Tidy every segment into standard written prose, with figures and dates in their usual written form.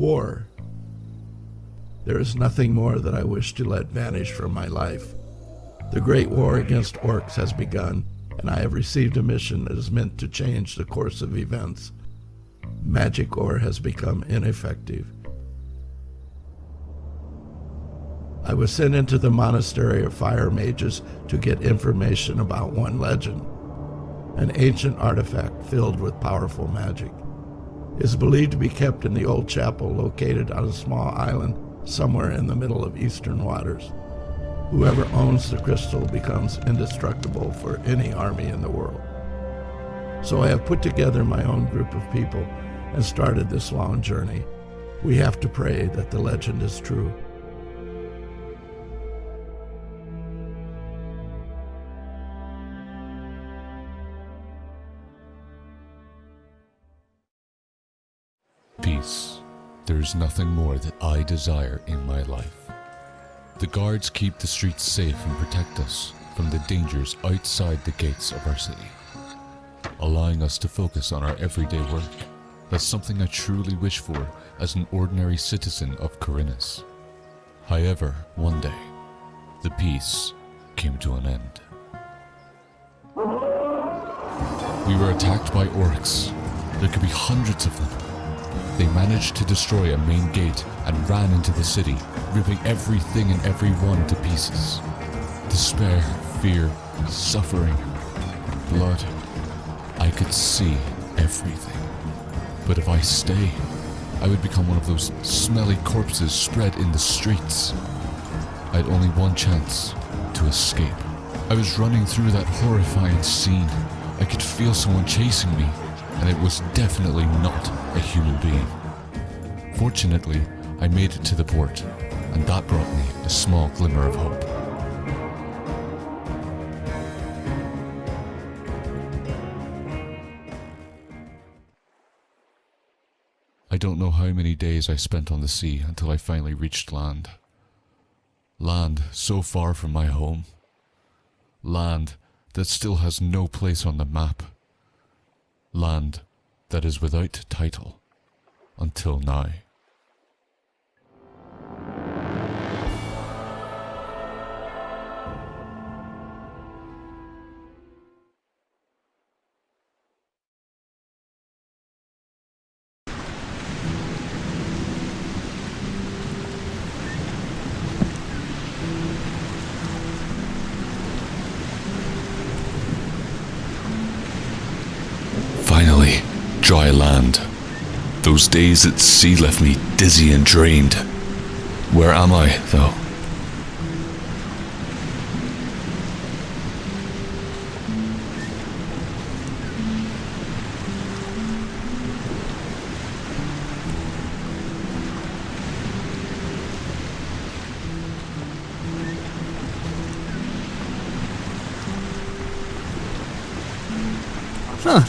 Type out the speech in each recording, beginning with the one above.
war. There is nothing more that I wish to let vanish from my life. The great war against orcs has begun, and I have received a mission that is meant to change the course of events. Magic ore has become ineffective. I was sent into the monastery of fire mages to get information about one legend, an ancient artifact filled with powerful magic. It is believed to be kept in the old chapel located on a small island somewhere in the middle of eastern waters. Whoever owns the crystal becomes indestructible for any army in the world. So I have put together my own group of people and started this long journey. We have to pray that the legend is true. Peace. There is nothing more that I desire in my life. The guards keep the streets safe and protect us from the dangers outside the gates of our city, allowing us to focus on our everyday work. That's something I truly wish for as an ordinary citizen of Khorinis. However, one day, the peace came to an end. We were attacked by orcs. There could be hundreds of them. They managed to destroy a main gate and ran into the city, ripping everything and everyone to pieces. Despair, fear, suffering, blood. I could see everything. But if I stay, I would become one of those smelly corpses spread in the streets. I had only one chance to escape. I was running through that horrifying scene. I could feel someone chasing me, and it was definitely not a human being. Fortunately, I made it to the port, and that brought me a small glimmer of hope. I don't know how many days I spent on the sea until I finally reached land. Land so far from my home. Land that still has no place on the map. Land that is without title until now. Finally, dry land. Those days at sea left me dizzy and drained. Where am I, though?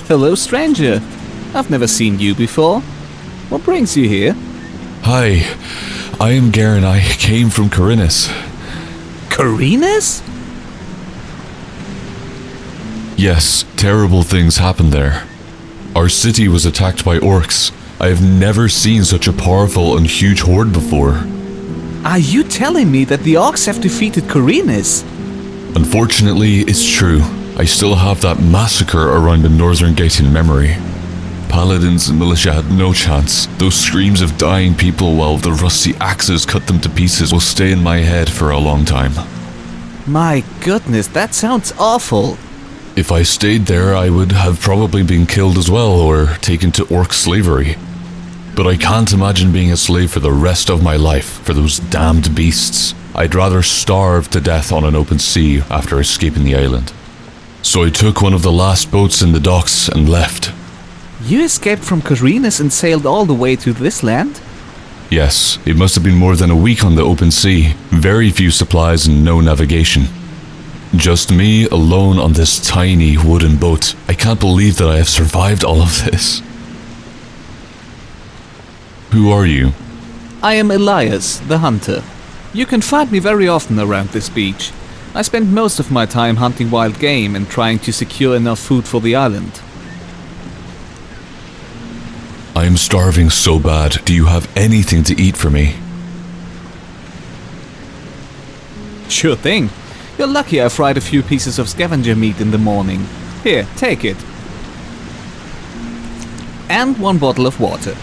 Hello, stranger. I've never seen you before. What brings you here? Hi, I am Garen. I came from Khorinis. Khorinis? Yes, terrible things happened there. Our city was attacked by orcs. I have never seen such a powerful and huge horde before. Are you telling me that the orcs have defeated Khorinis? Unfortunately, it's true. I still have that massacre around the northern gate in memory. Paladins and militia had no chance. Those screams of dying people while the rusty axes cut them to pieces will stay in my head for a long time. My goodness, that sounds awful. If I stayed there, I would have probably been killed as well, or taken to orc slavery. But I can't imagine being a slave for the rest of my life for those damned beasts. I'd rather starve to death on an open sea after escaping the island. So I took one of the last boats in the docks and left. You escaped from Khorinis and sailed all the way to this land? Yes, it must have been more than a week on the open sea. Very few supplies and no navigation. Just me alone on this tiny wooden boat. I can't believe that I have survived all of this. Who are you? I am Elias, the hunter. You can find me very often around this beach. I spend most of my time hunting wild game and trying to secure enough food for the island. I am starving so bad. Do you have anything to eat for me? Sure thing. You're lucky I fried a few pieces of scavenger meat in the morning. Here, take it. And 1 bottle of water.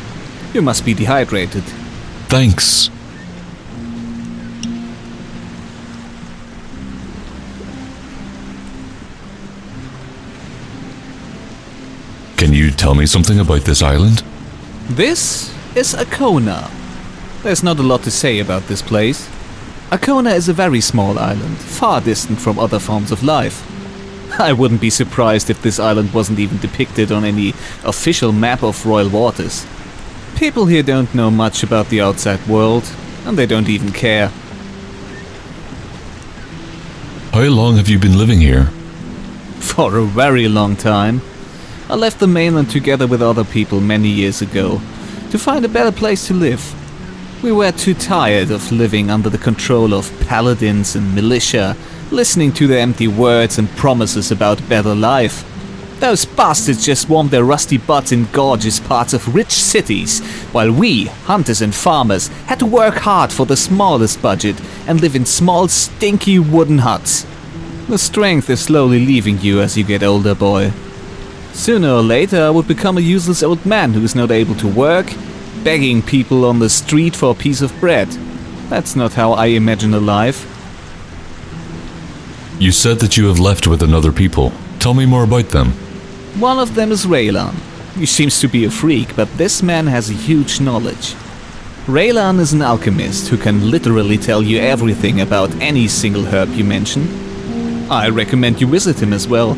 You must be dehydrated. Thanks. Can you tell me something about this island? This is Arkona. There's not a lot to say about this place. Arkona is a very small island, far distant from other forms of life. I wouldn't be surprised if this island wasn't even depicted on any official map of Royal Waters. People here don't know much about the outside world, and they don't even care. How long have you been living here? For a very long time. I left the mainland together with other people many years ago, to find a better place to live. We were too tired of living under the control of paladins and militia, listening to their empty words and promises about better life. Those bastards just warmed their rusty butts in gorgeous parts of rich cities, while we, hunters and farmers, had to work hard for the smallest budget and live in small, stinky wooden huts. The strength is slowly leaving you as you get older, boy. Sooner or later I would become a useless old man who is not able to work, begging people on the street for a piece of bread. That's not how I imagine a life. You said that you have left with another people. Tell me more about them. One of them is Raylan. He seems to be a freak, but this man has huge knowledge. Raylan is an alchemist who can literally tell you everything about any single herb you mention. I recommend you visit him as well.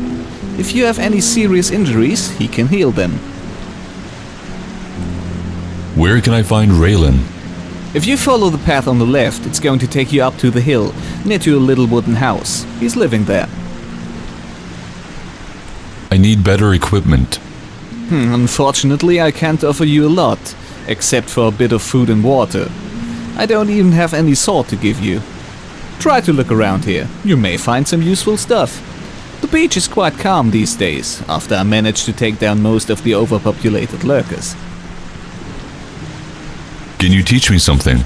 If you have any serious injuries, he can heal them. Where can I find Raylan? If you follow the path on the left, it's going to take you up to the hill, near to a little wooden house. He's living there. I need better equipment. Unfortunately, I can't offer you a lot, except for a bit of food and water. I don't even have any sword to give you. Try to look around here. You may find some useful stuff. The beach is quite calm these days, after I managed to take down most of the overpopulated lurkers. Can you teach me something?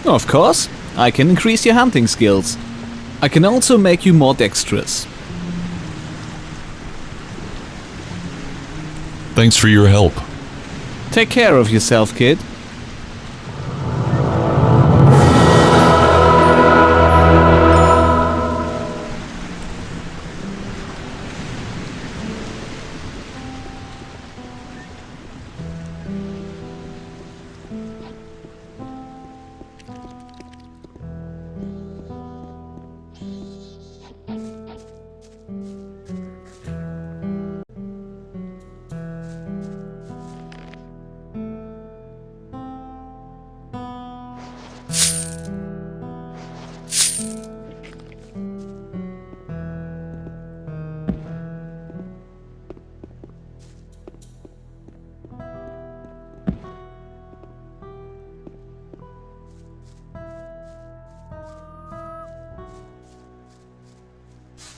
Of course, I can increase your hunting skills. I can also make you more dexterous. Thanks for your help. Take care of yourself, kid.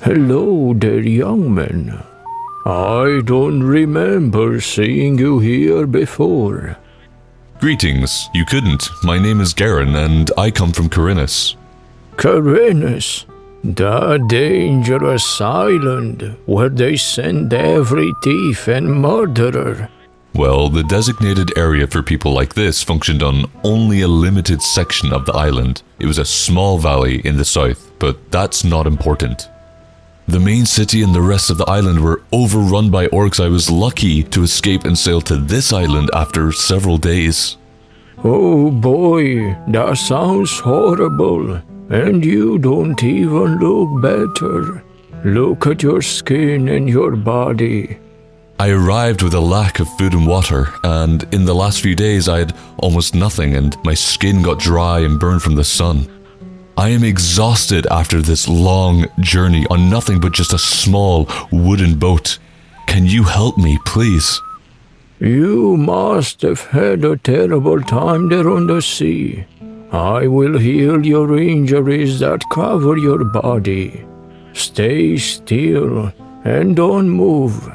Hello there, young man. I don't remember seeing you here before. Greetings. You couldn't. My name is Garen, and I come from Corinus. Corinus, the dangerous island where they send every thief and murderer. Well, the designated area for people like this functioned on only a limited section of the island. It was a small valley in the south, but that's not important. The main city and the rest of the island were overrun by orcs. I was lucky to escape and sail to this island after several days. Oh boy, that sounds horrible. And you don't even look better. Look at your skin and your body. I arrived with a lack of food and water, and in the last few days I had almost nothing, and my skin got dry and burned from the sun. I am exhausted after this long journey on nothing but just a small wooden boat. Can you help me, please? You must have had a terrible time there on the sea. I will heal your injuries that cover your body. Stay still and don't move.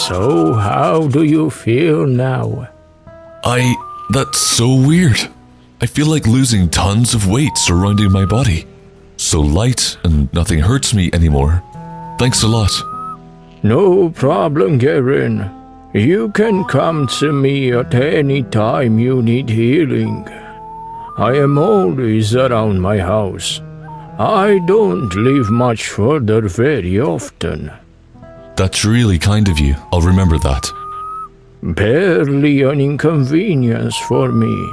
So, how do you feel now? That's so weird. I feel like losing tons of weight surrounding my body. So light and nothing hurts me anymore. Thanks a lot. No problem, Garen. You can come to me at any time you need healing. I am always around my house. I don't leave much further very often. That's really kind of you. I'll remember that. Barely an inconvenience for me.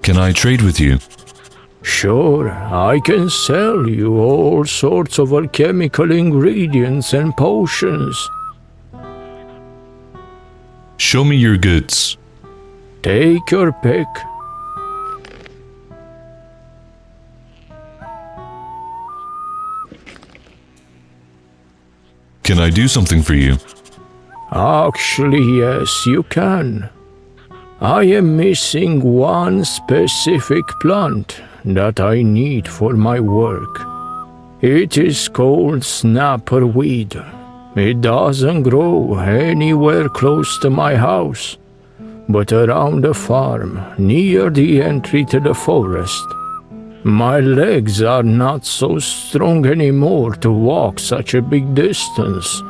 Can I trade with you? Sure, I can sell you all sorts of alchemical ingredients and potions. Show me your goods. Take your pick. Can I do something for you? Actually, yes, you can. I am missing one specific plant that I need for my work. It is called snapperweed. It doesn't grow anywhere close to my house, but around the farm, near the entry to the forest. My legs are not so strong anymore to walk such a big distance.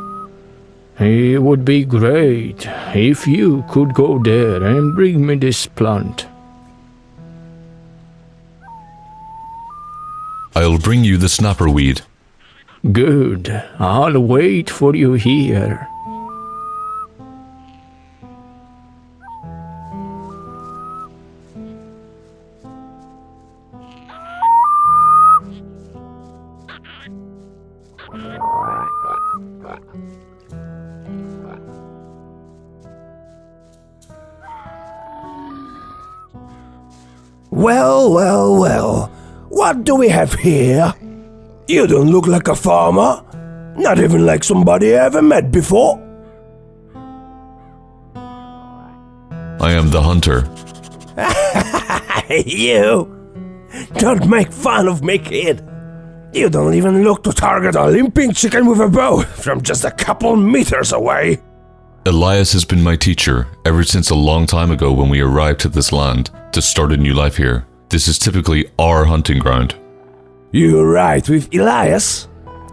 It would be great if you could go there and bring me this plant. I'll bring you the snapperweed. Good. I'll wait for you here. Well, what do we have here? You don't look like a farmer, not even like somebody I ever met before. I am the hunter. You! Don't make fun of me, kid. You don't even look to target a limping chicken with a bow from just a couple meters away. Elias has been my teacher ever since a long time ago when we arrived to this land to start a new life here. This is typically our hunting ground. You're right with Elias?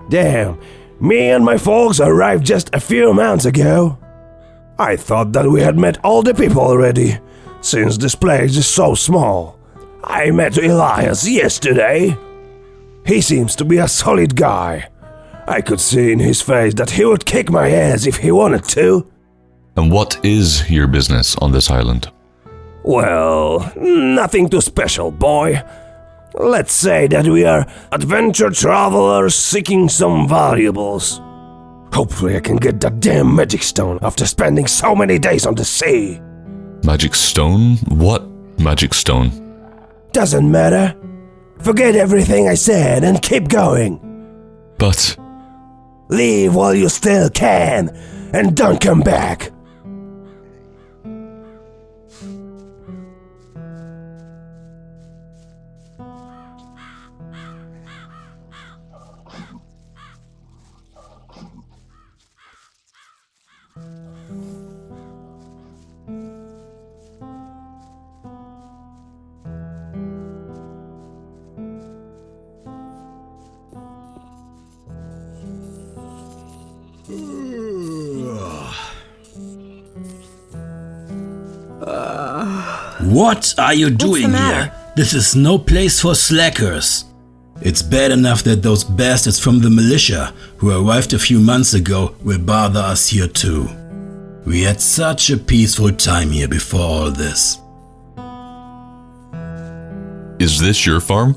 Damn, me and my folks arrived just a few months ago. I thought that we had met all the people already, since this place is so small. I met Elias yesterday. He seems to be a solid guy. I could see in his face that he would kick my ass if he wanted to. And what is your business on this island? Well, nothing too special, boy. Let's say that we are adventure travelers seeking some valuables. Hopefully I can get that damn magic stone after spending so many days on the sea. Magic stone? What magic stone? Doesn't matter. Forget everything I said and keep going. But... Leave while you still can, and don't come back. What are you doing here? This is no place for slackers. It's bad enough that those bastards from the militia who arrived a few months ago will bother us here too. We had such a peaceful time here before all this. is this your farm?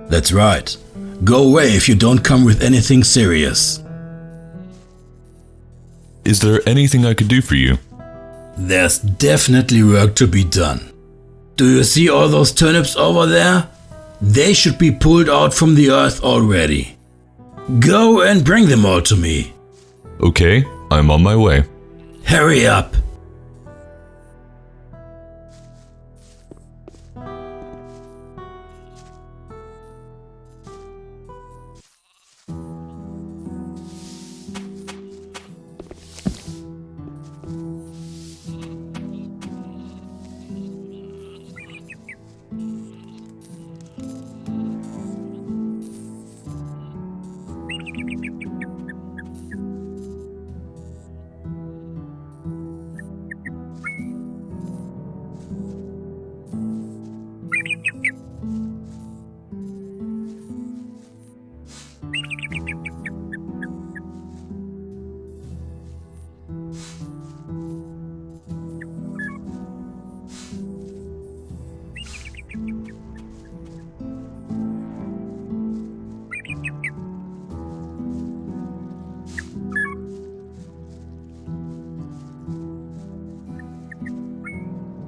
That's right. Go away if you don't come with anything serious. Is there anything I could do for you? There's definitely work to be done. Do you see all those turnips over there? They should be pulled out from the earth already. Go and bring them all to me. Okay, I'm on my way. Hurry up.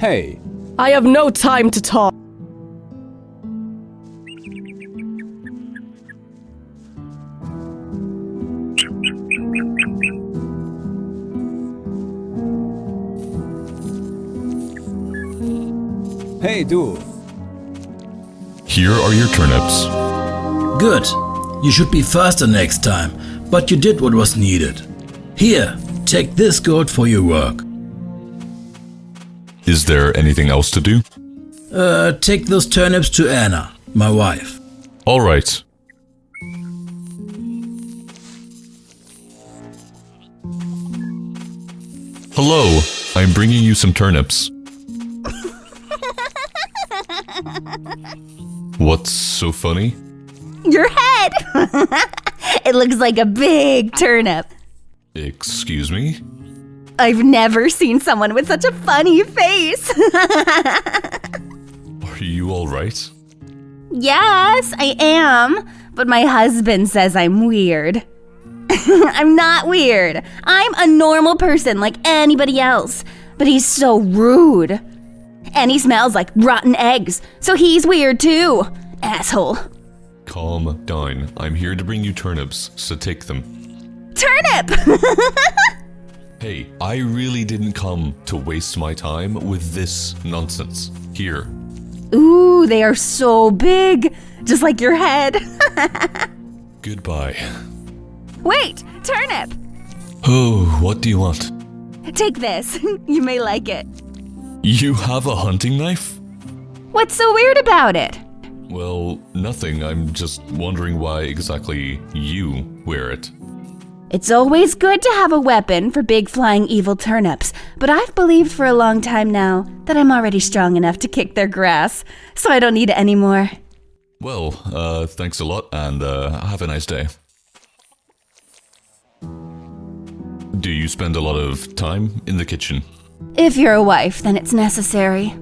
Hey, I have no time to talk. hey, du. Here are your turnips. Good. You should be faster next time, but you did what was needed. Here, take this gold for your work. Is there anything else to do? Take those turnips to Anna, my wife. All right. Hello, I'm bringing you some turnips. What's so funny? Your head! It looks like a big turnip. Excuse me? I've never seen someone with such a funny face. Are you all right? Yes, I am. But my husband says I'm weird. I'm not weird. I'm a normal person like anybody else. But he's so rude. And he smells like rotten eggs. So he's weird too. Asshole. Calm down. I'm here to bring you turnips, so take them. Turnip! Hey, I really didn't come to waste my time with this nonsense. Here. Ooh, they are so big. Just like your head. Goodbye. Wait, turnip! Oh, what do you want? Take this. You may like it. You have a hunting knife? What's so weird about it? Well, nothing. I'm just wondering why exactly you wear it. It's always good to have a weapon for big flying evil turnips, but I've believed for a long time now that I'm already strong enough to kick their grass, so I don't need it anymore. Well, thanks a lot, and have a nice day. Do you spend a lot of time in the kitchen? If you're a wife, then it's necessary.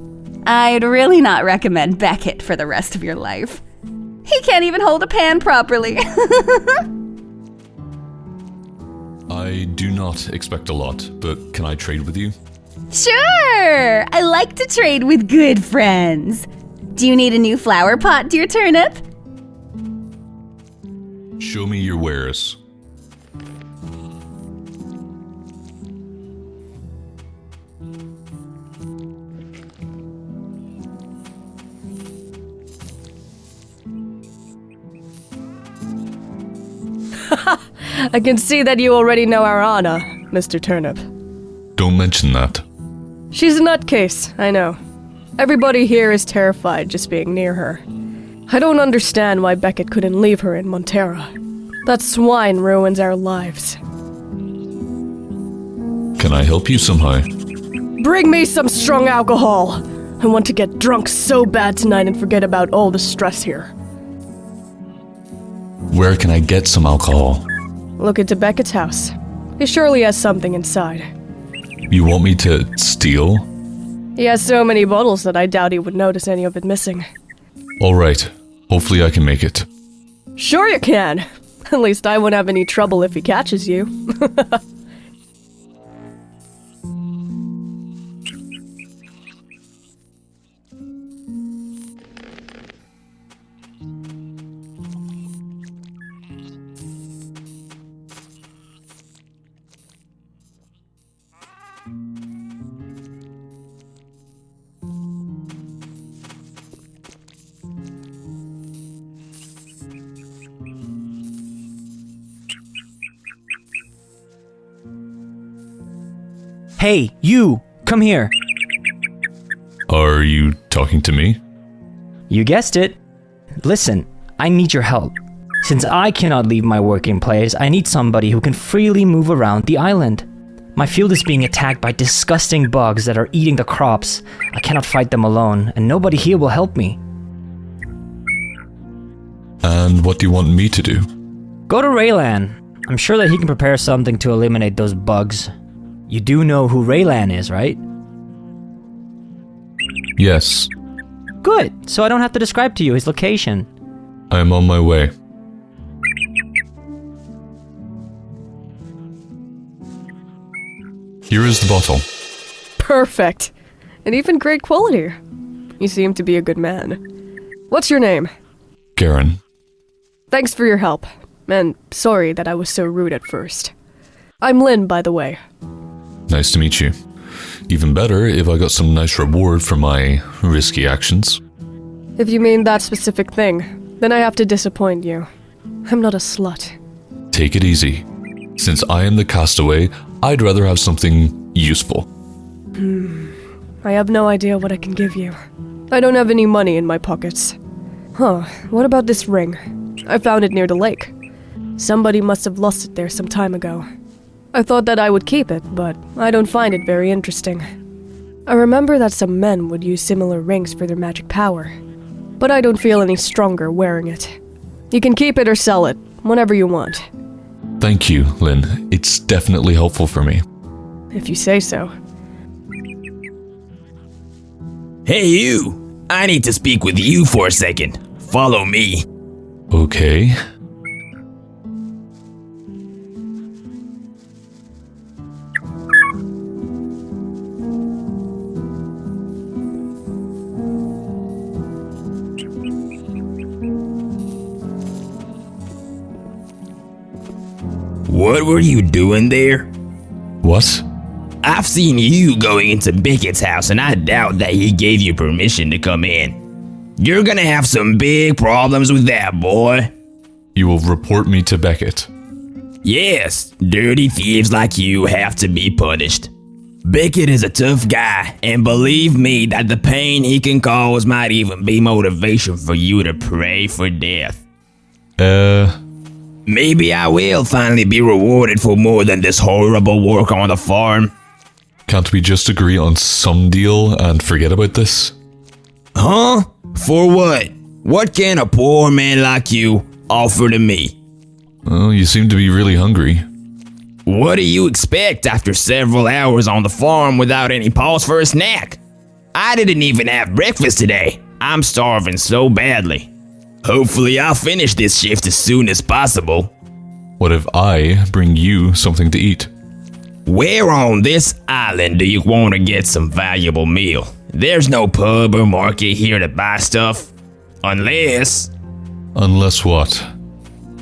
I'd really not recommend Beckett for the rest of your life. He can't even hold a pan properly. I do not expect a lot, but can I trade with you? Sure! I like to trade with good friends. Do you need a new flower pot, dear turnip? Show me your wares. I can see that you already know Arkona, Mr. Turnip. Don't mention that. She's a nutcase, I know. Everybody here is terrified just being near her. I don't understand why Beckett couldn't leave her in Montera. That swine ruins our lives. Can I help you somehow? Bring me some strong alcohol. I want to get drunk so bad tonight and forget about all the stress here. Where can I get some alcohol? Look into Beckett's house. He surely has something inside. You want me to steal? He has so many bottles that I doubt he would notice any of it missing. All right. Hopefully I can make it. Sure you can. At least I won't have any trouble if he catches you. Hey, you! Come here! Are you talking to me? You guessed it. Listen, I need your help. Since I cannot leave my working place, I need somebody who can freely move around the island. My field is being attacked by disgusting bugs that are eating the crops. I cannot fight them alone, and nobody here will help me. And what do you want me to do? Go to Raylan. I'm sure that he can prepare something to eliminate those bugs. You do know who Raylan is, right? Yes. Good, so I don't have to describe to you his location. I am on my way. Here is the bottle. Perfect. and even great quality. You seem to be a good man. What's your name? Garen. Thanks for your help, and sorry that I was so rude at first. I'm Lynn, by the way. Nice to meet you. Even better if I got some nice reward for my risky actions. If you mean that specific thing, then I have to disappoint you. I'm not a slut. Take it easy. Since I am the castaway, I'd rather have something useful. I have no idea what I can give you. I don't have any money in my pockets. Huh, what about this ring? I found it near the lake. Somebody must have lost it there some time ago. I thought that I would keep it, but I don't find it very interesting. I remember that some men would use similar rings for their magic power, but I don't feel any stronger wearing it. You can keep it or sell it, whenever you want. Thank you, Lynn. It's definitely helpful for me. If you say so. Hey you! I need to speak with you for a second. Follow me. Okay. What were you doing there? What? I've seen you going into Beckett's house and I doubt that he gave you permission to come in. You're gonna have some big problems with that, boy. You will report me to Beckett. Yes, dirty thieves like you have to be punished. Beckett is a tough guy, and believe me that the pain he can cause might even be motivation for you to pray for death. Maybe I will finally be rewarded for more than this horrible work on the farm. Can't we just agree on some deal and forget about this? Huh? For what? What can a poor man like you offer to me? Oh, you seem to be really hungry. What do you expect after several hours on the farm without any pause for a snack? I didn't even have breakfast today. I'm starving so badly. Hopefully I'll finish this shift as soon as possible. What if I bring you something to eat? Where on this island do you want to get some valuable meal? There's no pub or market here to buy stuff. Unless... Unless what?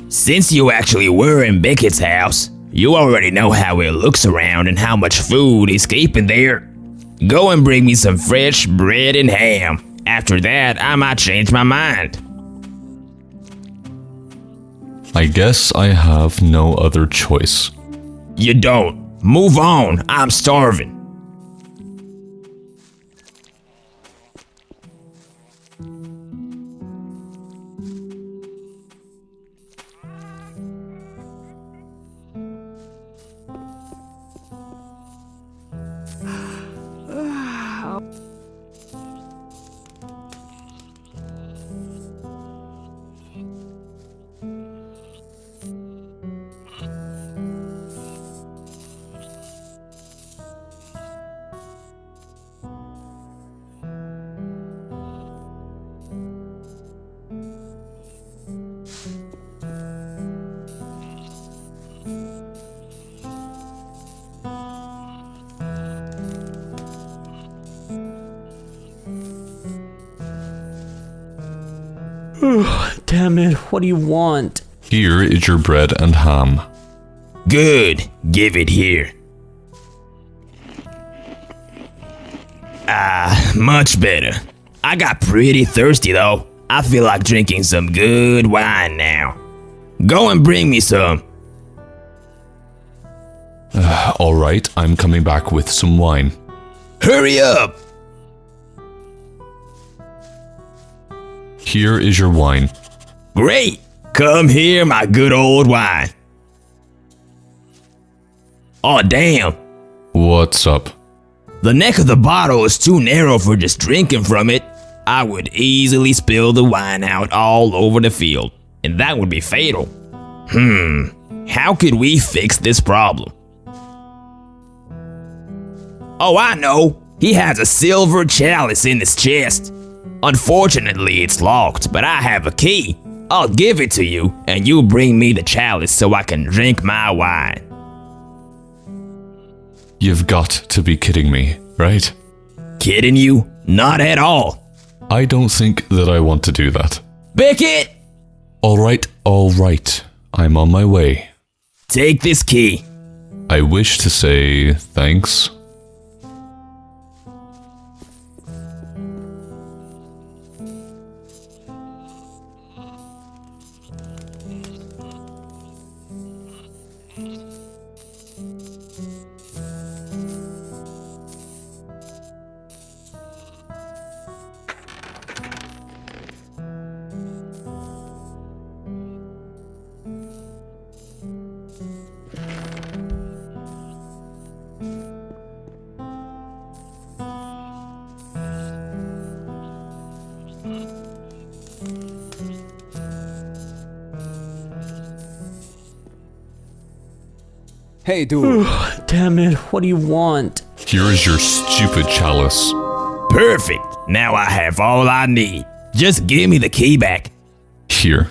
Since you actually were in Beckett's house, you already know how it looks around and how much food is keeping there. Go and bring me some fresh bread and ham. After that, I might change my mind. I guess I have no other choice. You don't. Move on. I'm starving. Damn it, what do you want? Here is your bread and ham. Good. Give it here. Much better. I got pretty thirsty though. I feel like drinking some good wine now. Go and bring me some. Alright, I'm coming back with some wine. Hurry up! Here is your wine. Great! Come here, my good old wine. Oh, damn. What's up? The neck of the bottle is too narrow for just drinking from it. I would easily spill the wine out all over the field, and that would be fatal. How could we fix this problem? Oh, I know. He has a silver chalice in his chest. Unfortunately, it's locked, but I have a key. I'll give it to you, and you bring me the chalice so I can drink my wine. You've got to be kidding me, right? kidding you? Not at all. I don't think that I want to do that. Beckett! All right. I'm on my way. Take this key. I wish to say thanks. Hey, dude. Damn it, what do you want? Here is your stupid chalice. Perfect. Now I have all I need. Just give me the key back. Here.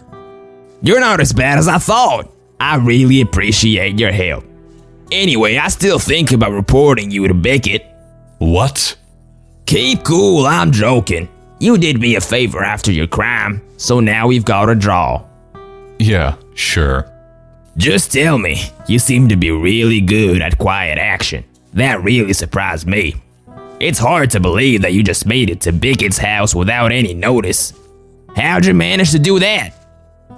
You're not as bad as I thought. I really appreciate your help. Anyway, I still think about reporting you to Beckett. What? Keep cool, I'm joking. You did me a favor after your crime, so now we've got a draw. Yeah, sure. Just tell me, you seem to be really good at quiet action. That really surprised me. It's hard to believe that you just made it to Beckett's house without any notice. How'd you manage to do that?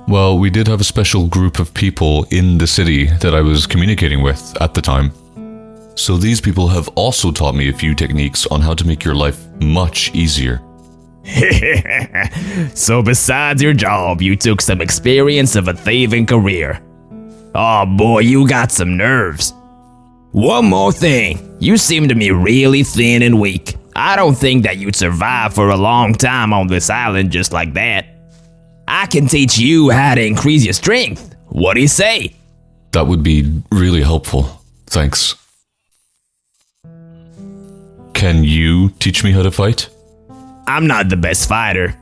Well, we did have a special group of people in the city that I was communicating with at the time. So these people have also taught me a few techniques on how to make your life much easier. So besides your job, you took some experience of a thieving career. Oh boy, you got some nerves. One more thing, you seem to me really thin and weak. I don't think that you'd survive for a long time on this island just like that. I can teach you how to increase your strength. What do you say? That would be really helpful. Thanks. Can you teach me how to fight? I'm not the best fighter.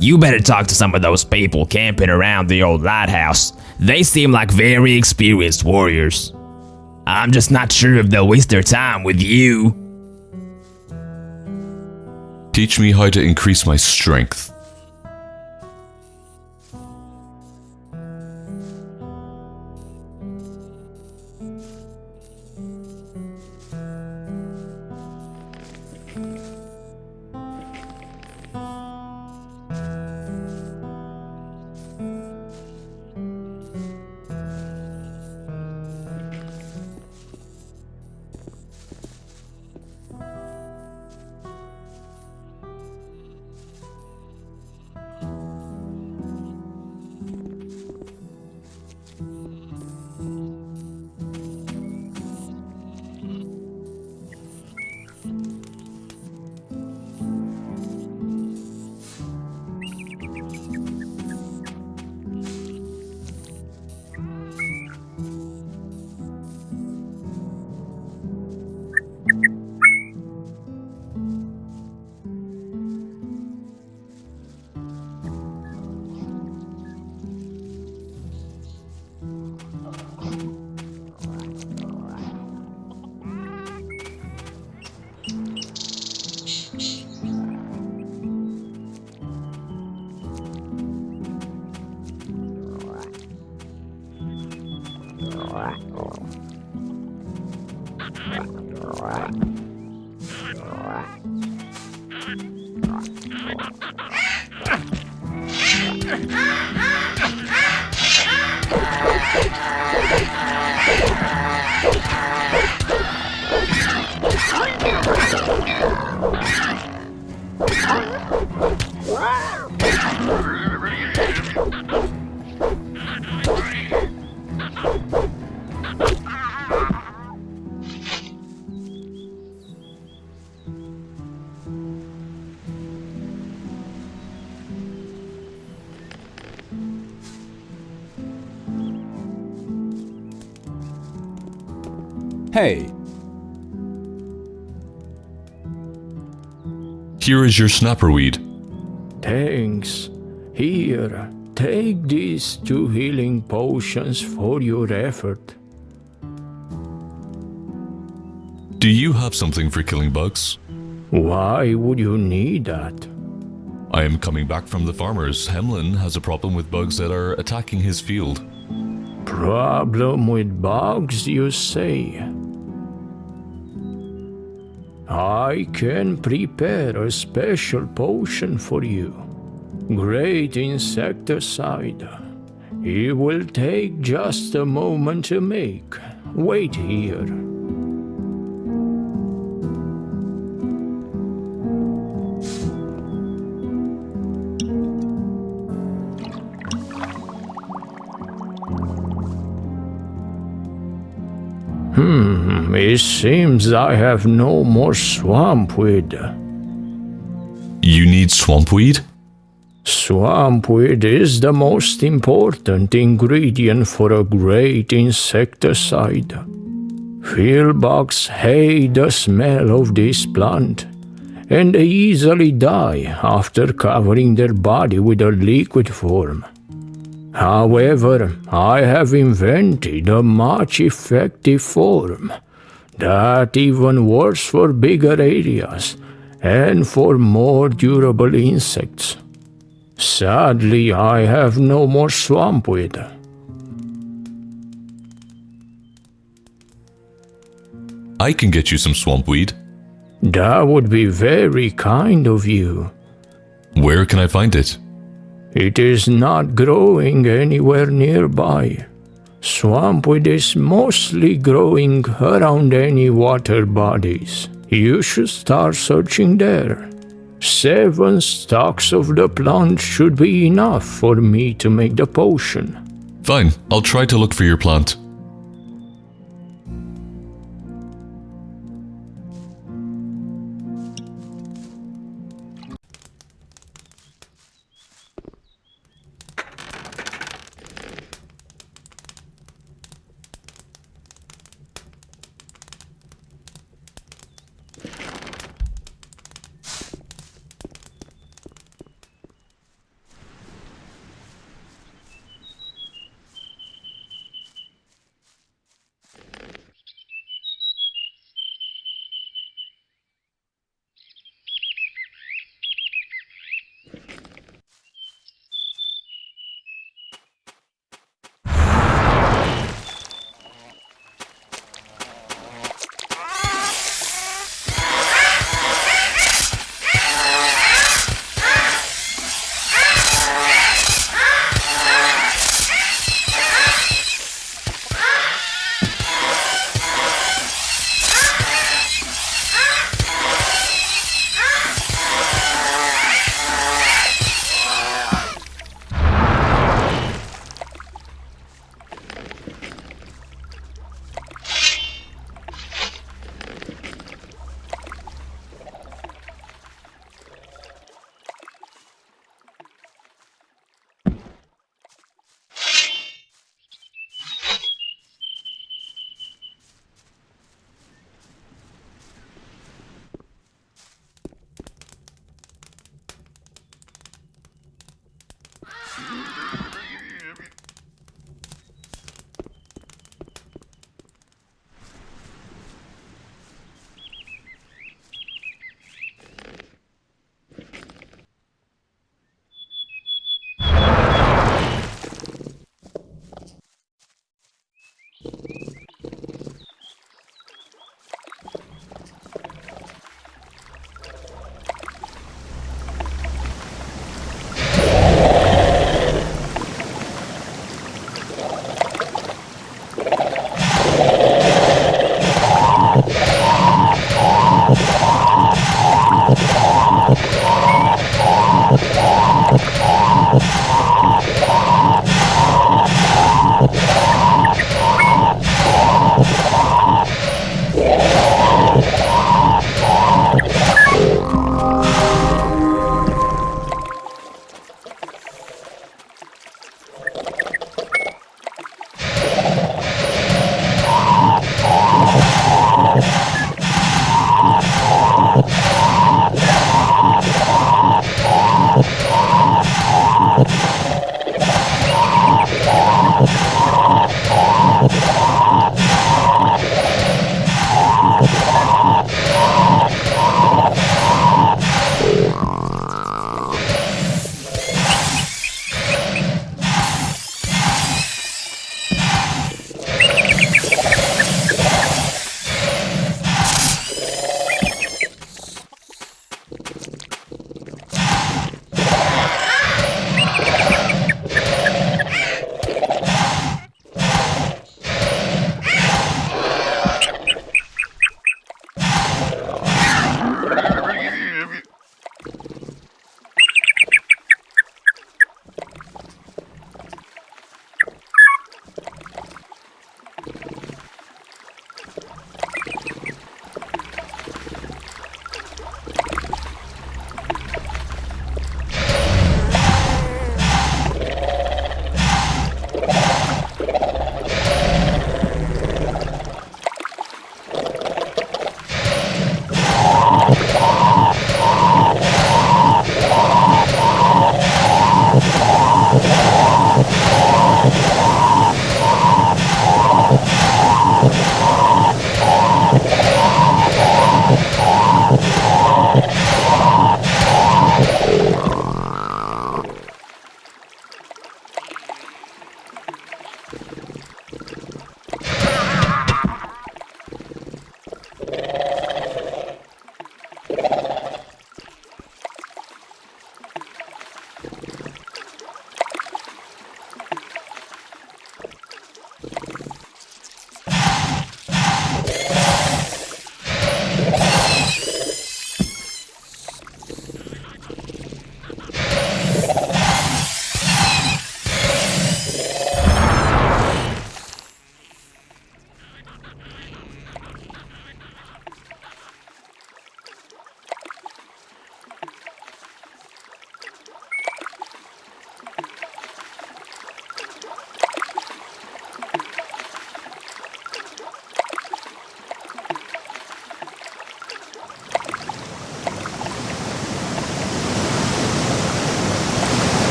You better talk to some of those people camping around the old lighthouse. They seem like very experienced warriors. I'm just not sure if they'll waste their time with you. Teach me how to increase my strength. Hey. Here is your snapperweed. Thanks. Here, take these 2 healing potions for your effort. Do you have something for killing bugs? Why would you need that? I am coming back from the farmers. Hemlin has a problem with bugs that are attacking his field. Problem with bugs, you say? I can prepare a special potion for you. Great insecticide. It will take just a moment to make. Wait here. It seems I have no more swampweed. You need swampweed? Swampweed is the most important ingredient for a great insecticide. Field bugs hate the smell of this plant, and they easily die after covering their body with a liquid form. However, I have invented a much effective form that even works for bigger areas and for more durable insects. Sadly, I have no more swampweed. I can get you some swampweed. That would be very kind of you. Where can I find it? It is not growing anywhere nearby. Swampweed is mostly growing around any water bodies. You should start searching there. 7 stalks of the plant should be enough for me to make the potion. Fine, I'll try to look for your plant.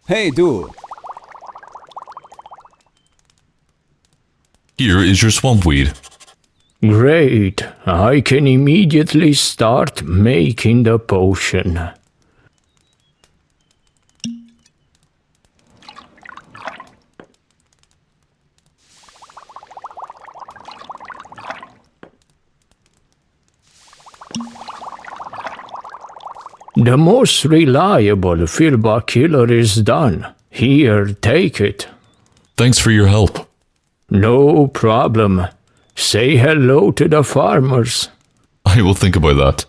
Hey, dude. Here is your swamp weed. Great. I can immediately start making the potion. The most reliable Filba killer is done. Here, take it. Thanks for your help. No problem. Say hello to the farmers. I will think about that.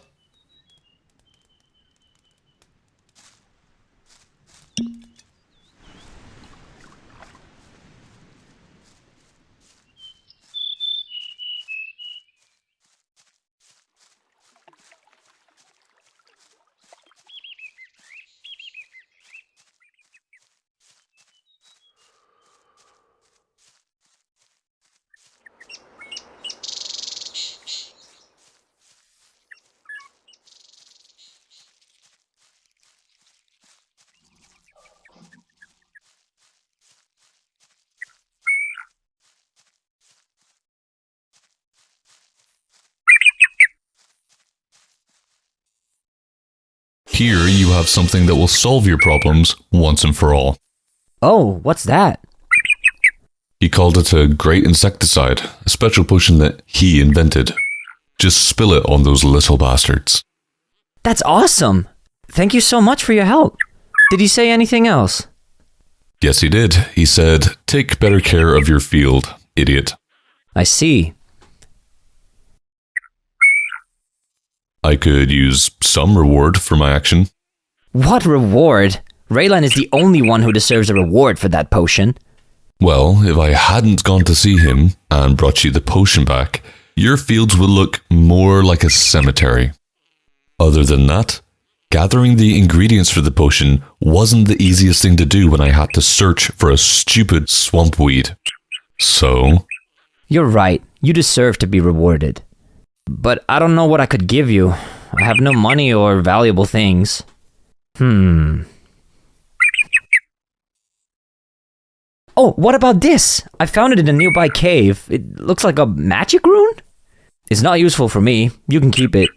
Here you have something that will solve your problems once and for all. Oh, what's that? He called it a great insecticide, a special potion that he invented. Just spill it on those little bastards. That's awesome! Thank you so much for your help. Did he say anything else? Yes, he did. He said, take better care of your field, idiot. I see. I could use some reward for my action. What reward? Raylan is the only one who deserves a reward for that potion. Well, if I hadn't gone to see him and brought you the potion back, your fields would look more like a cemetery. Other than that, gathering the ingredients for the potion wasn't the easiest thing to do when I had to search for a stupid swamp weed. So? You're right. You deserve to be rewarded. But I don't know what I could give you. I have no money or valuable things. Oh, what about this? I found it in a nearby cave. It looks like a magic rune? It's not useful for me. You can keep it.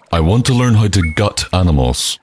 I want to learn how to gut animals.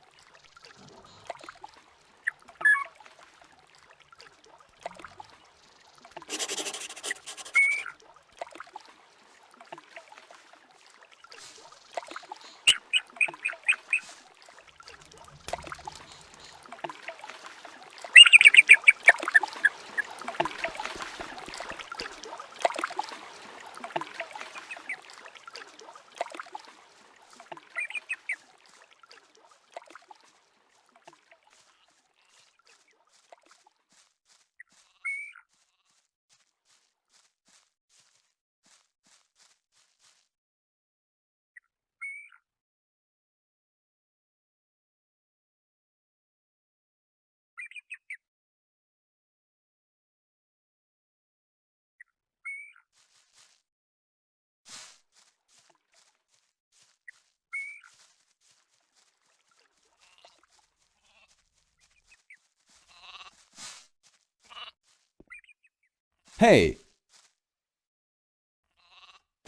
Hey.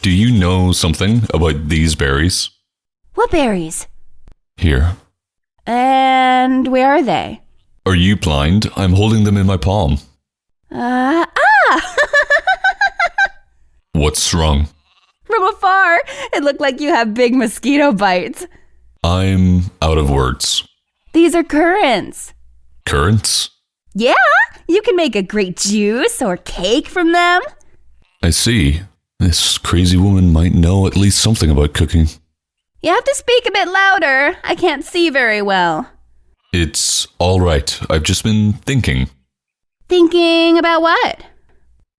Do you know something about these berries? What berries? Here. And where are they? Are you blind? I'm holding them in my palm. Ah! What's wrong? From afar, it looked like you have big mosquito bites. I'm out of words. These are currants. Currants? Yeah, you can make a great juice or cake from them. I see. This crazy woman might know at least something about cooking. You have to speak a bit louder. I can't see very well. It's all right. I've just been thinking. Thinking about what?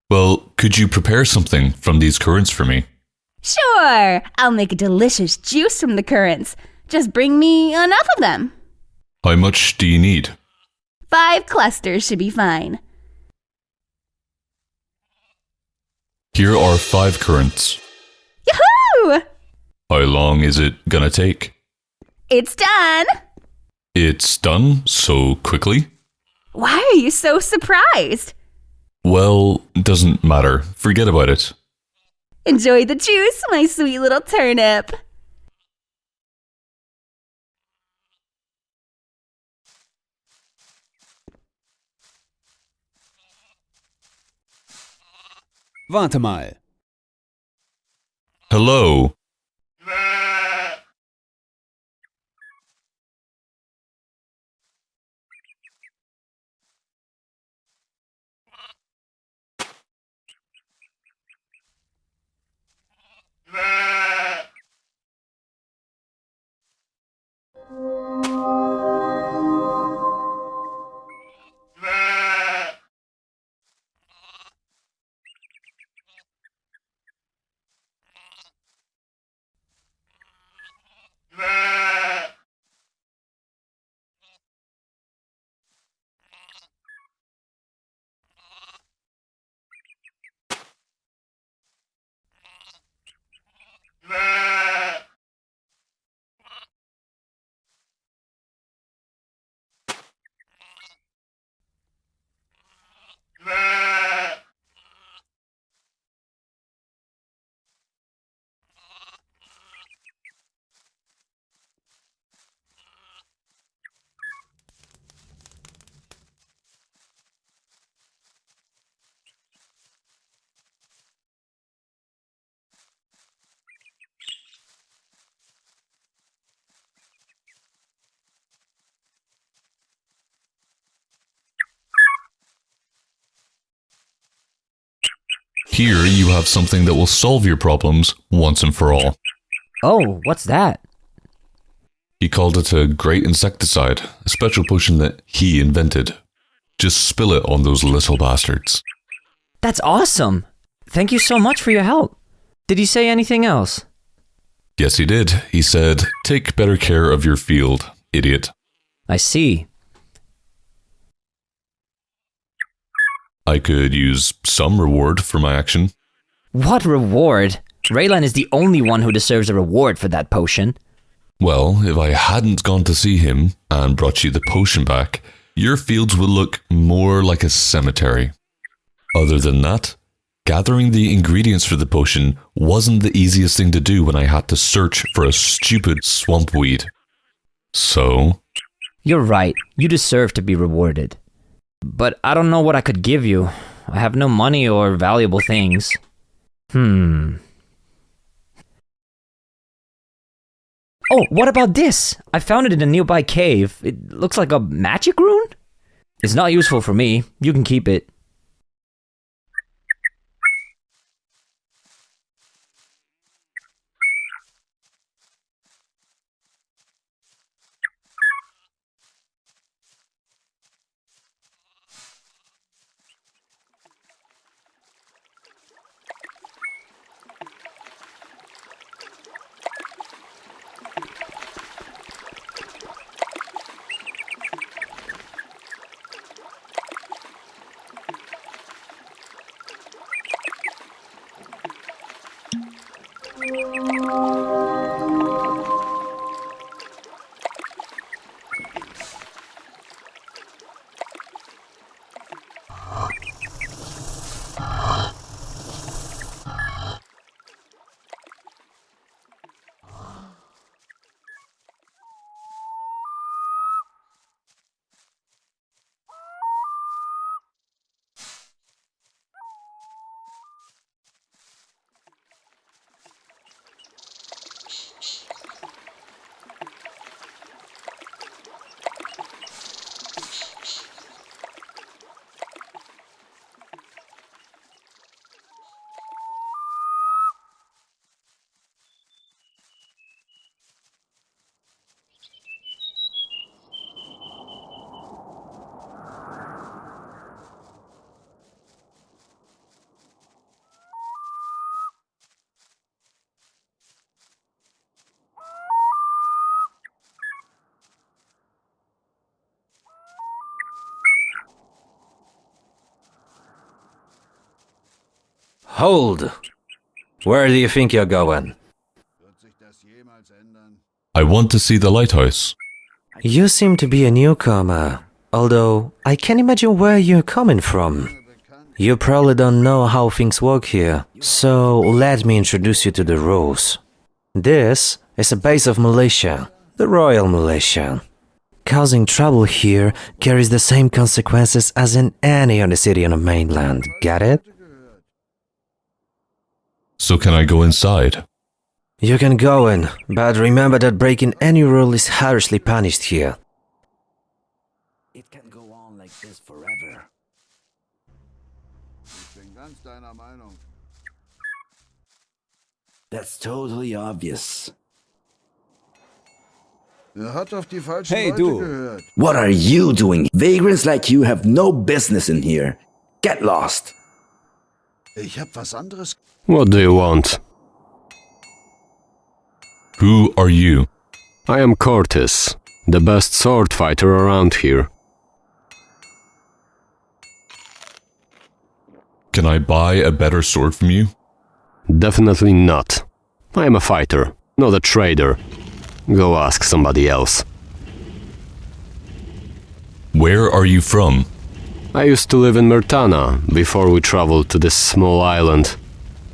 Well, could you prepare something from these currants for me? Sure, I'll make a delicious juice from the currants. Just bring me enough of them. How much do you need? 5 clusters should be fine. Here are 5 currants. Yahoo! How long is it gonna take? It's done. It's done so quickly? Why are you so surprised? Well, doesn't matter. Forget about it. Enjoy the juice, my sweet little turnip. Warte mal. Hello. Here you have something that will solve your problems once and for all. Oh, what's that? He called it a great insecticide, a special potion that he invented. Just spill it on those little bastards. That's awesome! Thank you so much for your help. Did he say anything else? Yes, he did. He said, take better care of your field, idiot. I see. I could use some reward for my action. What reward? Raylan is the only one who deserves a reward for that potion. Well, if I hadn't gone to see him and brought you the potion back, your fields would look more like a cemetery. Other than that, gathering the ingredients for the potion wasn't the easiest thing to do when I had to search for a stupid swamp weed. So? You're right. You deserve to be rewarded. But I don't know what I could give you. I have no money or valuable things. Oh, what about this? I found it in a nearby cave. It looks like a magic rune? It's not useful for me. You can keep it. Hold! Where do you think you're going? I want to see the lighthouse. You seem to be a newcomer, although I can't imagine where you're coming from. You probably don't know how things work here, so let me introduce you to the rules. This is a base of militia, the Royal Militia. Causing trouble here carries the same consequences as in any other city on the mainland, get it? So can I go inside? You can go in, but remember that breaking any rule is harshly punished here. It can go on like this forever. That's totally obvious. Hey, du! What are you doing? Vagrants like you have no business in here. Get lost. What do you want? Who are you? I am Cortes, the best sword fighter around here. Can I buy a better sword from you? Definitely not. I am a fighter, not a trader. Go ask somebody else. Where are you from? I used to live in Myrtana before we traveled to this small island.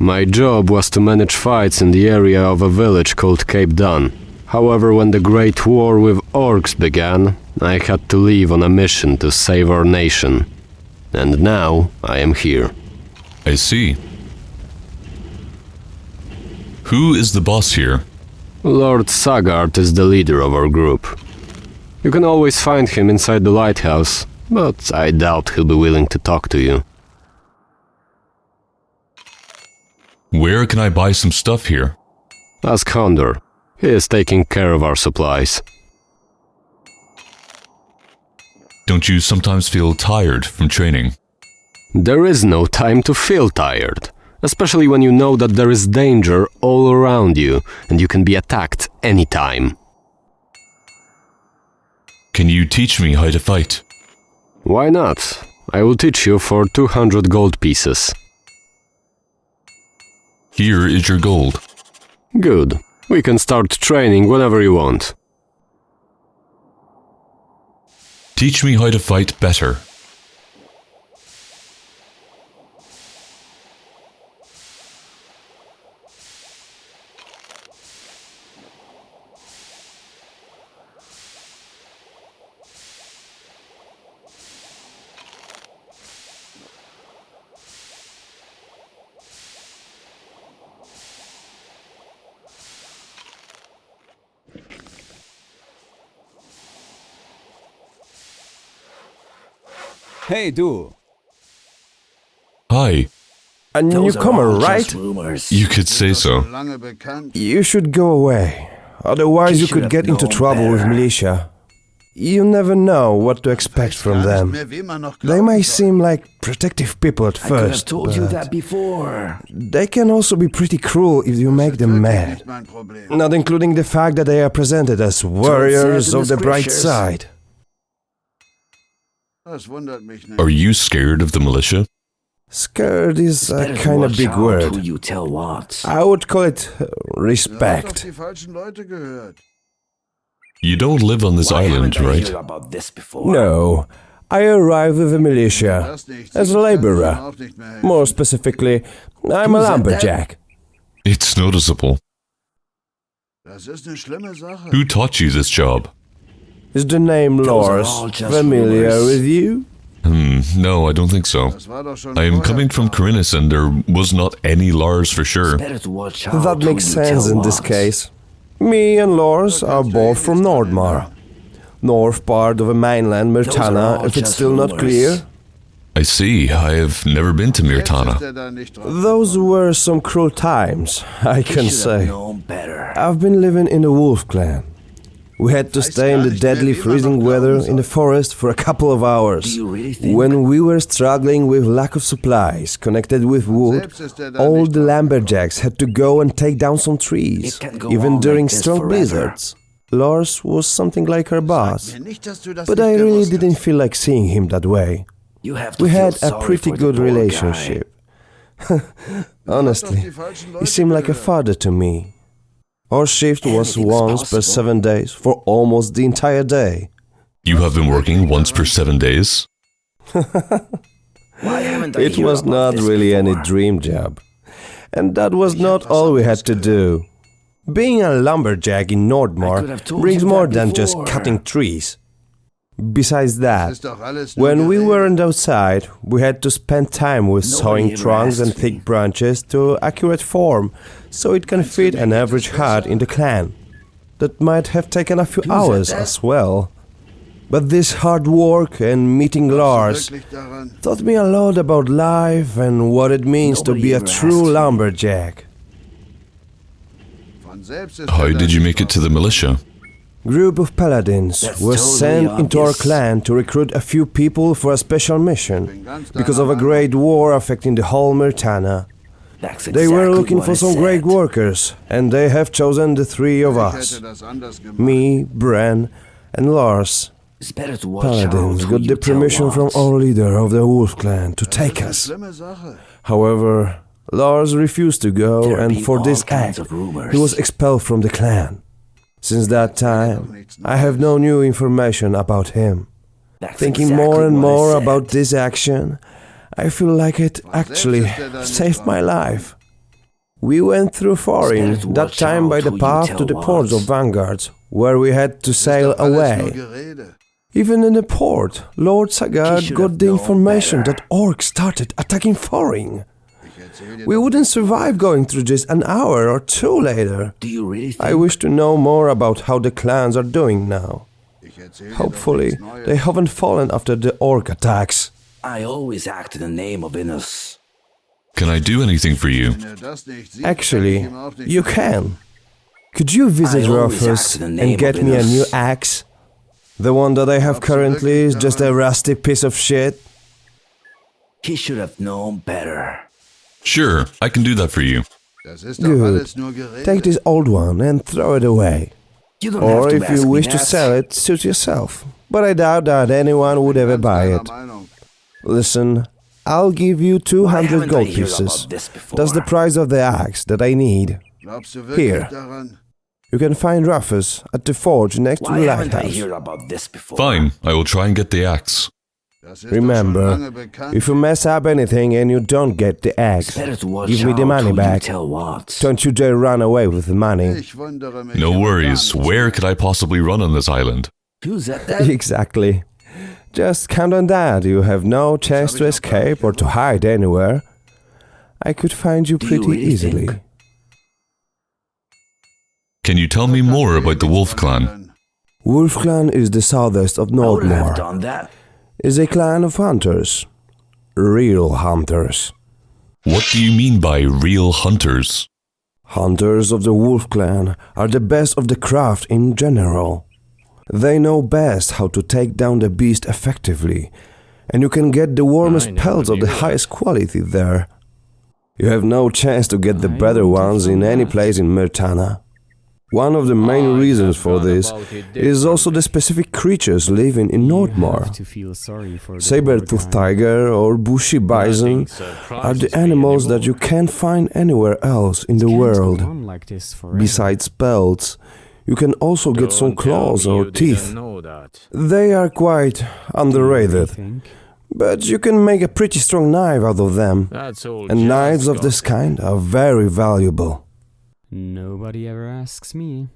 My job was to manage fights in the area of a village called Cape Dun. However, when the Great War with Orcs began, I had to leave on a mission to save our nation. And now I am here. I see. Who is the boss here? Lord Sagard is the leader of our group. You can always find him inside the lighthouse, but I doubt he'll be willing to talk to you. Where can I buy some stuff here? Ask Condor. He is taking care of our supplies. Don't you sometimes feel tired from training? There is no time to feel tired, especially when you know that there is danger all around you and you can be attacked anytime. Can you teach me how to fight? Why not? I will teach you for 200 gold pieces. Here is your gold. Good. We can start training whenever you want. Teach me how to fight better. Hey, du! Hi. A newcomer, right? You could say so. You should go away. Otherwise you could get into trouble with militia. You never know what to expect from them. They may seem like protective people at first, told you that before. They can also be pretty cruel if you make them mad. Not including the fact that they are presented as warriors of the bright side. Are you scared of the militia? Scared is a kind of big word. Who you tell what. I would call it respect. You don't live on this island, right? No. I arrived with the militia as a laborer. More specifically, I'm a lumberjack. It's noticeable. Who taught you this job? Is the name Lars familiar with you? No, I don't think so. I am coming from Corinus and there was not any Lars for sure. That makes sense in this case. Me and Lars are both from Nordmar. North part of the mainland Myrtana, if it's still not clear. I see. I have never been to Myrtana. Those were some cruel times, I can say. I've been living in the Wolf Clan. We had to stay in the deadly freezing weather in the forest for a couple of hours. When we were struggling with lack of supplies connected with wood, all the lumberjacks had to go and take down some trees, even during strong blizzards. Lars was something like our boss, but I really didn't feel like seeing him that way. We had a pretty good relationship. Honestly, he seemed like a father to me. Our shift was once per 7 days for almost the entire day. You have been working once per 7 days? It was not really any dream job. And that was not all we had to do. Being a lumberjack in Nordmore brings more than just cutting trees. Besides that, when we weren't outside, we had to spend time with sawing trunks and thick branches to accurate form, so it can fit an average hut in the clan. That might have taken a few hours as well. But this hard work and meeting Lars taught me a lot about life and what it means to be a true lumberjack. How did you make it to the militia? Group of paladins was sent into our clan to recruit a few people for a special mission because of a great war affecting the whole Myrtana. They were looking for some great workers, and they have chosen the three of us. Me, Bren, and Lars. Paladins got the permission from our leader of the Wolf Clan to take us. However, Lars refused to go, and for this act, he was expelled from the clan. Since that time, I have no new information about him. Thinking more and more about this action, I feel like it actually saved my life. We went through Foreign, that time by the path to the ports of Vanguards, where we had to sail away. Even in the port, Lord Sagard got the information that orcs started attacking Foreign. We wouldn't survive going through this an hour or two later. I wish to know more about how the clans are doing now. Hopefully, they haven't fallen after the orc attacks. I always act in the name of Innes. Can I do anything for you? Actually, you can. Could you visit Rufus and get me a new axe? The one that I have currently is just a rusty piece of shit. He should have known better. Sure, I can do that for you. Good. Take this old one and throw it away. Or if you wish to sell it, suit yourself. But I doubt that anyone would ever buy it. Listen, I'll give you 200 gold pieces. That's the price of the axe that I need. Here. You can find Rufus at the forge next to the lighthouse. Fine, I will try and get the axe. Remember, if you mess up anything and you don't get the axe, give me the money back. Don't you dare run away with the money. No worries, where could I possibly run on this island? Exactly. Just count on that, you have no chance to escape or to hide anywhere. I could find you pretty easily. Can you tell me more about the Wolf Clan? Wolf Clan is the southeast of Nordmore. Is a clan of hunters. Real hunters. What do you mean by real hunters? Hunters of the Wolf Clan are the best of the craft in general. They know best how to take down the beast effectively, and you can get the warmest pelts of the highest quality there. You have no chance to get the better ones in any place in Myrtana. One of the main reasons for this is also the specific creatures living in Nordmore. Saber-toothed tiger or bushy bison are the animals that you can't find anywhere else in the world. Besides pelts, you can also get some claws or teeth. They are quite underrated, but you can make a pretty strong knife out of them, and knives of this kind are very valuable. Nobody ever asks me.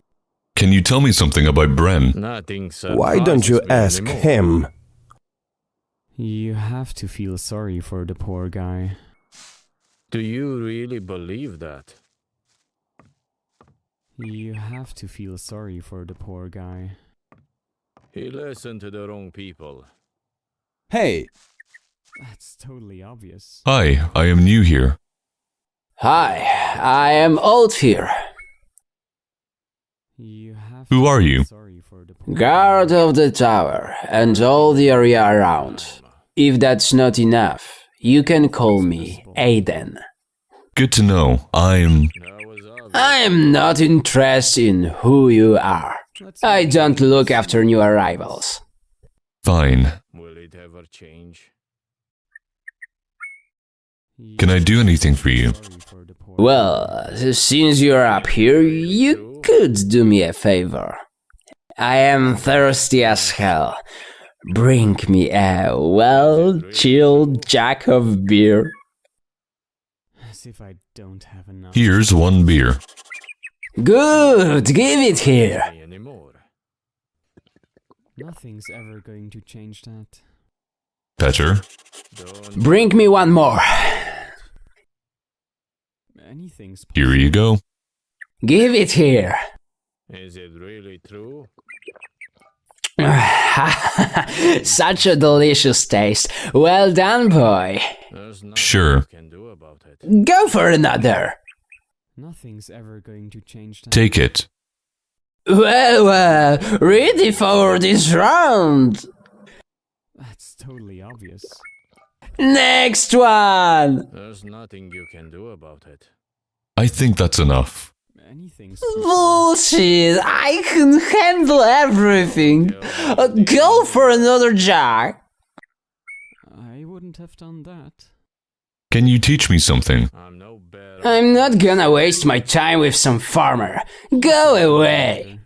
Can you tell me something about Bren? Why don't you ask him? You have to feel sorry for the poor guy. Do you really believe that? You have to feel sorry for the poor guy. He listened to the wrong people. Hey! That's totally obvious. Hi, I am new here. Hi, I am old here. Who are you? Guard of the tower and all the area around. If that's not enough, you can call me Aiden. Good to know. I'm not interested in who you are. I don't look after new arrivals. Fine. Will it ever change? Can I do anything for you? Well, since you're up here, you could do me a favor. I am thirsty as hell. Bring me a well-chilled jack of beer. As if I don't have enough. Here's one beer. Good, give it here. Nothing's ever going to change that. Better. Bring me one more. Anything's Here you go. Give it here. Is it really true? Such a delicious taste. Well done, boy. Sure. Go for another. Nothing's ever going to change that. Take it. Well, ready for this round. That's totally obvious. Next one. There's nothing you can do about it. I think that's enough. Anything's Bullshit. I can handle everything. Go for another jack. I wouldn't have done that. Can you teach me something? I'm not gonna waste my time with some farmer. Go away.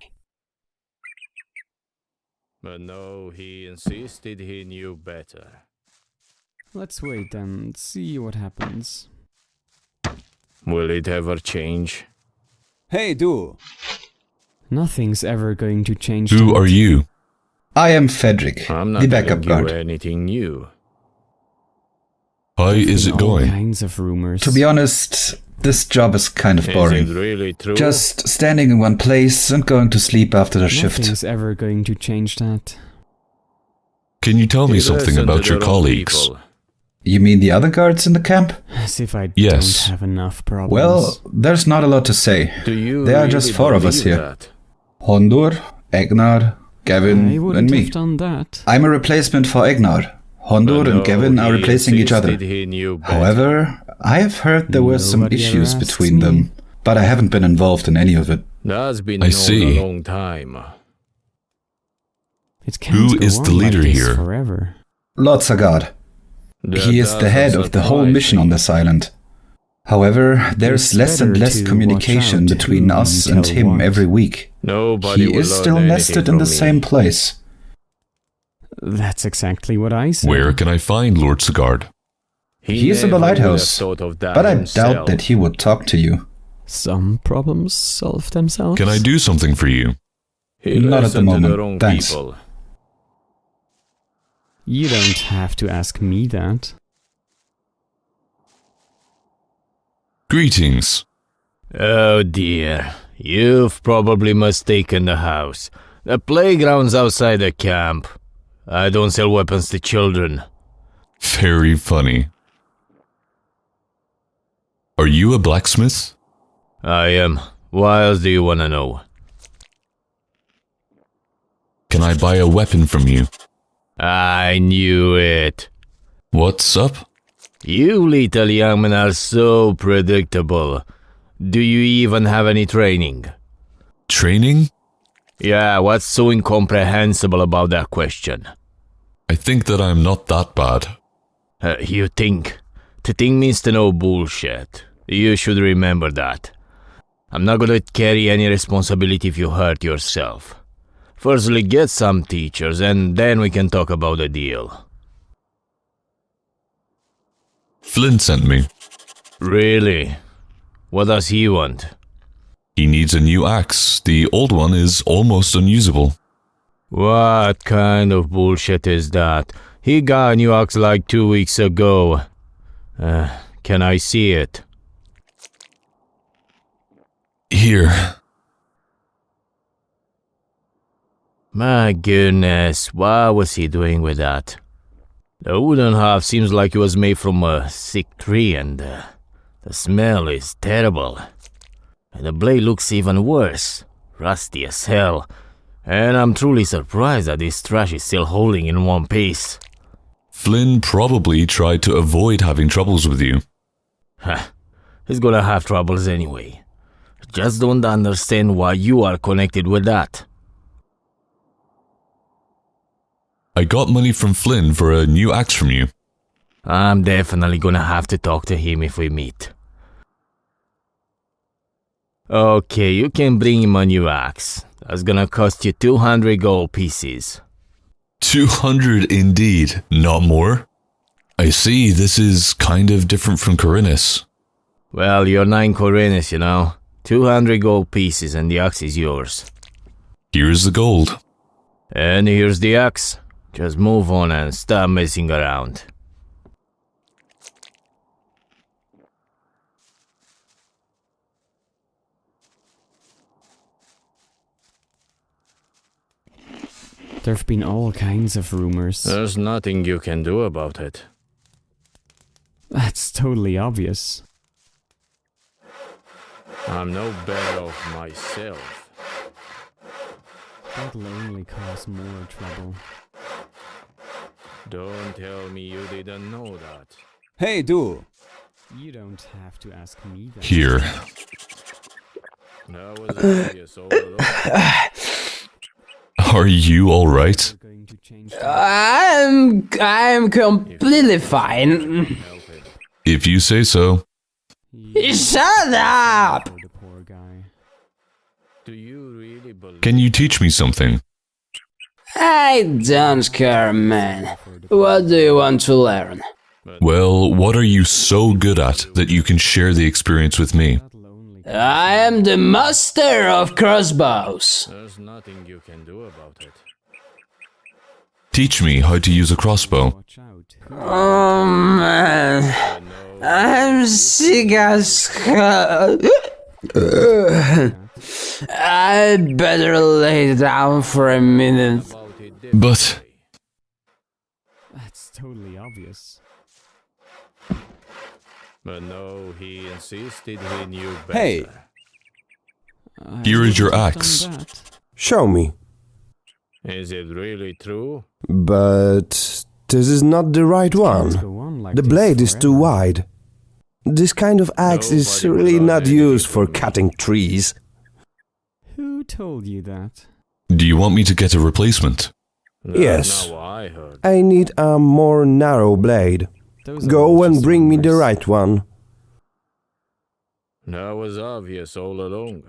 But no, he insisted he knew better. Let's wait and see what happens. Will it ever change? Hey, du! Nothing's ever going to change. Who are you? I am Frederick, I'm not the backup telling you guard. anything new. How is it All going? kinds of rumors. To be honest, this job is kind of boring. Is it really true? Just standing in one place and going to sleep after the shift. Nothing's ever going to change that. Can you tell me You something listen to about your the wrong colleagues? people. You mean the other guards in the camp? As if I Yes. don't have enough problems. Well, there's not a lot to say. Do you There are really just four of us believe here. that? Hondur, Egnar, Gavin, I wouldn't and me. have done that. I'm a replacement for Egnar. Hondur But and Gavin no, are he replacing each other. insisted he knew better. However, I have heard there were some Nobody ever issues asks between me. them, but I haven't been involved in any of it. That's been I known see. a long time. It can't Who go is on the leader like this here? forever. Lord Sagard. He is the head of the whole mission on this island. However, there's It's less and better less to communication watch out between who us you and tell him what. every week. Nobody He will is learn still anything nested in from the me. same place. That's exactly what I said. Where can I find Lord Sigard? He is in never the would have lighthouse, thought of that but I himself. doubt that he would talk to you. Some problems solve themselves. Can I do something for you? He Not at the listened to moment, wrong thanks. people. You don't have to ask me that. Greetings. Oh dear, you've probably mistaken the house. The playground's outside the camp. I don't sell weapons to children. Very funny. Are you a blacksmith? I am. Why else do you want to know? Can I buy a weapon from you? I knew it. What's up? You little young men are so predictable. Do you even have any training? Training? Yeah, what's so incomprehensible about that question? I think that I'm not that bad. You think? To think means to know bullshit. You should remember that. I'm not gonna carry any responsibility if you hurt yourself. Firstly, get some teachers, and then we can talk about the deal. Flynn sent me. Really? What does he want? He needs a new axe. The old one is almost unusable. What kind of bullshit is that? He got a new axe like 2 weeks ago. Can I see it? Here. My goodness, what was he doing with that? The wooden half seems like it was made from a sick tree, and the smell is terrible. And the blade looks even worse, rusty as hell. And I'm truly surprised that this trash is still holding in one piece. Flynn probably tried to avoid having troubles with you. He's gonna have troubles anyway. Just don't understand why you are connected with that. I got money from Flynn for a new axe from you. I'm definitely gonna have to talk to him if we meet. Okay, you can bring him a new axe. That's gonna cost you 200 gold pieces. 200 indeed, not more? I see, this is kind of different from Corinus. Well, you're 9 Corinus, you know. 200 gold pieces and the axe is yours. Here's the gold. And here's the axe. Just move on and stop messing around. There've been all kinds of rumors. There's nothing you can do about it. That's totally obvious. I'm no better off myself. That'll only cause more trouble. Don't tell me you didn't know that. Hey, du! You don't have to ask me that. Here. That was obvious all along. Are you alright? I'm completely fine. If you say so. Shut up! Do you really believe? Can you teach me something? I don't care, man. What do you want to learn? Well, what are you so good at that you can share the experience with me? I am the master of crossbows. There's nothing you can do about it. Teach me how to use a crossbow. Oh man, I'm sick as hell. I'd better lay down for a minute. But... That's totally obvious. But no, he insisted he knew better. Hey! Here is your axe. Show me. Is it really true? But this is not the right one. The blade is too wide. This kind of axe is really not used for cutting trees. Who told you that? Do you want me to get a replacement? Yes. Now I heard. I need a more narrow blade. Go and bring me the right one. That was obvious all along.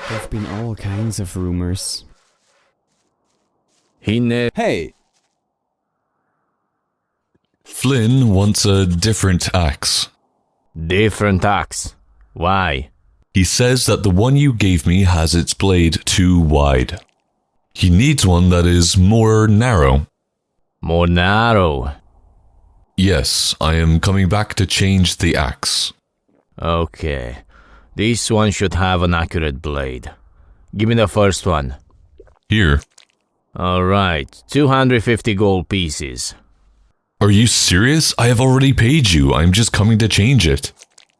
There've been all kinds of rumors. Hey! Flynn wants a different axe. Different axe? Why? He says that the one you gave me has its blade too wide. He needs one that is more narrow. More narrow? Yes, I am coming back to change the axe. Okay. This one should have an accurate blade. Give me the first one. Here. Alright, 250 gold pieces. Are you serious? I have already paid you. I'm just coming to change it.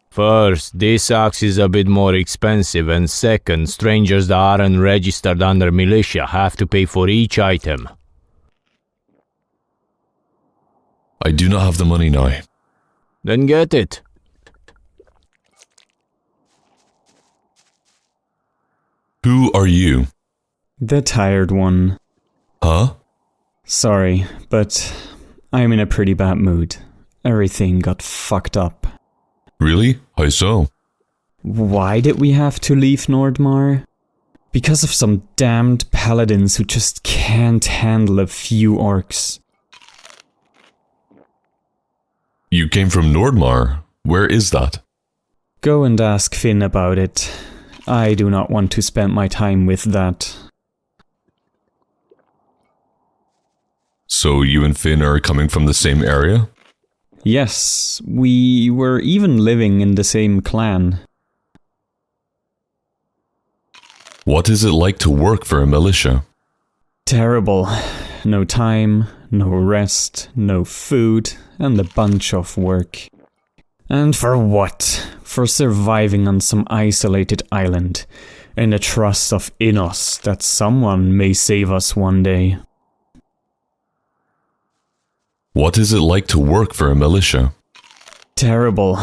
First, this axe is a bit more expensive, and second, strangers that aren't registered under militia have to pay for each item. I do not have the money now. Then get it. Who are you? The tired one. Huh? Sorry, but I'm in a pretty bad mood. Everything got fucked up. Really? How so? Why did we have to leave Nordmar? Because of some damned paladins who just can't handle a few orcs. You came from Nordmar. Where is that? Go and ask Finn about it. I do not want to spend my time with that. So you and Finn are coming from the same area? Yes, we were even living in the same clan. What is it like to work for a militia? Terrible. No time, no rest, no food, and a bunch of work. And for what? For surviving on some isolated island, in the trust of Innos that someone may save us one day. What is it like to work for a militia? Terrible.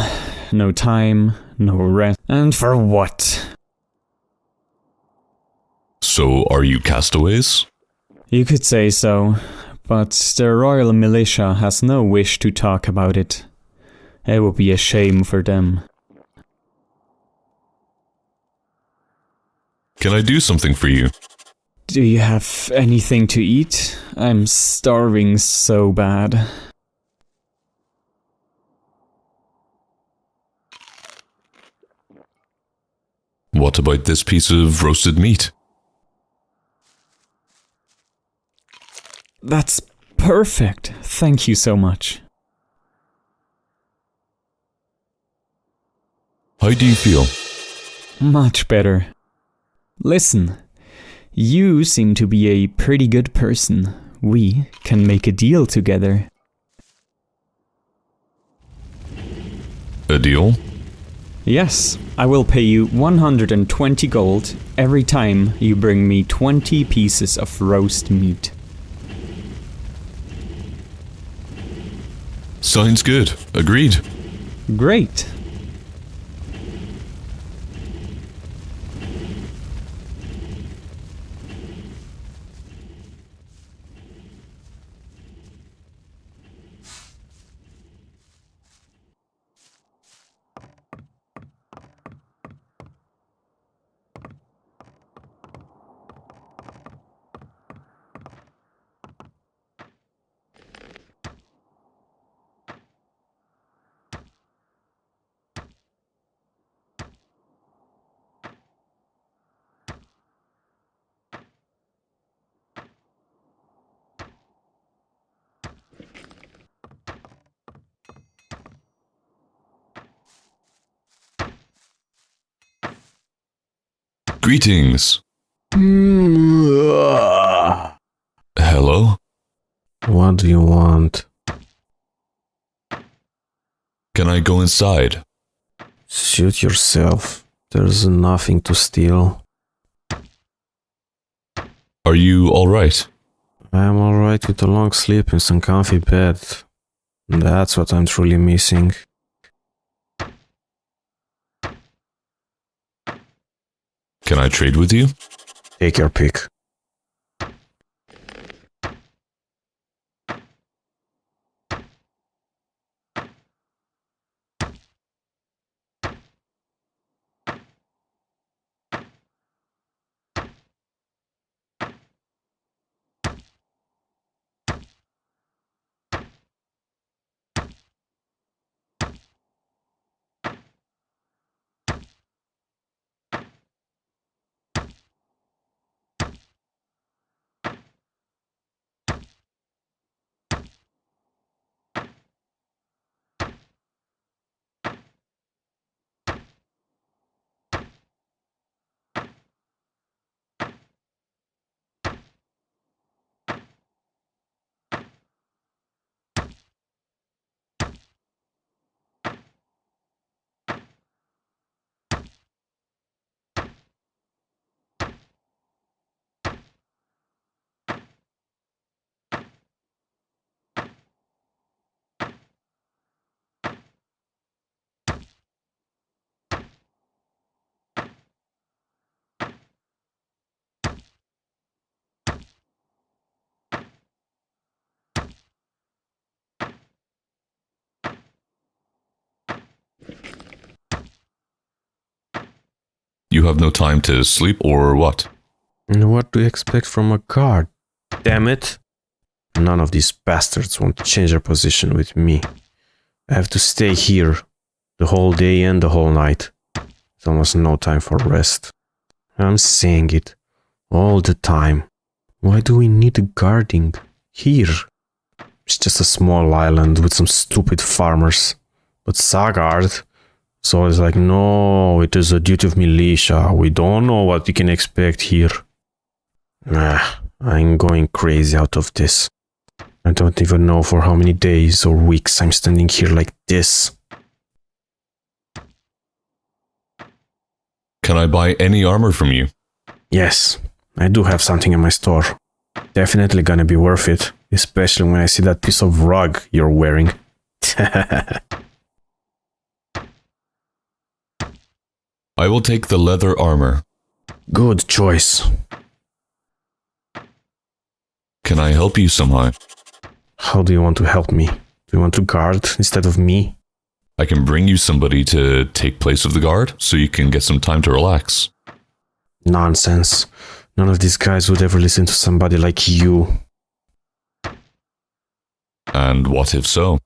No time, no rest. And for what? So, are you castaways? You could say so, but the royal militia has no wish to talk about it. It would be a shame for them. Can I do something for you? Do you have anything to eat? I'm starving so bad. What about this piece of roasted meat? That's perfect. Thank you so much. How do you feel? Much better. Listen, you seem to be a pretty good person. We can make a deal together. A deal? Yes, I will pay you 120 gold every time you bring me 20 pieces of roast meat. Sounds good. Agreed. Great. Greetings. Hello? What do you want? Can I go inside? Shoot yourself. There's nothing to steal. Are you alright? I'm alright with a long sleep in some comfy bed. That's what I'm truly missing. Can I trade with you? Take your pick. You have no time to sleep or what? What do you expect from a guard? Damn it! None of these bastards want to change their position with me. I have to stay here the whole day and the whole night. There's almost no time for rest. I'm saying it all the time. Why do we need guarding here? It's just a small island with some stupid farmers. But Sagard is always like, no, it is a duty of militia. We don't know what we can expect here. I'm going crazy out of this. I don't even know for how many days or weeks I'm standing here like this. Can I buy any armor from you? Yes, I do have something in my store. Definitely gonna be worth it, especially when I see that piece of rug you're wearing. I will take the leather armor. Good choice. Can I help you somehow? How do you want to help me? Do you want to guard instead of me? I can bring you somebody to take place of the guard, so you can get some time to relax. Nonsense. None of these guys would ever listen to somebody like you. And what if so?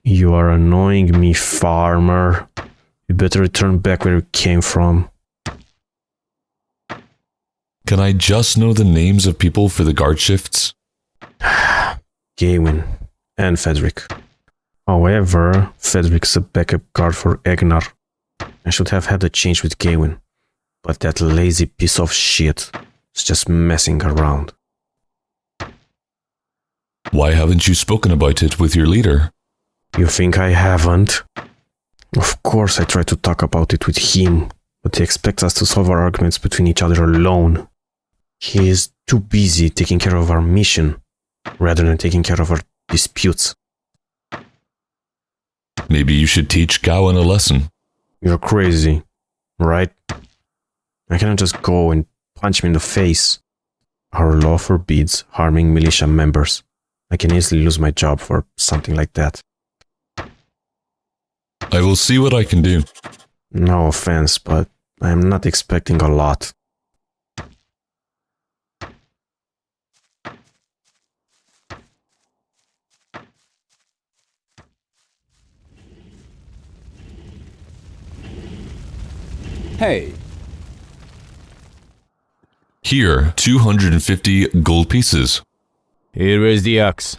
You are annoying me, farmer. You better return back where you came from. Can I just know the names of people for the guard shifts? Gawain and Frederick. However, Frederick's a backup guard for Egnar. I should have had a change with Gawain, but that lazy piece of shit is just messing around. Why haven't you spoken about it with your leader? You think I haven't? Of course I try to talk about it with him, but he expects us to solve our arguments between each other alone. He is too busy taking care of our mission, rather than taking care of our disputes. Maybe you should teach Gawain a lesson. You're crazy, right? I cannot just go and punch him in the face. Our law forbids harming militia members. I can easily lose my job for something like that. I will see what I can do. No offense, but I am not expecting a lot. Hey. Here, 250 gold pieces. Here is the axe.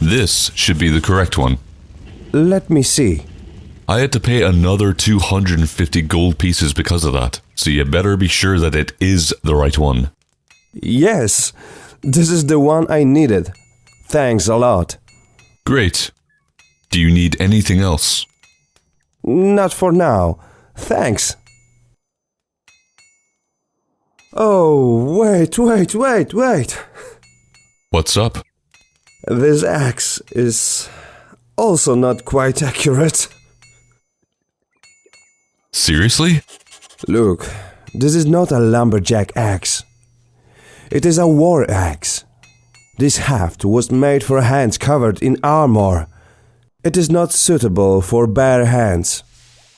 This should be the correct one. Let me see. I had to pay another 250 gold pieces because of that, so you better be sure that it is the right one. Yes, this is the one I needed. Thanks a lot. Great. Do you need anything else? Not for now. Thanks. Oh, wait. What's up? This axe is also not quite accurate. Seriously? Look, this is not a lumberjack axe. It is a war axe. This haft was made for hands covered in armor. It is not suitable for bare hands.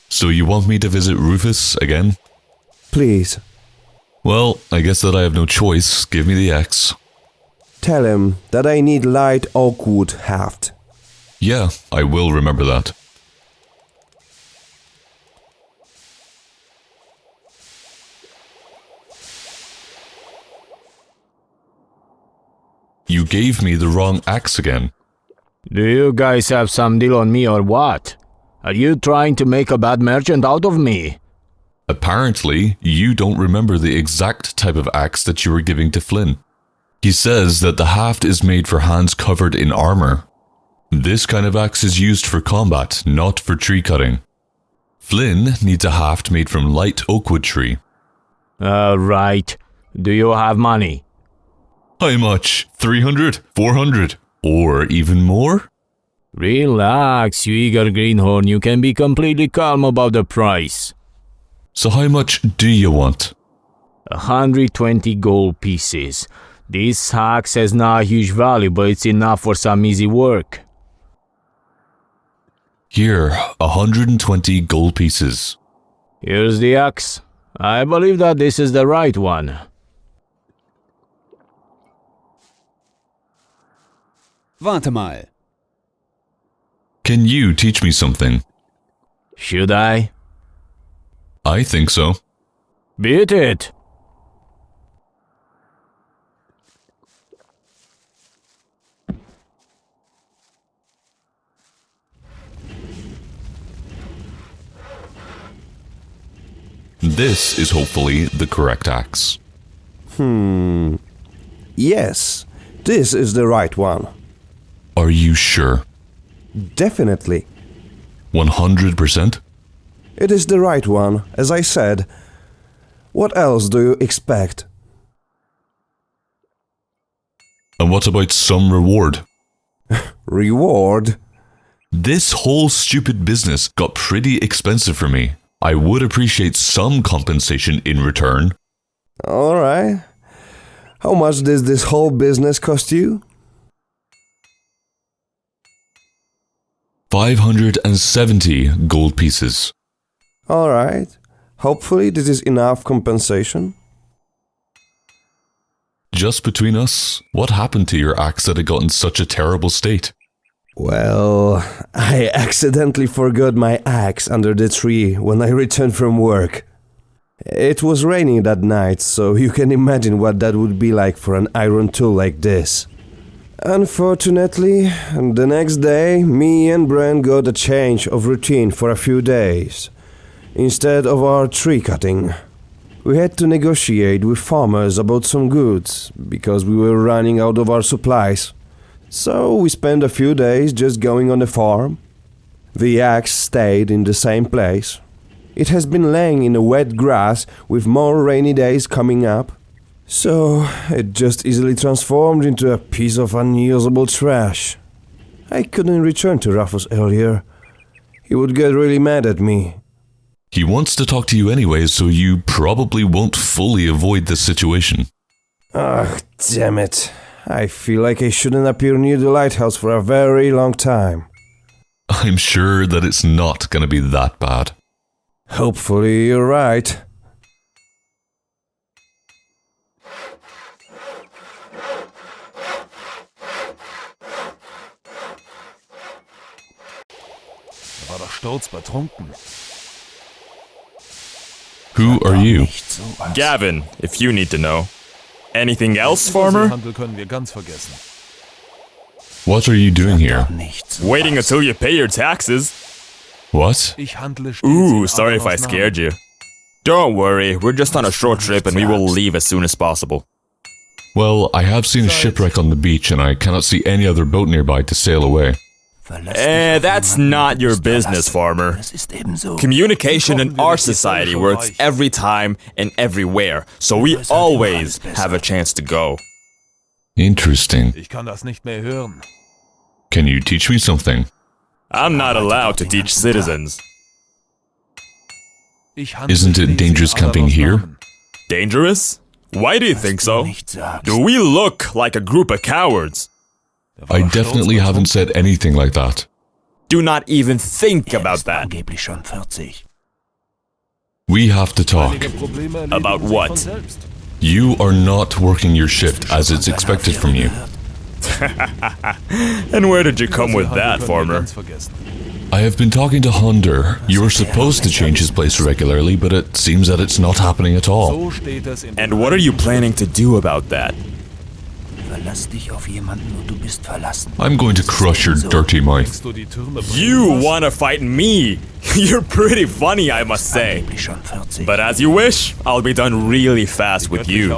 So you want me to visit Rufus again? Please. Well, I guess that I have no choice. Give me the axe. Tell him that I need light oak wood haft. Yeah, I will remember that. You gave me the wrong axe again. Do you guys have some deal on me or what? Are you trying to make a bad merchant out of me? Apparently, you don't remember the exact type of axe that you were giving to Flynn. He says that the haft is made for hands covered in armor. This kind of axe is used for combat, not for tree cutting. Flynn needs a haft made from light oakwood tree. Right. Do you have money? How much? 300? 400? Or even more? Relax, you eager greenhorn. You can be completely calm about the price. So how much do you want? 120 gold pieces. This axe has not a huge value, but it's enough for some easy work. Here, 120 gold pieces. Here's the axe. I believe that this is the right one. Warte mal. Can you teach me something? Should I? I think so. Beat it! This is hopefully the correct axe. Yes, this is the right one. Are you sure? Definitely. 100%? It is the right one, as I said. What else do you expect? And what about some reward? Reward? This whole stupid business got pretty expensive for me. I would appreciate some compensation in return. Alright. How much does this whole business cost you? 570 gold pieces. Alright. Hopefully this is enough compensation. Just between us, what happened to your axe that it got in such a terrible state? Well, I accidentally forgot my axe under the tree when I returned from work. It was raining that night, so you can imagine what that would be like for an iron tool like this. Unfortunately, the next day, me and Brent got a change of routine for a few days. Instead of our tree cutting, we had to negotiate with farmers about some goods, because we were running out of our supplies. So we spent a few days just going on the farm. The axe stayed in the same place. It has been laying in the wet grass with more rainy days coming up. So it just easily transformed into a piece of unusable trash. I couldn't return to Rufus earlier. He would get really mad at me. He wants to talk to you anyway, so you probably won't fully avoid this situation. Ugh, damn it. I feel like I shouldn't appear near the lighthouse for a very long time. I'm sure that it's not gonna be that bad. Hopefully you're right. War doch sturzbetrunken. Who are you? Gavin, if you need to know. Anything else, farmer? What are you doing here? Waiting until you pay your taxes. What? Ooh, sorry if I scared you. Don't worry, we're just on a short trip and we will leave as soon as possible. Well, I have seen a shipwreck on the beach and I cannot see any other boat nearby to sail away. That's not your business, farmer. Communication in our society works every time and everywhere, so we always have a chance to go. Interesting. Can you teach me something? I'm not allowed to teach citizens. Isn't it dangerous camping here? Dangerous? Why do you think so? Do we look like a group of cowards? I definitely haven't said anything like that. Do not even think about that. We have to talk. About what? You are not working your shift as it's expected from you. And where did you come with that, farmer? I have been talking to Hunter. You are supposed to change his place regularly, but it seems that it's not happening at all. And what are you planning to do about that? I'm going to crush your dirty mouth. You wanna fight me? You're pretty funny, I must say. But as you wish, I'll be done really fast with you.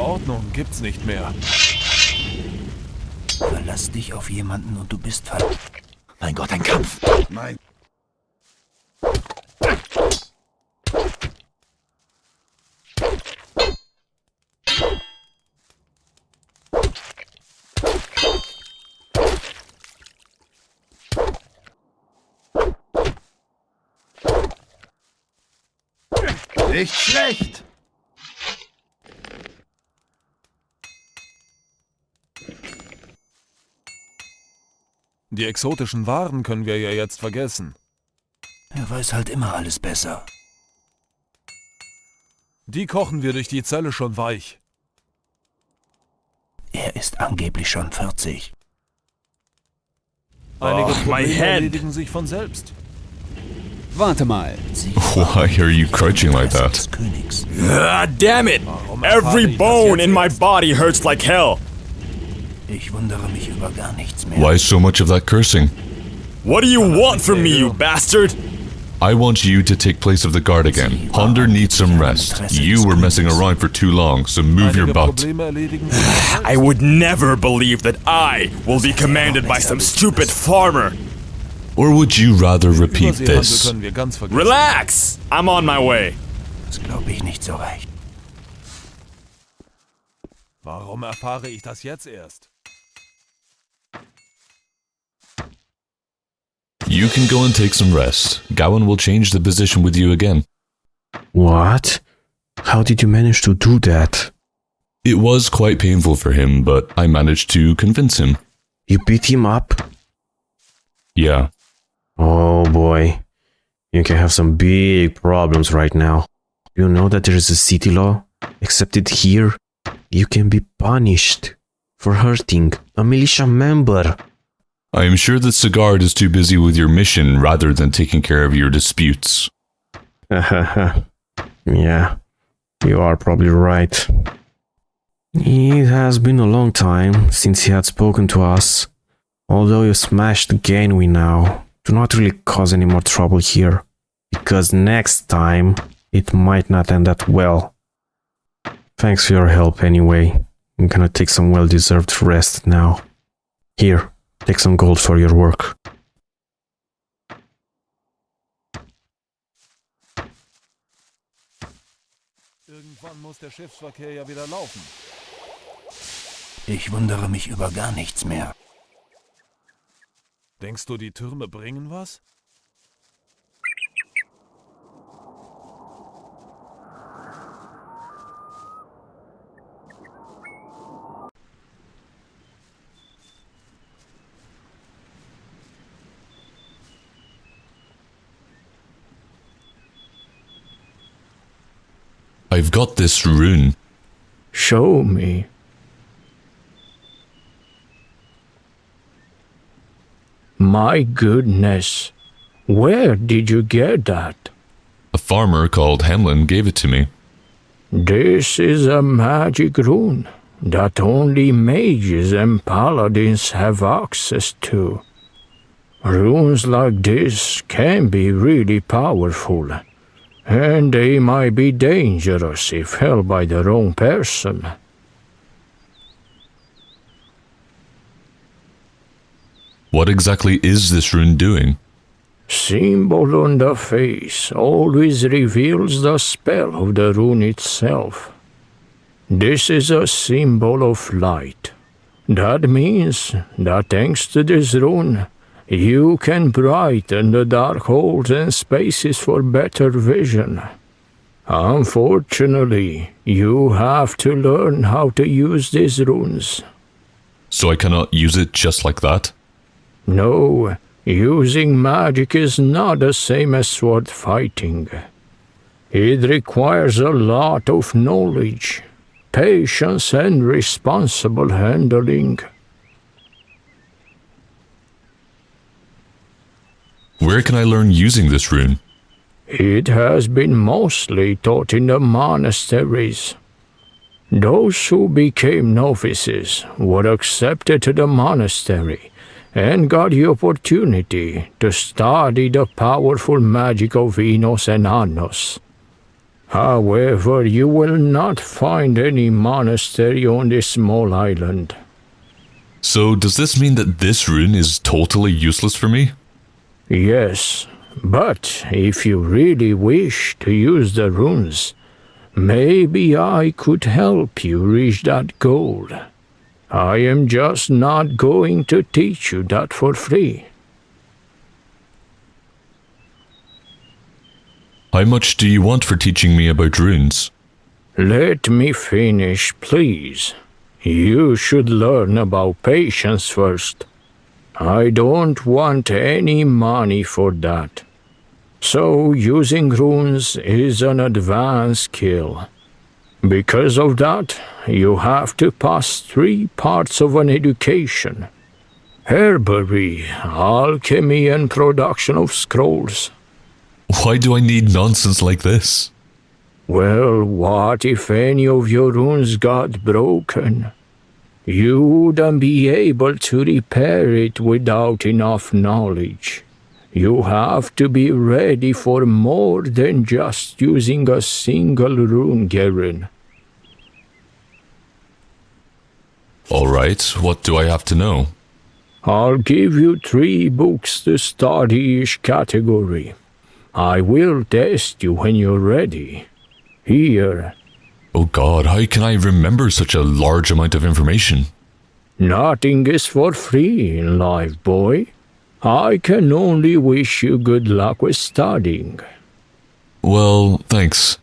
Verlass dich auf jemanden und du bist Mein Gott, ein Kampf! Nein. Nicht schlecht! Die exotischen Waren können wir ja jetzt vergessen. Er weiß halt immer alles besser. Die kochen wir durch die Zelle schon weich. Er ist angeblich schon 40. Einige my Probleme head. erledigen sich von selbst. Warte mal. Why are you crouching like that? Ah, damn it! Every bone in my body hurts like hell. Ich wundere mich über gar nichts mehr. Why so much of that cursing? What do you want from me, you bastard? I want you to take place of the guard again. Hunter needs some rest. You were messing around for too long, so move your butt. I would never believe that I will be commanded by some stupid farmer. Or would you rather repeat this? Relax! I'm on my way. Das glaube ich nicht so recht. Warum erfahre ich das jetzt erst? You You can go and take some rest. Gowan will change the position with you again. What? How did you manage to do that? It was quite painful for him, but I managed to convince him. You beat him up? Yeah. Oh boy. You can have some big problems right now. You know that there is a city law? Except here, you can be punished for hurting a militia member. I am sure that Sigurd is too busy with your mission rather than taking care of your disputes. Yeah, you are probably right. It has been a long time since he had spoken to us. Although you smashed the gangway now, do not really cause any more trouble here, because next time it might not end that well. Thanks for your help anyway. I'm gonna take some well-deserved rest now. Here, take some gold for your work. Irgendwann muss der Schiffsverkehr ja wieder laufen. Ich wundere mich über gar nichts mehr. Denkst du, die Türme bringen was? I've got this rune. Show me. My goodness. Where did you get that? A farmer called Hamlin gave it to me. This is a magic rune that only mages and paladins have access to. Runes like this can be really powerful, and they might be dangerous if held by the wrong person. What exactly is this rune doing? Symbol on the face always reveals the spell of the rune itself. This is a symbol of light. That means that thanks to this rune, you can brighten the dark holes and spaces for better vision. Unfortunately, you have to learn how to use these runes. So I cannot use it just like that? No, using magic is not the same as sword fighting. It requires a lot of knowledge, patience, and responsible handling. Where can I learn using this rune? It has been mostly taught in the monasteries. Those who became novices were accepted to the monastery and got the opportunity to study the powerful magic of Enos and Anos. However, you will not find any monastery on this small island. So does this mean that this rune is totally useless for me? Yes, but if you really wish to use the runes, maybe I could help you reach that goal. I am just not going to teach you that for free. How much do you want for teaching me about runes? Let me finish, please. You should learn about patience first. I don't want any money for that. So using runes is an advanced skill. Because of that, you have to pass 3 parts of an education: heraldry, alchemy, and production of scrolls. Why do I need nonsense like this? Well, what if any of your runes got broken? You wouldn't be able to repair it without enough knowledge. You have to be ready for more than just using a single rune, Garen. Alright, what do I have to know? I'll give you 3 books to study each category. I will test you when you're ready. Here. Oh God, how can I remember such a large amount of information? Nothing is for free in life, boy. I can only wish you good luck with studying. Well, thanks.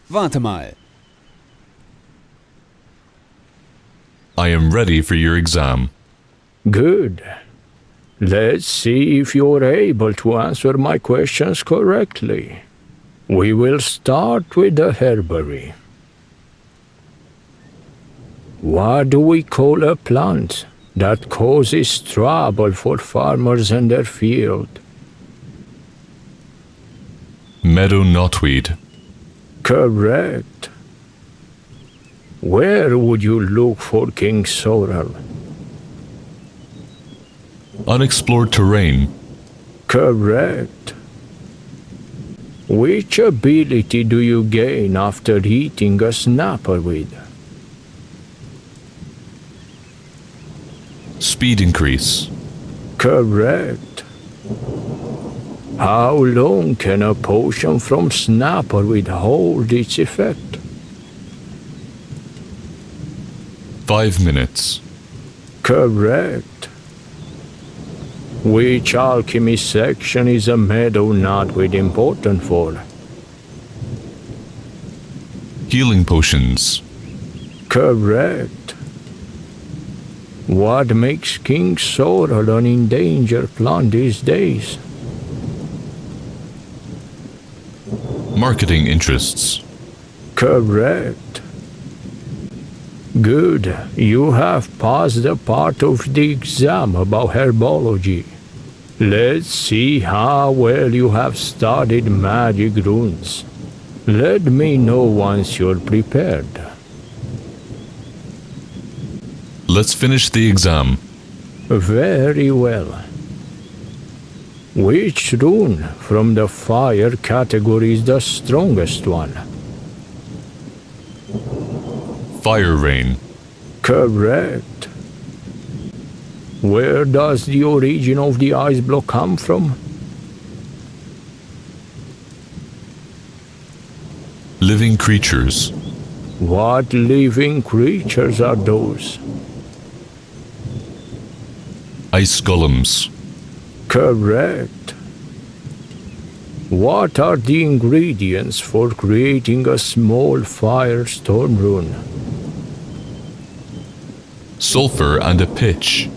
Warte mal. I am ready for your exam. Good. Let's see if you're able to answer my questions correctly. We will start with the herbary. What do we call a plant that causes trouble for farmers in their field? Meadow knotweed. Correct. Where would you look for King Sorrel? Unexplored terrain. Correct. Which ability do you gain after eating a snapperweed? Speed increase. Correct. How long can a potion from snapperweed hold its effect? 5 minutes. Correct. Which alchemy section is a meadow knotweed important for? Healing potions. Correct. What makes King Sorrel an endangered plant these days? Marketing interests. Correct. Good. You have passed a part of the exam about herbology. Let's see how well you have studied magic runes. Let me know once you're prepared. Let's finish the exam. Very well. Which rune from the fire category is the strongest one? Fire rain. Correct. Where does the origin of the ice block come from? Living creatures. What living creatures are those? Ice golems. Correct. What are the ingredients for creating a small firestorm rune? Sulfur and a pitch.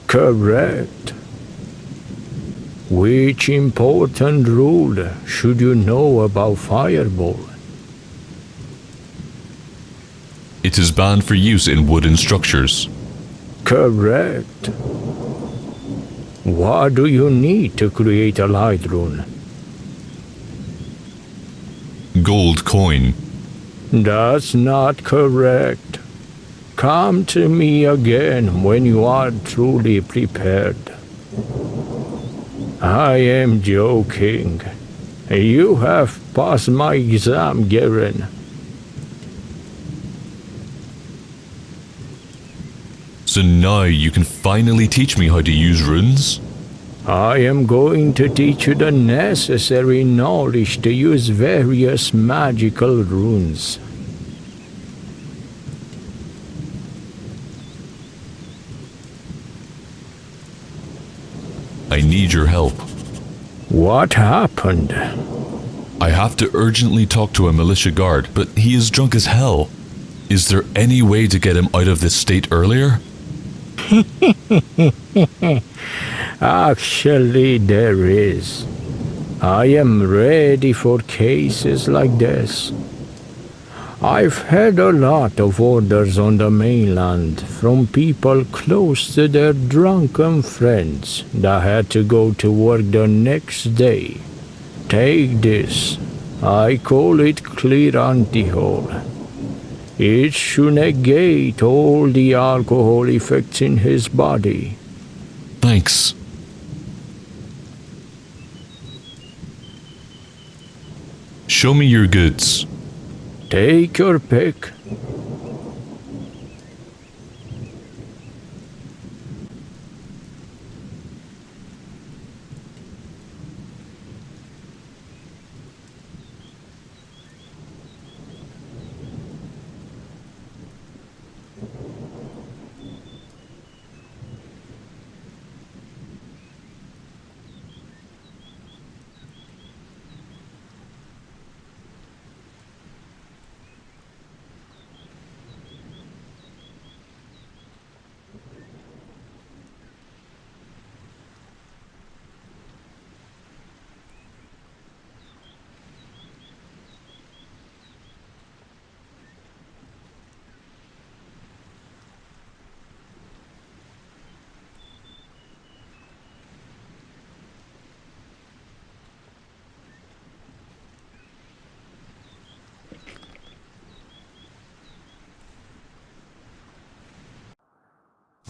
Correct. Which important rule should you know about fireball? It is banned for use in wooden structures. Correct. What do you need to create a light rune? Gold coin. That's not correct. Come to me again when you are truly prepared. I am joking. You have passed my exam, Garen. So now you can finally teach me how to use runes? I am going to teach you the necessary knowledge to use various magical runes. I need your help. What happened? I have to urgently talk to a militia guard, but he is drunk as hell. Is there any way to get him out of this state earlier? Actually, there is. I am ready for cases like this. I've had a lot of orders on the mainland from people close to their drunken friends that had to go to work the next day. Take this. I call it clear antihole. It should negate all the alcohol effects in his body. Thanks. Show me your goods. Take your pick.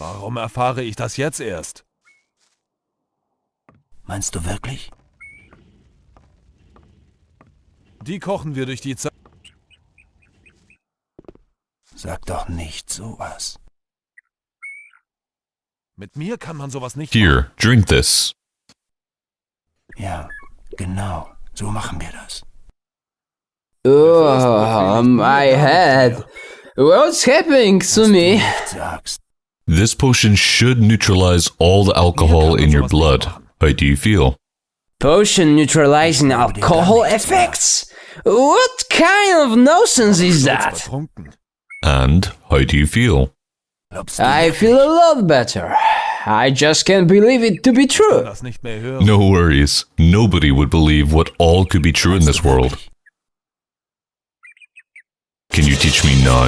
Warum erfahre ich das jetzt erst? Meinst du wirklich? Die kochen wir durch die Zeit. Sag doch nicht sowas. Mit mir kann man sowas nicht Here, drink this. Ja, genau. So machen wir das. Oh, my head. What's happening to me? This potion should neutralize all the alcohol in your blood. How do you feel? Potion neutralizing alcohol effects? What kind of nonsense is that? And how do you feel? I feel a lot better. I just can't believe it to be true. No worries. Nobody would believe what all could be true in this world. Can you teach me now?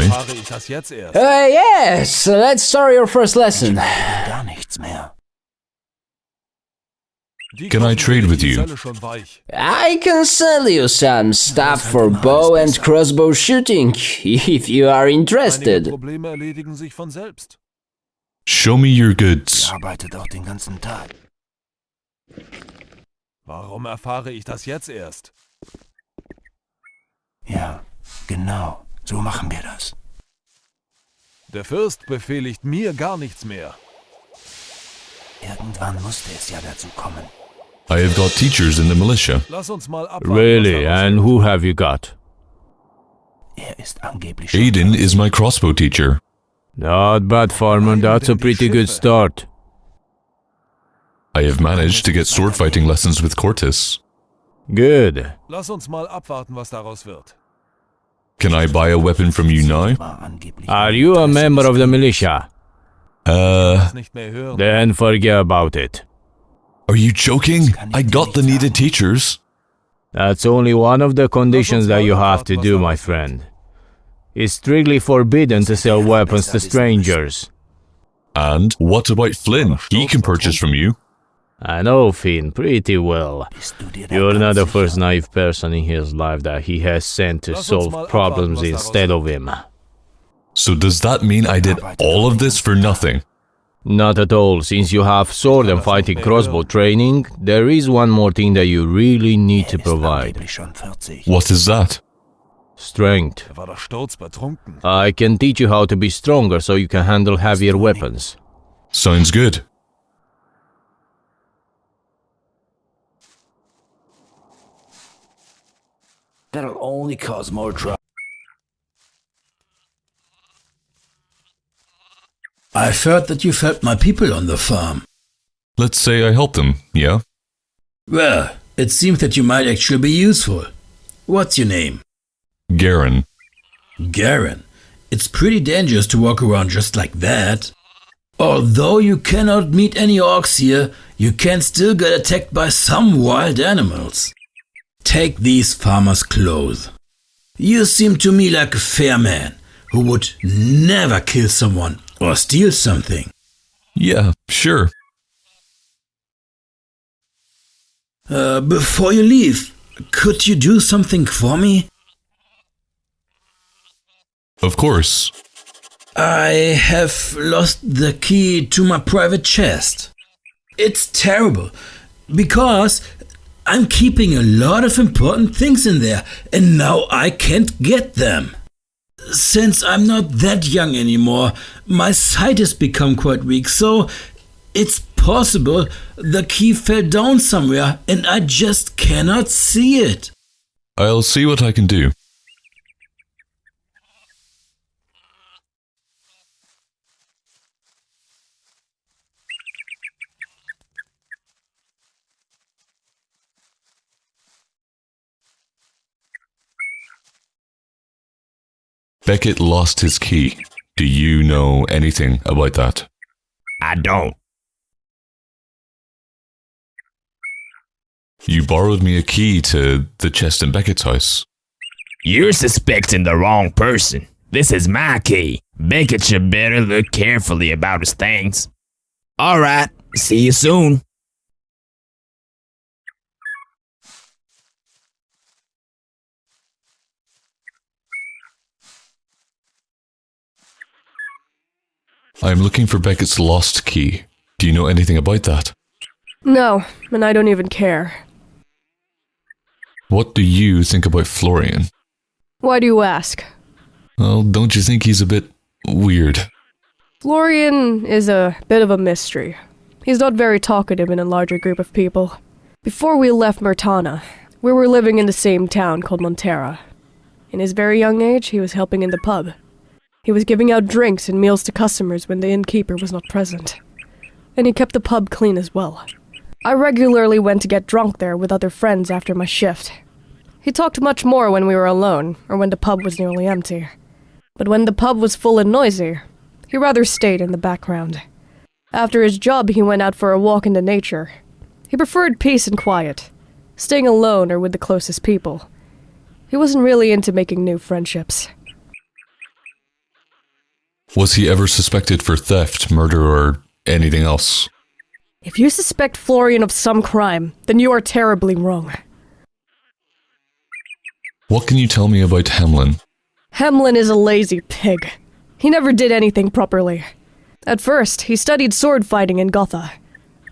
Yes, let's start your first lesson. Can I trade with you? I can sell you some stuff for bow and crossbow shooting, if you are interested. Show me your goods. Warum erfahre ich das jetzt erst? Ja, genau. So machen wir das. Der Fürst befehligt mir gar nichts mehr. Irgendwann musste es ja dazu kommen. I have got teachers in the militia. Lass uns mal abwarten, Really? And who have you got? Ist angeblich Aiden is my crossbow teacher. Not bad, farmer. That's a pretty good start. I have managed to get sword fighting lessons with Cortis. Good. Lass uns mal abwarten, was daraus wird. Can I buy a weapon from you now? Are you a member of the militia? Then forget about it. Are you joking? I got the needed teachers. That's only one of the conditions that you have to do, my friend. It's strictly forbidden to sell weapons to strangers. And what about Flynn? He can purchase from you. I know Finn pretty well. You're not the first naive person in his life that he has sent to solve problems instead of him. So does that mean I did all of this for nothing? Not at all. Since you have sword and fighting crossbow training, there is one more thing that you really need to provide. What is that? Strength. I can teach you how to be stronger so you can handle heavier weapons. Sounds good. That'll only cause more trouble. I've heard that you've helped my people on the farm. Let's say I helped them, yeah? Well, it seems that you might actually be useful. What's your name? Garen. Garen. It's pretty dangerous to walk around just like that. Although you cannot meet any orcs here, you can still get attacked by some wild animals. Take these farmers' clothes. You seem to me like a fair man who would never kill someone or steal something. Yeah, sure. Before you leave, could you do something for me? Of course. I have lost the key to my private chest. It's terrible, because I'm keeping a lot of important things in there, and now I can't get them. Since I'm not that young anymore, my sight has become quite weak, so it's possible the key fell down somewhere and I just cannot see it. I'll see what I can do. Beckett lost his key. Do you know anything about that? I don't. You borrowed me a key to the chest in Beckett's house. You're suspecting the wrong person. This is my key. Beckett should better look carefully about his things. Alright, see you soon. I'm looking for Beckett's lost key. Do you know anything about that? No, and I don't even care. What do you think about Florian? Why do you ask? Well, don't you think he's a bit weird? Florian is a bit of a mystery. He's not very talkative in a larger group of people. Before we left Murtana, we were living in the same town called Montera. In his very young age, he was helping in the pub. He was giving out drinks and meals to customers when the innkeeper was not present. And he kept the pub clean as well. I regularly went to get drunk there with other friends after my shift. He talked much more when we were alone, or when the pub was nearly empty. But when the pub was full and noisy, he rather stayed in the background. After his job, he went out for a walk into nature. He preferred peace and quiet, staying alone or with the closest people. He wasn't really into making new friendships. Was he ever suspected for theft, murder, or anything else? If you suspect Florian of some crime, then you are terribly wrong. What can you tell me about Hemlin? Hemlin is a lazy pig. He never did anything properly. At first, he studied sword fighting in Gothic,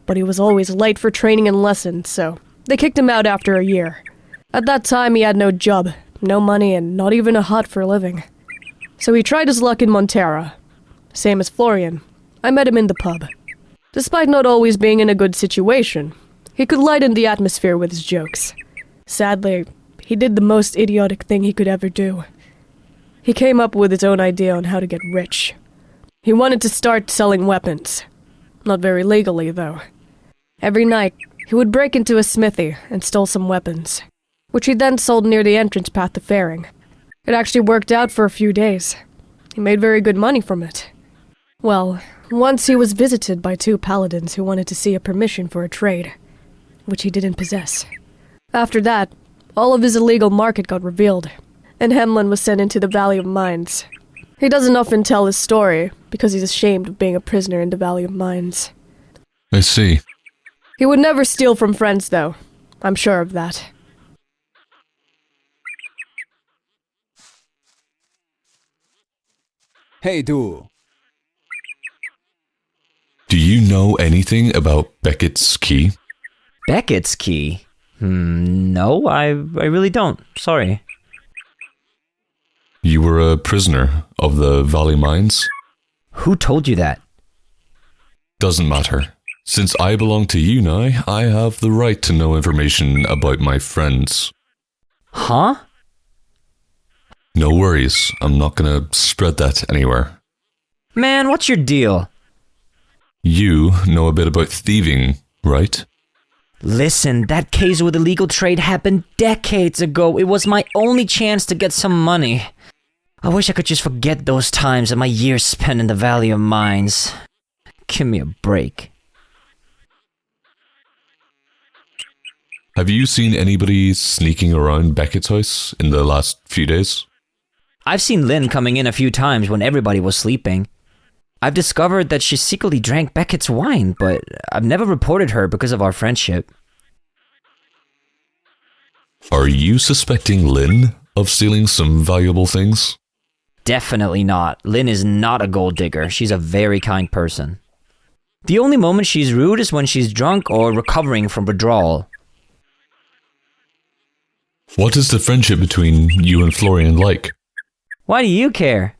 but he was always late for training and lessons, so they kicked him out after a year. At that time, he had no job, no money, and not even a hut for living. So he tried his luck in Montera. Same as Florian. I met him in the pub. Despite not always being in a good situation, he could lighten the atmosphere with his jokes. Sadly, he did the most idiotic thing he could ever do. He came up with his own idea on how to get rich. He wanted to start selling weapons. Not very legally, though. Every night, he would break into a smithy and stole some weapons, which he then sold near the entrance path to Faring. It actually worked out for a few days. He made very good money from it. Well, once he was visited by 2 paladins who wanted to see a permission for a trade, which he didn't possess. After that, all of his illegal market got revealed, and Hemlin was sent into the Valley of Mines. He doesn't often tell his story, because he's ashamed of being a prisoner in the Valley of Mines. I see. He would never steal from friends, though. I'm sure of that. Hey, du. Do you know anything about Beckett's key? Beckett's key? No, I really don't. Sorry. You were a prisoner of the Valley Mines? Who told you that? Doesn't matter. Since I belong to you now, I have the right to know information about my friends. Huh? No worries, I'm not gonna spread that anywhere. Man, what's your deal? You know a bit about thieving, right? Listen, that case with illegal trade happened decades ago. It was my only chance to get some money. I wish I could just forget those times and my years spent in the Valley of Mines. Give me a break. Have you seen anybody sneaking around Beckett's house in the last few days? I've seen Lynn coming in a few times when everybody was sleeping. I've discovered that she secretly drank Beckett's wine, but I've never reported her because of our friendship. Are you suspecting Lynn of stealing some valuable things? Definitely not. Lynn is not a gold digger. She's a very kind person. The only moment she's rude is when she's drunk or recovering from withdrawal. What is the friendship between you and Florian like? Why do you care?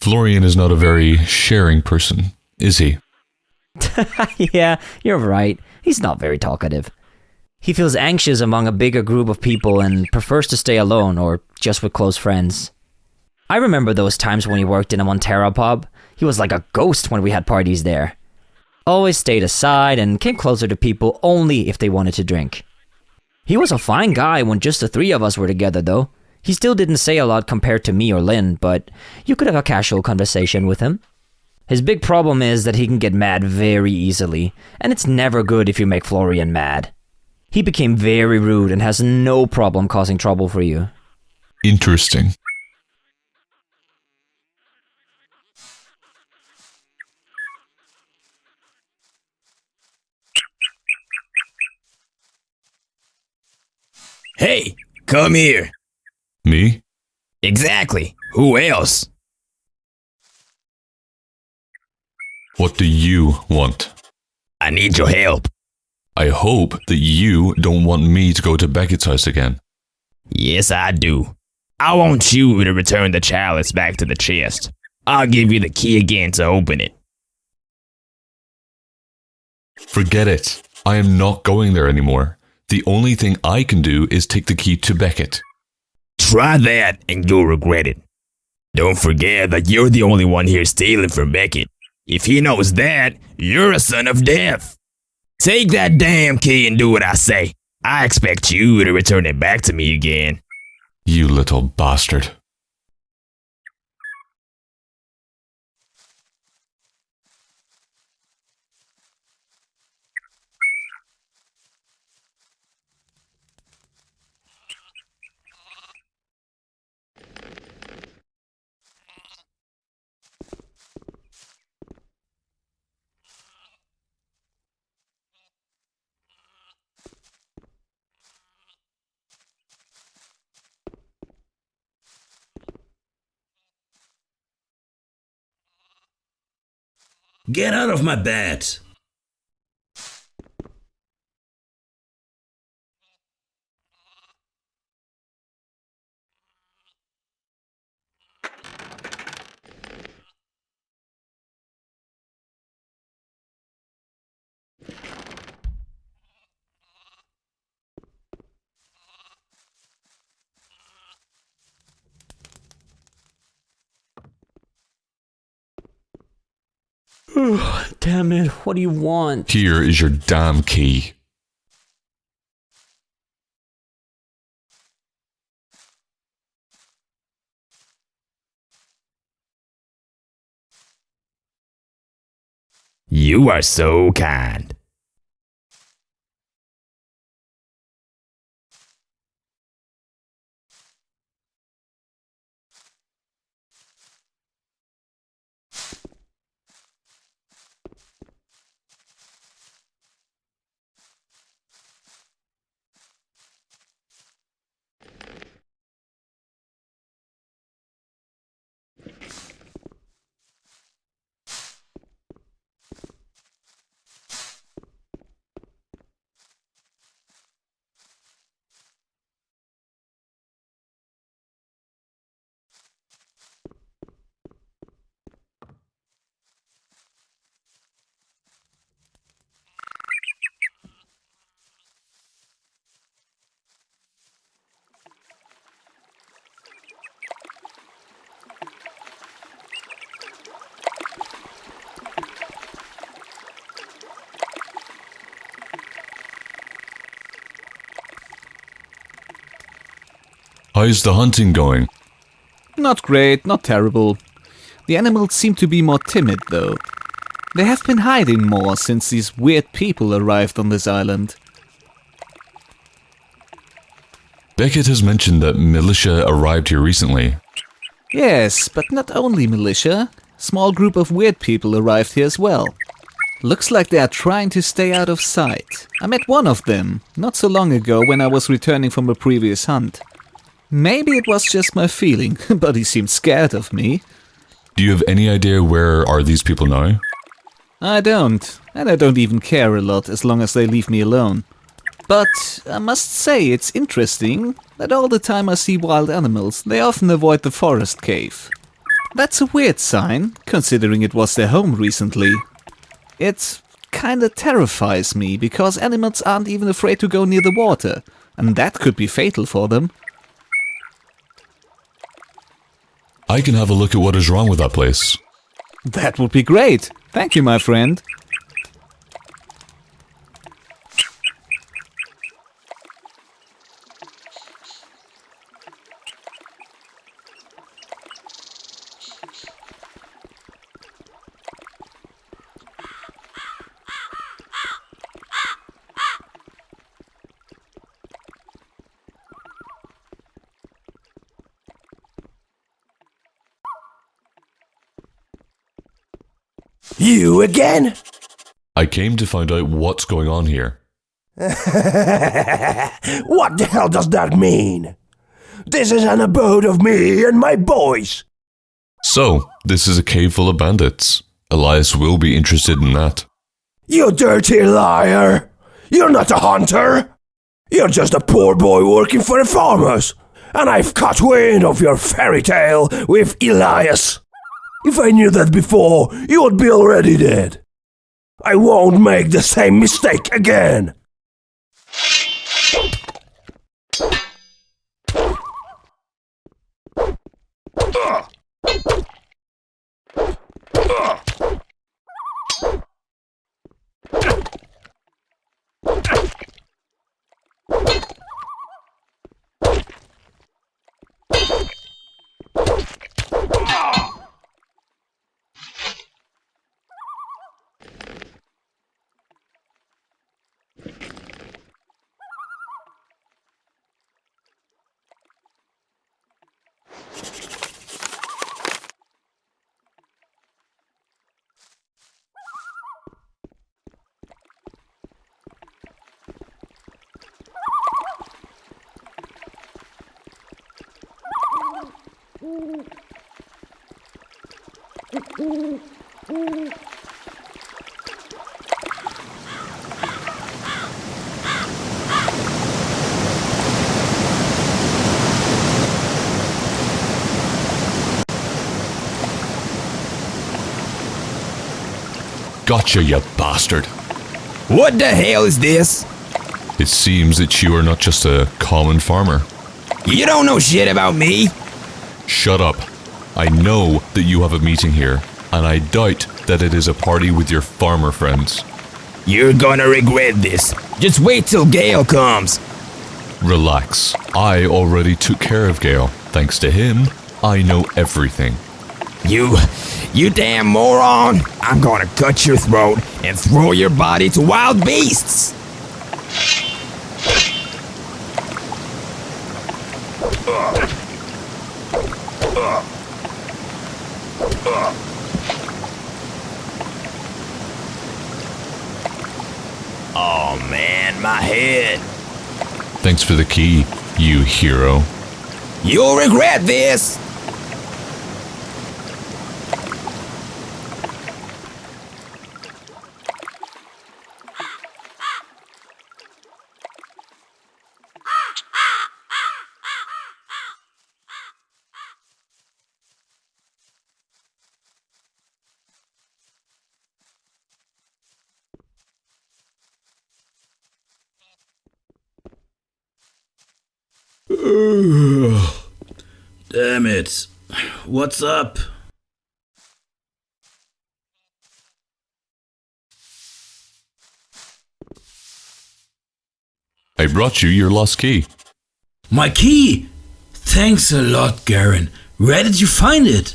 Florian is not a very sharing person, is he? Yeah, you're right. He's not very talkative. He feels anxious among a bigger group of people and prefers to stay alone or just with close friends. I remember those times when he worked in a Montero pub. He was like a ghost when we had parties there. Always stayed aside and came closer to people only if they wanted to drink. He was a fine guy when just the three of us were together though. He still didn't say a lot compared to me or Lynn, but you could have a casual conversation with him. His big problem is that he can get mad very easily, and it's never good if you make Florian mad. He became very rude and has no problem causing trouble for you. Interesting. Hey, come here. Me? Exactly. Who else? What do you want? I need your help. I hope that you don't want me to go to Beckett's house again. Yes, I do. I want you to return the chalice back to the chest. I'll give you the key again to open it. Forget it. I am not going there anymore. The only thing I can do is take the key to Beckett. Try that and you'll regret it. Don't forget that you're the only one here stealing from Beckett. If he knows that, you're a son of death. Take that damn key and do what I say. I expect you to return it back to me again. You little bastard. Get out of my bed! Damn it, what do you want? Here is your damn key. You are so kind. How's the hunting going? Not great, not terrible. The animals seem to be more timid, though. They have been hiding more since these weird people arrived on this island. Beckett has mentioned that militia arrived here recently. Yes, but not only militia. Small group of weird people arrived here as well. Looks like they are trying to stay out of sight. I met one of them, not so long ago when I was returning from a previous hunt. Maybe it was just my feeling, but he seemed scared of me. Do you have any idea where are these people now? I don't, and I don't even care a lot as long as they leave me alone. But I must say it's interesting that all the time I see wild animals, they often avoid the forest cave. That's a weird sign, considering it was their home recently. It kinda terrifies me, because animals aren't even afraid to go near the water, and that could be fatal for them. I can have a look at what is wrong with that place. That would be great. Thank you, my friend. You again? I came to find out what's going on here. What the hell does that mean? This is an abode of me and my boys. So, this is a cave full of bandits. Elias will be interested in that. You dirty liar! You're not a hunter! You're just a poor boy working for the farmers! And I've caught wind of your fairy tale with Elias! If I knew that before, you would be already dead. I won't make the same mistake again. Gotcha, you bastard. What the hell is this? It seems that you are not just a common farmer. You don't know shit about me. Shut up. I know that you have a meeting here, and I doubt that it is a party with your farmer friends. You're gonna regret this. Just wait till Gale comes. Relax. I already took care of Gale. Thanks to him, I know everything. You damn moron! I'm gonna cut your throat and throw your body to wild beasts! Oh man, my head. Thanks for the key, you hero. You'll regret this! Damn it. What's up? I brought you your lost key. My key! Thanks a lot, Garen. Where did you find it?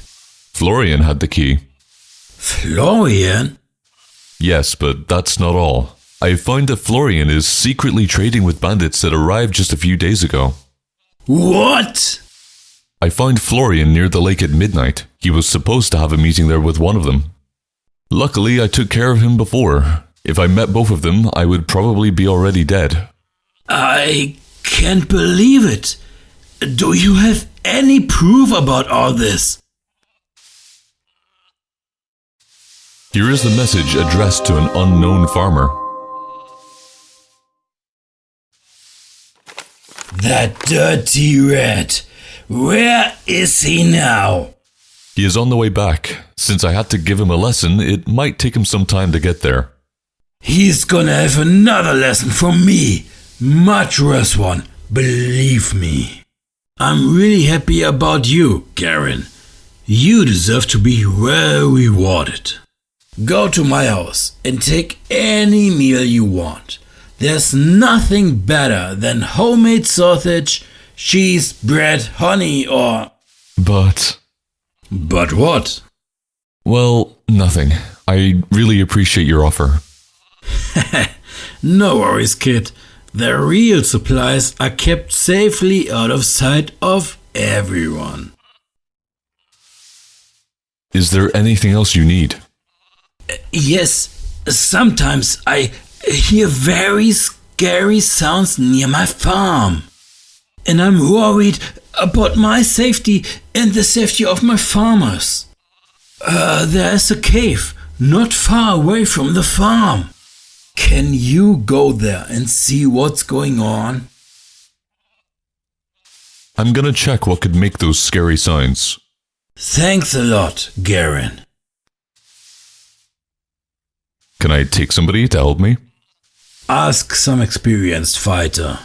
Florian had the key. Florian? Yes, but that's not all. I found that Florian is secretly trading with bandits that arrived just a few days ago. What? I found Florian near the lake at midnight. He was supposed to have a meeting there with one of them. Luckily, I took care of him before. If I met both of them, I would probably be already dead. I can't believe it. Do you have any proof about all this? Here is the message addressed to an unknown farmer. That dirty rat. Where is he now? He is on the way back. Since I had to give him a lesson, it might take him some time to get there. He's gonna have another lesson from me. Much worse one, believe me. I'm really happy about you, Garen. You deserve to be well rewarded. Go to my house and take any meal you want. There's nothing better than homemade sausage, cheese, bread, honey, or... But what? Well, nothing. I really appreciate your offer. No worries, kid. The real supplies are kept safely out of sight of everyone. Is there anything else you need? Yes, sometimes I hear very scary sounds near my farm. And I'm worried about my safety and the safety of my farmers. There's a cave not far away from the farm. Can you go there and see what's going on? I'm gonna check what could make those scary sounds. Thanks a lot, Garen. Can I take somebody to help me? Ask some experienced fighter.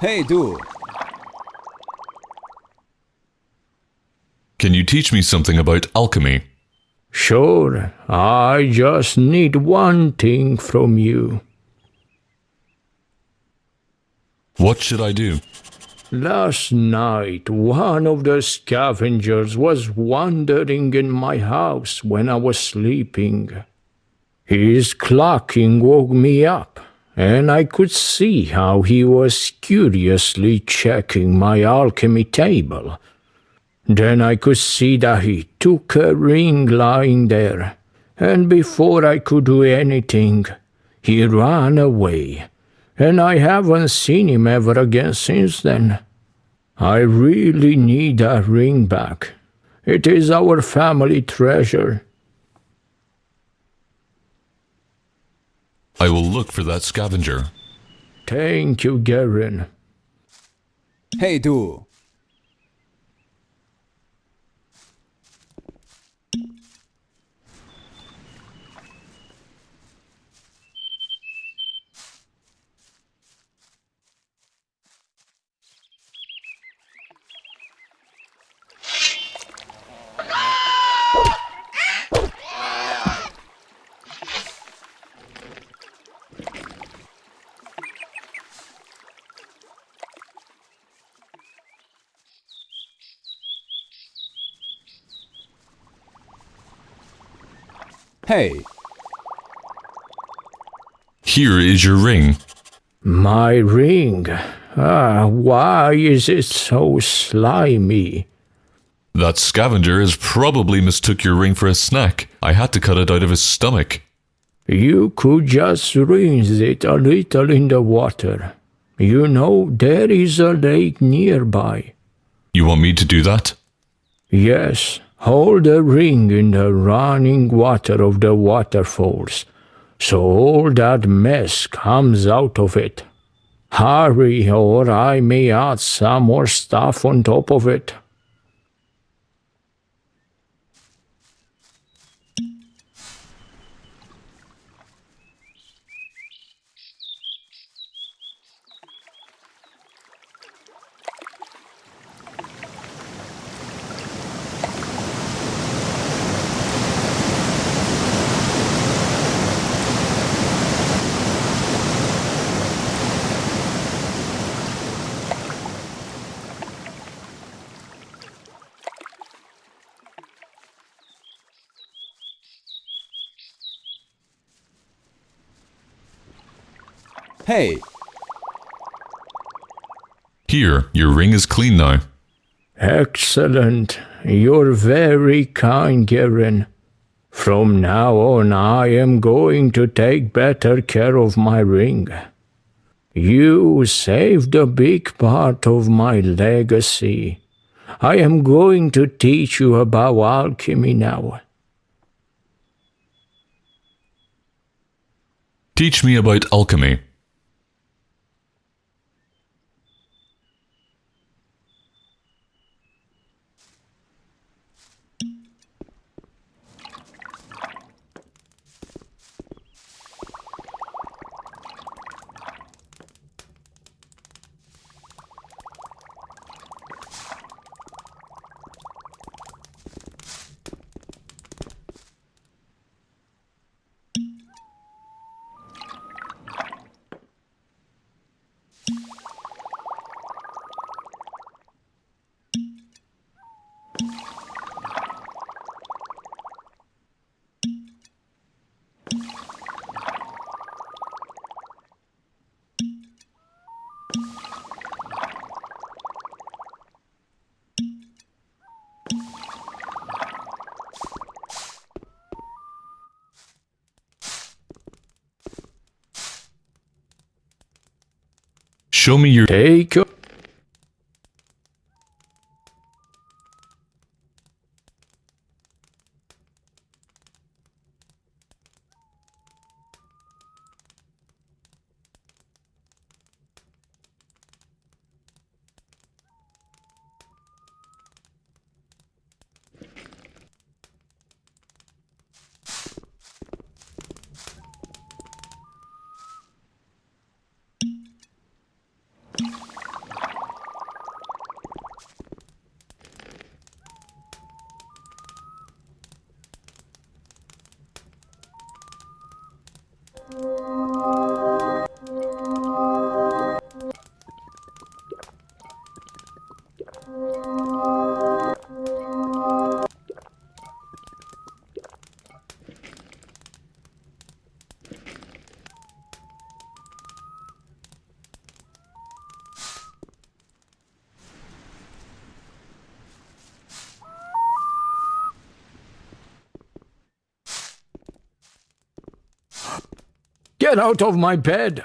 Hey, du. Can you teach me something about alchemy? Sure, I just need one thing from you. What should I do? Last night, one of the scavengers was wandering in my house when I was sleeping. His clucking woke me up, and I could see how he was curiously checking my alchemy table. Then I could see that he took a ring lying there, and before I could do anything, he ran away, and I haven't seen him ever again since then. I really need that ring back. It is our family treasure. I will look for that scavenger. Thank you, Garen. Hey, du. Hey. Here is your ring. My ring? Why is it so slimy? That scavenger has probably mistook your ring for a snack. I had to cut it out of his stomach. You could just rinse it a little in the water. You know, there is a lake nearby. You want me to do that? Yes. Hold the ring in the running water of the waterfalls, so all that mess comes out of it. Hurry, or I may add some more stuff on top of it. Hey! Here, your ring is clean now. Excellent. You're very kind, Garen. From now on, I am going to take better care of my ring. You saved a big part of my legacy. I am going to teach you about alchemy now. Teach me about alchemy. Show me your... Take your... Get out of my bed!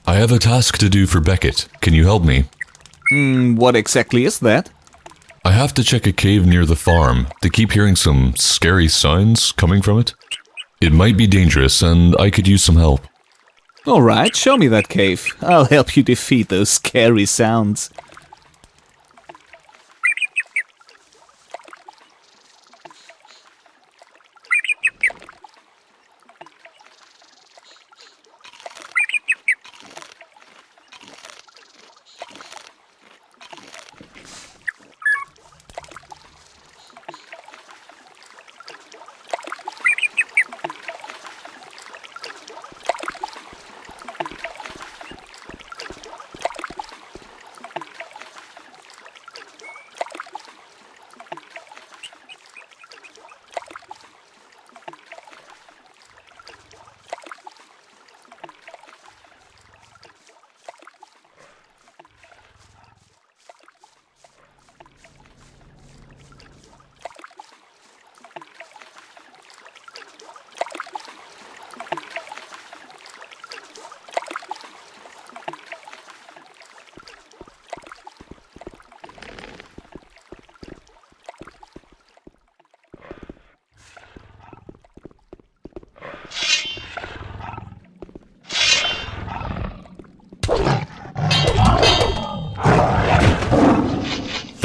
I have a task to do for Beckett. Can you help me? What exactly is that? I have to check a cave near the farm. They keep hearing some scary sounds coming from it. It might be dangerous, and I could use some help. Alright, show me that cave. I'll help you defeat those scary sounds.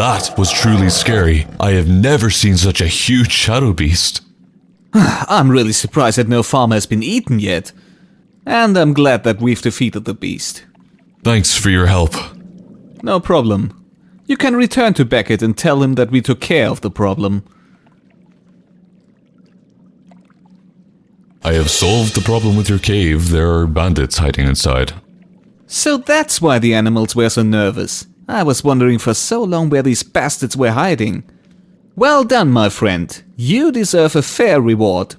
That was truly scary. I have never seen such a huge shadow beast. I'm really surprised that no farm has been eaten yet. And I'm glad that we've defeated the beast. Thanks for your help. No problem. You can return to Beckett and tell him that we took care of the problem. I have solved the problem with your cave. There are bandits hiding inside. So that's why the animals were so nervous. I was wondering for so long where these bastards were hiding. Well done, my friend. You deserve a fair reward.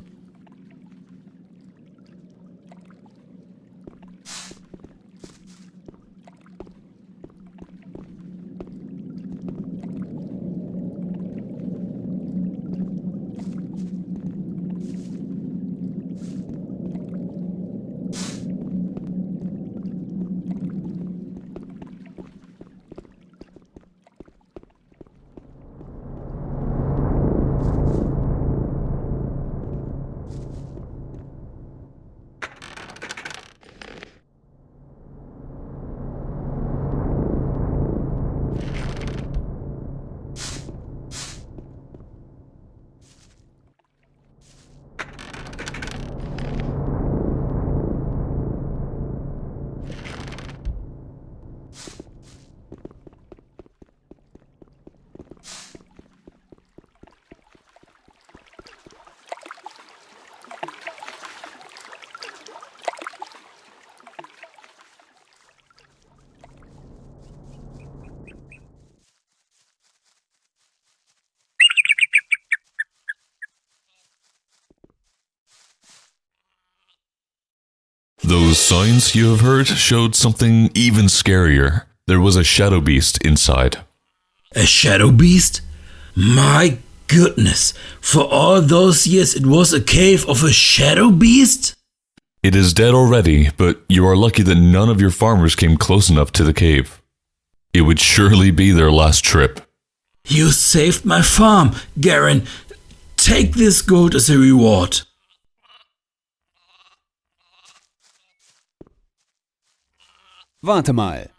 Those signs you have heard showed something even scarier. There was a shadow beast inside. A shadow beast? My goodness, for all those years it was a cave of a shadow beast? It is dead already, but you are lucky that none of your farmers came close enough to the cave. It would surely be their last trip. You saved my farm, Garen. Take this gold as a reward. Warte mal.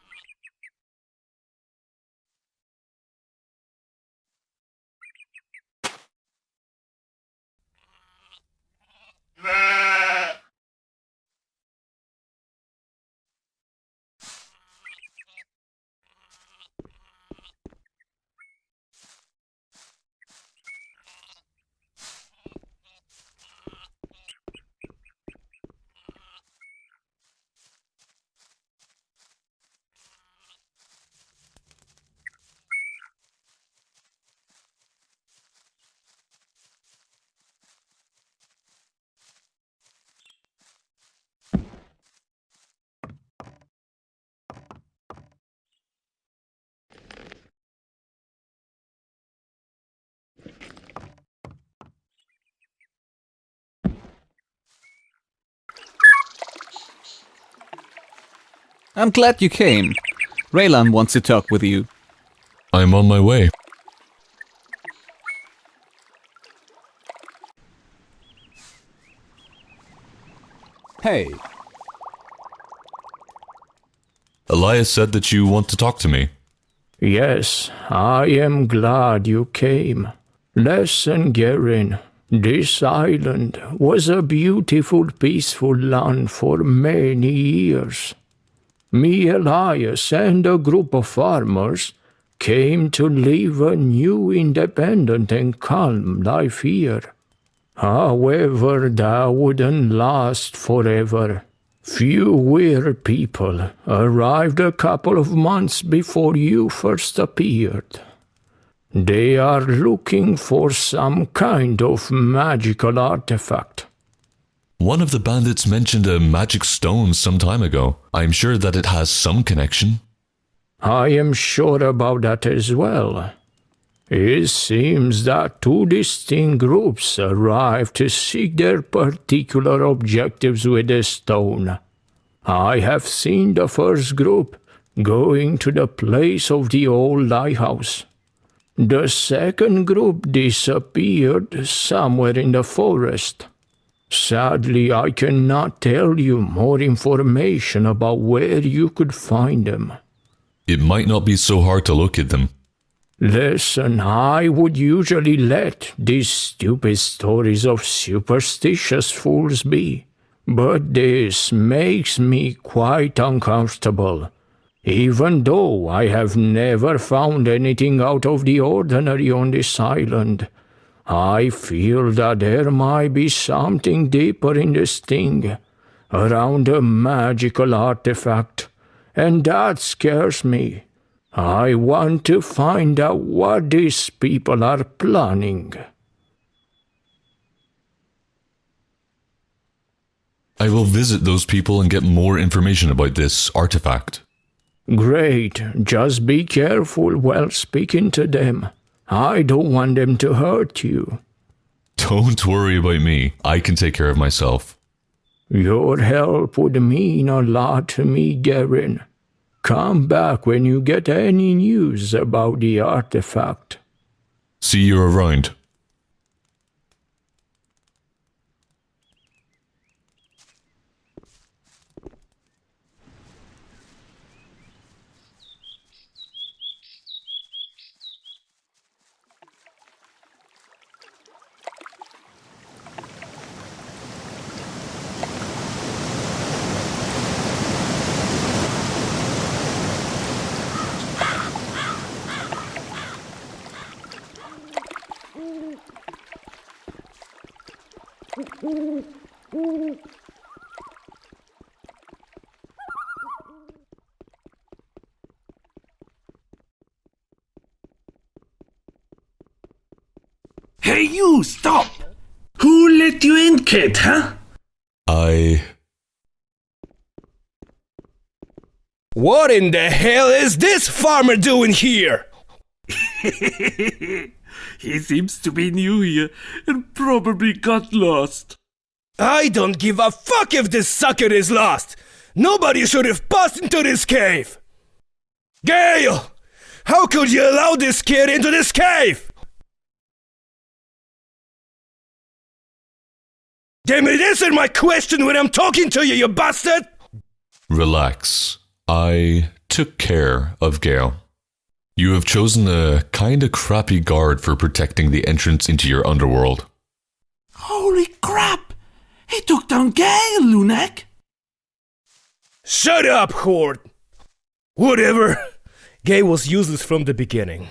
I'm glad you came. Raylan wants to talk with you. I'm on my way. Hey. Elias said that you want to talk to me. Yes, I am glad you came. Listen, Garen, this island was a beautiful, peaceful land for many years. Me, Elias, and a group of farmers came to live a new, independent and calm life here. However, that wouldn't last forever. Few weird people arrived a couple of months before you first appeared. They are looking for some kind of magical artifact. One of the bandits mentioned a magic stone some time ago. I'm sure that it has some connection. I am sure about that as well. It seems that two distinct groups arrived to seek their particular objectives with the stone. I have seen the first group going to the place of the old lighthouse. The second group disappeared somewhere in the forest. Sadly, I cannot tell you more information about where you could find them. It might not be so hard to locate them. Listen, I would usually let these stupid stories of superstitious fools be, but this makes me quite uncomfortable. Even though I have never found anything out of the ordinary on this island, I feel that there might be something deeper in this thing, around a magical artifact, and that scares me. I want to find out what these people are planning. I will visit those people and get more information about this artifact. Great, just be careful while speaking to them. I don't want them to hurt you. Don't worry about me. I can take care of myself. Your help would mean a lot to me, Garen. Come back when you get any news about the artifact. See you around. Hey, you, stop! Who let you in, kid, huh? What in the hell is this farmer doing here? He seems to be new here and probably got lost. I don't give a fuck if this sucker is lost. Nobody should have passed into this cave. Gale! How could you allow this kid into this cave? Damn it, answer my question when I'm talking to you, you bastard! Relax. I took care of Gale. You have chosen a kinda crappy guard for protecting the entrance into your underworld. Holy crap! He took down Gale, Lunak! Shut up, Horde! Whatever. Gale was useless from the beginning.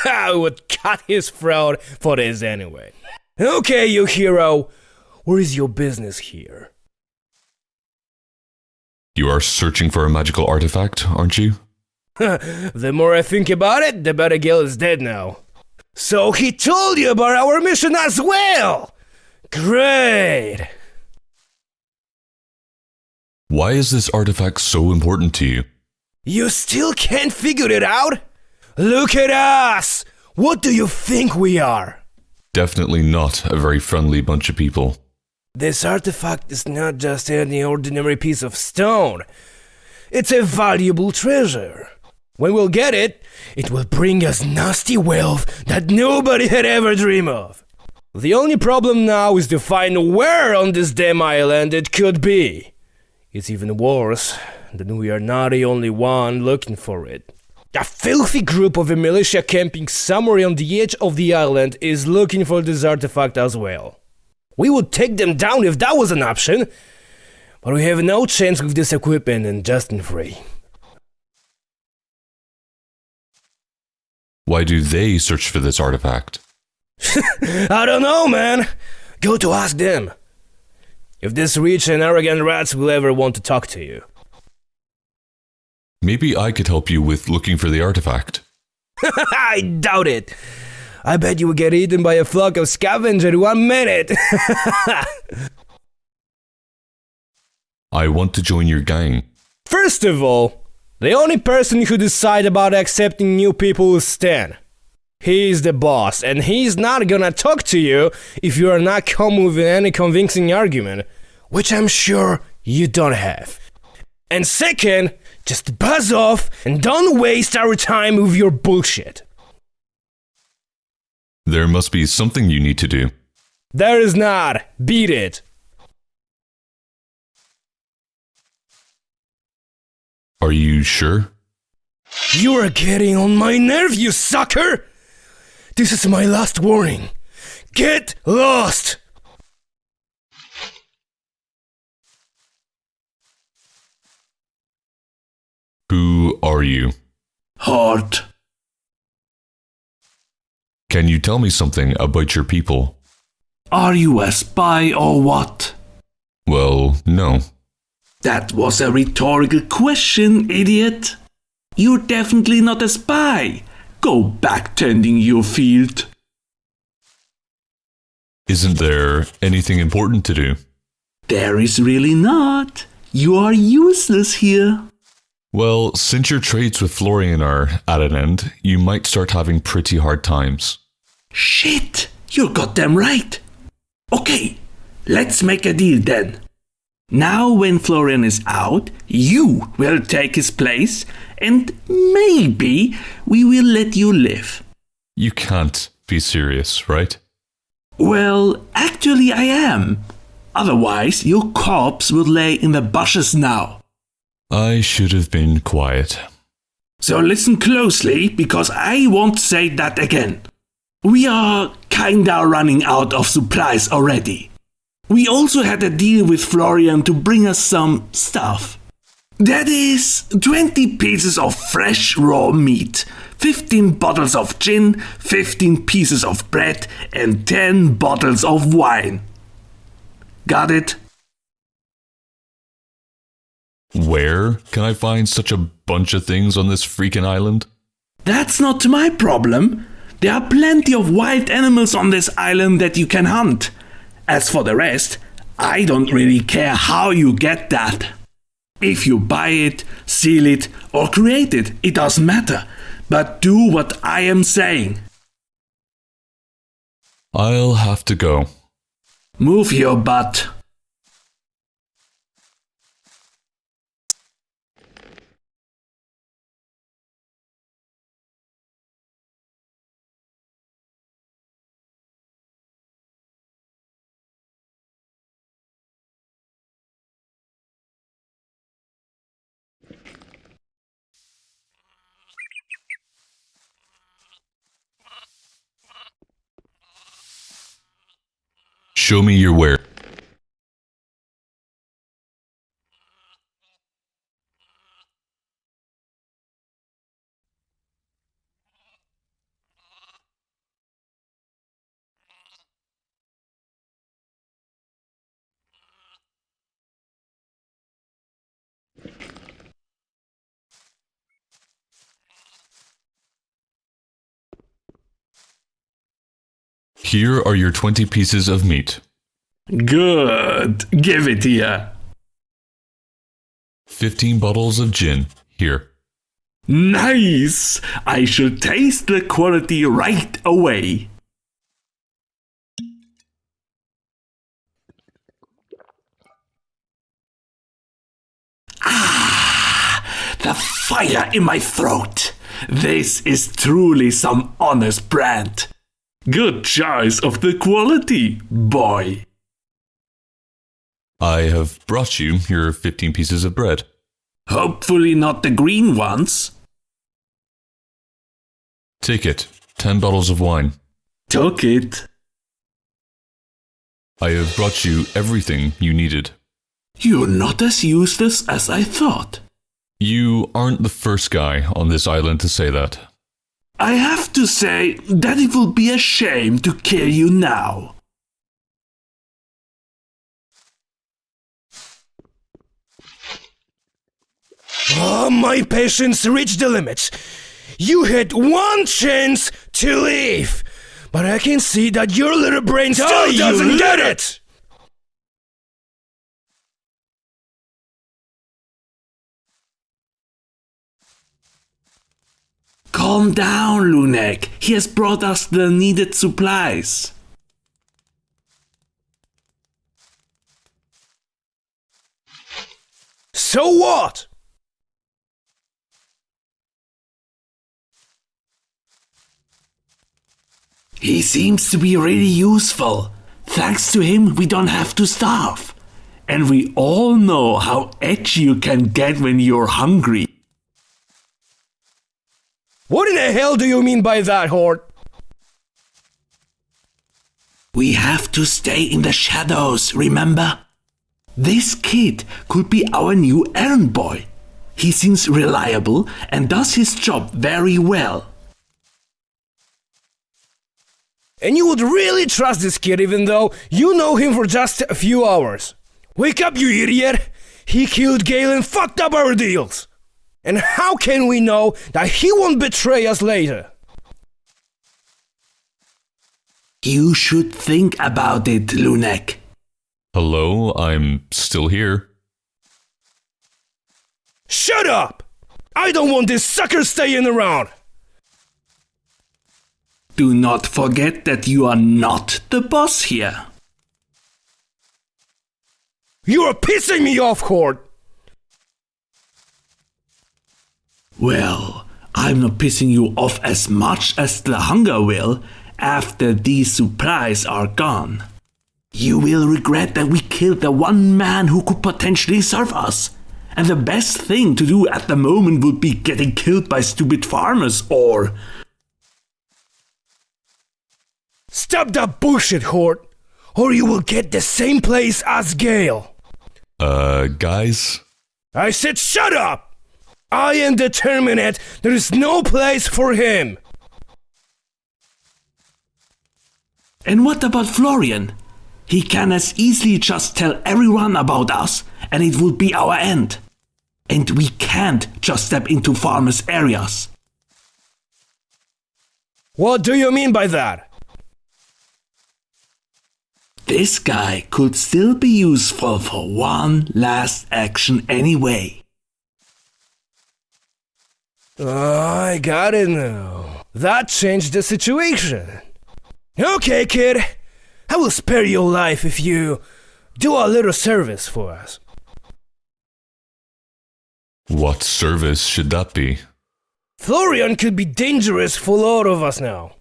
I would cut his throat for this anyway. Okay, you hero. Where is your business here? You are searching for a magical artifact, aren't you? The more I think about it, the better Gale is dead now. So he told you about our mission as well! Great! Why is this artifact so important to you? You still can't figure it out? Look at us! What do you think we are? Definitely not a very friendly bunch of people. This artifact is not just any ordinary piece of stone. It's a valuable treasure. When we'll get it, it will bring us nasty wealth that nobody had ever dreamed of. The only problem now is to find where on this damn island it could be. It's even worse that we are not the only one looking for it. A filthy group of a militia camping somewhere on the edge of the island is looking for this artifact as well. We would take them down if that was an option, but we have no chance with this equipment and Justin free. Why do they search for this artifact? I don't know, man. Go to ask them. If this rich and arrogant rats will ever want to talk to you. Maybe I could help you with looking for the artifact. I doubt it. I bet you would get eaten by a flock of scavengers in 1 minute. I want to join your gang. First of all, the only person who decides about accepting new people is Stan. He's the boss, and he's not gonna talk to you if you are not coming with any convincing argument, which I'm sure you don't have. And second, just buzz off and don't waste our time with your bullshit. There must be something you need to do. There is not. Beat it. Are you sure? You are getting on my nerve, you sucker! This is my last warning. Get lost! Who are you? Heart. Can you tell me something about your people? Are you a spy or what? Well, no. That was a rhetorical question, idiot. You're definitely not a spy. Go back tending your field. Isn't there anything important to do? There is really not. You are useless here. Well, since your trades with Florian are at an end, you might start having pretty hard times. Shit! You're goddamn right. Okay, let's make a deal then. Now when Florian is out, you will take his place and maybe we will let you live. You can't be serious, right? Well, actually I am. Otherwise your corpse would lay in the bushes now. I should have been quiet. So listen closely, because I won't say that again. We are kinda running out of supplies already. We also had a deal with Florian to bring us some stuff. That is 20 pieces of fresh raw meat, 15 bottles of gin, 15 pieces of bread, and 10 bottles of wine. Got it? Where can I find such a bunch of things on this freaking island? That's not my problem. There are plenty of wild animals on this island that you can hunt. As for the rest, I don't really care how you get that. If you buy it, steal it, or create it, it doesn't matter. But do what I am saying. I'll have to go. Move your butt. Show me your where. Here are your 20 pieces of meat. Good. Give it here. 15 bottles of gin. Here. Nice! I shall taste the quality right away. Ah! The fire in my throat. This is truly some honest brand. Good choice of the quality, boy. I have brought you your 15 pieces of bread. Hopefully not the green ones. Take it. 10 bottles of wine. Took it. I have brought you everything you needed. You're not as useless as I thought. You aren't the first guy on this island to say that. I have to say that it will be a shame to kill you now. Oh, my patience reached the limit. You had one chance to leave, but I can see that your little brain still doesn't get it! Calm down, Lunek. He has brought us the needed supplies. So what? He seems to be really useful. Thanks to him, we don't have to starve. And we all know how edgy you can get when you're hungry. What in the hell do you mean by that, Horde? We have to stay in the shadows, remember? This kid could be our new errand boy. He seems reliable and does his job very well. And you would really trust this kid even though you know him for just a few hours. Wake up, you idiot! He killed Gale and fucked up our deals! And how can we know that he won't betray us later? You should think about it, Lunek. Hello, I'm still here. Shut up! I don't want this sucker staying around! Do not forget that you are not the boss here. You are pissing me off, Horde! Well, I'm not pissing you off as much as the hunger will after these supplies are gone. You will regret that we killed the one man who could potentially serve us. And the best thing to do at the moment would be getting killed by stupid farmers or... Stop that bullshit, Horde! Or you will get the same place as Gale! Guys? I said shut up! I am determined there is no place for him! And what about Florian? He can as easily just tell everyone about us and it would be our end. And we can't just step into farmers' areas. What do you mean by that? This guy could still be useful for one last action anyway. I got it now. That changed the situation. Okay, kid. I will spare your life if you do a little service for us. What service should that be? Florian could be dangerous for a lot of us now.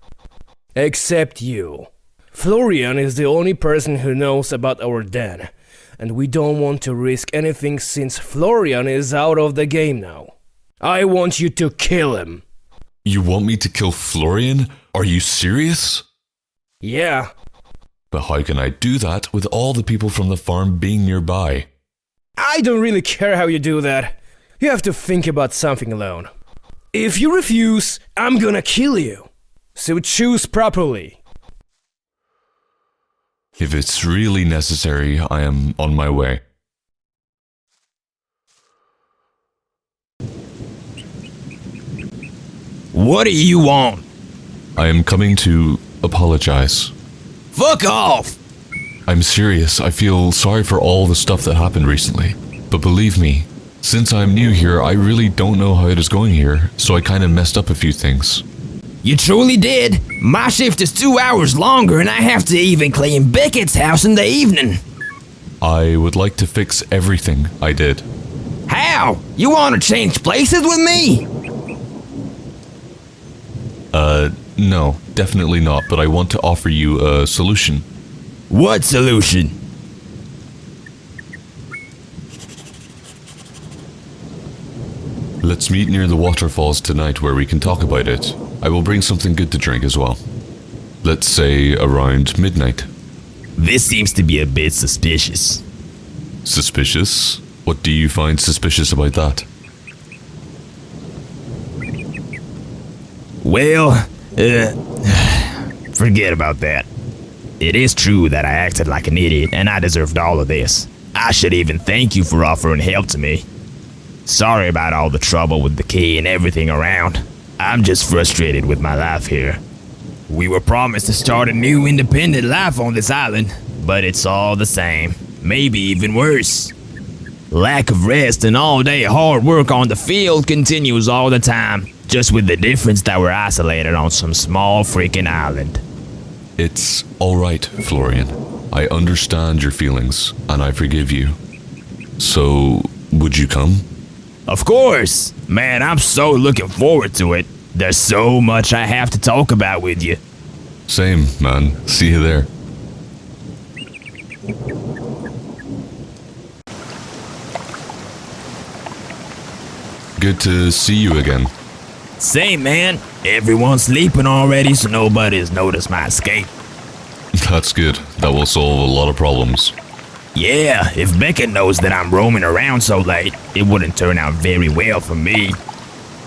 Except you. Florian is the only person who knows about our den, and we don't want to risk anything since Florian is out of the game now. I want you to kill him. You want me to kill Florian? Are you serious? Yeah. But how can I do that with all the people from the farm being nearby? I don't really care how you do that. You have to think about something alone. If you refuse, I'm gonna kill you. So choose properly. If it's really necessary, I am on my way. What do you want? I am coming to apologize. Fuck off! I'm serious. I feel sorry for all the stuff that happened recently. But believe me, since I'm new here, I really don't know how it is going here, so I kinda messed up a few things. You truly did? My shift is 2 hours longer and I have to even clean Beckett's house in the evening. I would like to fix everything I did. How? You want to change places with me? No, definitely not, but I want to offer you a solution. What solution? Let's meet near the waterfalls tonight where we can talk about it. I will bring something good to drink as well. Let's say around midnight. This seems to be a bit suspicious. Suspicious? What do you find suspicious about that? Well, forget about that. It is true that I acted like an idiot and I deserved all of this. I should even thank you for offering help to me. Sorry about all the trouble with the key and everything around. I'm just frustrated with my life here. We were promised to start a new independent life on this island, but it's all the same. Maybe even worse. Lack of rest and all-day hard work on the field continues all the time, just with the difference that we're isolated on some small freaking island. It's alright, Florian. I understand your feelings, and I forgive you. So, would you come? Of course! Man, I'm so looking forward to it. There's so much I have to talk about with you. Same, man. See you there. Good to see you again. Same, man. Everyone's sleeping already, so nobody's noticed my escape. That's good. That will solve a lot of problems. Yeah, if Beckett knows that I'm roaming around so late, it wouldn't turn out very well for me.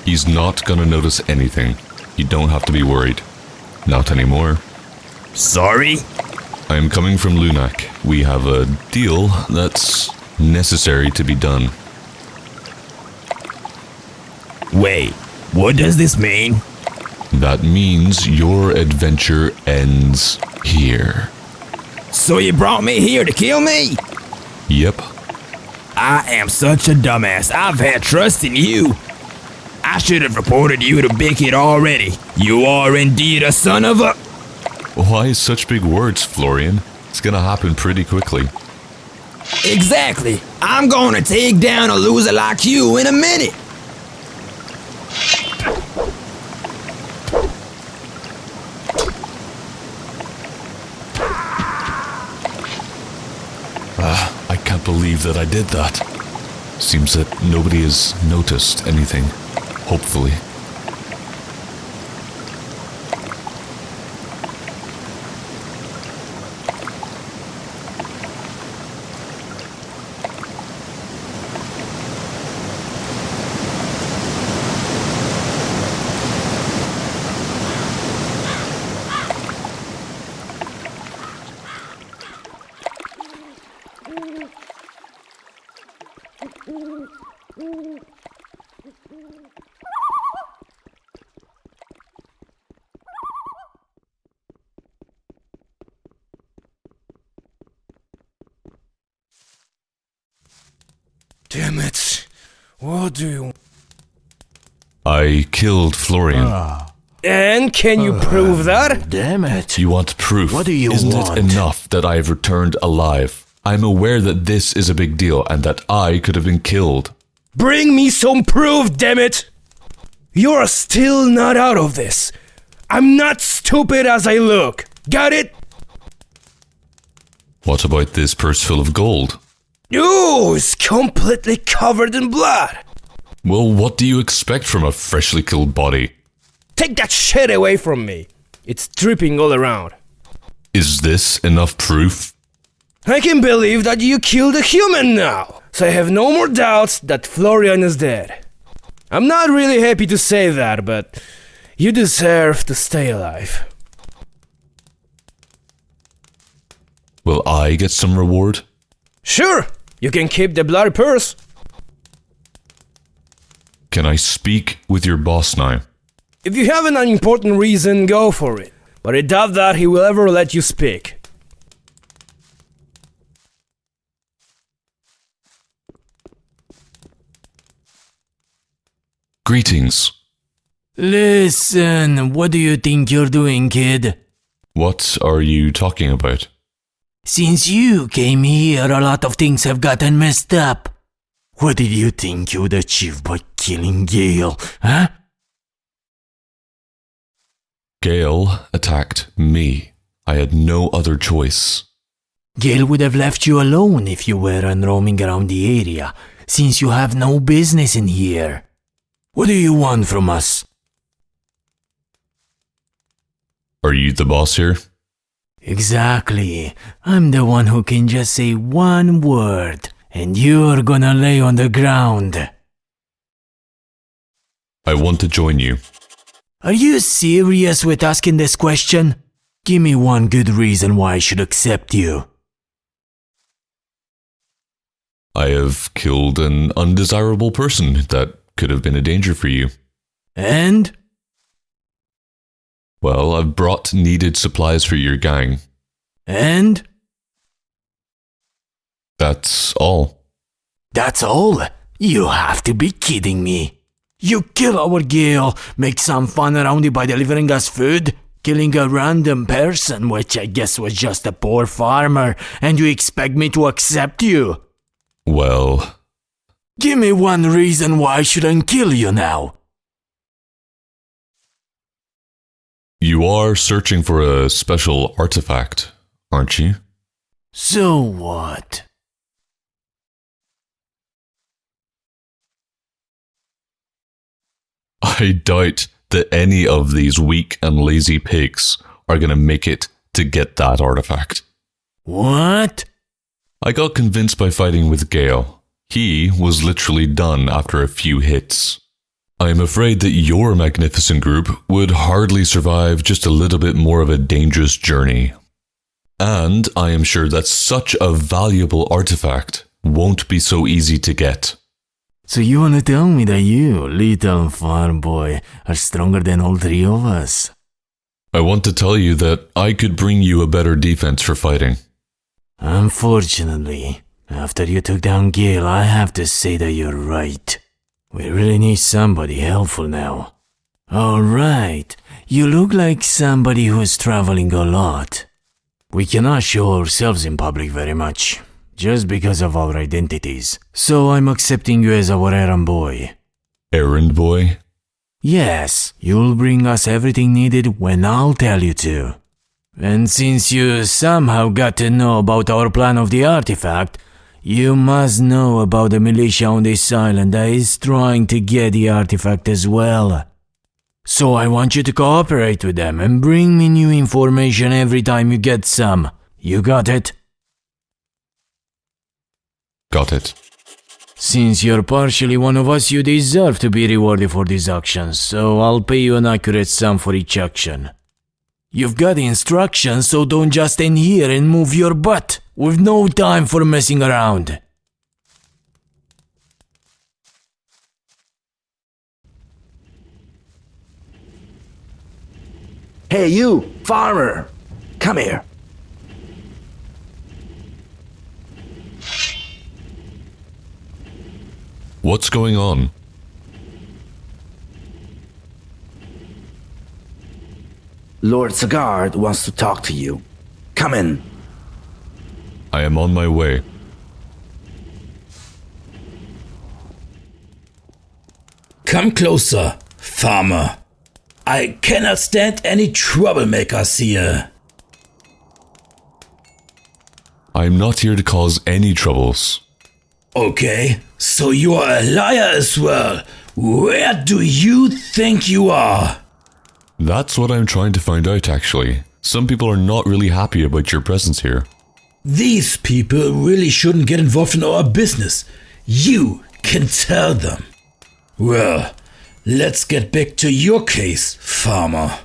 He's not gonna notice anything. You don't have to be worried. Not anymore. Sorry? I am coming from Lunak. We have a deal that's necessary to be done. Wait, what does this mean? That means your adventure ends here. So you brought me here to kill me? Yep. I am such a dumbass. I've had trust in you. I should have reported you to Beckett already. You are indeed a son of a... Why such big words, Florian? It's gonna happen pretty quickly. Exactly. I'm gonna take down a loser like you in a minute. I can't believe that I did that. Seems that nobody has noticed anything. Hopefully. Damn it. What do you... I killed Florian. And can you prove that? Damn it. You want proof? What do you Isn't want? it enough that I have returned alive? I'm aware that this is a big deal and that I could have been killed. Bring me some proof, damn it! You're still not out of this. I'm not stupid as I look. Got it? What about this purse full of gold? Ooh, it's completely covered in blood. Well, what do you expect from a freshly killed body? Take that shit away from me. It's dripping all around. Is this enough proof? I can believe that you killed a human now, so I have no more doubts that Florian is dead. I'm not really happy to say that, but you deserve to stay alive. Will I get some reward? Sure, you can keep the bloody purse. Can I speak with your boss now? If you have an unimportant reason, go for it. But I doubt that he will ever let you speak. Greetings. Listen, what do you think you're doing, kid? What are you talking about? Since you came here, a lot of things have gotten messed up. What did you think you'd achieve by killing Gale, huh? Gale attacked me. I had no other choice. Gale would have left you alone if you weren't roaming around the area, since you have no business in here. What do you want from us? Are you the boss here? Exactly. I'm the one who can just say one word, and you're gonna lay on the ground. I want to join you. Are you serious with asking this question? Give me one good reason why I should accept you. I have killed an undesirable person that could have been a danger for you. And? Well, I've brought needed supplies for your gang. And? That's all. That's all? You have to be kidding me. You kill our Gale, make some fun around it by delivering us food, killing a random person, which I guess was just a poor farmer, and you expect me to accept you? Well... Give me one reason why I shouldn't kill you now. You are searching for a special artifact, aren't you? So what? I doubt that any of these weak and lazy pigs are gonna make it to get that artifact. What? I got convinced by fighting with Gale. He was literally done after a few hits. I am afraid that your magnificent group would hardly survive just a little bit more of a dangerous journey. And I am sure that such a valuable artifact won't be so easy to get. So you wanna tell me that you, little farm boy, are stronger than all three of us? I want to tell you that I could bring you a better defense for fighting. Unfortunately, after you took down Gale, I have to say that you're right. We really need somebody helpful now. Alright, you look like somebody who's traveling a lot. We cannot show ourselves in public very much, just because of our identities. So I'm accepting you as our errand boy. Errand boy? Yes, you'll bring us everything needed when I'll tell you to. And since you somehow got to know about our plan of the artifact, you must know about the militia on this island that is trying to get the artifact as well. So I want you to cooperate with them and bring me new information every time you get some. You got it? Got it. Since you're partially one of us, you deserve to be rewarded for these actions, so I'll pay you an accurate sum for each action. You've got the instructions, so don't just stand here and move your butt. We've no time for messing around. Hey you, farmer! Come here. What's going on? Lord Sagard wants to talk to you. Come in. I am on my way. Come closer, farmer. I cannot stand any troublemakers here. I'm not here to cause any troubles. Okay, so you are a liar as well. Where do you think you are? That's what I'm trying to find out, actually. Some people are not really happy about your presence here. These people really shouldn't get involved in our business. You can tell them. Well, let's get back to your case, farmer.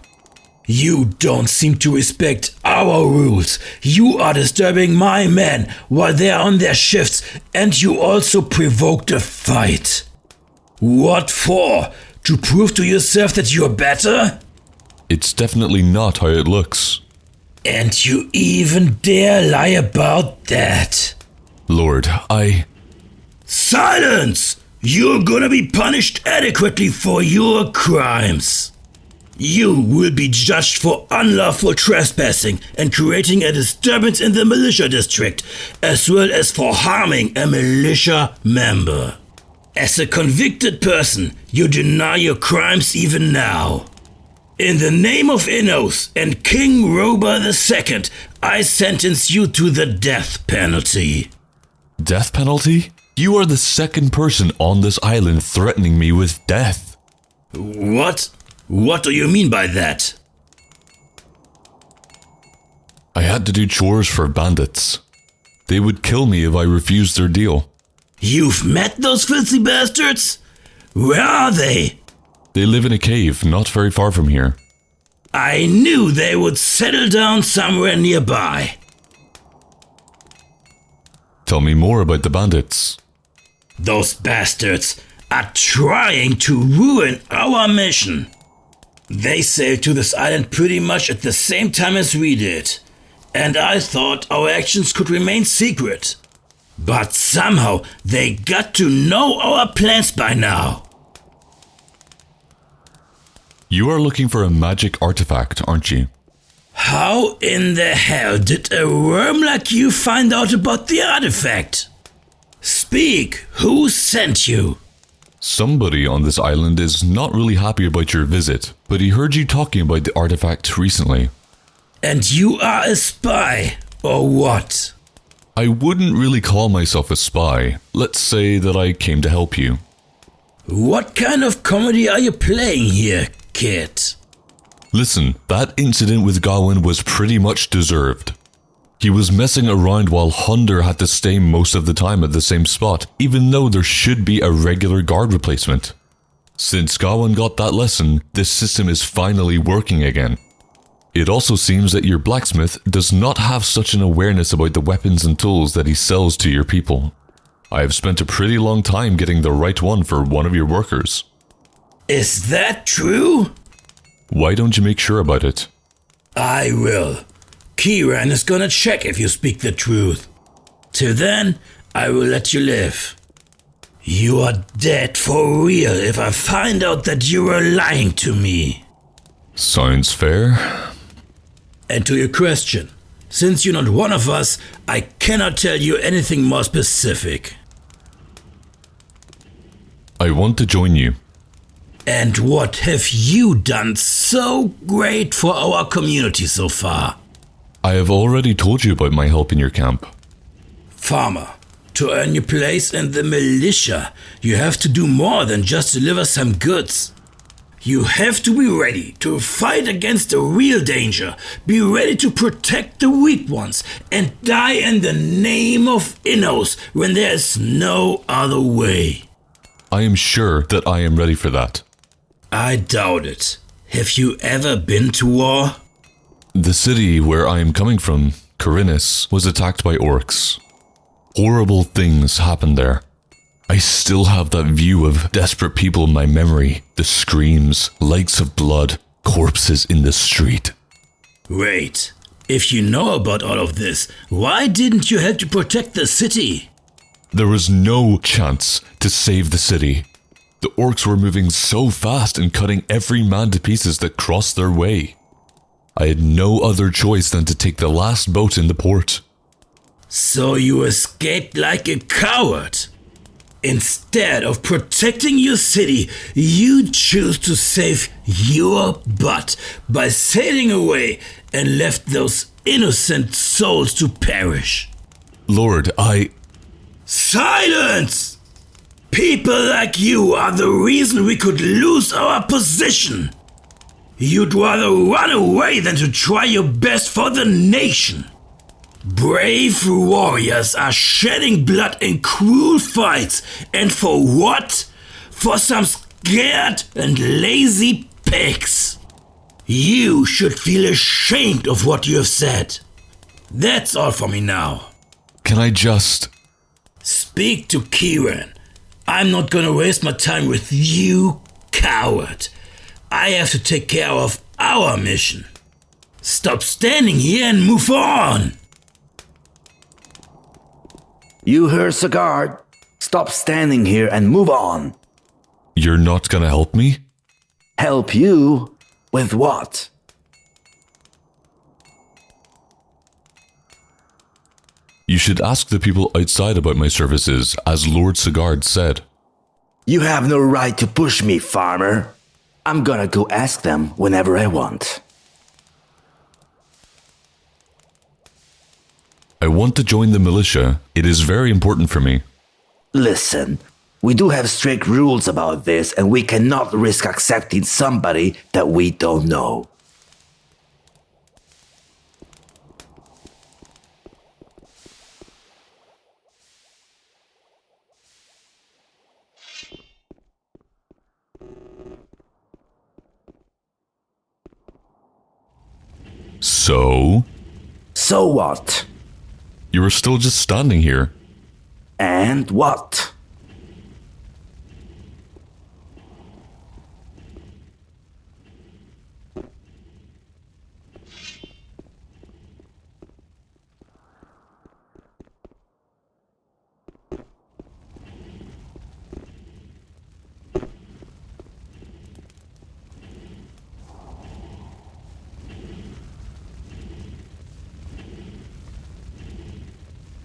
You don't seem to respect our rules. You are disturbing my men while they are on their shifts, and you also provoked a fight. What for? To prove to yourself that you're better? It's definitely not how it looks. And you even dare lie about that? Lord, Silence! You're gonna be punished adequately for your crimes. You will be judged for unlawful trespassing and creating a disturbance in the militia district, as well as for harming a militia member. As a convicted person, you deny your crimes even now. In the name of Innos and King Roba II, I sentence you to the death penalty. Death penalty? You are the second person on this island threatening me with death. What? What do you mean by that? I had to do chores for bandits. They would kill me if I refused their deal. You've met those filthy bastards? Where are they? They live in a cave not very far from here. I knew they would settle down somewhere nearby. Tell me more about the bandits. Those bastards are trying to ruin our mission. They sailed to this island pretty much at the same time as we did, and I thought our actions could remain secret. But somehow they got to know our plans by now. You are looking for a magic artifact, aren't you? How in the hell did a worm like you find out about the artifact? Speak, who sent you? Somebody on this island is not really happy about your visit, but he heard you talking about the artifact recently. And you are a spy, or what? I wouldn't really call myself a spy. Let's say that I came to help you. What kind of comedy are you playing here, kid? Listen, that incident with Gawain was pretty much deserved. He was messing around while Hunder had to stay most of the time at the same spot, even though there should be a regular guard replacement. Since Gawain got that lesson, this system is finally working again. It also seems that your blacksmith does not have such an awareness about the weapons and tools that he sells to your people. I have spent a pretty long time getting the right one for one of your workers. Is that true? Why don't you make sure about it? I will. Kieran is gonna check if you speak the truth. Till then, I will let you live. You are dead for real if I find out that you were lying to me. Sounds fair. And to your question, since you're not one of us, I cannot tell you anything more specific. I want to join you. And what have you done so great for our community so far? I have already told you about my help in your camp. Farmer, to earn your place in the militia, you have to do more than just deliver some goods. You have to be ready to fight against the real danger, be ready to protect the weak ones, and die in the name of Innos when there is no other way. I am sure that I am ready for that. I doubt it. Have you ever been to war? The city where I am coming from, Corinus, was attacked by orcs. Horrible things happened there. I still have that view of desperate people in my memory. The screams, lights of blood, corpses in the street. Wait, if you know about all of this, why didn't you help to protect the city? There was no chance to save the city. The orcs were moving so fast and cutting every man to pieces that crossed their way. I had no other choice than to take the last boat in the port. So you escaped like a coward. Instead of protecting your city, you choose to save your butt by sailing away and left those innocent souls to perish. Lord, Silence! People like you are the reason we could lose our position. You'd rather run away than to try your best for the nation. Brave warriors are shedding blood in cruel fights, and for what? For some scared and lazy pigs. You should feel ashamed of what you have said. That's all for me now. Can I just... Speak to Kieran. I'm not gonna waste my time with you, coward. I have to take care of our mission. Stop standing here and move on. You heard, Sagard. Stop standing here and move on. You're not gonna help me? Help you? With what? You should ask the people outside about my services, as Lord Sagard said. You have no right to push me, farmer. I'm gonna go ask them whenever I want. I want to join the militia. It is very important for me. Listen, we do have strict rules about this, and we cannot risk accepting somebody that we don't know. So? So what? You were still just standing here. And what?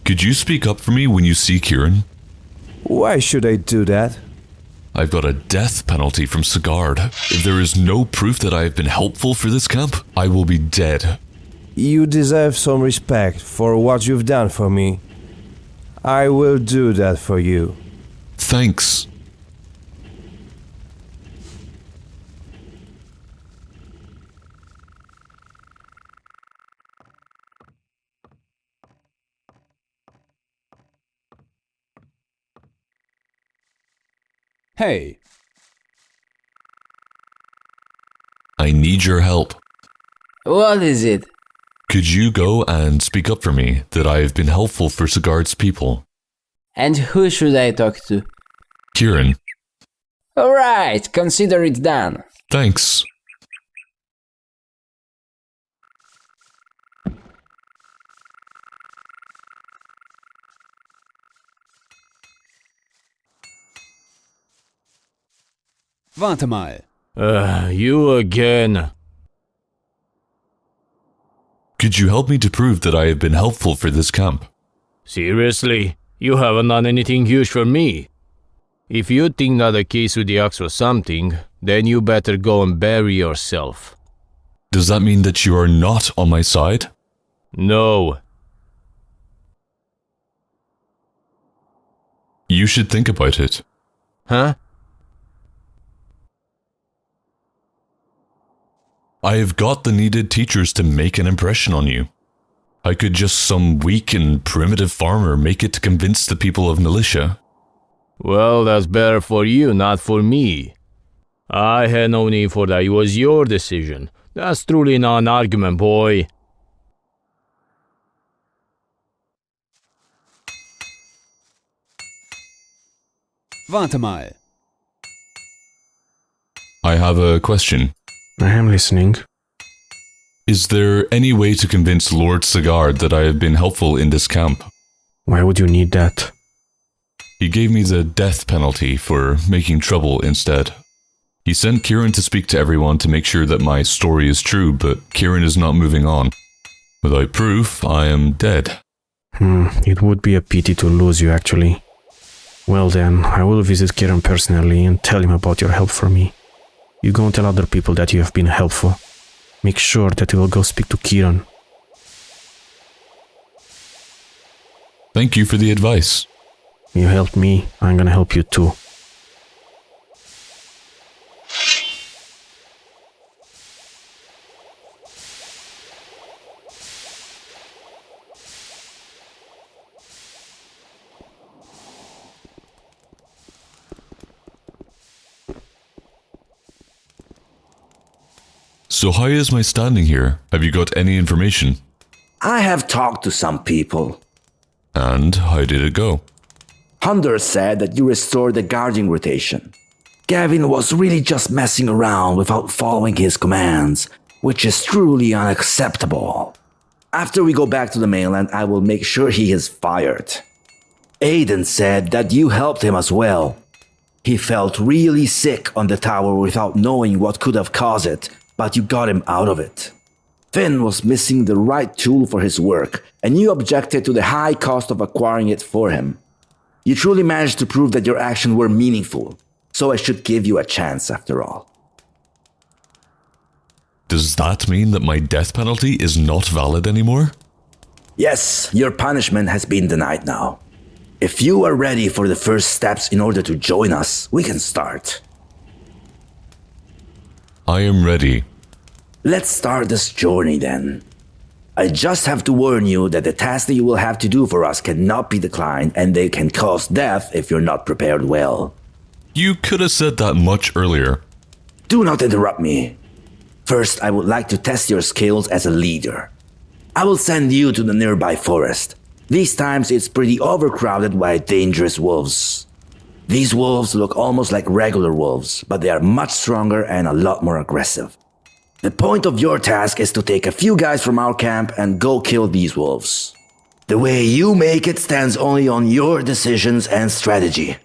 Could you speak up for me when you see Kieran? Why should I do that? I've got a death penalty from Sagard. If there is no proof that I have been helpful for this camp, I will be dead. You deserve some respect for what you've done for me. I will do that for you. Thanks. Hey. I need your help. What is it? Could you go and speak up for me that I have been helpful for Sigurd's people? And who should I talk to? Kieran. Alright, consider it done. Thanks. Warte mal. You again. Could you help me to prove that I have been helpful for this camp? Seriously? You haven't done anything huge for me. If you think that the case with the axe was something, then you better go and bury yourself. Does that mean that you are not on my side? No. You should think about it. Huh? I have got the needed teachers to make an impression on you. I could just some weak and primitive farmer make it to convince the people of Militia. Well, that's better for you, not for me. I had no need for that. It was your decision. That's truly not an argument, boy. Warte mal. I have a question. I am listening. Is there any way to convince Lord Sigurd that I have been helpful in this camp? Why would you need that? He gave me the death penalty for making trouble instead. He sent Kieran to speak to everyone to make sure that my story is true, but Kieran is not moving on. Without proof, I am dead. It would be a pity to lose you, actually. Well then, I will visit Kieran personally and tell him about your help for me. You go and tell other people that you have been helpful. Make sure that you will go speak to Kieran. Thank you for the advice. You helped me, I'm gonna help you too. So how is my standing here? Have you got any information? I have talked to some people. And how did it go? Hunter said that you restored the guarding rotation. Gavin was really just messing around without following his commands, which is truly unacceptable. After we go back to the mainland, I will make sure he is fired. Aiden said that you helped him as well. He felt really sick on the tower without knowing what could have caused it, but you got him out of it. Finn was missing the right tool for his work, and you objected to the high cost of acquiring it for him. You truly managed to prove that your actions were meaningful, so I should give you a chance after all. Does that mean that my death penalty is not valid anymore? Yes, your punishment has been denied now. If you are ready for the first steps in order to join us, we can start. I am ready. Let's start this journey then. I just have to warn you that the tasks that you will have to do for us cannot be declined, and they can cause death if you're not prepared well. You could have said that much earlier. Do not interrupt me. First, I would like to test your skills as a leader. I will send you to the nearby forest. These times it's pretty overcrowded by dangerous wolves. These wolves look almost like regular wolves, but they are much stronger and a lot more aggressive. The point of your task is to take a few guys from our camp and go kill these wolves. The way you make it stands only on your decisions and strategy.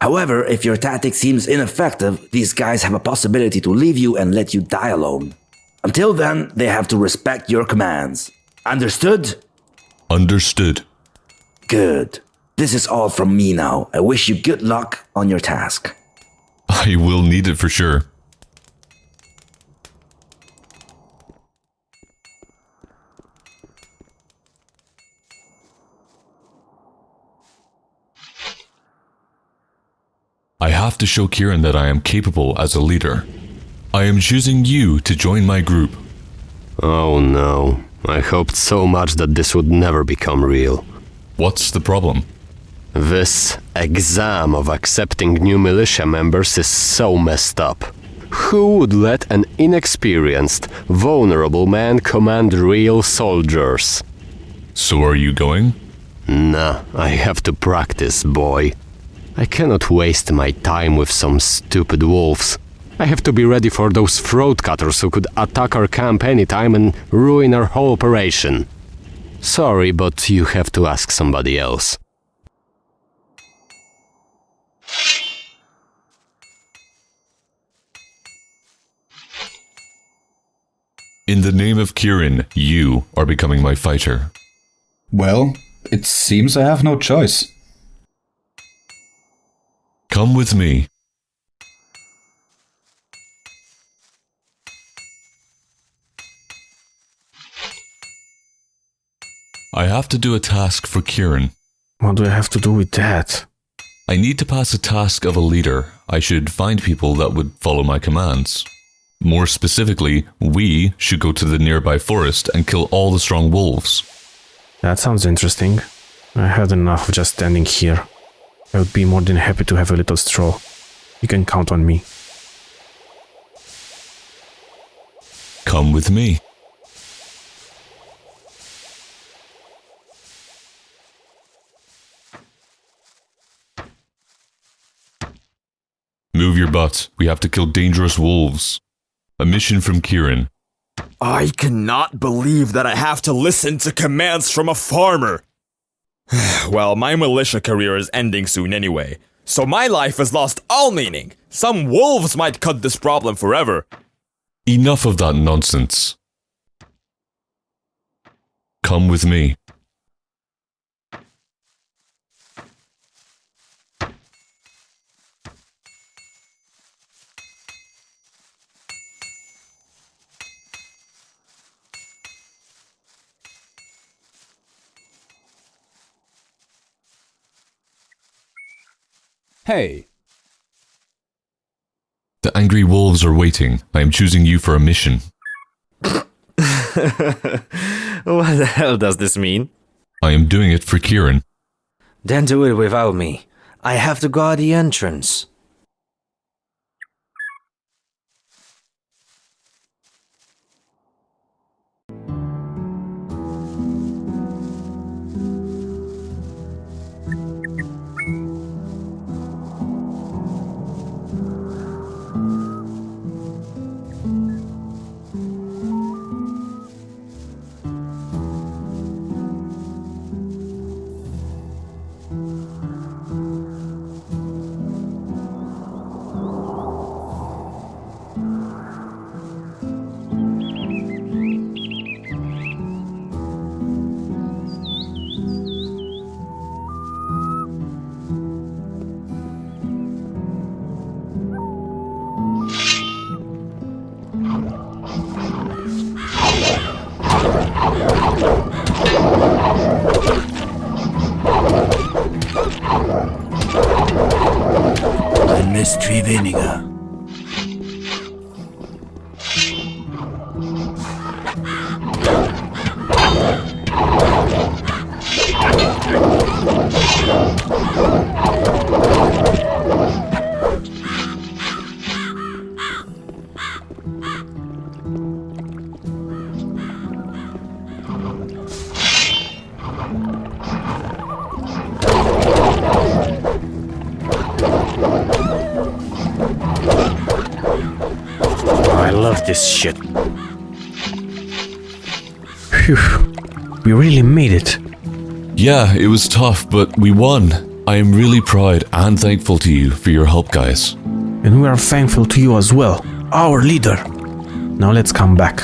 However, if your tactic seems ineffective, these guys have a possibility to leave you and let you die alone. Until then, they have to respect your commands. Understood? Understood. Good. This is all from me now. I wish you good luck on your task. I will need it for sure. I have to show Kieran that I am capable as a leader. I am choosing you to join my group. Oh no. I hoped so much that this would never become real. What's the problem? This exam of accepting new militia members is so messed up. Who would let an inexperienced, vulnerable man command real soldiers? So are you going? Nah, I have to practice, boy. I cannot waste my time with some stupid wolves. I have to be ready for those throat cutters who could attack our camp anytime and ruin our whole operation. Sorry, but you have to ask somebody else. In the name of Kieran, you are becoming my fighter. Well, it seems I have no choice. Come with me. I have to do a task for Kieran. What do I have to do with that? I need to pass a task of a leader. I should find people that would follow my commands. More specifically, we should go to the nearby forest and kill all the strong wolves. That sounds interesting. I had enough of just standing here. I would be more than happy to have a little stroll. You can count on me. Come with me. Move your butt. We have to kill dangerous wolves. A mission from Kieran. I cannot believe that I have to listen to commands from a farmer. Well, my militia career is ending soon anyway, so my life has lost all meaning. Some wolves might cut this problem forever. Enough of that nonsense. Come with me. Hey. The angry wolves are waiting. I am choosing you for a mission. What the hell does this mean? I am doing it for Kieran. Then do it without me. I have to guard the entrance. Ein Mystery weniger. I love this shit. Phew. We really made it. Yeah, it was tough, but we won. I am really proud and thankful to you for your help, guys. And we are thankful to you as well, our leader. Now let's come back.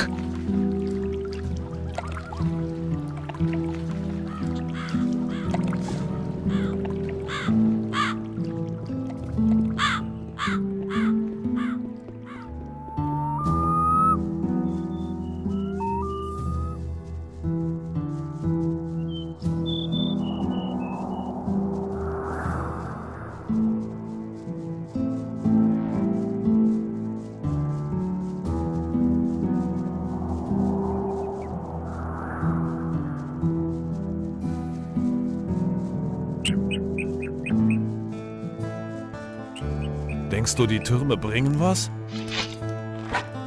Denkst du, die Türme bringen was?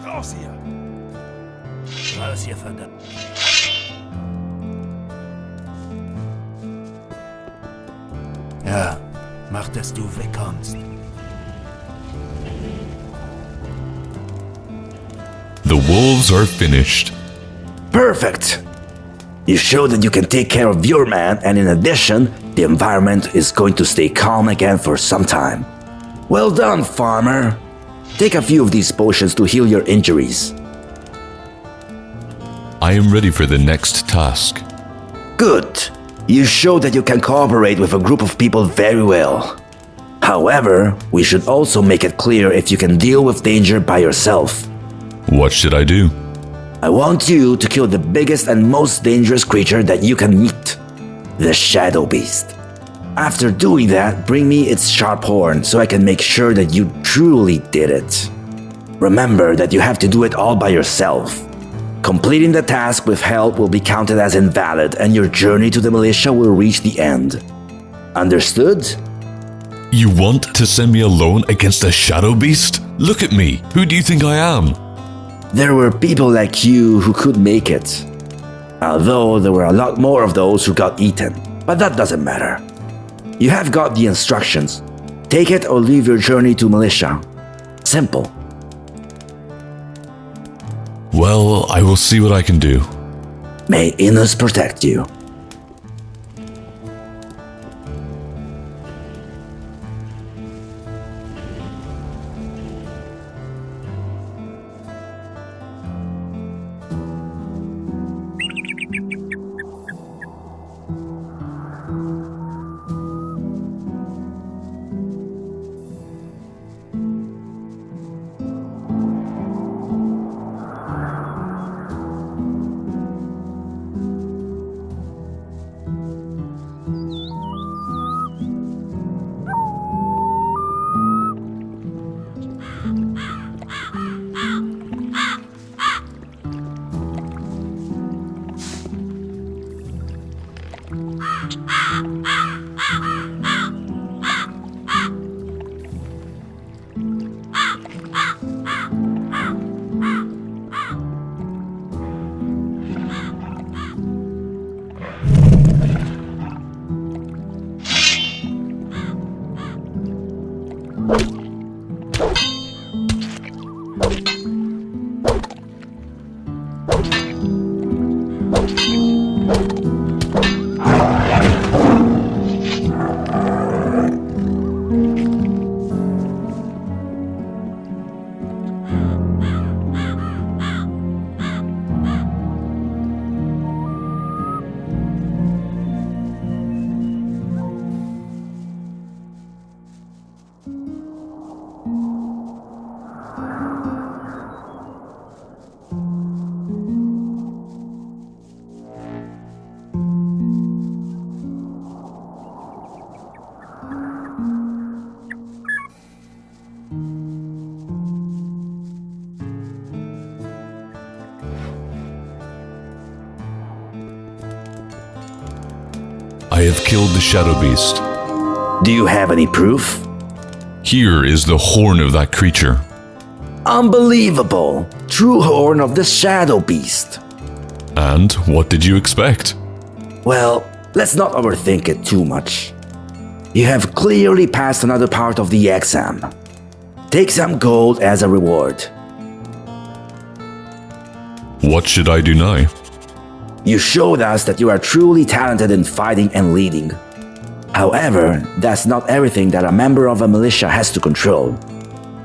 Raus hier! Raus hier, verdammt! Ja, mach, dass du wegkommst. The wolves are finished. Perfect! You show that you can take care of your man, and in addition, the environment is going to stay calm again for some time. Well done, farmer. Take a few of these potions to heal your injuries. I am ready for the next task. Good. You show that you can cooperate with a group of people very well. However, we should also make it clear if you can deal with danger by yourself. What should I do? I want you to kill the biggest and most dangerous creature that you can meet, the Shadow Beast. After doing that, bring me its sharp horn so I can make sure that you truly did it. Remember that you have to do it all by yourself. Completing the task with help will be counted as invalid and your journey to the militia will reach the end. Understood? You want to send me alone against a shadow beast? Look at me. Who do you think I am? There were people like you who could make it. Although there were a lot more of those who got eaten. But that doesn't matter. You have got the instructions. Take it or leave your journey to militia. Simple. Well, I will see what I can do. May Inus protect you. I have killed the shadow beast. Do you have any proof? Here is the horn of that creature. Unbelievable! True horn of the shadow beast. And what did you expect? Well, let's not overthink it too much. You have clearly passed another part of the exam. Take some gold as a reward. What should I do now? You showed us that you are truly talented in fighting and leading. However, that's not everything that a member of a militia has to control.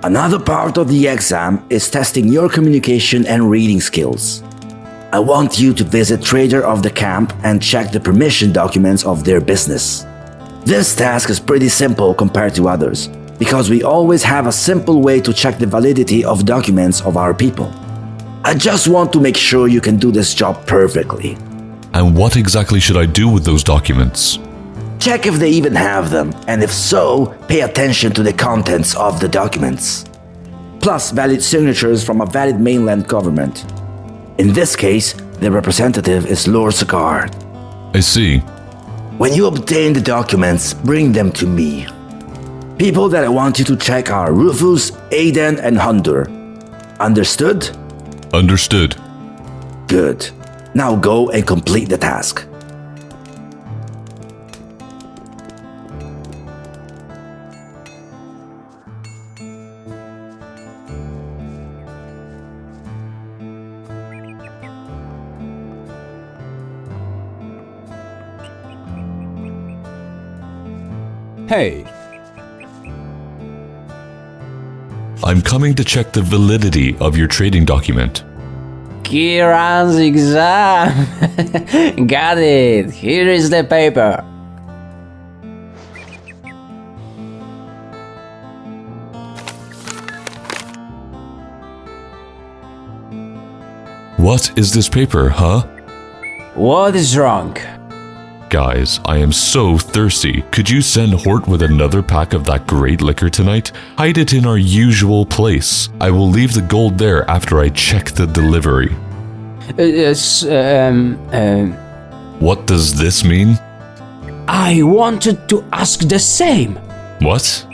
Another part of the exam is testing your communication and reading skills. I want you to visit trader of the camp and check the permission documents of their business. This task is pretty simple compared to others, because we always have a simple way to check the validity of documents of our people. I just want to make sure you can do this job perfectly. And what exactly should I do with those documents? Check if they even have them, and if so, pay attention to the contents of the documents. Plus valid signatures from a valid mainland government. In this case, the representative is Lord Sagard. I see. When you obtain the documents, bring them to me. People that I want you to check are Rufus, Aiden, and Hunter. Understood? Understood. Good. Now go and complete the task. Hey, I'm coming to check the validity of your trading document. Kieran's exam! Got it! Here is the paper. What is this paper, huh? What is wrong? Guys, I am so thirsty. Could you send Hort with another pack of that great liquor tonight? Hide it in our usual place. I will leave the gold there after I check the delivery. What does this mean? I wanted to ask the same. What?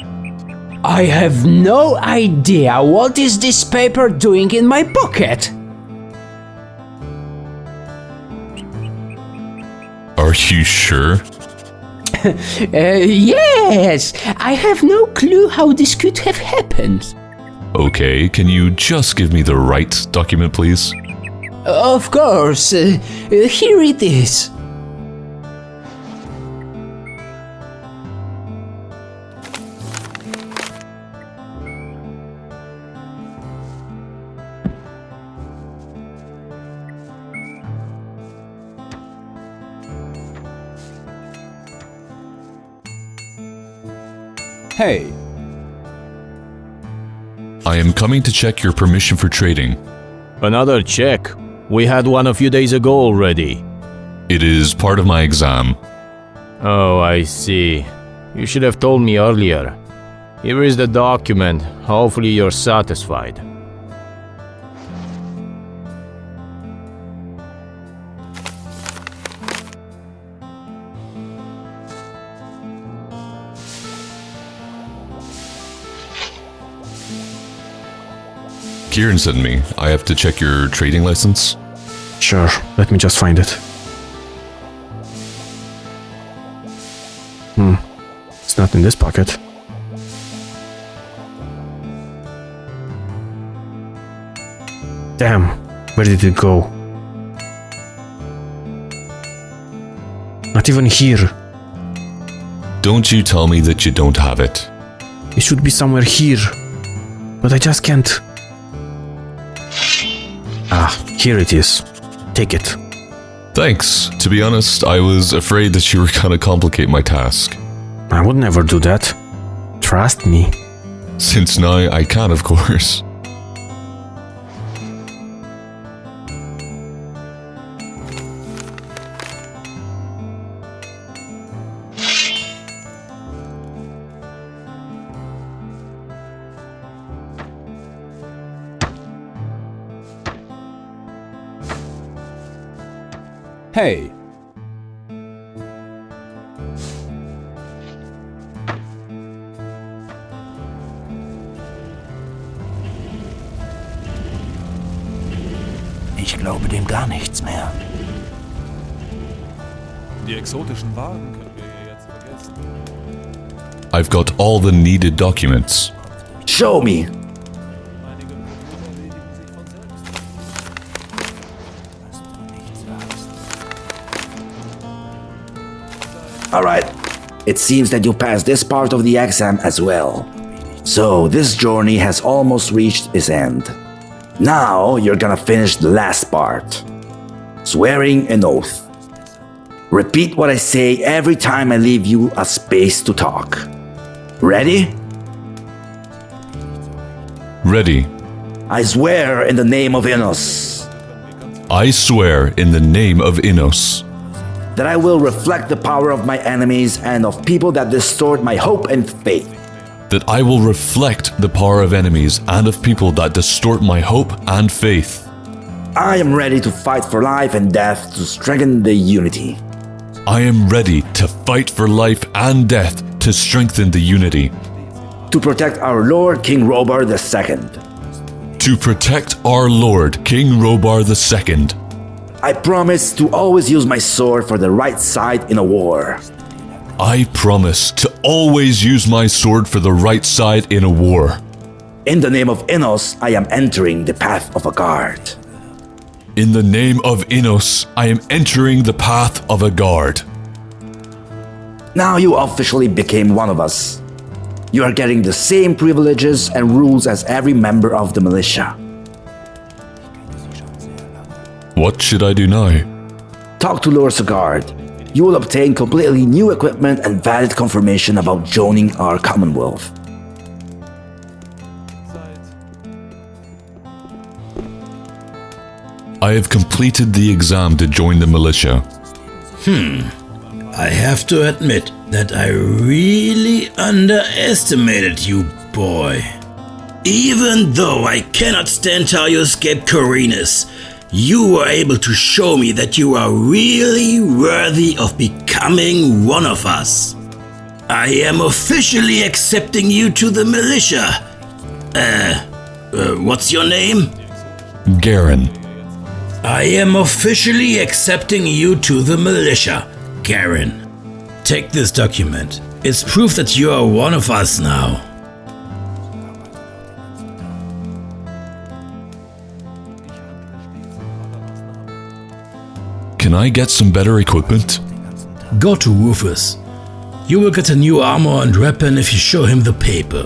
I have no idea what is this paper doing in my pocket. Are you sure? Yes, I have no clue how this could have happened. Okay, can you just give me the right document, please? Of course, here it is. hey, I am coming to check your permission for trading. Another check. We had one a few days ago already. It is part of my exam. Oh, I see. You should have told me earlier. Here is the document. Hopefully you're satisfied. Kieran sent me. I have to check your trading license. Sure, let me just find it. It's not in this pocket. Damn, where did it go? Not even here. Don't you tell me that you don't have it. It should be somewhere here. But I just can't. Ah, here it is. Take it. Thanks. To be honest, I was afraid that you were gonna complicate my task. I would never do that. Trust me. Since now I can, of course. hey, Ich glaube dem gar nichts mehr. Die exotischen Waren können wir ja jetzt vergessen. I've got all the needed documents. Show me. Alright, it seems that you passed this part of the exam as well. So this journey has almost reached its end. Now you're gonna finish the last part. Swearing an oath. Repeat what I say every time I leave you a space to talk. Ready? Ready. I swear in the name of Innos. I swear in the name of Innos. That I will reflect the power of my enemies and of people that distort my hope and faith. That I will reflect the power of enemies and of people that distort my hope and faith. I am ready to fight for life and death to strengthen the unity. I am ready to fight for life and death to strengthen the unity. To protect our Lord King Robar II. To protect our Lord King Robar II. I promise to always use my sword for the right side in a war. I promise to always use my sword for the right side in a war. In the name of Innos, I am entering the path of a guard. In the name of Innos, I am entering the path of a guard. Now you officially became one of us. You are getting the same privileges and rules as every member of the militia. What should I do now? Talk to Lord Sigurd. You will obtain completely new equipment and valid confirmation about joining our Commonwealth. I have completed the exam to join the militia. I have to admit that I really underestimated you, boy. Even though I cannot stand how you escaped Corinus, you were able to show me that you are really worthy of becoming one of us. I am officially accepting you to the militia. What's your name? Garen. I am officially accepting you to the militia, Garen. Take this document. It's proof that you are one of us now. Can I get some better equipment? Go to Rufus. You will get a new armor and weapon if you show him the paper.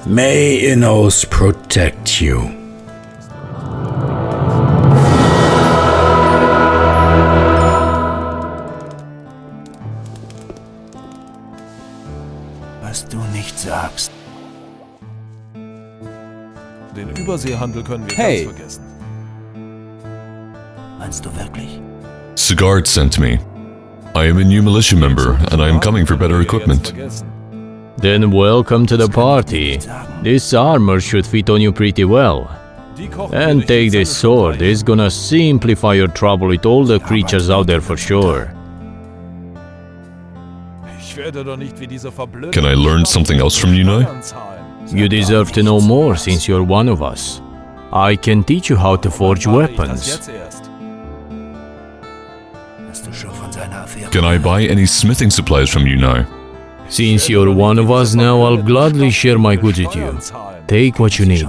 May Innos protect you. Was du nicht sagst. Den Überseehandel können wir Hey. ganz vergessen. Meinst du wirklich? Sigurd sent me. I am a new militia member, and I am coming for better equipment. Then welcome to the party. This armor should fit on you pretty well. And take this sword, it's gonna simplify your trouble with all the creatures out there for sure. Can I learn something else from you now? You deserve to know more since you're one of us. I can teach you how to forge weapons. Can I buy any smithing supplies from you now? Since you're one of us now, I'll gladly share my goods with you. Take what you need.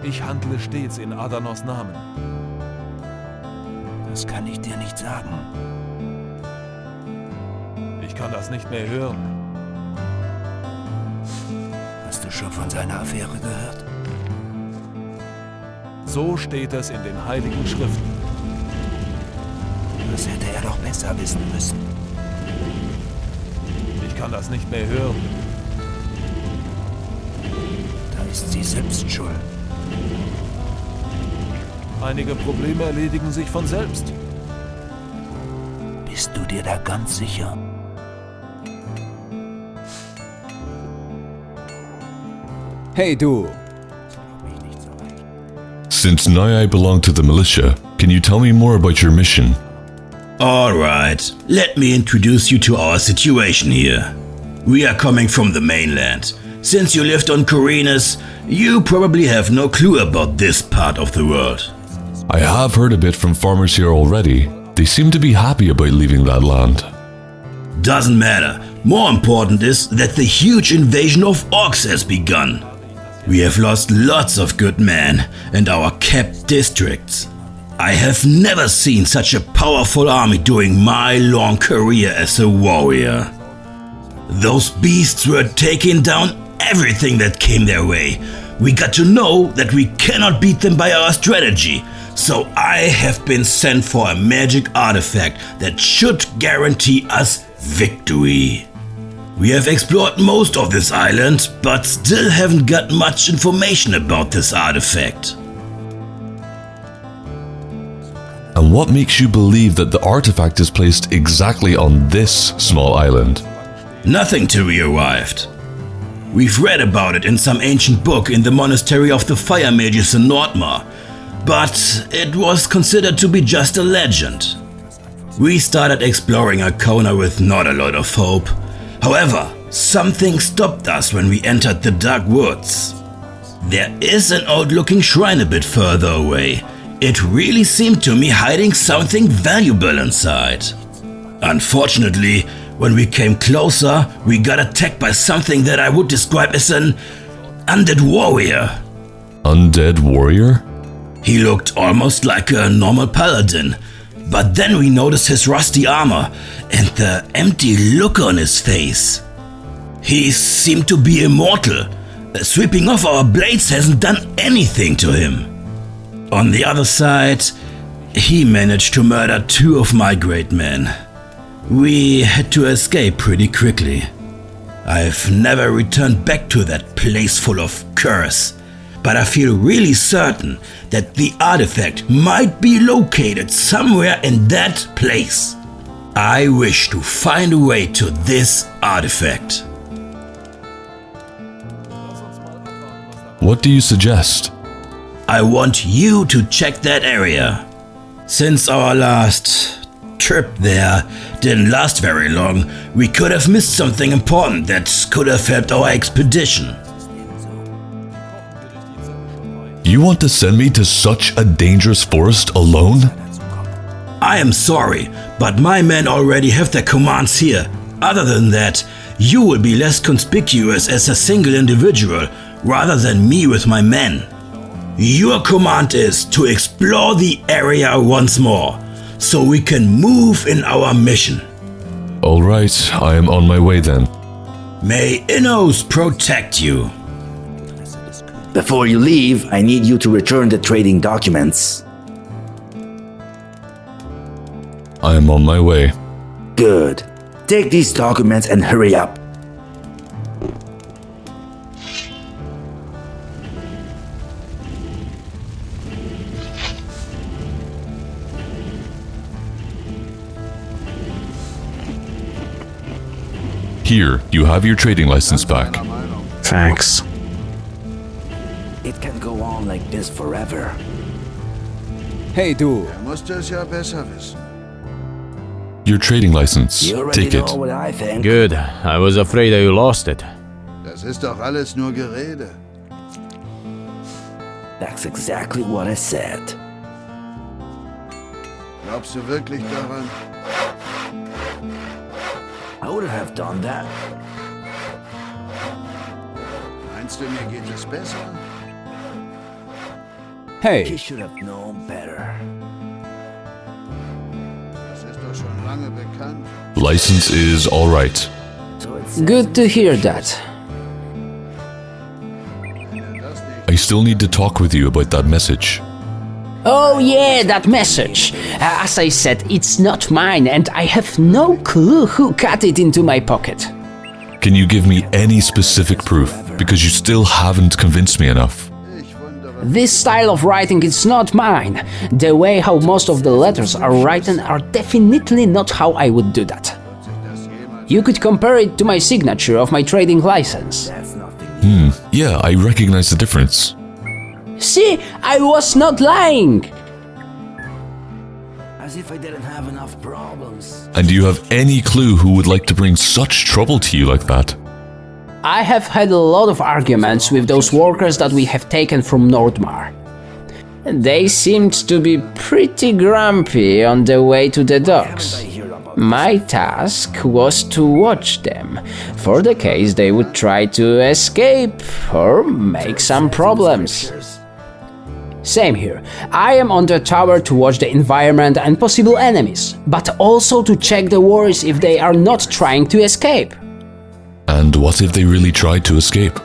Ich handle stets in Adanos Namen. Das kann ich dir nicht sagen. Ich kann das nicht mehr hören. Hast du schon von seiner Affäre gehört? So steht es in den Heiligen Schriften. Das hätte er doch besser wissen müssen. Ich kann das nicht mehr hören. Da ist sie selbst schuld. Einige Probleme erledigen sich von selbst. Bist du dir da ganz sicher? Hey du! Since now I belong to the militia, can you tell me more about your mission? Alright, let me introduce you to our situation here. We are coming from the mainland. Since you lived on Corinus, you probably have no clue about this part of the world. I have heard a bit from farmers here already. They seem to be happy about leaving that land. Doesn't matter. More important is that the huge invasion of orcs has begun. We have lost lots of good men and our kept districts. I have never seen such a powerful army during my long career as a warrior. Those beasts were taking down everything that came their way. We got to know that we cannot beat them by our strategy, so I have been sent for a magic artifact that should guarantee us victory. We have explored most of this island, but still haven't got much information about this artifact. And what makes you believe that the artifact is placed exactly on this small island? Nothing till we arrived. We've read about it in some ancient book in the monastery of the fire mages in Nordmar, but it was considered to be just a legend. We started exploring Arkona with not a lot of hope. However, something stopped us when we entered the dark woods. There is an old-looking shrine a bit further away. It really seemed to me hiding something valuable inside. Unfortunately, when we came closer, we got attacked by something that I would describe as an undead warrior. Undead warrior? He looked almost like a normal paladin, but then we noticed his rusty armor and the empty look on his face. He seemed to be immortal. Sweeping off our blades hasn't done anything to him. On the other side, he managed to murder 2 of my great men. We had to escape pretty quickly. I've never returned back to that place full of curse, but I feel really certain that the artifact might be located somewhere in that place. I wish to find a way to this artifact. What do you suggest? I want you to check that area. Since our last trip there didn't last very long, we could have missed something important that could have helped our expedition. You want to send me to such a dangerous forest alone? I am sorry, but my men already have their commands here. Other than that, you will be less conspicuous as a single individual rather than me with my men. Your command is to explore the area once more, so we can move in our mission. All right, I am on my way then. May Innos protect you. Before you leave, I need you to return the trading documents. I am on my way. Good. Take these documents and hurry up. Here, you have your trading license back. Thanks. It can go on like this forever. Hey du. Your trading license. Take it. What I think. Good. I was afraid you lost it. Das ist doch alles nur Gerede. That's exactly what I said. Glaubst du wirklich daran? I would have done that. Meinst du, mir geht es besser? Hey. He should have known better. Das ist doch schon lange bekannt. License is all right. Good to hear that. I still need to talk with you about that message. Oh yeah, that message. As I said, it's not mine and I have no clue who cut it into my pocket. Can you give me any specific proof? Because you still haven't convinced me enough. This style of writing is not mine. The way how most of the letters are written are definitely not how I would do that. You could compare it to my signature of my trading license. Yeah, I recognize the difference. See, I was not lying! As if I didn't have enough problems. And do you have any clue who would like to bring such trouble to you like that? I have had a lot of arguments with those workers that we have taken from Nordmar. They seemed to be pretty grumpy on the way to the docks. My task was to watch them, for the case they would try to escape or make some problems. Same here. I am on the tower to watch the environment and possible enemies, but also to check the warriors if they are not trying to escape. And what if they really tried to escape?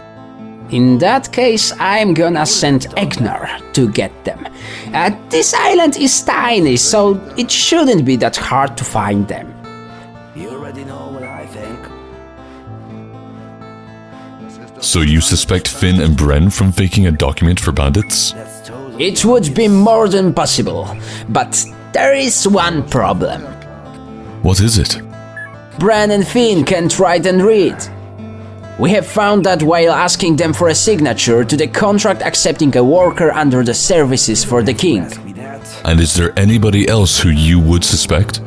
In that case, I'm gonna send Egnar to get them. This island is tiny, so it shouldn't be that hard to find them. You already know what I think. So you suspect Finn and Bren from faking a document for bandits? It would be more than possible, but there is one problem. What is it? Bren and Finn can't write and read. We have found that while asking them for a signature to the contract accepting a worker under the services for the king. And is there anybody else who you would suspect?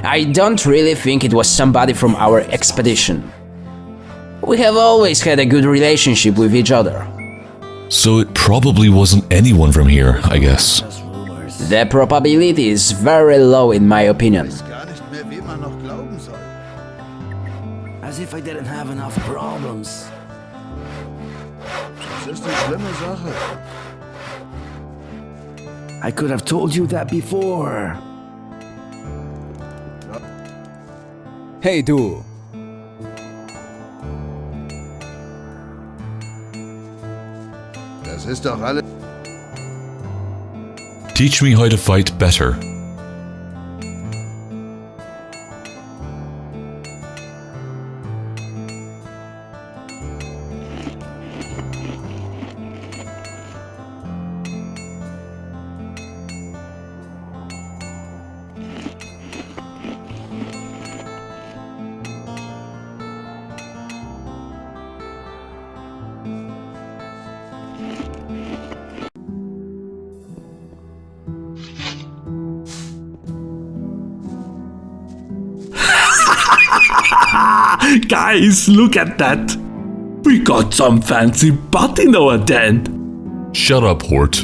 I don't really think it was somebody from our expedition. We have always had a good relationship with each other. So it probably wasn't anyone from here, I guess. The probability is very low in my opinion. As if I didn't have enough problems. Das ist eine schlimme Sache. I could have told you that before. Hey du! Das ist doch alles. Teach me how to fight better. Guys, look at that! We got some fancy butt in our den! Shut up, Hort.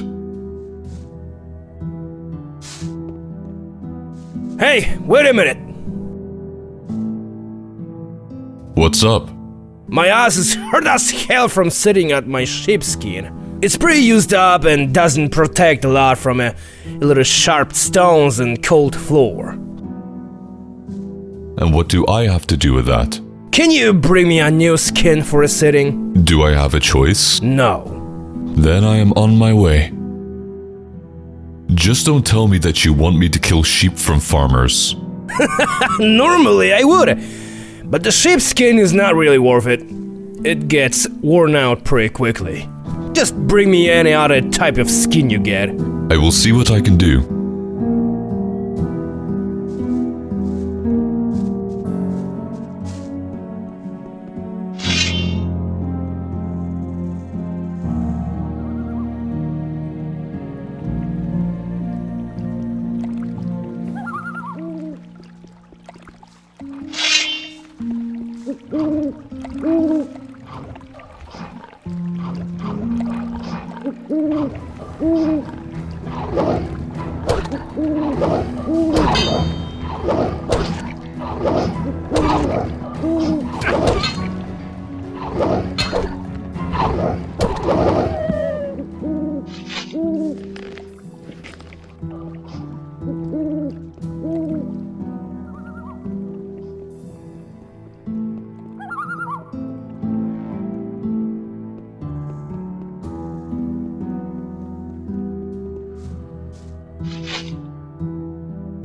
Hey, wait a minute! What's up? My ass is hurt as hell from sitting at my sheepskin. It's pretty used up and doesn't protect a lot from a little sharp stones and cold floor. And what do I have to do with that? Can you bring me a new skin for a sitting? Do I have a choice? No. Then I am on my way. Just don't tell me that you want me to kill sheep from farmers. Normally I would, but the sheepskin is not really worth it. It gets worn out pretty quickly. Just bring me any other type of skin you get. I will see what I can do.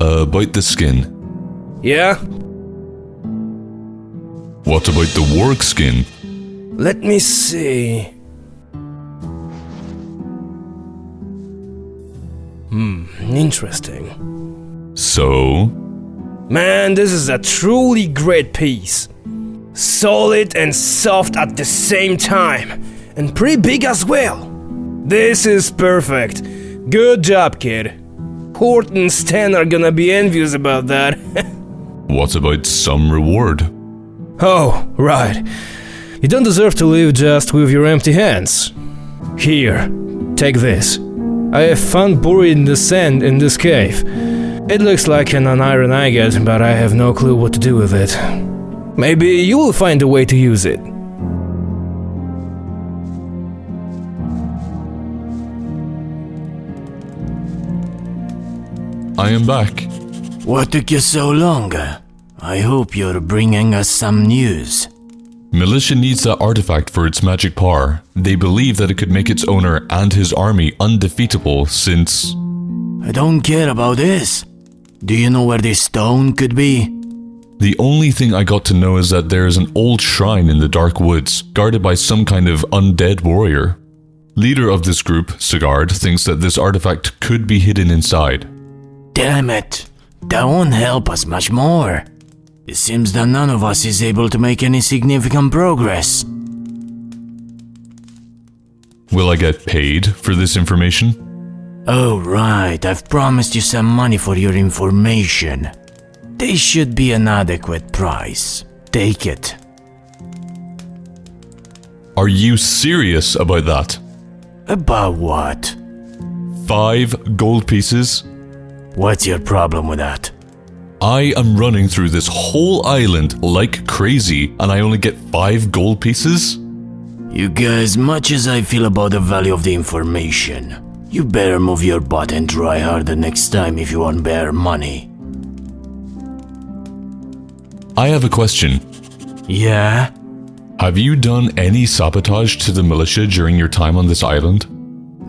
About the skin. Yeah? What about the warg skin? Let me see. Interesting. So? Man, this is a truly great piece. Solid and soft at the same time. And pretty big as well. This is perfect. Good job, kid. Hort and Stan are gonna be envious about that. What about some reward? Oh, right. You don't deserve to live just with your empty hands. Here, take this. I have found buried in the sand in this cave. It looks like an iron agate, but I have no clue what to do with it. Maybe you will find a way to use it. I am back. What took you so long? I hope you're bringing us some news. Militia needs that artifact for its magic power. They believe that it could make its owner and his army undefeatable since... I don't care about this. Do you know where this stone could be? The only thing I got to know is that there is an old shrine in the dark woods, guarded by some kind of undead warrior. Leader of this group, Sigurd, thinks that this artifact could be hidden inside. Damn it. That won't help us much more. It seems that none of us is able to make any significant progress. Will I get paid for this information? Oh right, I've promised you some money for your information. This should be an adequate price. Take it. Are you serious about that? About what? 5 gold pieces? What's your problem with that? I am running through this whole island like crazy and I only get 5 gold pieces? You guys, as much as I feel about the value of the information, you better move your butt and try harder next time if you want better money. I have a question. Yeah? Have you done any sabotage to the militia during your time on this island?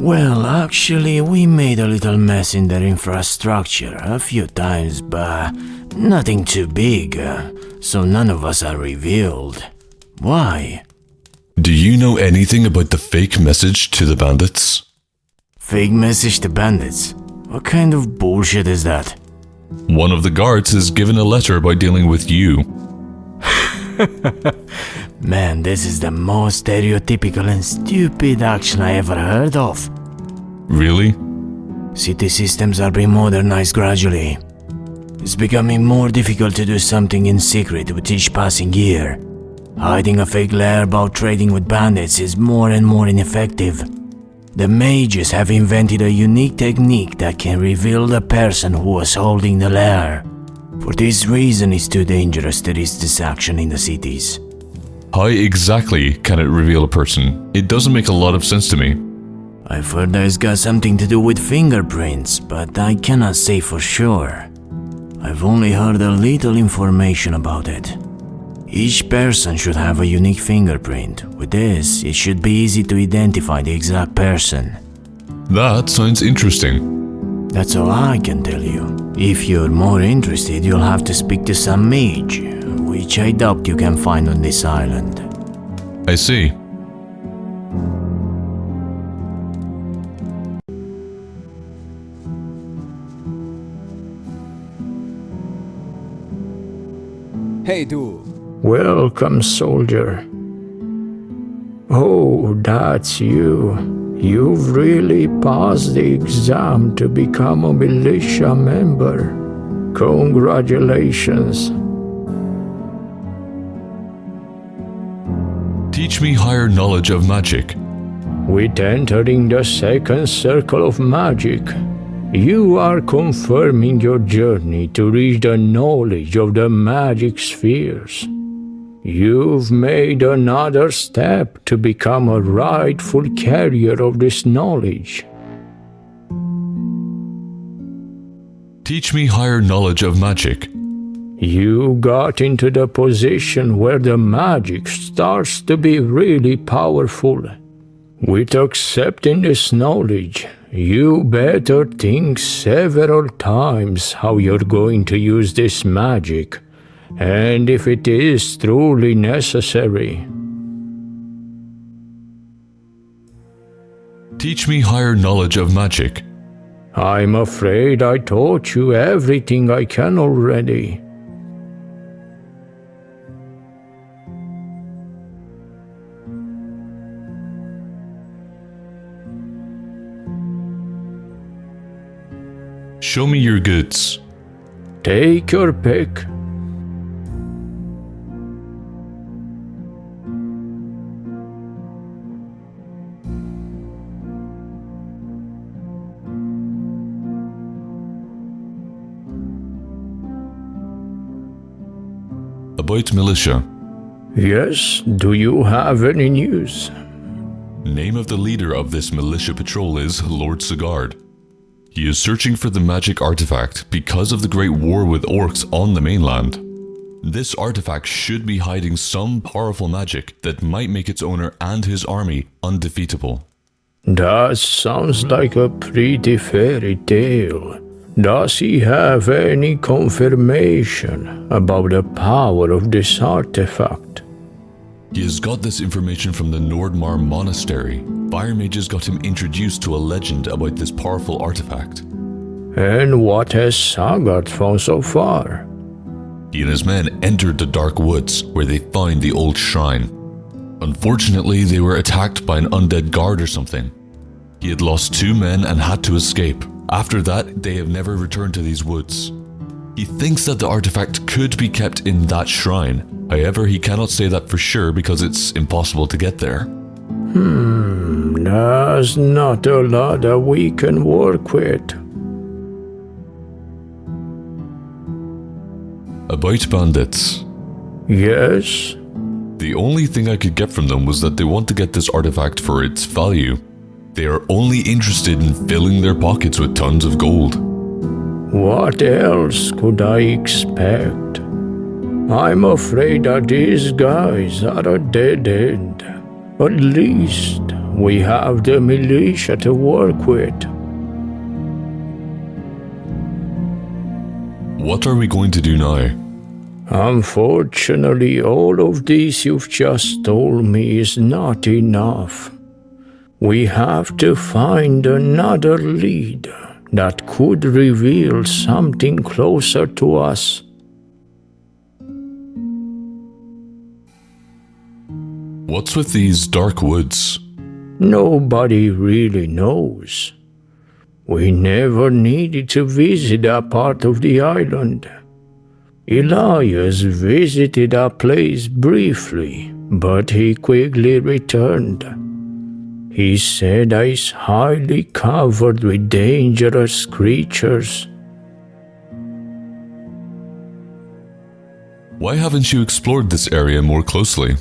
Well, actually, we made a little mess in their infrastructure a few times, but nothing too big, so none of us are revealed. Why? Do you know anything about the fake message to the bandits? Fake message to bandits? What kind of bullshit is that? One of the guards is given a letter by dealing with you. Man, this is the most stereotypical and stupid action I ever heard of. Really? City systems are being modernized gradually. It's becoming more difficult to do something in secret with each passing year. Hiding a fake lair about trading with bandits is more and more ineffective. The mages have invented a unique technique that can reveal the person who was holding the lair. For this reason, it's too dangerous to risk this action in the cities. How exactly can it reveal a person? It doesn't make a lot of sense to me. I've heard that it's got something to do with fingerprints, but I cannot say for sure. I've only heard a little information about it. Each person should have a unique fingerprint. With this, it should be easy to identify the exact person. That sounds interesting. That's all I can tell you. If you're more interested, you'll have to speak to some mage, which I doubt you can find on this island. I see. Hey, du. Welcome, soldier. Oh, that's you. You've really passed the exam to become a militia member. Congratulations. Teach me higher knowledge of magic. With entering the second circle of magic, you are confirming your journey to reach the knowledge of the magic spheres. You've made another step to become a rightful carrier of this knowledge. Teach me higher knowledge of magic. You got into the position where the magic starts to be really powerful. With accepting this knowledge, you better think several times how you're going to use this magic, and if it is truly necessary. Teach me higher knowledge of magic. I'm afraid I taught you everything I can already. Show me your goods. Take your pick. About militia. Yes, do you have any news? Name of the leader of this militia patrol is Lord Sigard. He is searching for the magic artifact because of the great war with orcs on the mainland. This artifact should be hiding some powerful magic that might make its owner and his army undefeatable. That sounds like a pretty fairy tale. Does he have any confirmation about the power of this artifact? He has got this information from the Nordmar Monastery. Fire mages got him introduced to a legend about this powerful artifact. And what has Sagard found so far? He and his men entered the dark woods where they found the old shrine. Unfortunately, they were attacked by an undead guard or something. He had lost 2 men and had to escape. After that, they have never returned to these woods. He thinks that the artifact could be kept in that shrine. However, he cannot say that for sure because it's impossible to get there. There's not a lot that we can work with. About bandits. Yes? The only thing I could get from them was that they want to get this artifact for its value. They are only interested in filling their pockets with tons of gold. What else could I expect? I'm afraid that these guys are a dead end. At least we have the militia to work with. What are we going to do now? Unfortunately, all of this you've just told me is not enough. We have to find another lead that could reveal something closer to us. What's with these dark woods? Nobody really knows. We never needed to visit that part of the island. Elias visited our place briefly, but he quickly returned. He said it's highly covered with dangerous creatures. Why haven't you explored this area more closely?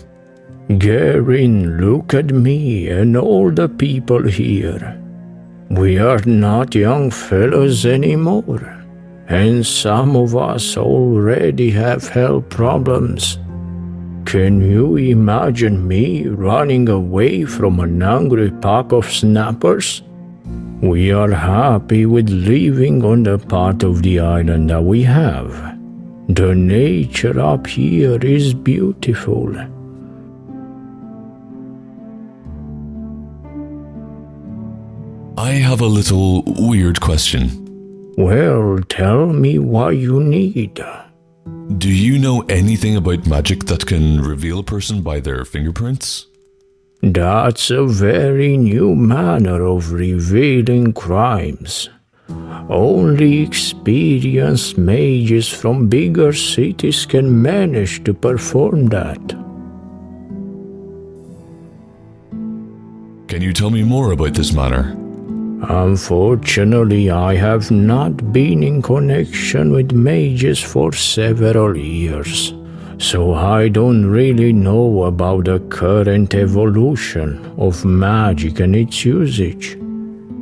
Garin, look at me and all the people here. We are not young fellows anymore, and some of us already have health problems. Can you imagine me running away from an angry pack of snappers? We are happy with living on the part of the island that we have. The nature up here is beautiful. I have a little weird question. Well, tell me what you need. Do you know anything about magic that can reveal a person by their fingerprints? That's a very new manner of revealing crimes. Only experienced mages from bigger cities can manage to perform that. Can you tell me more about this manner? Unfortunately, I have not been in connection with mages for several years, so I don't really know about the current evolution of magic and its usage.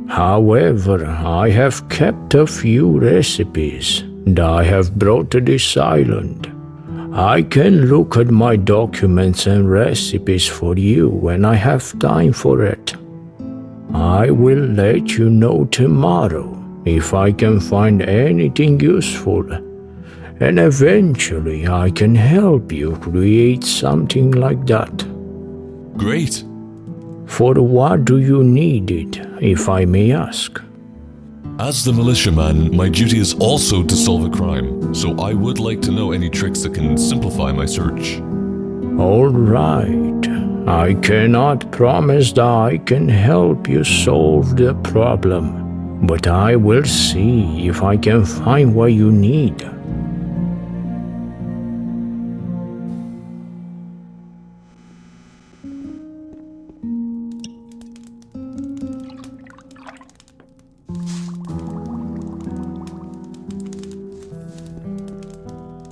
However, I have kept a few recipes that I have brought to this island. I can look at my documents and recipes for you when I have time for it. I will let you know tomorrow if I can find anything useful, and eventually I can help you create something like that. Great. For what do you need it, if I may ask? As the militiaman, my duty is also to solve a crime, so I would like to know any tricks that can simplify my search. All right. I cannot promise that I can help you solve the problem, but I will see if I can find what you need.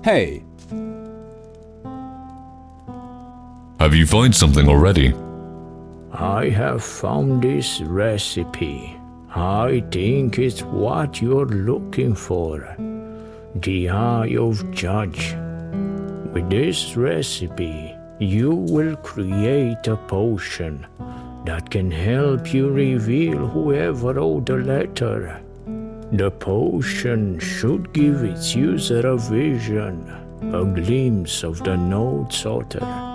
Hey! Have you found something already? I have found this recipe. I think it's what you're looking for. The Eye of Judge. With this recipe, you will create a potion that can help you reveal whoever wrote the letter. The potion should give its user a vision, a glimpse of the note's author.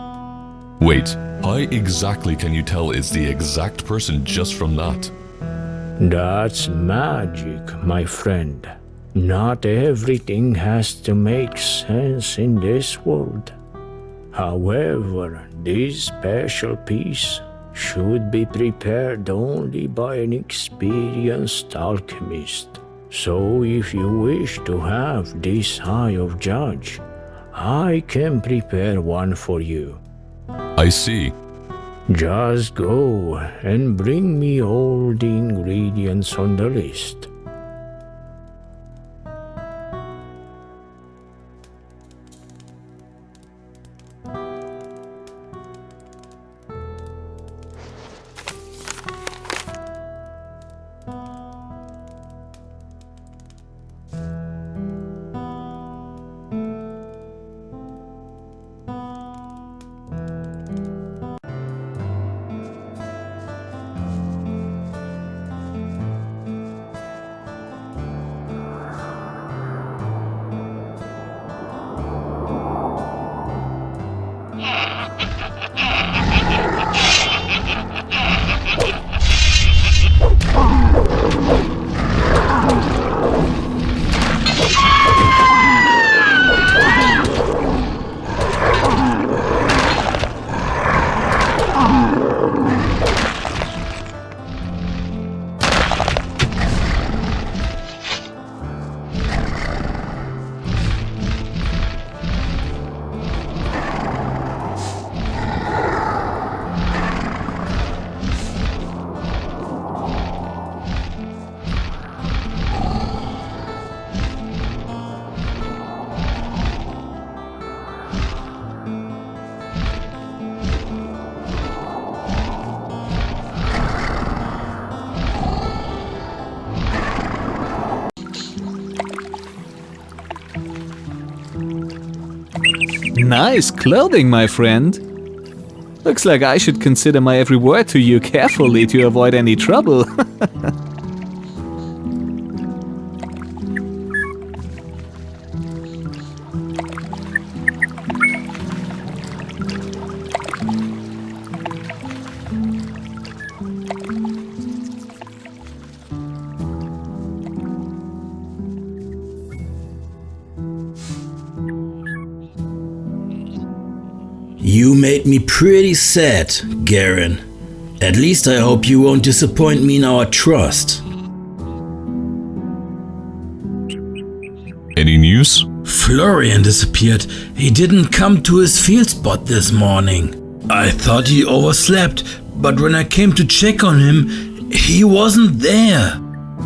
Wait, how exactly can you tell it's the exact person just from that? That's magic, my friend. Not everything has to make sense in this world. However, this special piece should be prepared only by an experienced alchemist. So if you wish to have this eye of judge, I can prepare one for you. I see. Just go and bring me all the ingredients on the list. Nice clothing, my friend. Looks like I should consider my every word to you carefully to avoid any trouble. You made me pretty sad, Garen. At least I hope you won't disappoint me in our trust. Any news? Florian disappeared. He didn't come to his field spot this morning. I thought he overslept, but when I came to check on him, he wasn't there.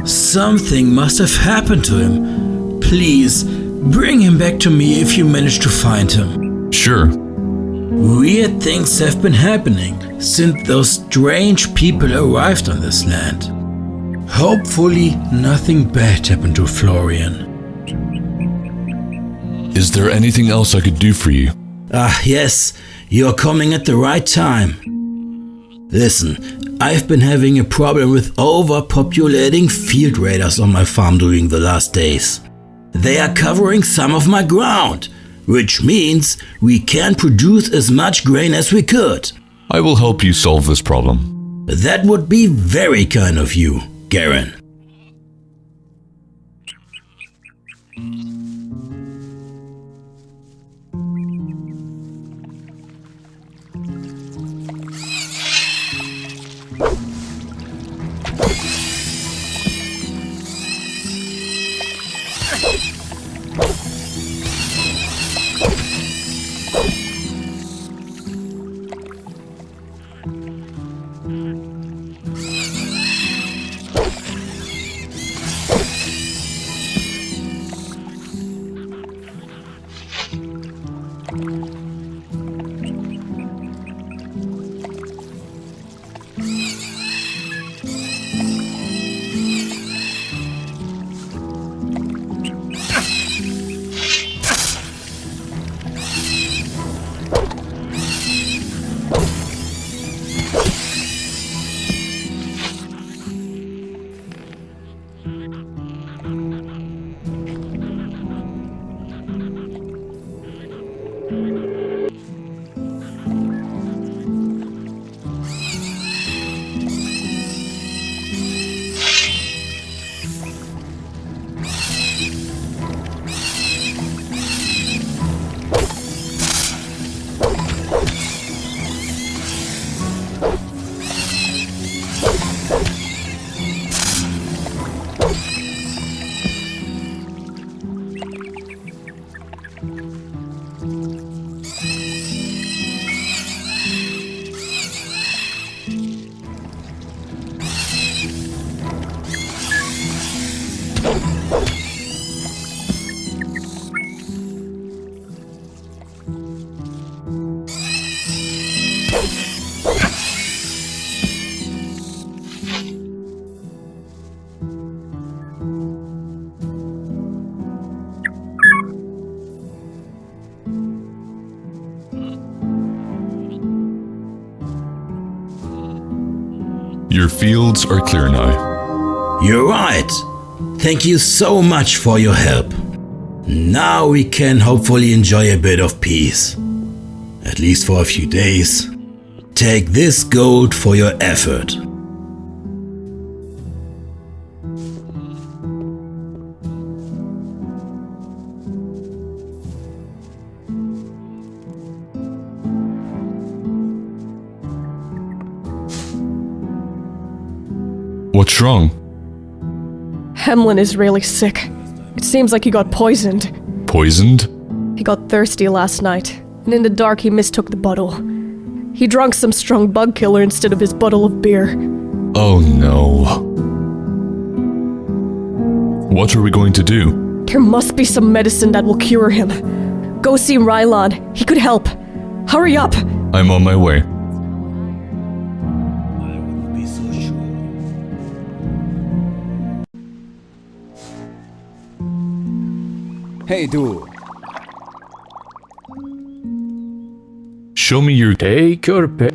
Something must have happened to him. Please, bring him back to me if you manage to find him. Sure. Weird things have been happening since those strange people arrived on this land. Hopefully, nothing bad happened to Florian. Is there anything else I could do for you? Yes, you're coming at the right time. Listen, I've been having a problem with overpopulating field raiders on my farm during the last days. They are covering some of my ground, which means we can't produce as much grain as we could. I will help you solve this problem. That would be very kind of you, Garen. Your fields are clear now. You're right. Thank you so much for your help. Now we can hopefully enjoy a bit of peace. At least for a few days. Take this gold for your effort. What's wrong? Hemlin is really sick. It seems like he got poisoned. Poisoned? He got thirsty last night, and in the dark he mistook the bottle. He drank some strong bug killer instead of his bottle of beer. Oh no. What are we going to do? There must be some medicine that will cure him. Go see Rylan. He could help. Hurry up! I'm on my way. Hey, du. Show me your... Take your pick.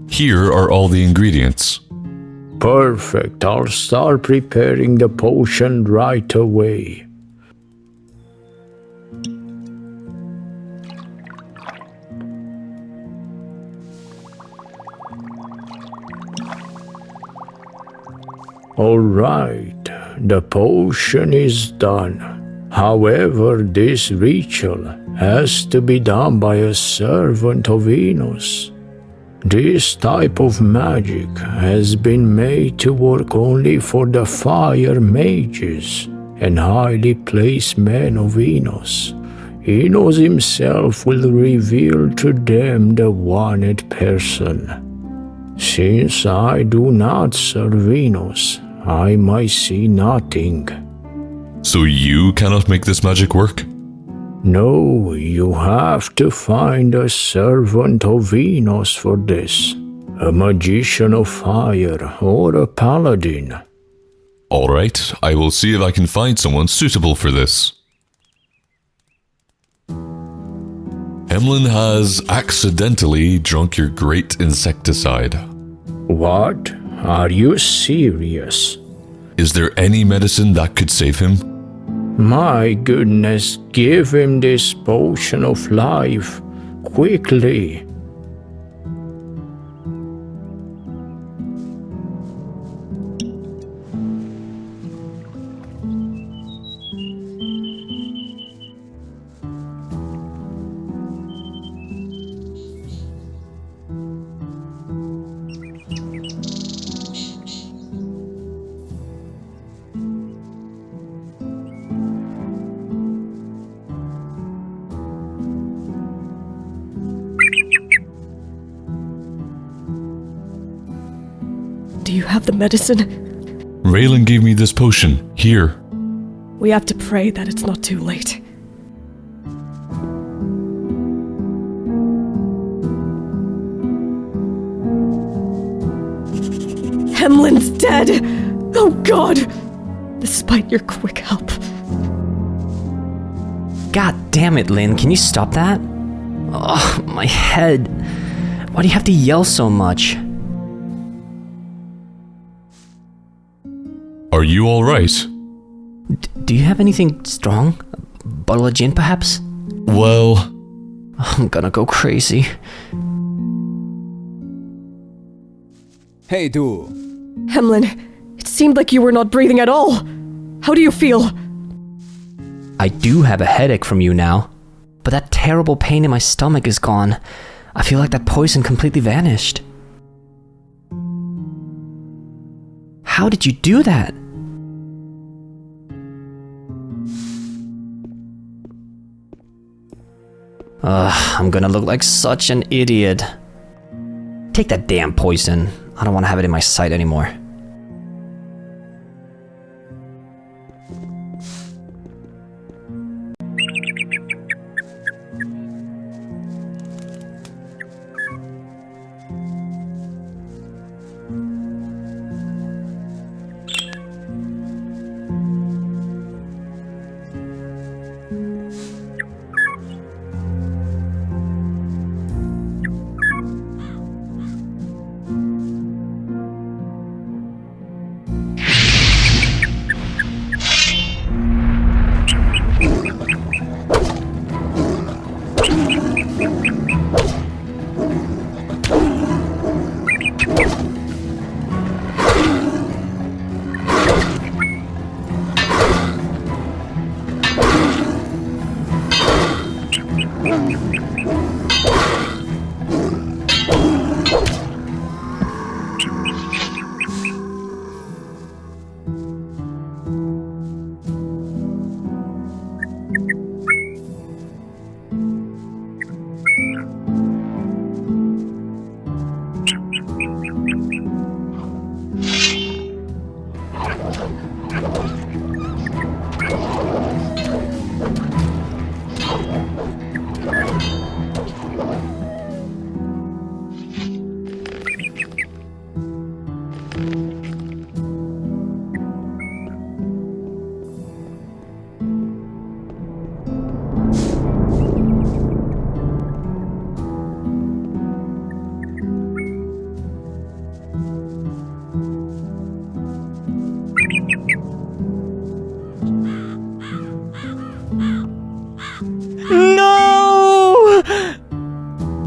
Here are all the ingredients. Perfect. I'll start preparing the potion right away. Alright, the potion is done. However, this ritual has to be done by a servant of Venus. This type of magic has been made to work only for the fire mages and highly placed men of Venus. Enos himself will reveal to them the wanted person. Since I do not serve Venus, I might see nothing. So you cannot make this magic work? No, you have to find a servant of Venus for this. A magician of fire or a paladin. Alright, I will see if I can find someone suitable for this. Hemlin has accidentally drunk your great insecticide. What? Are you serious? Is there any medicine that could save him? My goodness, give him this potion of life, quickly. Do you have the medicine? Raylan gave me this potion. Here. We have to pray that it's not too late. Hemlin's dead! Oh God! Despite your quick help. God damn it, Lynn, can you stop that? Oh, my head. Why do you have to yell so much? Are you alright? Do you have anything strong? A bottle of gin, perhaps? Well... I'm gonna go crazy. Hey, du. Hemlin, it seemed like you were not breathing at all. How do you feel? I do have a headache from you now, but that terrible pain in my stomach is gone. I feel like that poison completely vanished. How did you do that? I'm gonna look like such an idiot. Take that damn poison. I don't want to have it in my sight anymore.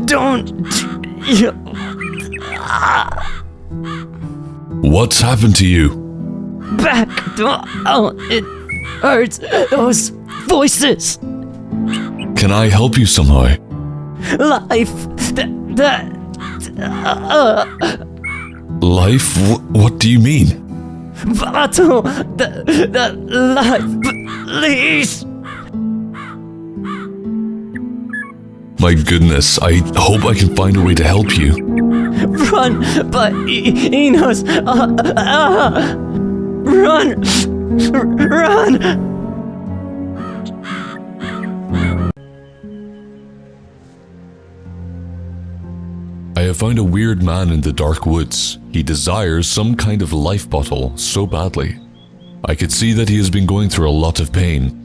Don't. What's happened to you? Back. Oh, it hurts. Those voices. Can I help you somehow? Life. Life? What do you mean? Battle. The life. Please. My goodness, I hope I can find a way to help you. Run, but he knows. Run! Run! I have found a weird man in the dark woods. He desires some kind of life bottle so badly. I could see that he has been going through a lot of pain.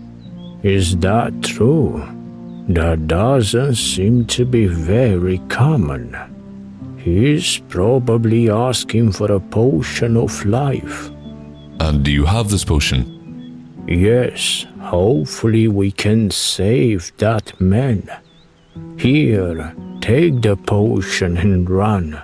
Is that true? That doesn't seem to be very common. He's probably asking for a potion of life. And do you have this potion? Yes, hopefully we can save that man. Here, take the potion and run.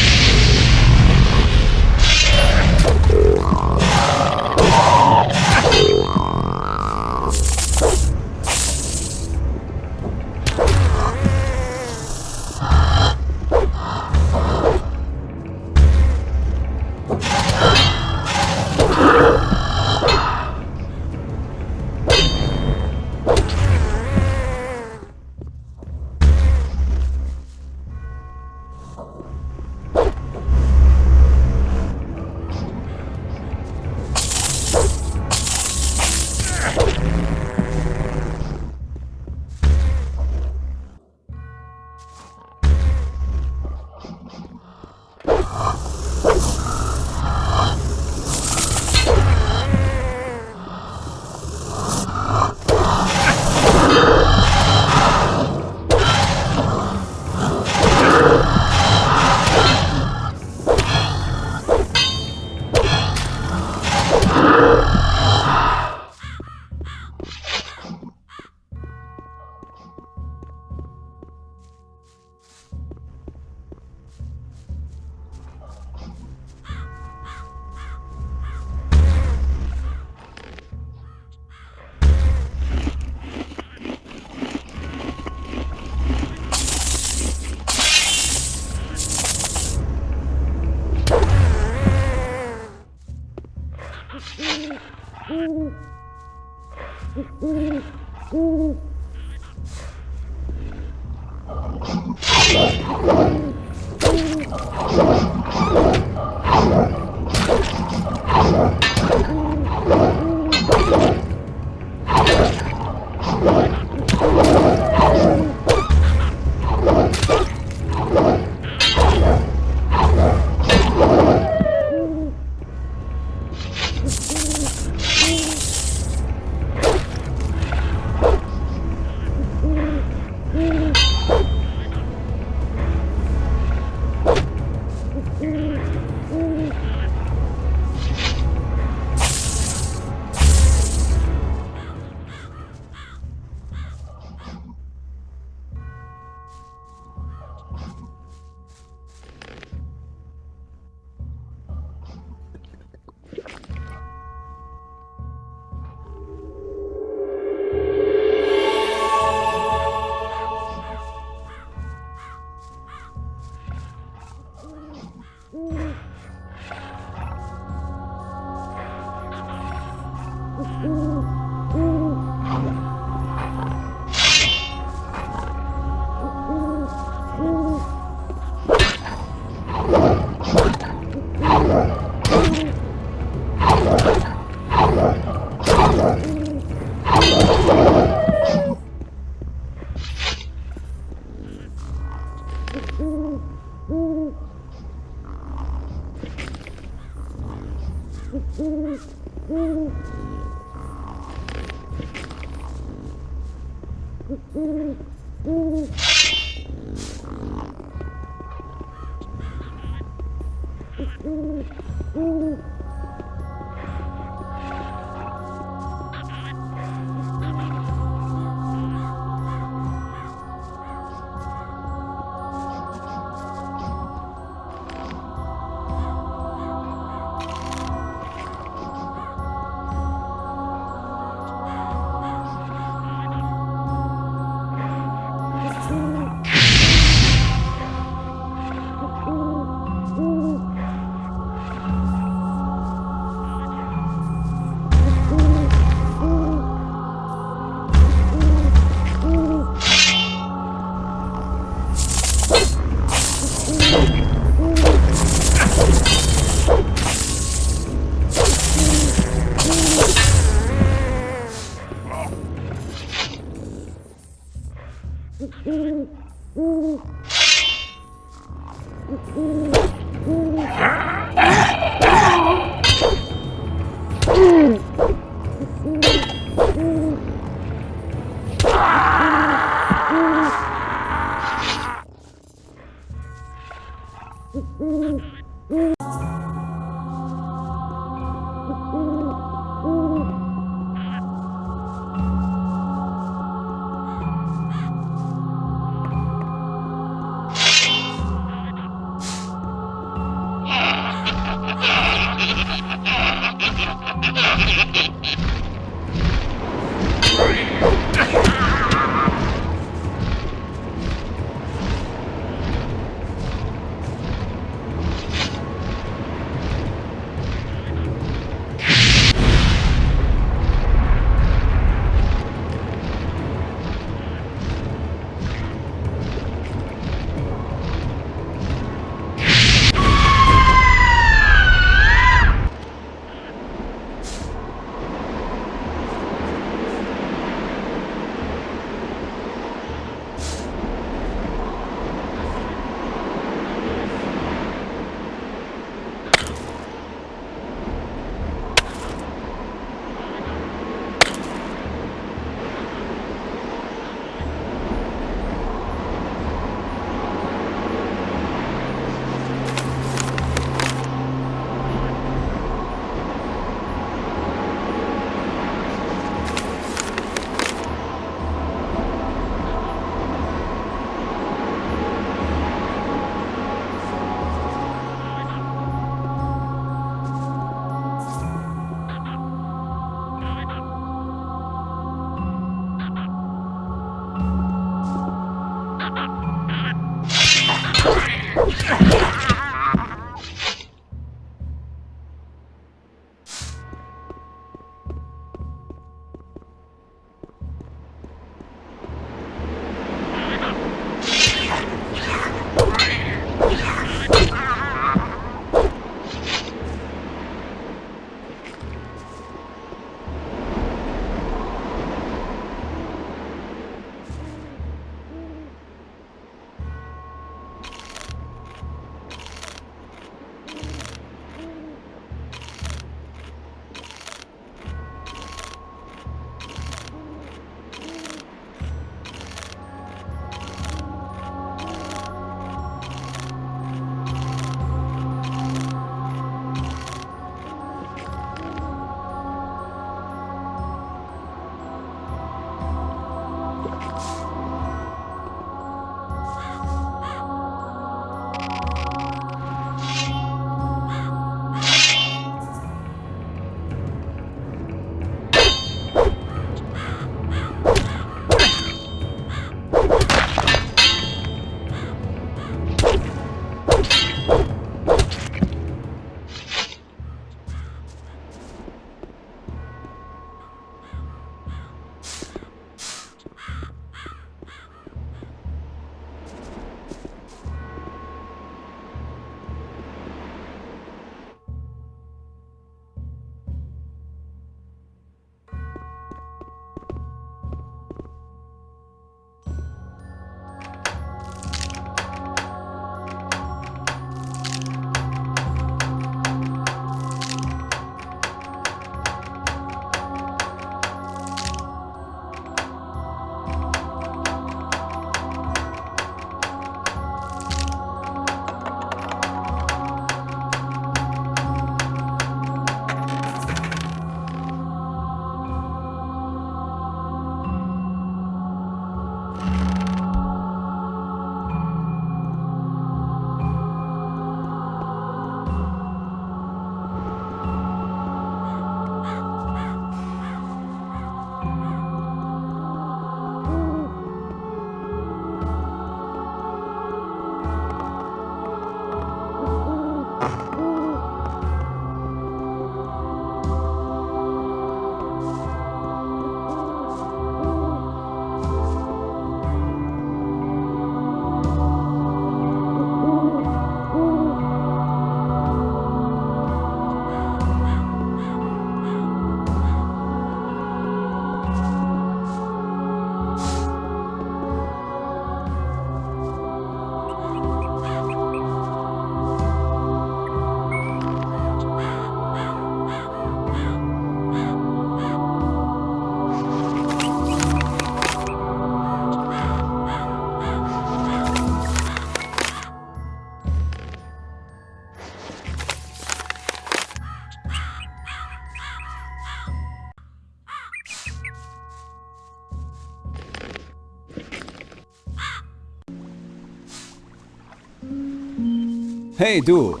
Hey, du.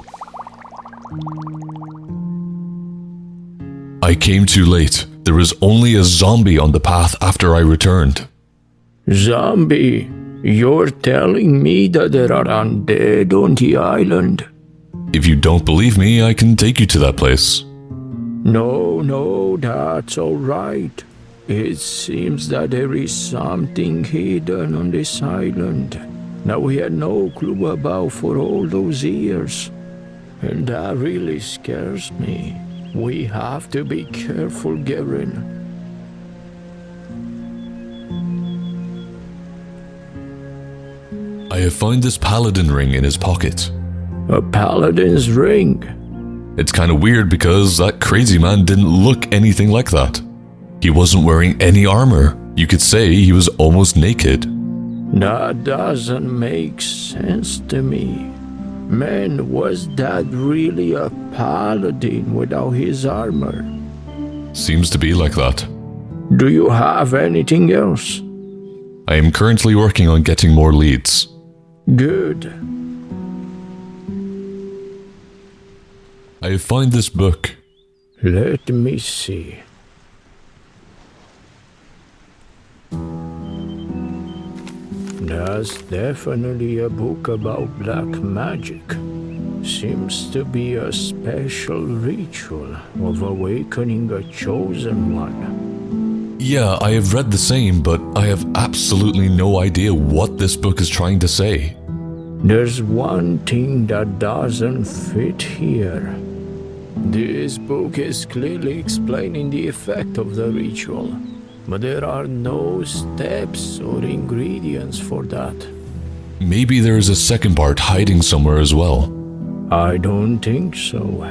I came too late. There was only a zombie on the path after I returned. Zombie? You're telling me that there are undead on the island? If you don't believe me, I can take you to that place. No, that's alright. It seems that there is something hidden on this island that we had no clue about for all those years. And that really scares me. We have to be careful, Garen. I have found this paladin ring in his pocket. A paladin's ring? It's kinda weird because that crazy man didn't look anything like that. He wasn't wearing any armor. You could say he was almost naked. That doesn't make sense to me. Man, was that really a paladin without his armor? Seems to be like that. Do you have anything else? I am currently working on getting more leads. Good. I have found this book. Let me see. That's definitely a book about black magic. Seems to be a special ritual of awakening a chosen one. Yeah, I have read the same, but I have absolutely no idea what this book is trying to say. There's one thing that doesn't fit here. This book is clearly explaining the effect of the ritual, but there are no steps or ingredients for that. Maybe there is a second part hiding somewhere as well. I don't think so.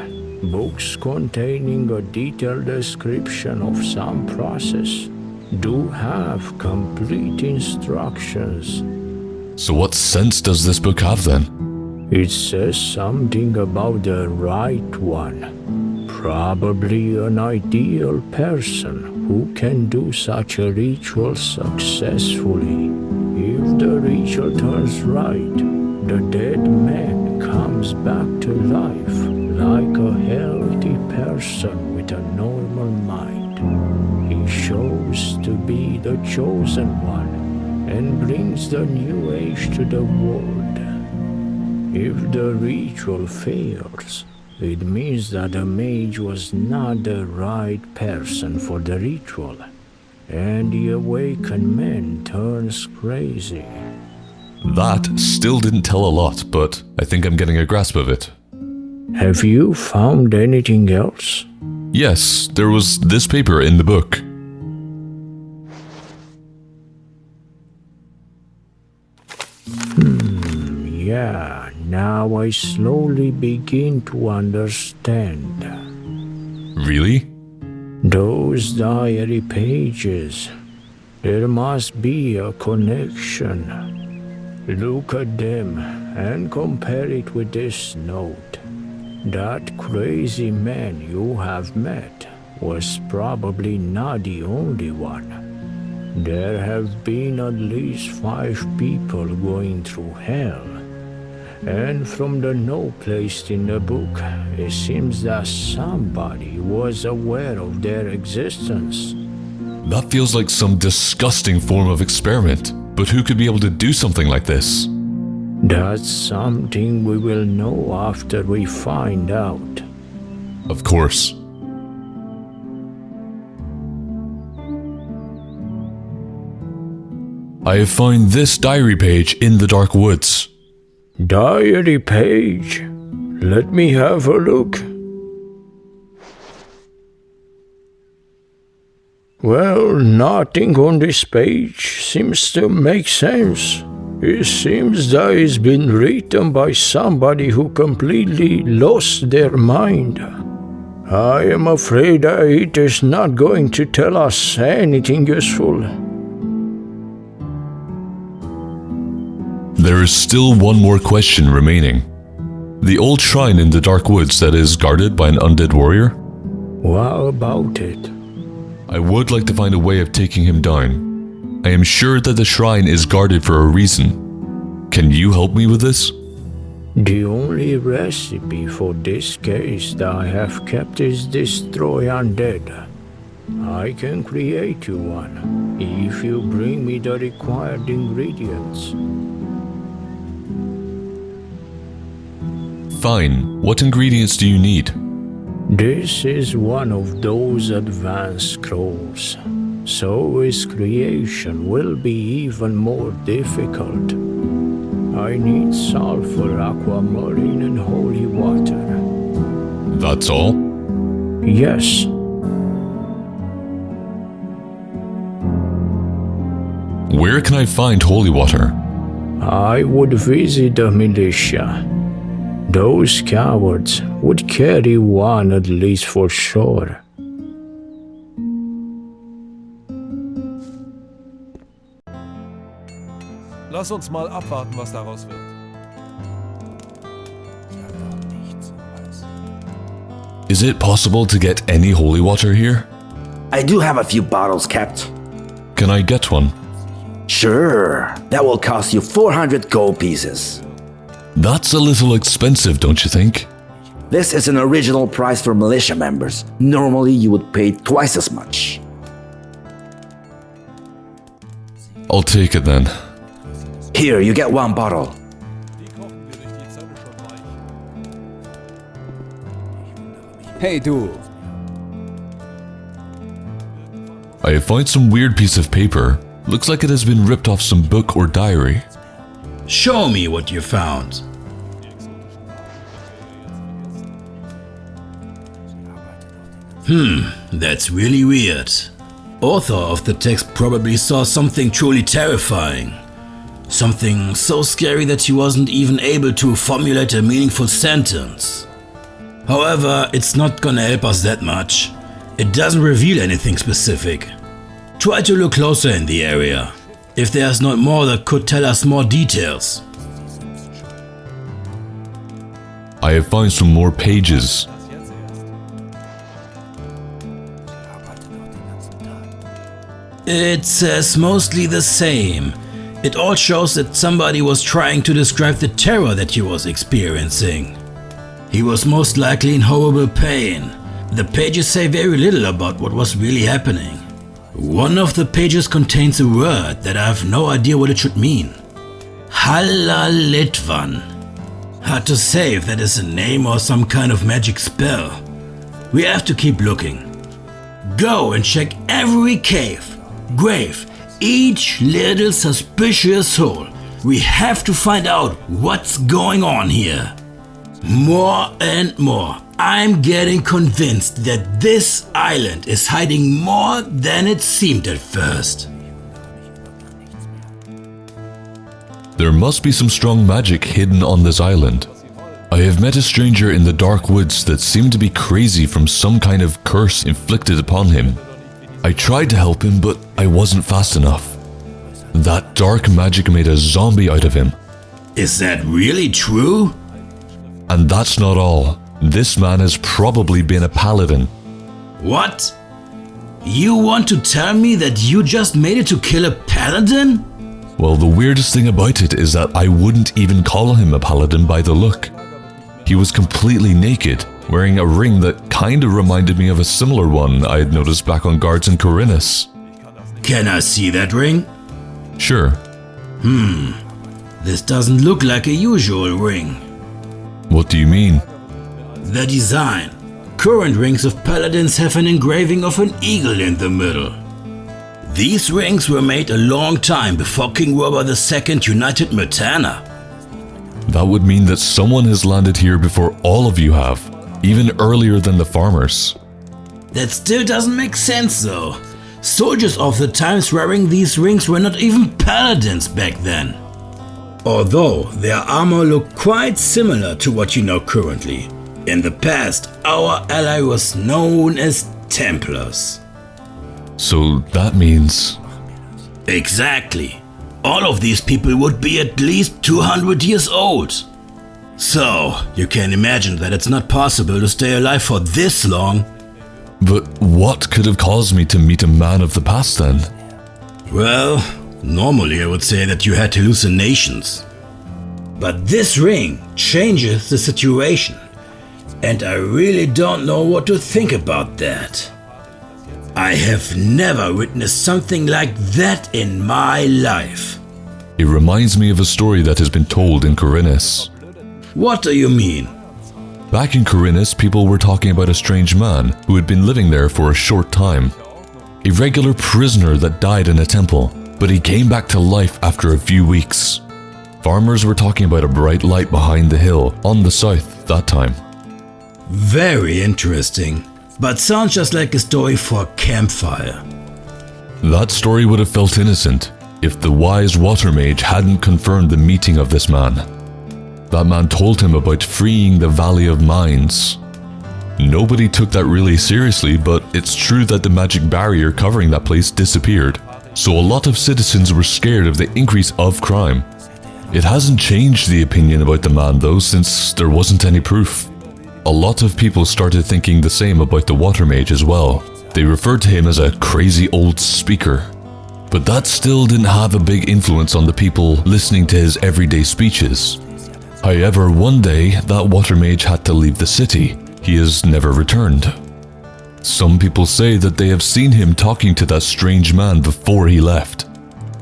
Books containing a detailed description of some process do have complete instructions. So what sense does this book have then? It says something about the right one. Probably an ideal person who can do such a ritual successfully. If the ritual turns right, the dead man comes back to life like a healthy person with a normal mind. He shows to be the chosen one and brings the new age to the world. If the ritual fails, it means that the mage was not the right person for the ritual, and the awakened man turns crazy. That still didn't tell a lot, but I think I'm getting a grasp of it. Have you found anything else? Yes, there was this paper in the book. Yeah, now I slowly begin to understand. Really? Those diary pages. There must be a connection. Look at them and compare it with this note. That crazy man you have met was probably not the only one. There have been at least 5 people going through hell. And from the note placed in the book, it seems that somebody was aware of their existence. That feels like some disgusting form of experiment, but who could be able to do something like this? That's something we will know after we find out. Of course. I have found this diary page in the dark woods. Diary page? Let me have a look. Well, nothing on this page seems to make sense. It seems that it's been written by somebody who completely lost their mind. I am afraid that it is not going to tell us anything useful. There is still one more question remaining. The old shrine in the dark woods that is guarded by an undead warrior? What about it? I would like to find a way of taking him down. I am sure that the shrine is guarded for a reason. Can you help me with this? The only recipe for this case that I have kept is destroy undead. I can create you one, if you bring me the required ingredients. Fine. What ingredients do you need? This is one of those advanced scrolls, so its creation will be even more difficult. I need sulfur, aquamarine, and holy water. That's all? Yes. Where can I find holy water? I would visit the militia. Those cowards would carry one at least for sure. Lass uns mal abwarten, was daraus wird. Is it possible to get any holy water here? I do have a few bottles kept. Can I get one? Sure, that will cost you 400 gold pieces. That's a little expensive, don't you think? This is an original price for militia members. Normally you would pay twice as much. I'll take it then. Here, you get one bottle. Hey du! I have found some weird piece of paper. Looks like it has been ripped off some book or diary. Show me what you found. That's really weird. Author of the text probably saw something truly terrifying. Something so scary that he wasn't even able to formulate a meaningful sentence. However, it's not gonna help us that much. It doesn't reveal anything specific. Try to look closer in the area. If there's not more that could tell us more details. I have found some more pages. It says mostly the same. It all shows that somebody was trying to describe the terror that he was experiencing. He was most likely in horrible pain. The pages say very little about what was really happening. One of the pages contains a word that I have no idea what it should mean. Halalitvan. Hard to say if that is a name or some kind of magic spell. We have to keep looking. Go and check every cave, grave, each little suspicious hole. We have to find out what's going on here. More and more, I'm getting convinced that this island is hiding more than it seemed at first. There must be some strong magic hidden on this island. I have met a stranger in the dark woods that seemed to be crazy from some kind of curse inflicted upon him. I tried to help him, but I wasn't fast enough. That dark magic made a zombie out of him. Is that really true? And that's not all. This man has probably been a paladin. What? You want to tell me that you just made it to kill a paladin? Well, the weirdest thing about it is that I wouldn't even call him a paladin by the look. He was completely naked, wearing a ring that kinda reminded me of a similar one I had noticed back on guards in Corinus. Can I see that ring? Sure. This doesn't look like a usual ring. What do you mean? The design. Current rings of paladins have an engraving of an eagle in the middle. These rings were made a long time before King Robert II united Myrtana. That would mean that someone has landed here before all of you have, even earlier than the farmers. That still doesn't make sense though. Soldiers of the times wearing these rings were not even paladins back then. Although their armor looked quite similar to what you know currently. In the past, our ally was known as Templars. So that means... Exactly. All of these people would be at least 200 years old. So, you can imagine that it's not possible to stay alive for this long. But what could have caused me to meet a man of the past then? Well, normally I would say that you had hallucinations. But this ring changes the situation. And I really don't know what to think about that. I have never witnessed something like that in my life. It reminds me of a story that has been told in Corinnes. What do you mean? Back in Corinnes, people were talking about a strange man who had been living there for a short time. A regular prisoner that died in a temple, but he came back to life after a few weeks. Farmers were talking about a bright light behind the hill on the south that time. Very interesting, but sounds just like a story for a campfire. That story would have felt innocent if the wise water mage hadn't confirmed the meeting of this man. That man told him about freeing the Valley of Mines. Nobody took that really seriously, but it's true that the magic barrier covering that place disappeared, so a lot of citizens were scared of the increase of crime. It hasn't changed the opinion about the man though, since there wasn't any proof. A lot of people started thinking the same about the water mage as well. They referred to him as a crazy old speaker. But that still didn't have a big influence on the people listening to his everyday speeches. However, one day, that water mage had to leave the city. He has never returned. Some people say that they have seen him talking to that strange man before he left.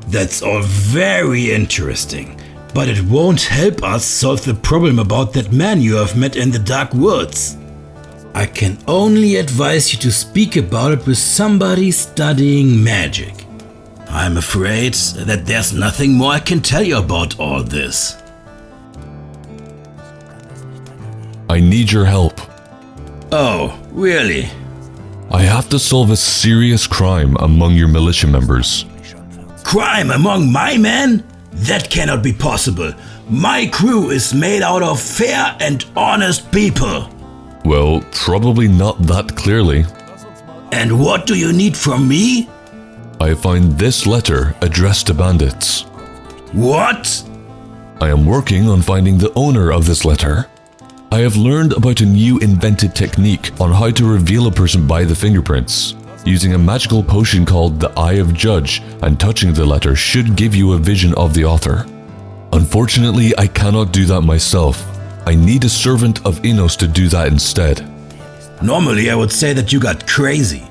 That's all very interesting, but it won't help us solve the problem about that man you have met in the dark woods. I can only advise you to speak about it with somebody studying magic. I'm afraid that there's nothing more I can tell you about all this. I need your help. Oh, really? I have to solve a serious crime among your militia members. Crime among my men? That cannot be possible. My crew is made out of fair and honest people. Well, probably not that clearly. And what do you need from me? I find this letter addressed to bandits. What? I am working on finding the owner of this letter. I have learned about a new invented technique on how to reveal a person by the fingerprints. Using a magical potion called the Eye of Judge, and touching the letter should give you a vision of the author. Unfortunately, I cannot do that myself. I need a servant of Innos to do that instead. Normally I would say that you got crazy.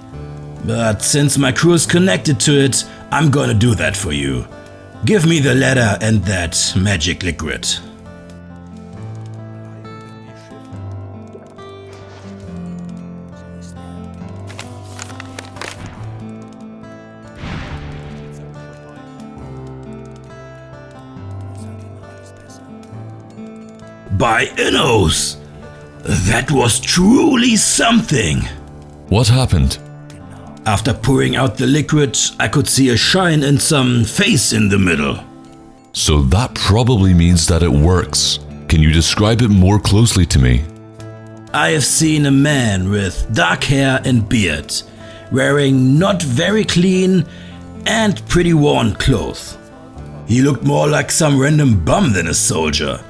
But since my crew is connected to it, I'm gonna do that for you. Give me the letter and that magic liquid. By Innos! That was truly something! What happened? After pouring out the liquid, I could see a shine and some face in the middle. So that probably means that it works. Can you describe it more closely to me? I have seen a man with dark hair and beard, wearing not very clean and pretty worn clothes. He looked more like some random bum than a soldier.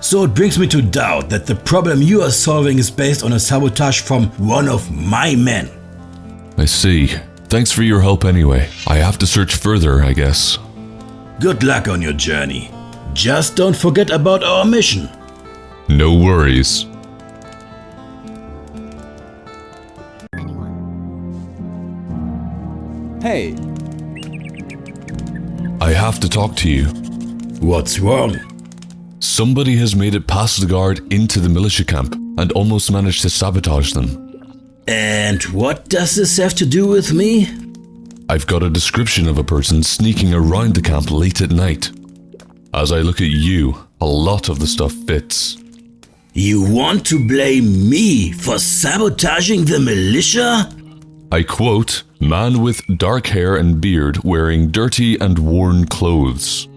So it brings me to doubt that the problem you are solving is based on a sabotage from one of my men. I see. Thanks for your help anyway. I have to search further, I guess. Good luck on your journey. Just don't forget about our mission. No worries. Hey. I have to talk to you. What's wrong? Somebody has made it past the guard into the militia camp and almost managed to sabotage them. And what does this have to do with me? I've got a description of a person sneaking around the camp late at night. As I look at you, a lot of the stuff fits. You want to blame me for sabotaging the militia? I quote, "Man with dark hair and beard wearing dirty and worn clothes."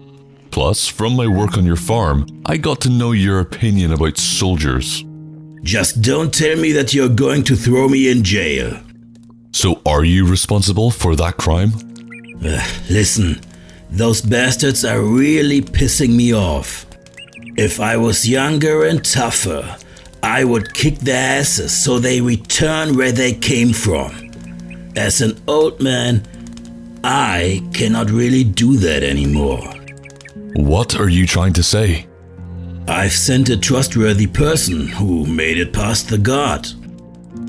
Plus, from my work on your farm, I got to know your opinion about soldiers. Just don't tell me that you're going to throw me in jail. So are you responsible for that crime? Listen, those bastards are really pissing me off. If I was younger and tougher, I would kick their asses so they return where they came from. As an old man, I cannot really do that anymore. What are you trying to say? I've sent a trustworthy person who made it past the guard.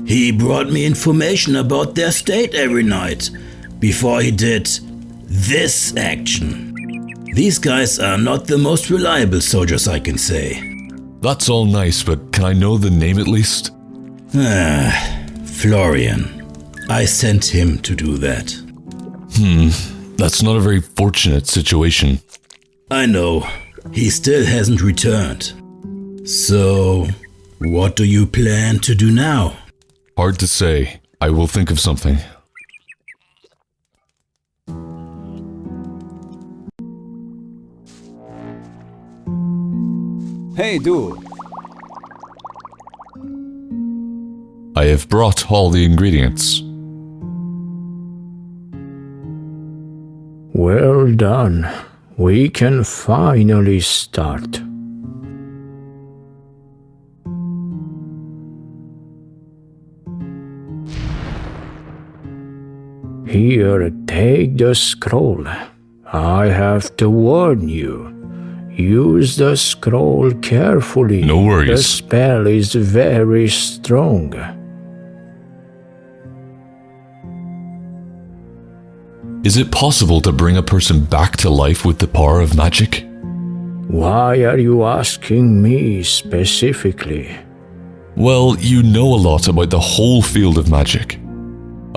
He brought me information about their state every night before he did this action. These guys are not the most reliable soldiers, I can say. That's all nice, but can I know the name at least? Florian. I sent him to do that. That's not a very fortunate situation. I know. He still hasn't returned. So, what do you plan to do now? Hard to say. I will think of something. Hey, du. I have brought all the ingredients. Well done. We can finally start. Here, take the scroll. I have to warn you. Use the scroll carefully. No worries. The spell is very strong. Is it possible to bring a person back to life with the power of magic? Why are you asking me specifically? Well, you know a lot about the whole field of magic.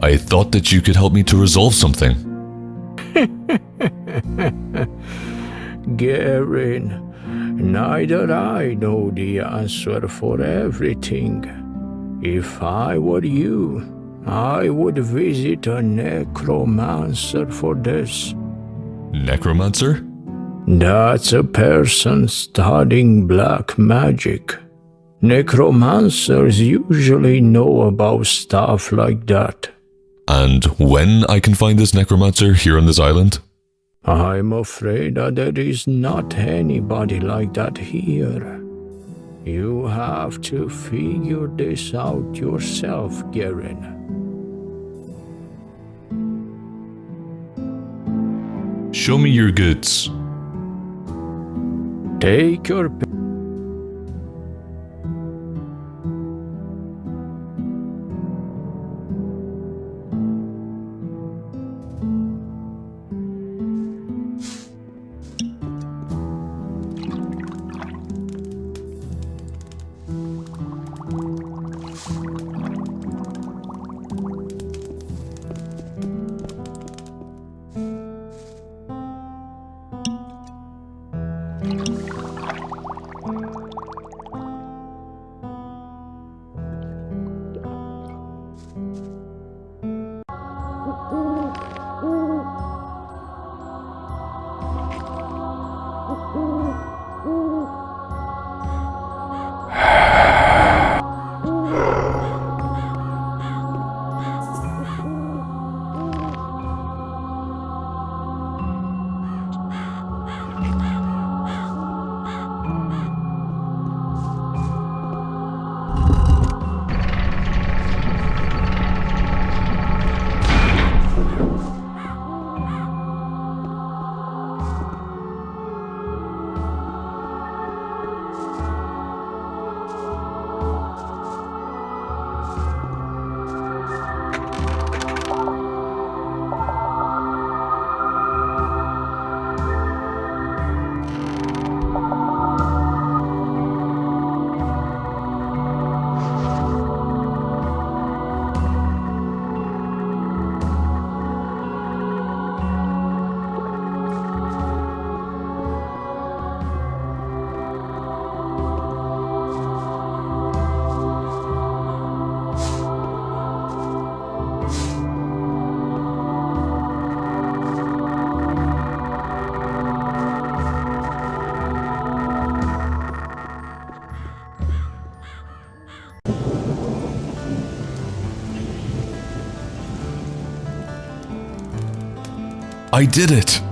I thought that you could help me to resolve something. Garen, neither I know the answer for everything. If I were you, I would visit a necromancer for this. Necromancer? That's a person studying black magic. Necromancers usually know about stuff like that. And when I can find this necromancer here on this island? I'm afraid that there is not anybody like that here. You have to figure this out yourself, Garen. Show me your goods. Take your I did it!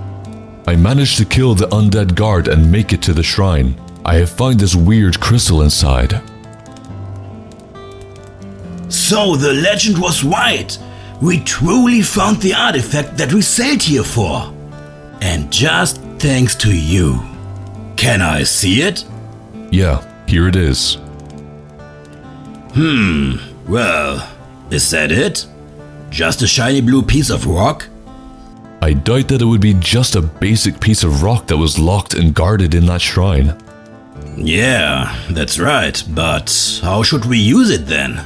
I managed to kill the undead guard and make it to the shrine. I have found this weird crystal inside. So the legend was right. We truly found the artifact that we sailed here for. And just thanks to you. Can I see it? Yeah, here it is. Well, is that it? Just a shiny blue piece of rock? I doubt that it would be just a basic piece of rock that was locked and guarded in that shrine. Yeah, that's right, but how should we use it then?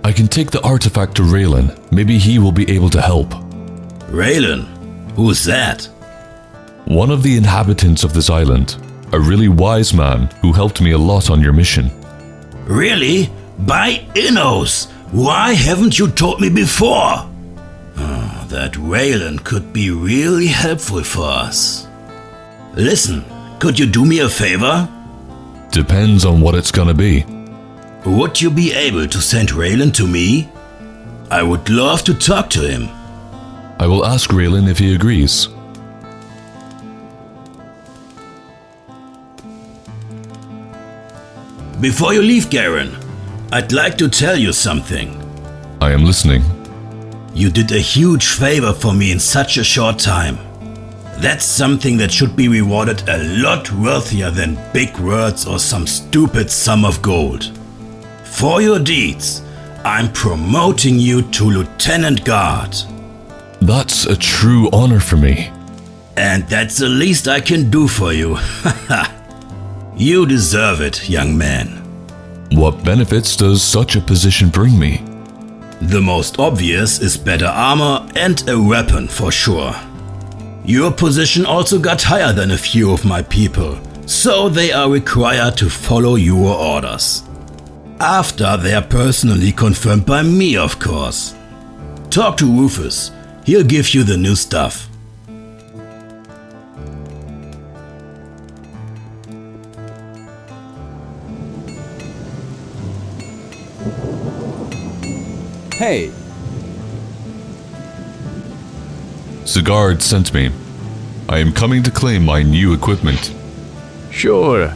I can take the artifact to Raylan. Maybe he will be able to help. Raylan? Who's that? One of the inhabitants of this island. A really wise man who helped me a lot on your mission. Really? By Innos! Why haven't you told me before? That Raylan could be really helpful for us. Listen, could you do me a favor? Depends on what it's gonna be. Would you be able to send Raylan to me? I would love to talk to him. I will ask Raylan if he agrees. Before you leave, Garen, I'd like to tell you something. I am listening. You did a huge favor for me in such a short time. That's something that should be rewarded a lot worthier than big words or some stupid sum of gold. For your deeds, I'm promoting you to Lieutenant Guard. That's a true honor for me. And that's the least I can do for you. You deserve it, young man. What benefits does such a position bring me? The most obvious is better armor and a weapon for sure. Your position also got higher than a few of my people, so they are required to follow your orders. After they are personally confirmed by me, of course. Talk to Rufus. He'll give you the new stuff. Hey! Sigurd sent me. I am coming to claim my new equipment. Sure.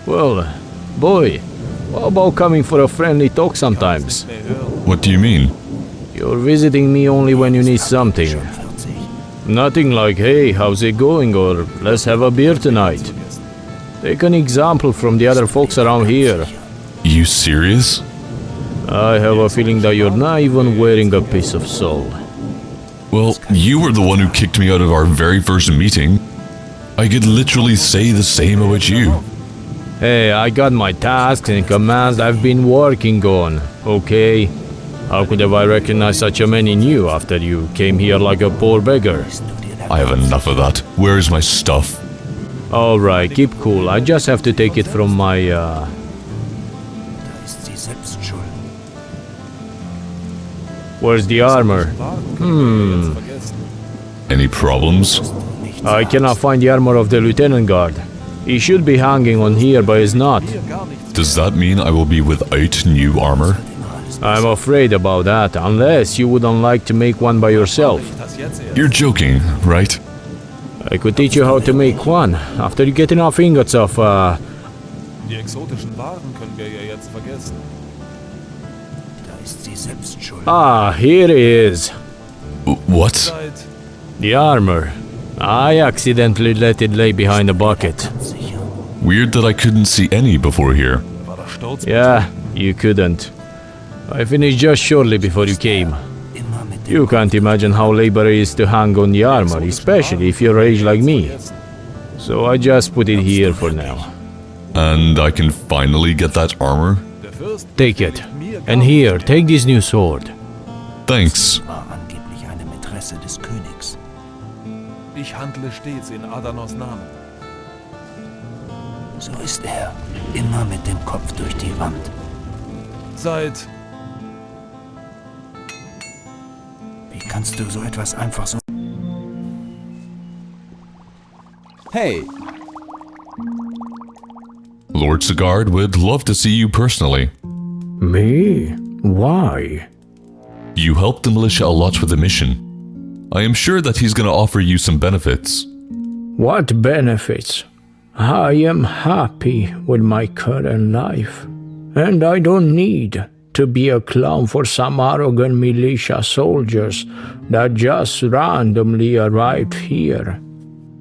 Well, boy, how about coming for a friendly talk sometimes? What do you mean? You're visiting me only when you need something. Nothing like, hey, how's it going, or let's have a beer tonight. Take an example from the other folks around here. You serious? I have a feeling that you're not even wearing a piece of soul. Well, you were the one who kicked me out of our very first meeting. I could literally say the same about you. Hey, I got my tasks and commands I've been working on, okay? How could have I recognized such a man in you after you came here like a poor beggar? I have enough of that. Where's my stuff? Alright, keep cool. I just have to take it from my, Where's the armor? Any problems? I cannot find the armor of the Lieutenant Guard. He should be hanging on here, but he's not. Does that mean I will be without new armor? I'm afraid about that, unless you wouldn't like to make one by yourself. You're joking, right? I could teach you how to make one, after you get enough ingots of, Die exotischen Waren können wir ja jetzt vergessen. Ah, here it is. What? The armor. I accidentally let it lay behind a bucket. Weird that I couldn't see any before here. Yeah, you couldn't. I finished just shortly before you came. You can't imagine how labor it is to hang on the armor, especially if you're age like me. So I just put it here for now. And I can finally get that armor? Take it. And here, take this new sword. Thanks. Ich handle stets in Adanos Namen. So ist immer mit dem Kopf durch die Wand. Seit... Wie kannst du so etwas einfach so... Hey! Lord Sigurd would love to see you personally. Me? Why? You helped the militia a lot with the mission. I am sure that he's gonna offer you some benefits. What benefits? I am happy with my current life. And I don't need to be a clown for some arrogant militia soldiers that just randomly arrived here.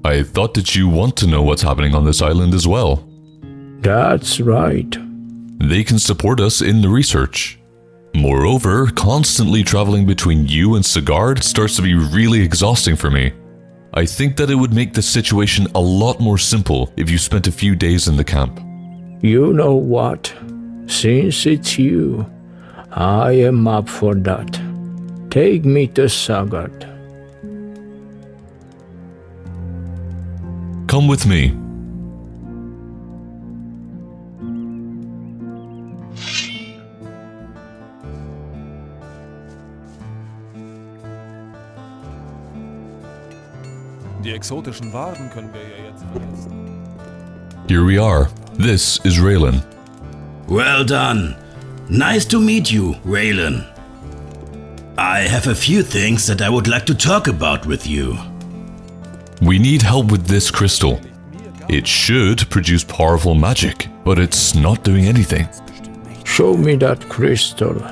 I thought that you want to know what's happening on this island as well. That's right. They can support us in the research. Moreover, constantly traveling between you and Sigurd starts to be really exhausting for me. I think that it would make the situation a lot more simple if you spent a few days in the camp. You know what? Since it's you, I am up for that. Take me to Sigurd. Come with me. Die exotischen Waren können wir ja jetzt vergessen. Here we are. This is Raylan. Well done. Nice to meet you, Raylan. I have a few things that I would like to talk about with you. We need help with this crystal. It should produce powerful magic, but it's not doing anything. Show me that crystal.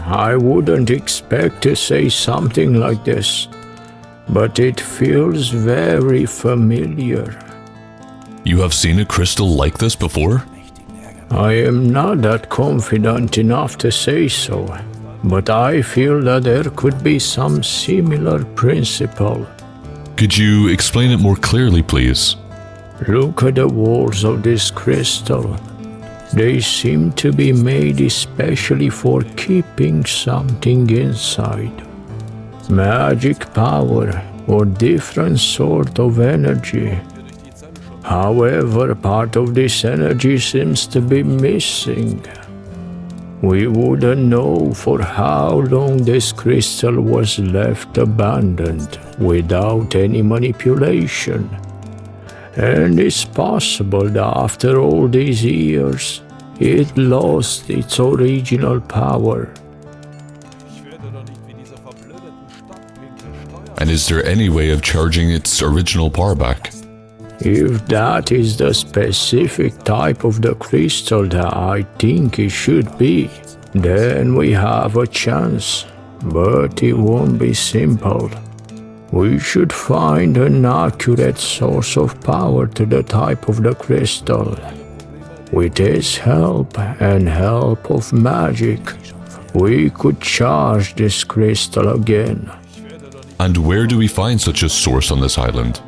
I wouldn't expect to say something like this, but it feels very familiar. You have seen a crystal like this before? I am not that confident enough to say so, but I feel that there could be some similar principle. Could you explain it more clearly, please? Look at the walls of this crystal. They seem to be made especially for keeping something inside. Magic power or different sort of energy. However, part of this energy seems to be missing. We wouldn't know for how long this crystal was left abandoned without any manipulation. And it's possible that after all these years, it lost its original power. And is there any way of charging its original power back? If that is the specific type of the crystal that I think it should be, then we have a chance, but it won't be simple. We should find an accurate source of power to the type of the crystal. With its help and help of magic, we could charge this crystal again. And where do we find such a source on this island?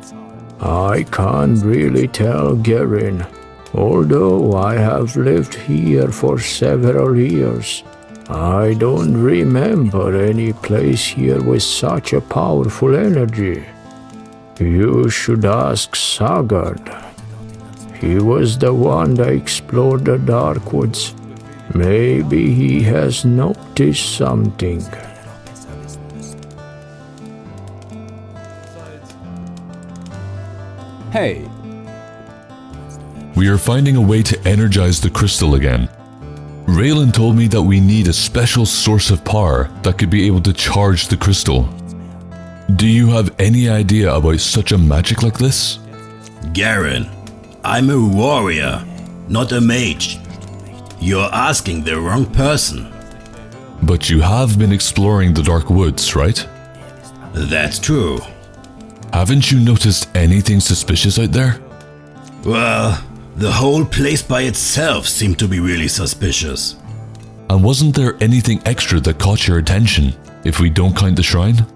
I can't really tell, Gerin. Although I have lived here for several years, I don't remember any place here with such a powerful energy. You should ask Sigurd. He was the one that explored the dark woods. Maybe he has noticed something. Hey! We are finding a way to energize the crystal again. Raylan told me that we need a special source of power that could be able to charge the crystal. Do you have any idea about such a magic like this? Garen, I'm a warrior, not a mage. You're asking the wrong person. But you have been exploring the dark woods, right? That's true. Haven't you noticed anything suspicious out there? Well, the whole place by itself seemed to be really suspicious. And wasn't there anything extra that caught your attention, if we don't count the shrine?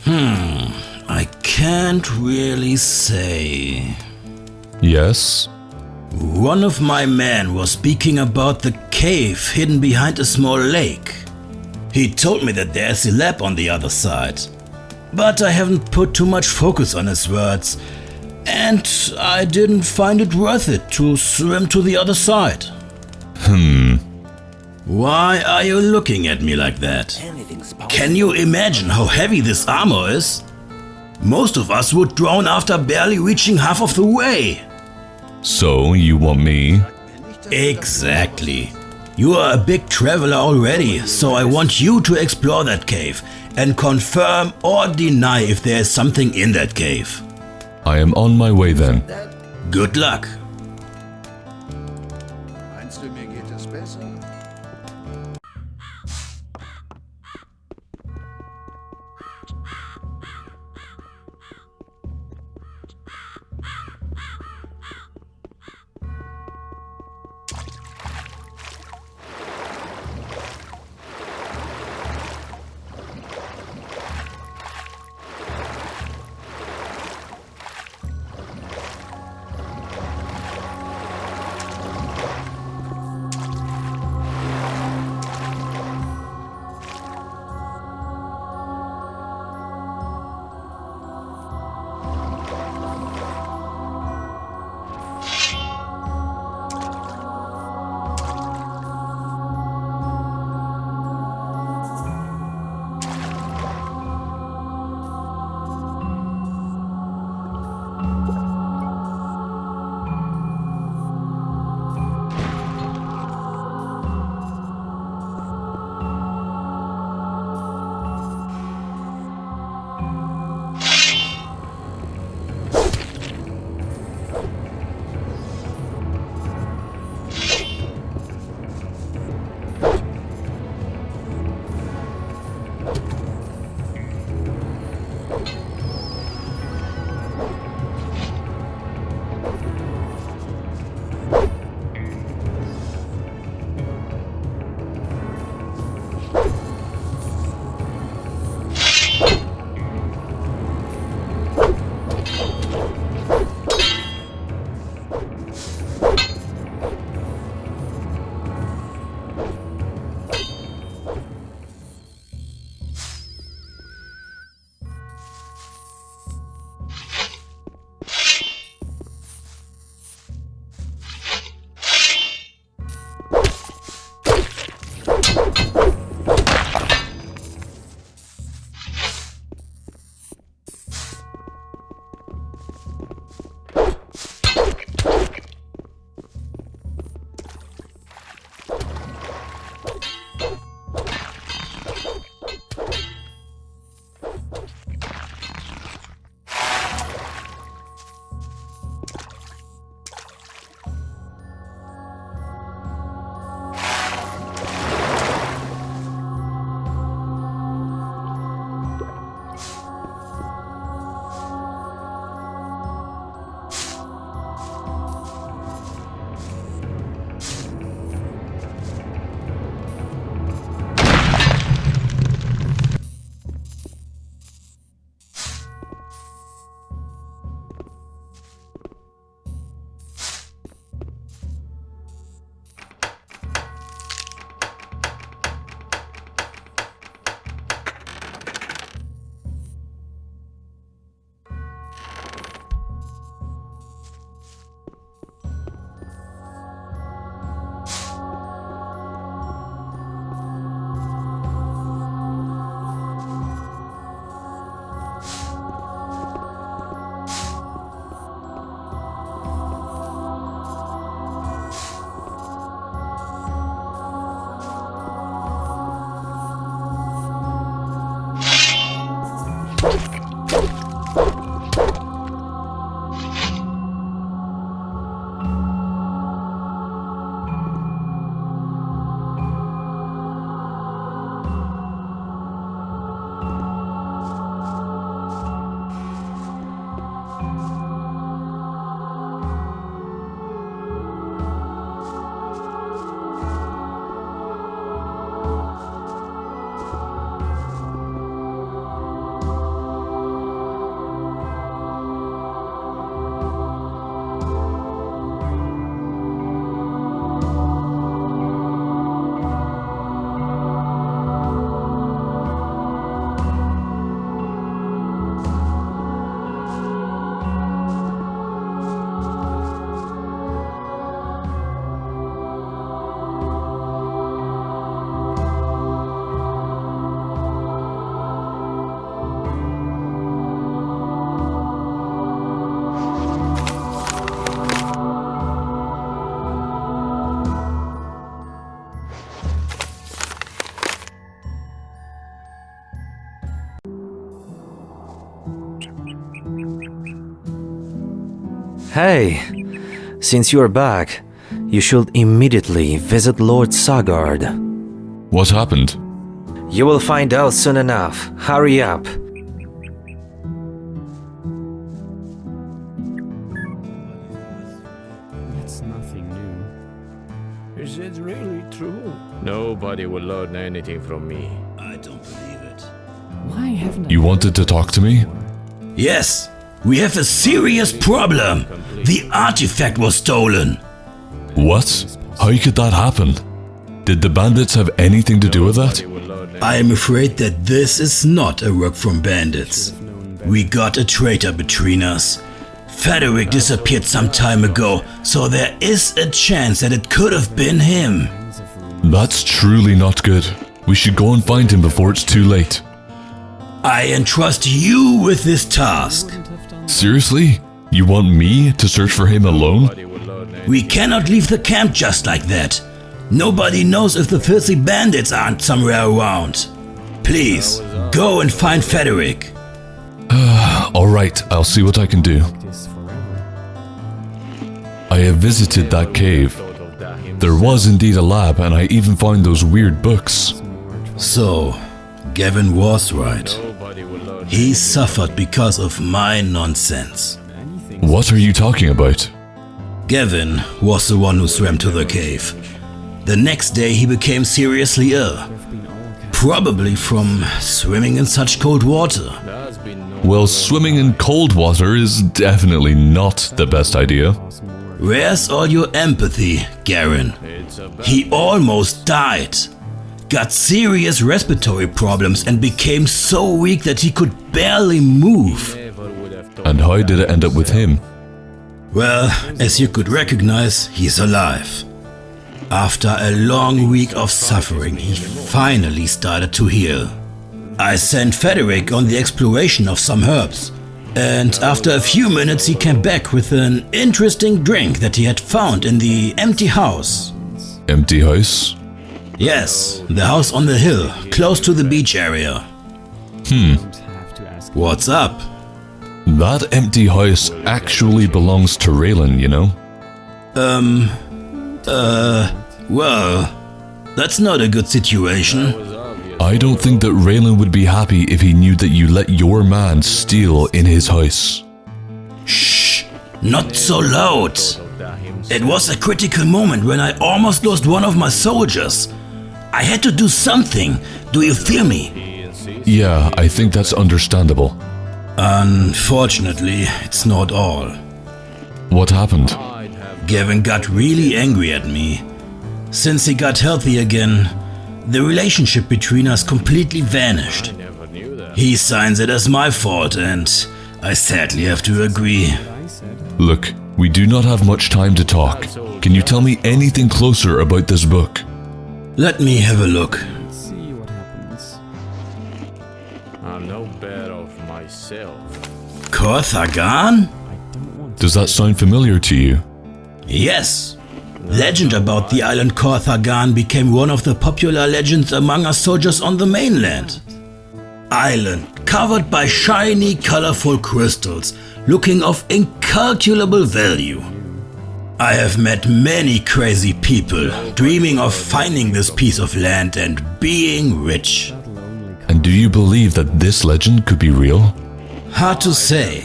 I can't really say. Yes? One of my men was speaking about the cave hidden behind a small lake. He told me that there's a lab on the other side. But I haven't put too much focus on his words, and I didn't find it worth it to swim to the other side. Why are you looking at me like that? Can you imagine how heavy this armor is? Most of us would drown after barely reaching half of the way. So, you want me? Exactly. You are a big traveler already, so I want you to explore that cave and confirm or deny if there is something in that cave. I am on my way then. Good luck. Meinst du, mir geht es besser? Hey, since you're back, you should immediately visit Lord Sagard. What happened? You will find out soon enough. Hurry up. That's nothing new. Is it really true? Nobody will learn anything from me. I don't believe it. Why haven't You wanted to talk to me? Yes, we have a serious problem. The artifact was stolen. What? How could that happen? Did the bandits have anything to do with that? I am afraid that this is not a work from bandits. We got a traitor between us. Frederick disappeared some time ago, so there is a chance that it could have been him. That's truly not good. We should go and find him before it's too late. I entrust you with this task. Seriously? You want me to search for him alone? We cannot leave the camp just like that. Nobody knows if the filthy bandits aren't somewhere around. Please, go and find Frederick. Alright, I'll see what I can do. I have visited that cave. There was indeed a lab, and I even found those weird books. So, Gavin was right. He suffered because of my nonsense. What are you talking about? Gavin was the one who swam to the cave. The next day he became seriously ill. Probably from swimming in such cold water. Well, swimming in cold water is definitely not the best idea. Where's all your empathy, Garen? He almost died. Got serious respiratory problems and became so weak that he could barely move. And how did it end up with him? Well, as you could recognize, he's alive. After a long week of suffering, he finally started to heal. I sent Frederick on the exploration of some herbs, and after a few minutes he came back with an interesting drink that he had found in the empty house. Empty house? Yes, the house on the hill, close to the beach area. What's up? That empty house actually belongs to Raylan, you know? Well, that's not a good situation. I don't think that Raylan would be happy if he knew that you let your man steal in his house. Shh, not so loud. It was a critical moment when I almost lost one of my soldiers. I had to do something. Do you feel me? Yeah, I think that's understandable. Unfortunately, it's not all. What happened? Gavin got really angry at me. Since he got healthy again, the relationship between us completely vanished. He signs it as my fault, and I sadly have to agree. Look, we do not have much time to talk. Can you tell me anything closer about this book? Let me have a look. See what happens. I'm no better of myself. Korthagan? Does that sound familiar to you? Yes. Legend about the island Korthagan became one of the popular legends among us soldiers on the mainland. Island covered by shiny, colorful crystals, looking of incalculable value. I have met many crazy people dreaming of finding this piece of land and being rich. And do you believe that this legend could be real? Hard to say.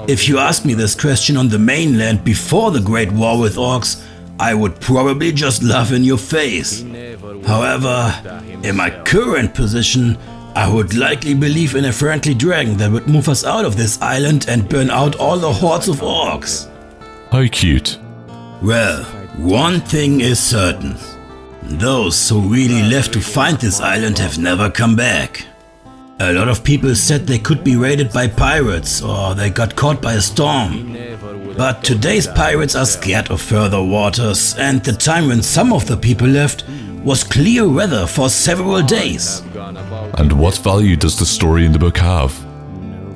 If you asked me this question on the mainland before the Great War with Orcs, I would probably just laugh in your face. However, in my current position, I would likely believe in a friendly dragon that would move us out of this island and burn out all the hordes of orcs. How cute. Well, one thing is certain. Those who really left to find this island have never come back. A lot of people said they could be raided by pirates or they got caught by a storm. But today's pirates are scared of further waters, and the time when some of the people left was clear weather for several days. And what value does the story in the book have?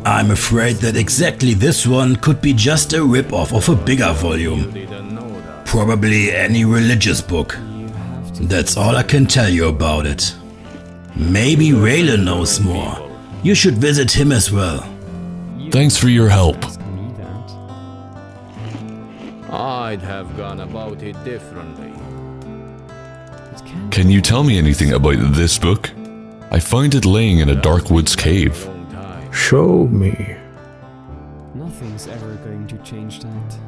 I'm afraid that exactly this one could be just a rip-off of a bigger volume. Probably any religious book. That's all I can tell you about it. Maybe Raylan knows more. You should visit him as well. Thanks for your help. I'd have gone about it differently. Can you tell me anything about this book? I find it laying in a dark woods cave. Show me. Nothing's ever going to change that.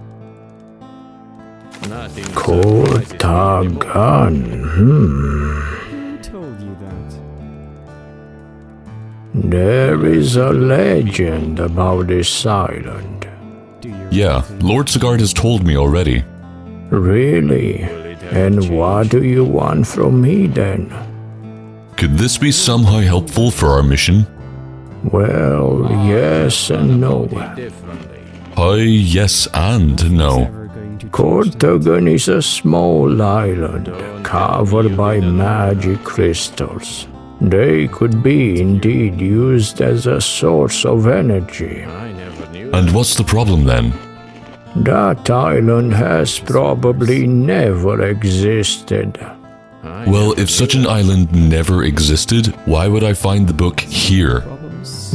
Kotagan. Who told you that? There is a legend about this island. Yeah, Lord Sigurd has told me already. Really? And what do you want from me then? Could this be somehow helpful for our mission? Well, yes and no. Hi, yes and no. Kotagan is a small island covered by magic crystals. They could be indeed used as a source of energy. And what's the problem then? That island has probably never existed. Well, if such an island never existed, why would I find the book here?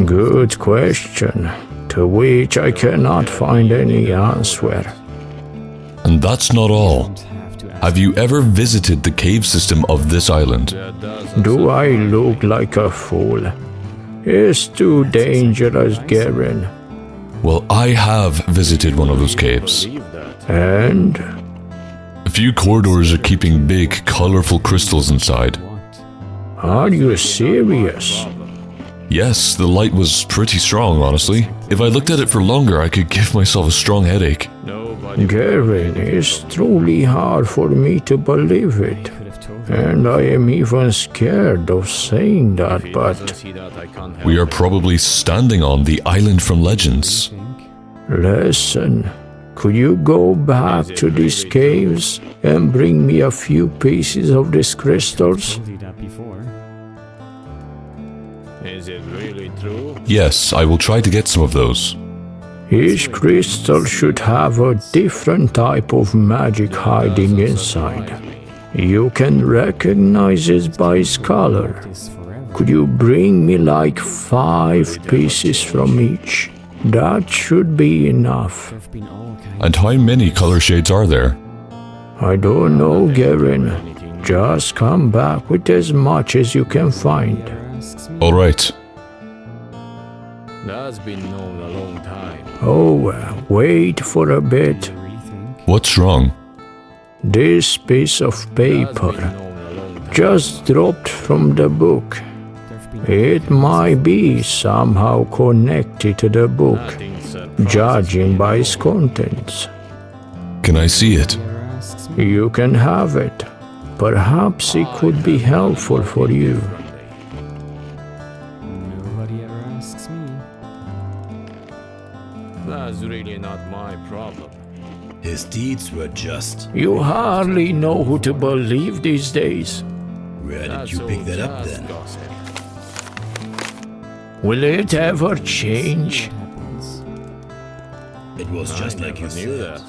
Good question, to which I cannot find any answer. And that's not all. Have you ever visited the cave system of this island? Do I look like a fool? It's too dangerous, Garen. Well, I have visited one of those caves. And? A few corridors are keeping big, colorful crystals inside. Are you serious? Yes, the light was pretty strong, honestly. If I looked at it for longer, I could give myself a strong headache. Garen, it's truly hard for me to believe it. And I am even scared of saying that, but... We are probably standing on the island from Legends. Listen, could you go back to these caves and bring me a few pieces of these crystals? Is it really true? Yes, I will try to get some of those. Each crystal should have a different type of magic hiding inside. You can recognize it by its color. Could you bring me like 5 pieces from each? That should be enough. And how many color shades are there? I don't know, Garen. Just come back with as much as you can find. All right. That's been known a long time. Oh, wait for a bit. What's wrong? This piece of paper just dropped from the book. It might be somehow connected to the book, judging by its contents. Can I see it? You can have it. Perhaps it could be helpful for you. Nobody ever asks me. That's really not my problem. His deeds were just. You hardly know who to believe these days. Where did you pick that up then? Will it ever change? It was just like you said.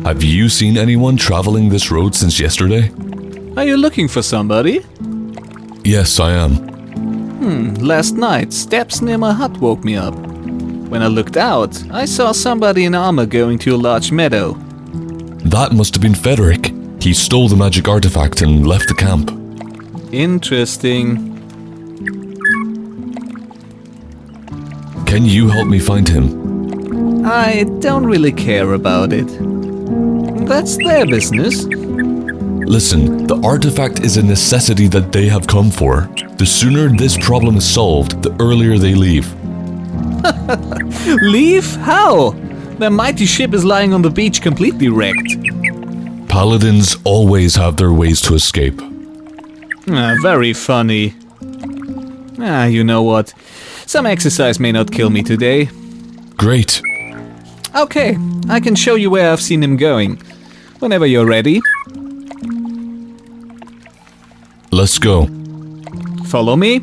Have you seen anyone traveling this road since yesterday? Are you looking for somebody? Yes, I am. Last night, steps near my hut woke me up. When I looked out, I saw somebody in armor going to a large meadow. That must have been Frederick. He stole the magic artifact and left the camp. Interesting. Can you help me find him? I don't really care about it. That's their business. Listen, the artifact is a necessity that they have come for. The sooner this problem is solved, the earlier they leave. Leave? How? Their mighty ship is lying on the beach completely wrecked. Paladins always have their ways to escape. Very funny. You know what? Some exercise may not kill me today. Great. Okay, I can show you where I've seen him going. Whenever you're ready. Let's go. Follow me.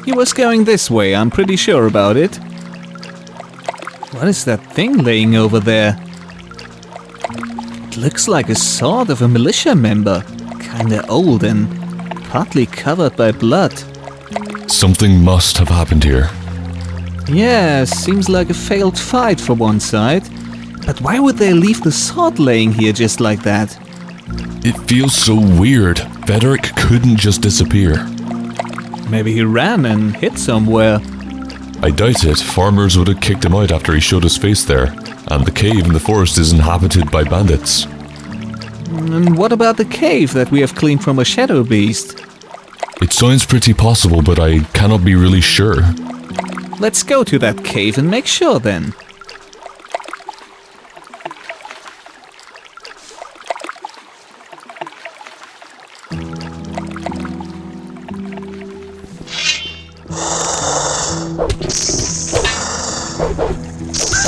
He was going this way, I'm pretty sure about it. What is that thing laying over there? It looks like a sword of a militia member. Kinda old and partly covered by blood. Something must have happened here. Yeah, seems like a failed fight for one side. But why would they leave the sword laying here just like that? It feels so weird. Frederick couldn't just disappear. Maybe he ran and hid somewhere. I doubt it. Farmers would have kicked him out after he showed his face there. And the cave in the forest is inhabited by bandits. And what about the cave that we have cleaned from a shadow beast? It sounds pretty possible, but I cannot be really sure. Let's go to that cave and make sure then.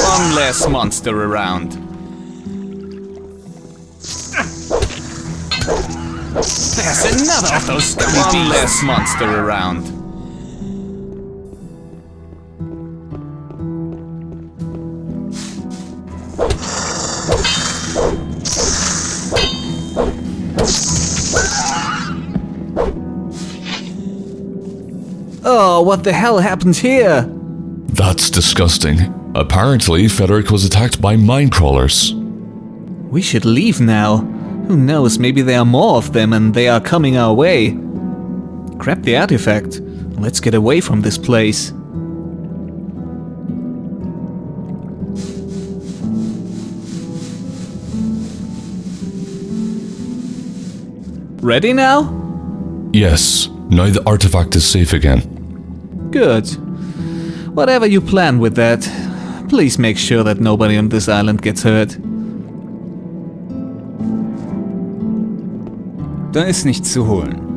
One less monster around. There's another of those scummy beasts. One less monster around. Oh, what the hell happened here? That's disgusting. Apparently, Frederick was attacked by mine crawlers. We should leave now. Who knows, maybe there are more of them and they are coming our way. Grab the artifact. Let's get away from this place. Ready now? Yes, now the artifact is safe again. Good. Whatever you plan with that, please make sure that nobody on this island gets hurt. Da ist nichts zu holen.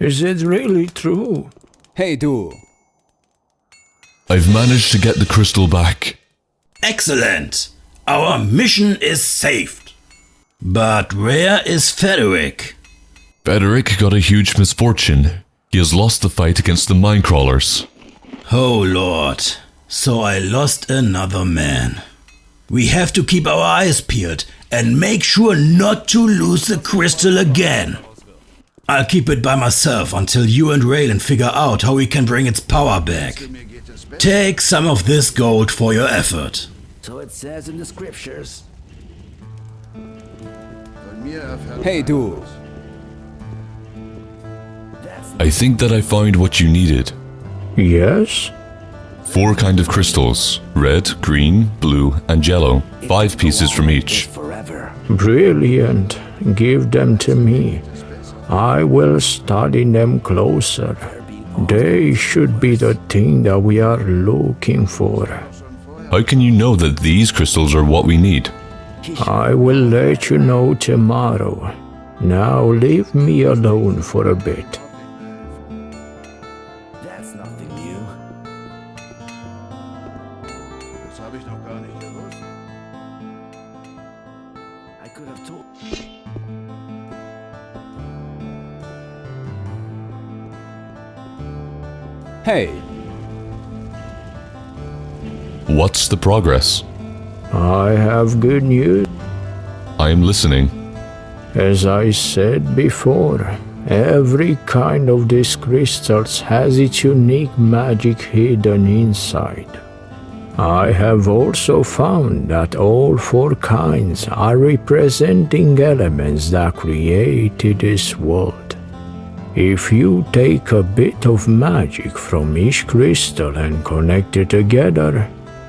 Is it really true? Hey, du. I've managed to get the crystal back. Excellent! Our mission is saved. But where is Frederick? Frederick got a huge misfortune. He has lost the fight against the mine crawlers. Oh Lord, so I lost another man. We have to keep our eyes peeled and make sure not to lose the crystal again. I'll keep it by myself until you and Raylan figure out how we can bring its power back. Take some of this gold for your effort. So it says in the scriptures. Hey, du. I think that I found what you needed. Yes? 4 kind of crystals. Red, green, blue, and yellow. 5 pieces from each. Brilliant. Give them to me. I will study them closer. They should be the thing that we are looking for. How can you know that these crystals are what we need? I will let you know tomorrow. Now leave me alone for a bit. That's nothing new. Das habe ich noch gar nicht gewusst. I could have told. Hey. What's the progress? I have good news. I am listening. As I said before, every kind of these crystals has its unique magic hidden inside. I have also found that all 4 kinds are representing elements that created this world. If you take a bit of magic from each crystal and connect it together,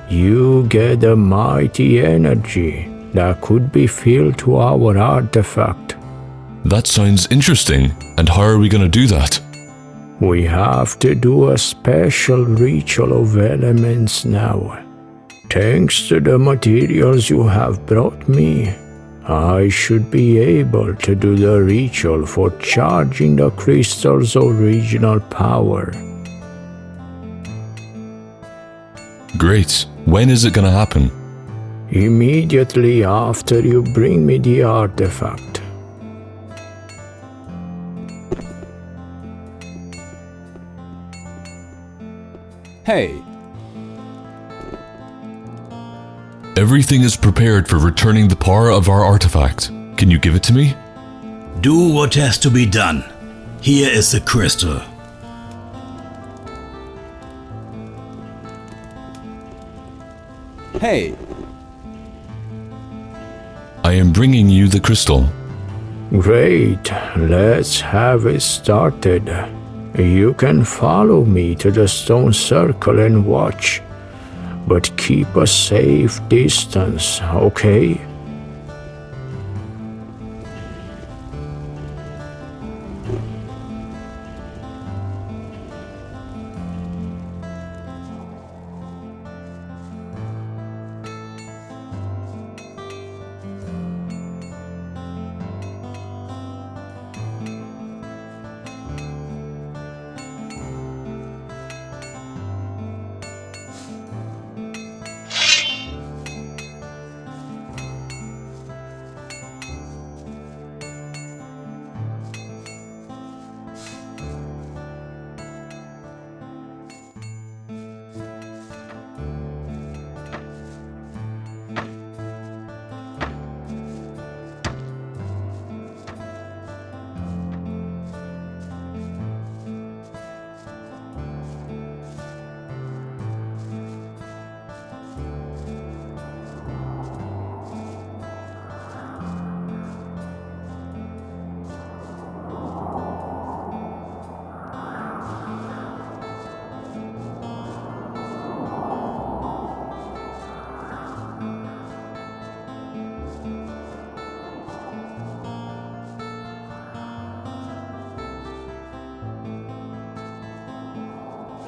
you get a mighty energy that could be filled to our artifact. That sounds interesting. And how are we gonna do that? We have to do a special ritual of elements now. Thanks to the materials you have brought me, I should be able to do the ritual for charging the crystal's original power. Great. When is it gonna happen? Immediately after you bring me the artifact. Hey. Everything is prepared for returning the power of our artifact. Can you give it to me? Do what has to be done. Here is the crystal. Hey. I am bringing you the crystal. Great, let's have it started. You can follow me to the stone circle and watch, but keep a safe distance, okay?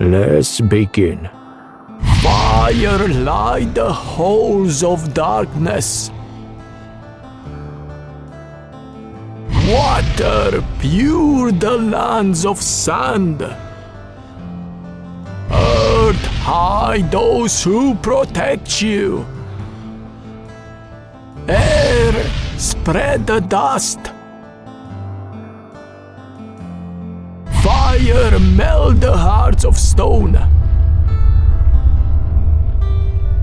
Let's begin. Fire light the holes of darkness. Water, pure the lands of sand. Earth, hide those who protect you. Air, spread the dust. Fire, melt the hearts of stone.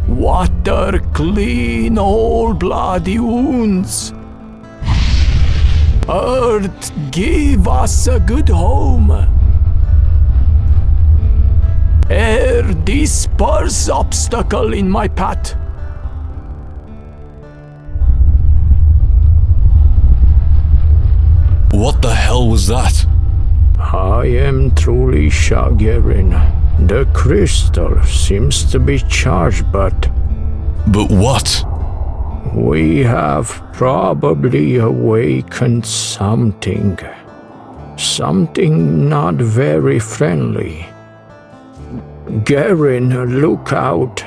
Water, clean all bloody wounds. Earth, give us a good home. Air, disperse obstacle in my path. What the hell was that? I am truly Shagarin. The crystal seems to be charged, but... But what? We have probably awakened something. Something not very friendly. Garin, look out.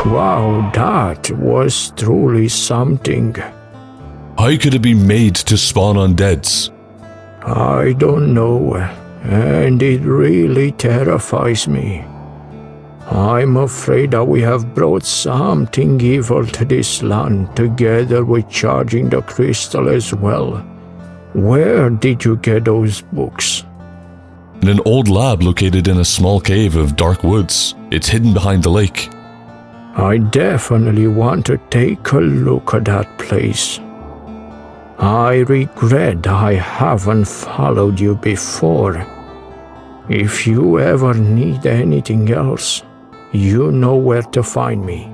Wow, that was truly something. How could it be made to spawn undeads? I don't know, and it really terrifies me. I'm afraid that we have brought something evil to this land, together with charging the crystal as well. Where did you get those books? In an old lab located in a small cave of dark woods. It's hidden behind the lake. I definitely want to take a look at that place. I regret I haven't followed you before. If you ever need anything else, you know where to find me.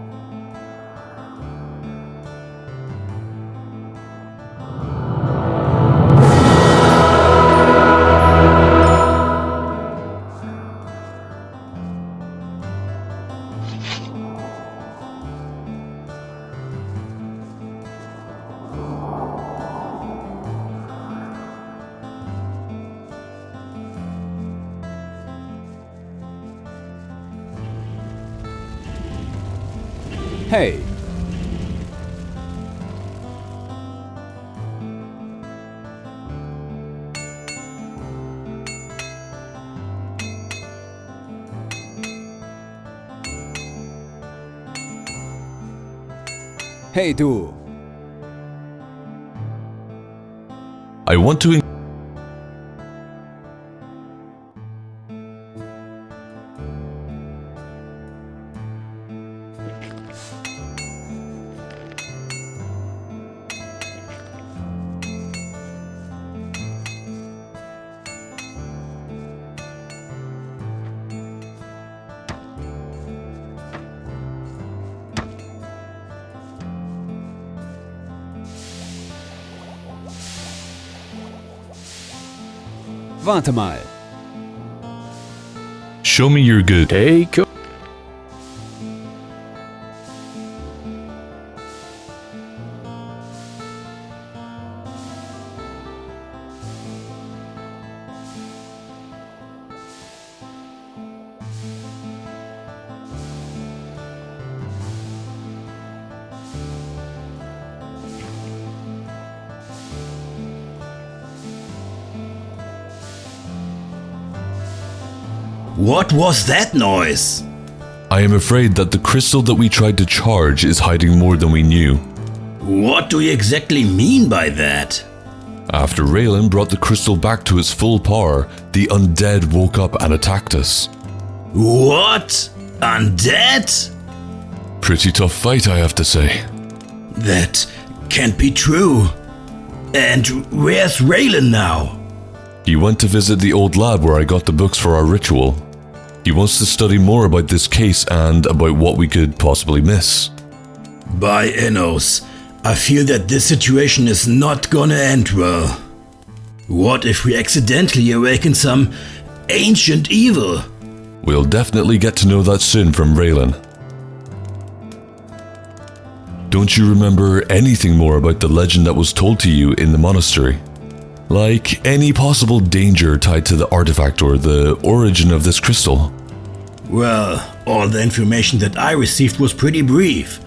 Hey! Hey, du! I want to... Warte mal. Show me you're good. Take your... What was that noise? I am afraid that the crystal that we tried to charge is hiding more than we knew. What do you exactly mean by that? After Raylan brought the crystal back to its full power, the undead woke up and attacked us. What? Undead? Pretty tough fight, I have to say. That can't be true. And where's Raylan now? He went to visit the old lab where I got the books for our ritual. He wants to study more about this case and about what we could possibly miss. By Enos, I feel that this situation is not gonna end well. What if we accidentally awaken some ancient evil? We'll definitely get to know that soon from Raylan. Don't you remember anything more about the legend that was told to you in the monastery? Like any possible danger tied to the artifact or the origin of this crystal? Well, all the information that I received was pretty brief.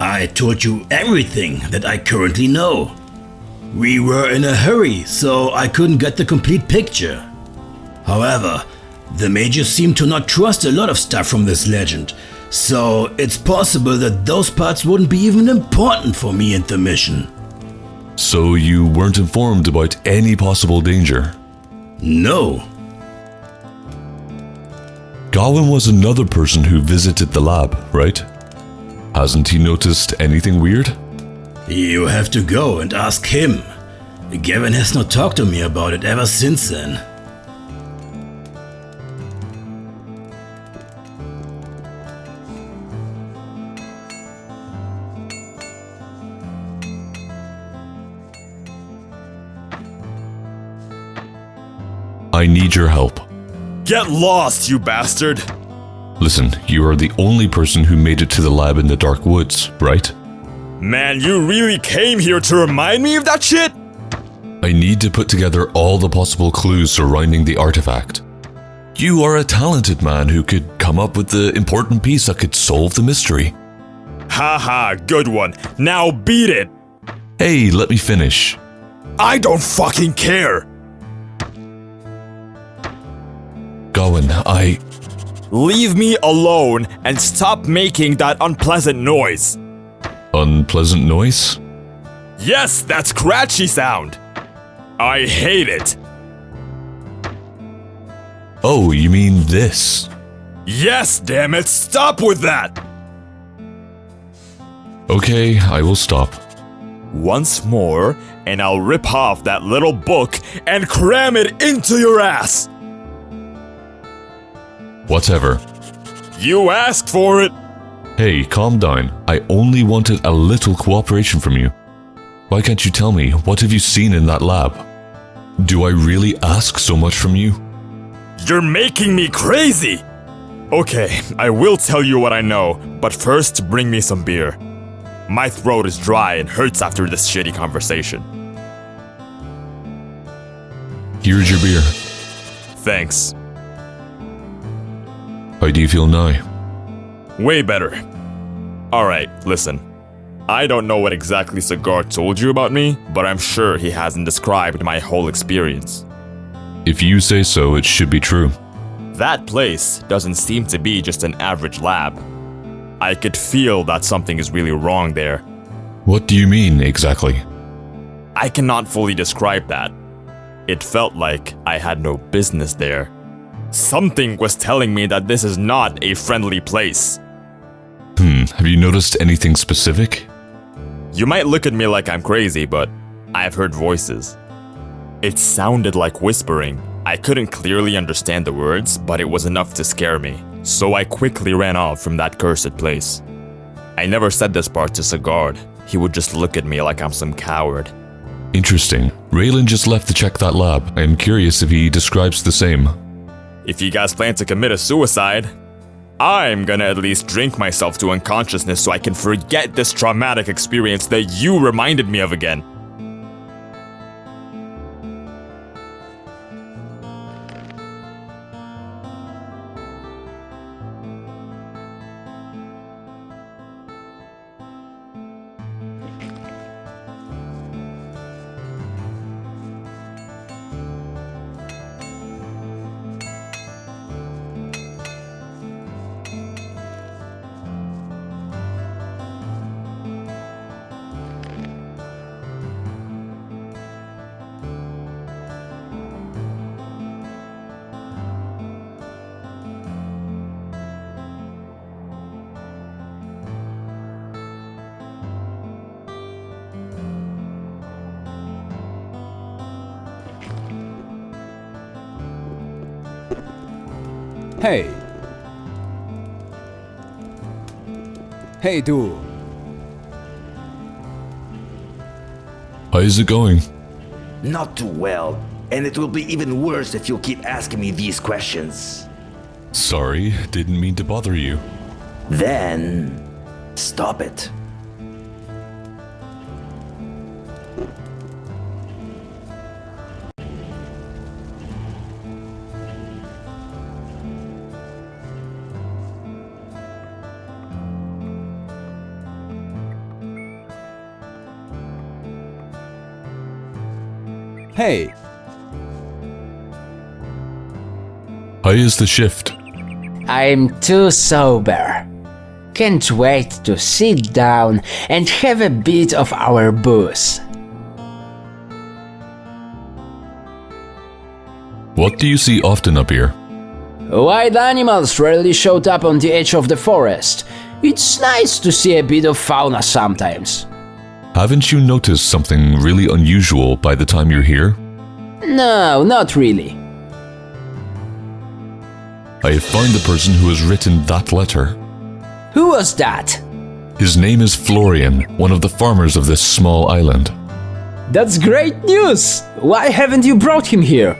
I told you everything that I currently know. We were in a hurry, so I couldn't get the complete picture. However, the mages seem to not trust a lot of stuff from this legend, so it's possible that those parts wouldn't be even important for me and the mission. So you weren't informed about any possible danger? No. Gawain was another person who visited the lab, right? Hasn't he noticed anything weird? You have to go and ask him. Gavin has not talked to me about it ever since then. I need your help. Get lost, you bastard! Listen, you are the only person who made it to the lab in the dark woods, right? Man, you really came here to remind me of that shit? I need to put together all the possible clues surrounding the artifact. You are a talented man who could come up with the important piece that could solve the mystery. Haha, good one. Now beat it! Hey, let me finish. I don't fucking care! Gawain, Leave me alone and stop making that unpleasant noise. Unpleasant noise? Yes, that scratchy sound. I hate it. Oh, you mean this? Yes, damn it, stop with that! Okay, I will stop. Once more, and I'll rip off that little book and cram it into your ass! Whatever. You asked for it! Hey, calm down. I only wanted a little cooperation from you. Why can't you tell me, what have you seen in that lab? Do I really ask so much from you? You're making me crazy! Okay, I will tell you what I know, but first bring me some beer. My throat is dry and hurts after this shitty conversation. Here's your beer. Thanks. How do you feel now? Way better. Alright, listen. I don't know what exactly Cigar told you about me, but I'm sure he hasn't described my whole experience. If you say so, it should be true. That place doesn't seem to be just an average lab. I could feel that something is really wrong there. What do you mean, exactly? I cannot fully describe that. It felt like I had no business there. Something was telling me that this is not a friendly place. Have you noticed anything specific? You might look at me like I'm crazy, but I've heard voices. It sounded like whispering. I couldn't clearly understand the words, but it was enough to scare me, so I quickly ran off from that cursed place. I never said this part to Sigurd. He would just look at me like I'm some coward. Interesting. Raylan just left to check that lab. I am curious if he describes the same. If you guys plan to commit a suicide, I'm gonna at least drink myself to unconsciousness so I can forget this traumatic experience that you reminded me of again. Hey! Hey, du! How is it going? Not too well, and it will be even worse if you keep asking me these questions. Sorry, didn't mean to bother you. Then stop it. Hey! How is the shift? I'm too sober. Can't wait to sit down and have a bit of our booze. What do you see often up here? Wild animals rarely showed up on the edge of the forest. It's nice to see a bit of fauna sometimes. Haven't you noticed something really unusual by the time you're here? No, not really. I have found the person who has written that letter. Who was that? His name is Florian, one of the farmers of this small island. That's great news! Why haven't you brought him here?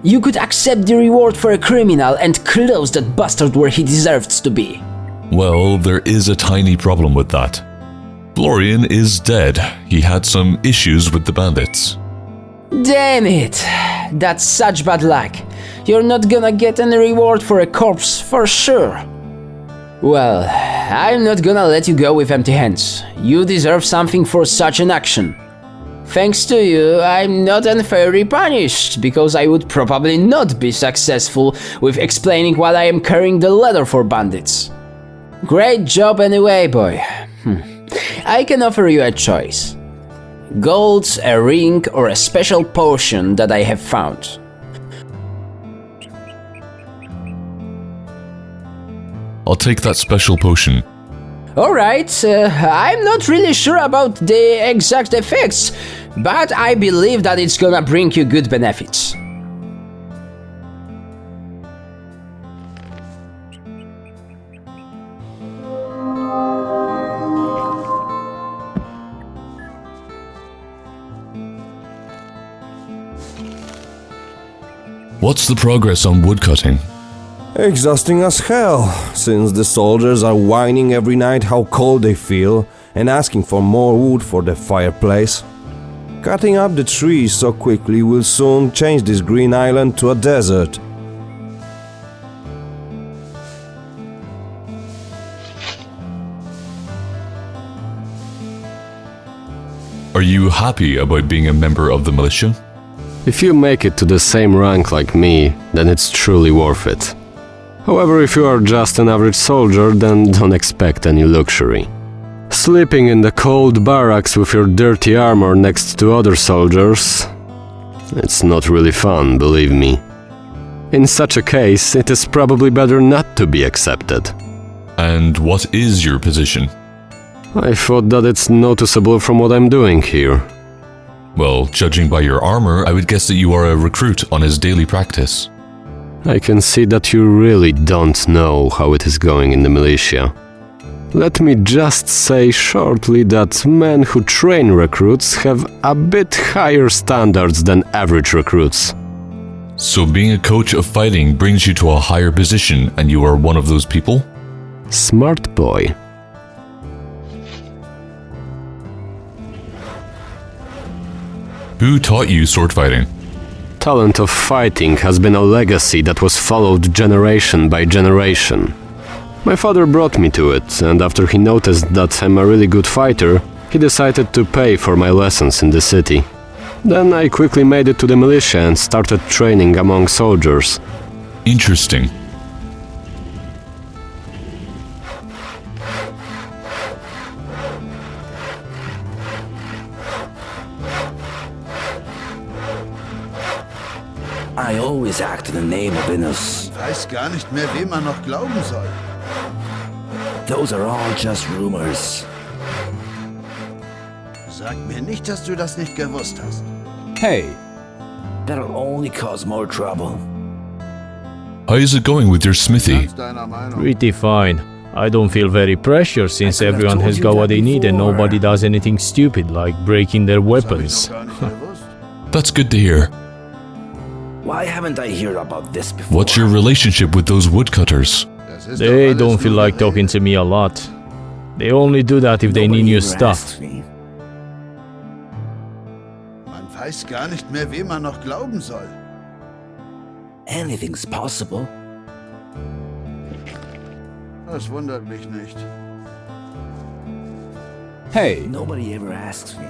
You could accept the reward for a criminal and close that bastard where he deserves to be. Well, there is a tiny problem with that. Florian is dead. He had some issues with the bandits. Damn it! That's such bad luck. You're not gonna get any reward for a corpse, for sure. Well, I'm not gonna let you go with empty hands. You deserve something for such an action. Thanks to you, I'm not unfairly punished, because I would probably not be successful with explaining why I am carrying the letter for bandits. Great job anyway, boy. I can offer you a choice. Gold, a ring, or a special potion that I have found. I'll take that special potion. Alright, I'm not really sure about the exact effects, but I believe that it's gonna bring you good benefits. What's the progress on woodcutting? Exhausting as hell, since the soldiers are whining every night how cold they feel and asking for more wood for the fireplace. Cutting up the trees so quickly will soon change this green island to a desert. Are you happy about being a member of the militia? If you make it to the same rank like me, then it's truly worth it. However, if you are just an average soldier, then don't expect any luxury. Sleeping in the cold barracks with your dirty armor next to other soldiers, it's not really fun, believe me. In such a case, it is probably better not to be accepted. And what is your position? I thought that it's noticeable from what I'm doing here. Well, judging by your armor, I would guess that you are a recruit on his daily practice. I can see that you really don't know how it is going in the militia. Let me just say shortly that men who train recruits have a bit higher standards than average recruits. So being a coach of fighting brings you to a higher position and you are one of those people? Smart boy. Who taught you sword fighting? Talent of fighting has been a legacy that was followed generation by generation. My father brought me to it, and after he noticed that I'm a really good fighter, he decided to pay for my lessons in the city. Then I quickly made it to the militia and started training among soldiers. Interesting. I always act in the name of Venus. Ich weiß gar nicht mehr, wem man noch glauben soll. Those are all just rumors. Sag mir nicht, dass du das nicht gewusst hast. Hey! That'll only cause more trouble. How is it going with your smithy? Pretty fine. I don't feel very pressured since everyone has got what they need and nobody does anything stupid like breaking their weapons. That's good to hear. Why haven't I heard about this before? What's your relationship with those woodcutters? They don't feel like talking to me a lot. They only do that if they need new stuff. Man weiß gar nicht mehr, wem man noch glauben soll. Anything's possible. Das wundert mich nicht. Hey! Nobody ever asks me.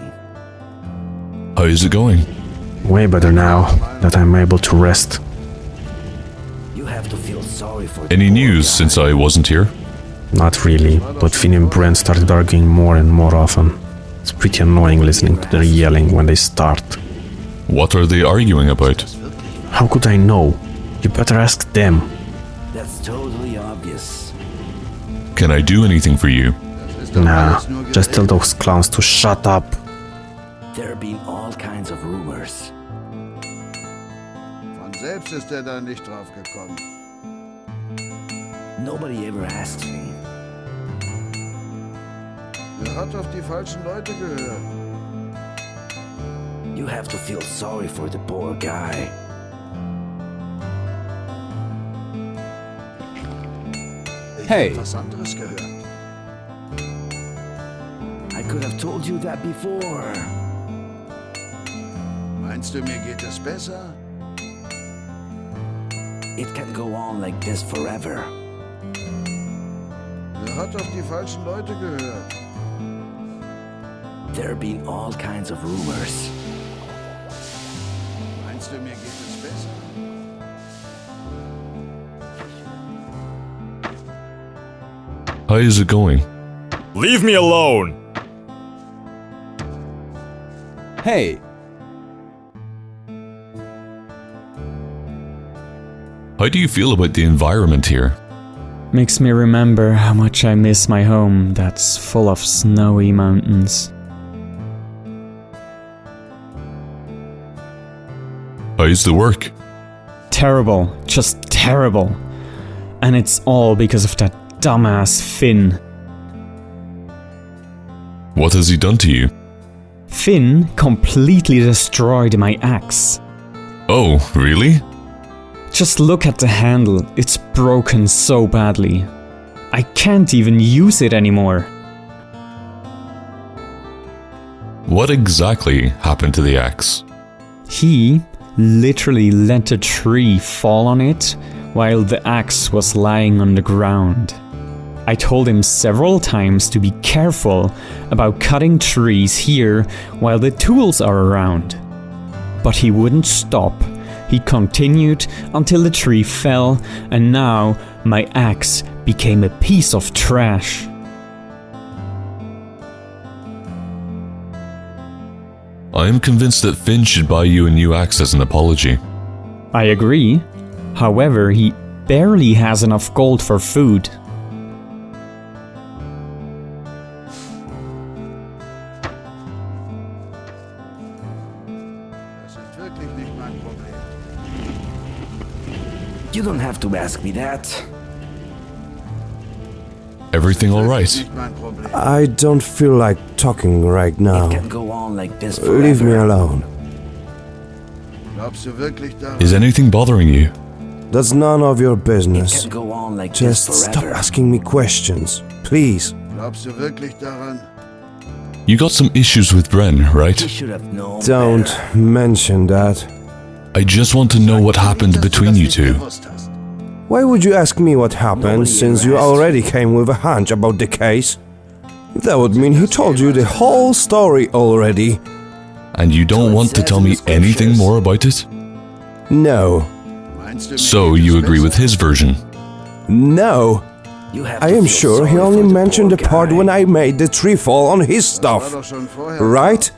How is it going? Way better now that I'm able to rest. You have to feel sorry for Any news since I wasn't here? Not really, but Finn and Brent started arguing more and more often. It's pretty annoying listening to their yelling when they start. What are they arguing about? How could I know? You better ask them. That's totally obvious. Can I do anything for you? Nah, just tell those clowns to shut up. There have been all kinds of rumors. Von selbst ist da nicht drauf gekommen. Nobody ever asked me. Hat auf die falschen Leute gehört. You have to feel sorry for the poor guy. Hey! Was anderes gehört. I could have told you that before. Meinst du, mir geht es besser? It can go on like this forever. Hat auf die falschen Leute gehört. There have been all kinds of rumors. Meinst du, mir geht es besser? How is it going? Leave me alone! Hey! How do you feel about the environment here? Makes me remember how much I miss my home that's full of snowy mountains. How's the work? Terrible, just terrible. And it's all because of that dumbass Finn. What has he done to you? Finn completely destroyed my axe. Oh, really? Just look at the handle, it's broken so badly. I can't even use it anymore. What exactly happened to the axe? He literally let a tree fall on it while the axe was lying on the ground. I told him several times to be careful about cutting trees here while the tools are around. But he wouldn't stop. He continued until the tree fell, and now my axe became a piece of trash. I am convinced that Finn should buy you a new axe as an apology. I agree. However, he barely has enough gold for food. You don't have to ask me that. Everything all right? I don't feel like talking right now. It can go on like this forever. Leave me alone. Glaubst du wirklich daran? Is anything bothering you? That's none of your business. It can go on like Just this stop forever. asking me questions, please. Glaubst du wirklich daran? You got some issues with Bren, right? You should have known Don't better. mention that. I just want to know what happened between you two. Why would you ask me what happened, Nobody since ever you asked. already came with a hunch about the case? That would mean he told you the whole story already. And you don't want to tell me anything more about it? No. So you agree with his version? No. You have I to am feel sure he sorry only for the mentioned the poor part guy. when I made the tree fall on his stuff. Right?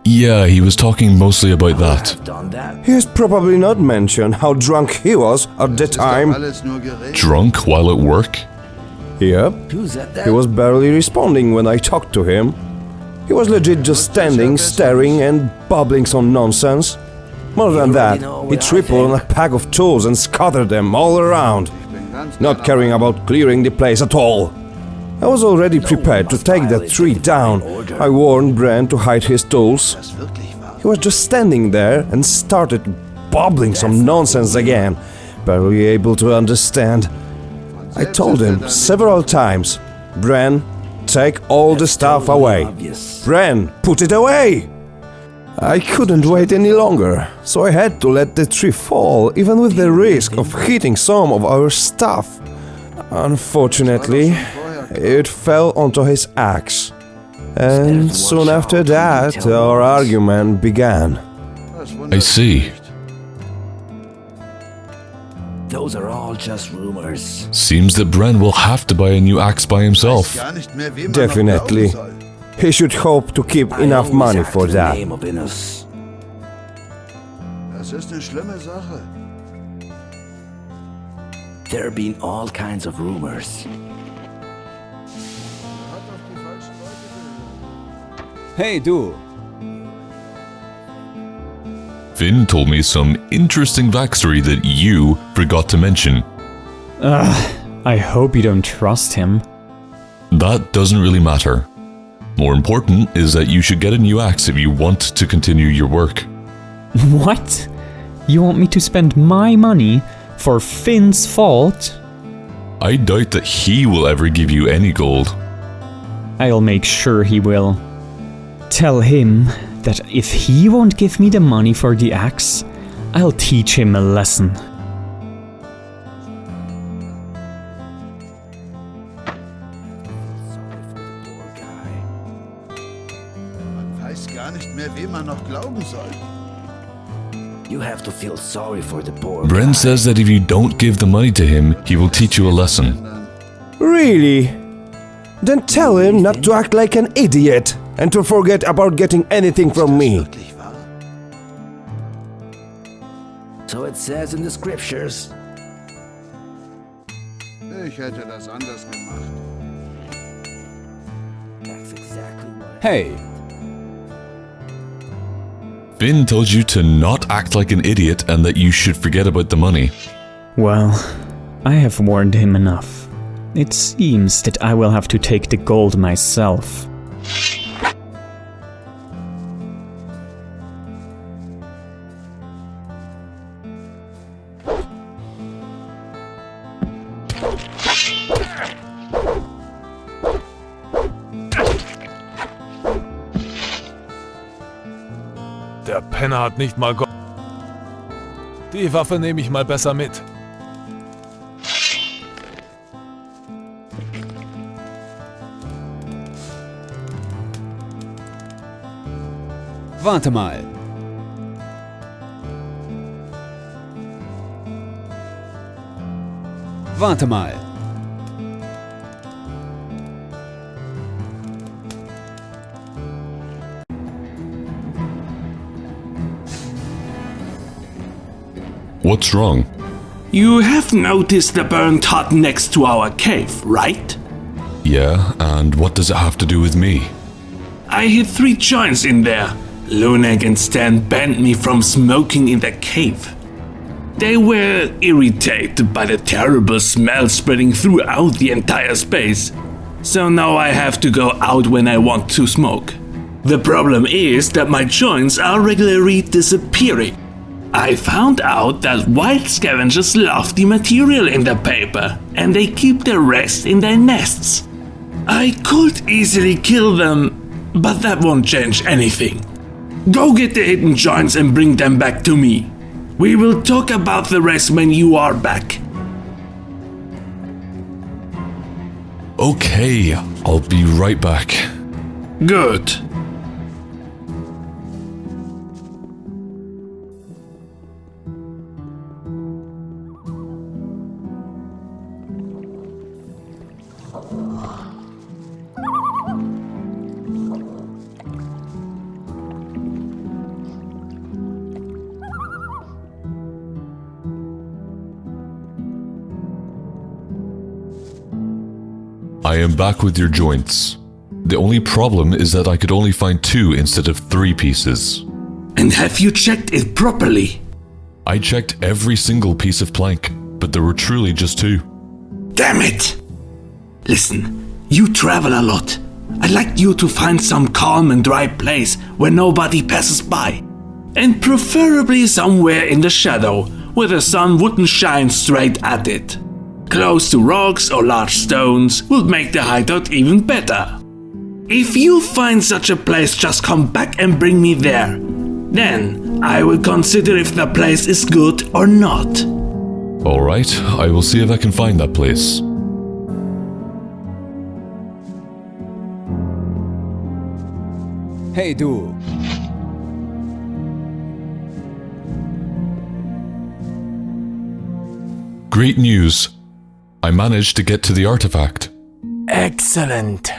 Yeah, he was talking mostly about that. Done that. He has probably not mentioned how drunk he was at the time. Drunk while at work? Yep. Who said that? He was barely responding when I talked to him. He was legit just standing, staring and babbling some nonsense. More than that, he tripled on a pack of tools and scattered them all around, not caring about clearing the place at all. I was already prepared to take that tree down. I warned Bren to hide his tools. He was just standing there and started babbling some nonsense again, barely able to understand. I told him several times, Bren, take all the stuff away. Bren, put it away! I couldn't wait any longer, so I had to let the tree fall, even with the risk of hitting some of our stuff. Unfortunately, it fell onto his axe. And soon after that, our argument began. I see. Those are all just rumors. Seems that Bren will have to buy a new axe by himself. Definitely. He should hope to keep enough money for that. Das ist eine schlimme Sache. There have been all kinds of rumors. Hey, du! Finn told me some interesting backstory that you forgot to mention. I hope you don't trust him. That doesn't really matter. More important is that you should get a new axe if you want to continue your work. What? You want me to spend my money for Finn's fault? I doubt that he will ever give you any gold. I'll make sure he will. Tell him that if he won't give me the money for the axe, I'll teach him a lesson. Man weiß gar nicht mehr, wem man noch glauben soll. You have to feel sorry for the poor Bren says that if you don't give the money to him, he will teach you a lesson. Really? Then tell him not to act like an idiot and to forget about getting anything from me. So it says in the scriptures. Ich hätte das anders gemacht. That's exactly what. Hey! Finn told you to not act like an idiot and that you should forget about the money. Well, I have warned him enough. It seems that I will have to take the gold myself. Der Penner hat nicht mal Die Waffe nehme ich mal besser mit. Warte mal. Warte mal. What's wrong? You have noticed the burnt hut next to our cave, right? Yeah, and what does it have to do with me? I hid 3 joints in there. Lunek and Stan banned me from smoking in the cave. They were irritated by the terrible smell spreading throughout the entire space. So now I have to go out when I want to smoke. The problem is that my joints are regularly disappearing. I found out that wild scavengers love the material in the paper, and they keep the rest in their nests. I could easily kill them, but that won't change anything. Go get the hidden joints and bring them back to me. We will talk about the rest when you are back. Okay, I'll be right back. Good. I am back with your joints. The only problem is that I could only find 2 instead of 3 pieces. And have you checked it properly? I checked every single piece of plank, but there were truly just 2. Damn it! Listen, you travel a lot. I'd like you to find some calm and dry place where nobody passes by. And preferably somewhere in the shadow, where the sun wouldn't shine straight at it. Close to rocks or large stones would make the hideout even better. If you find such a place, just come back and bring me there. Then I will consider if the place is good or not. Alright, I will see if I can find that place. Hey, du. Great news. I managed to get to the artifact. Excellent.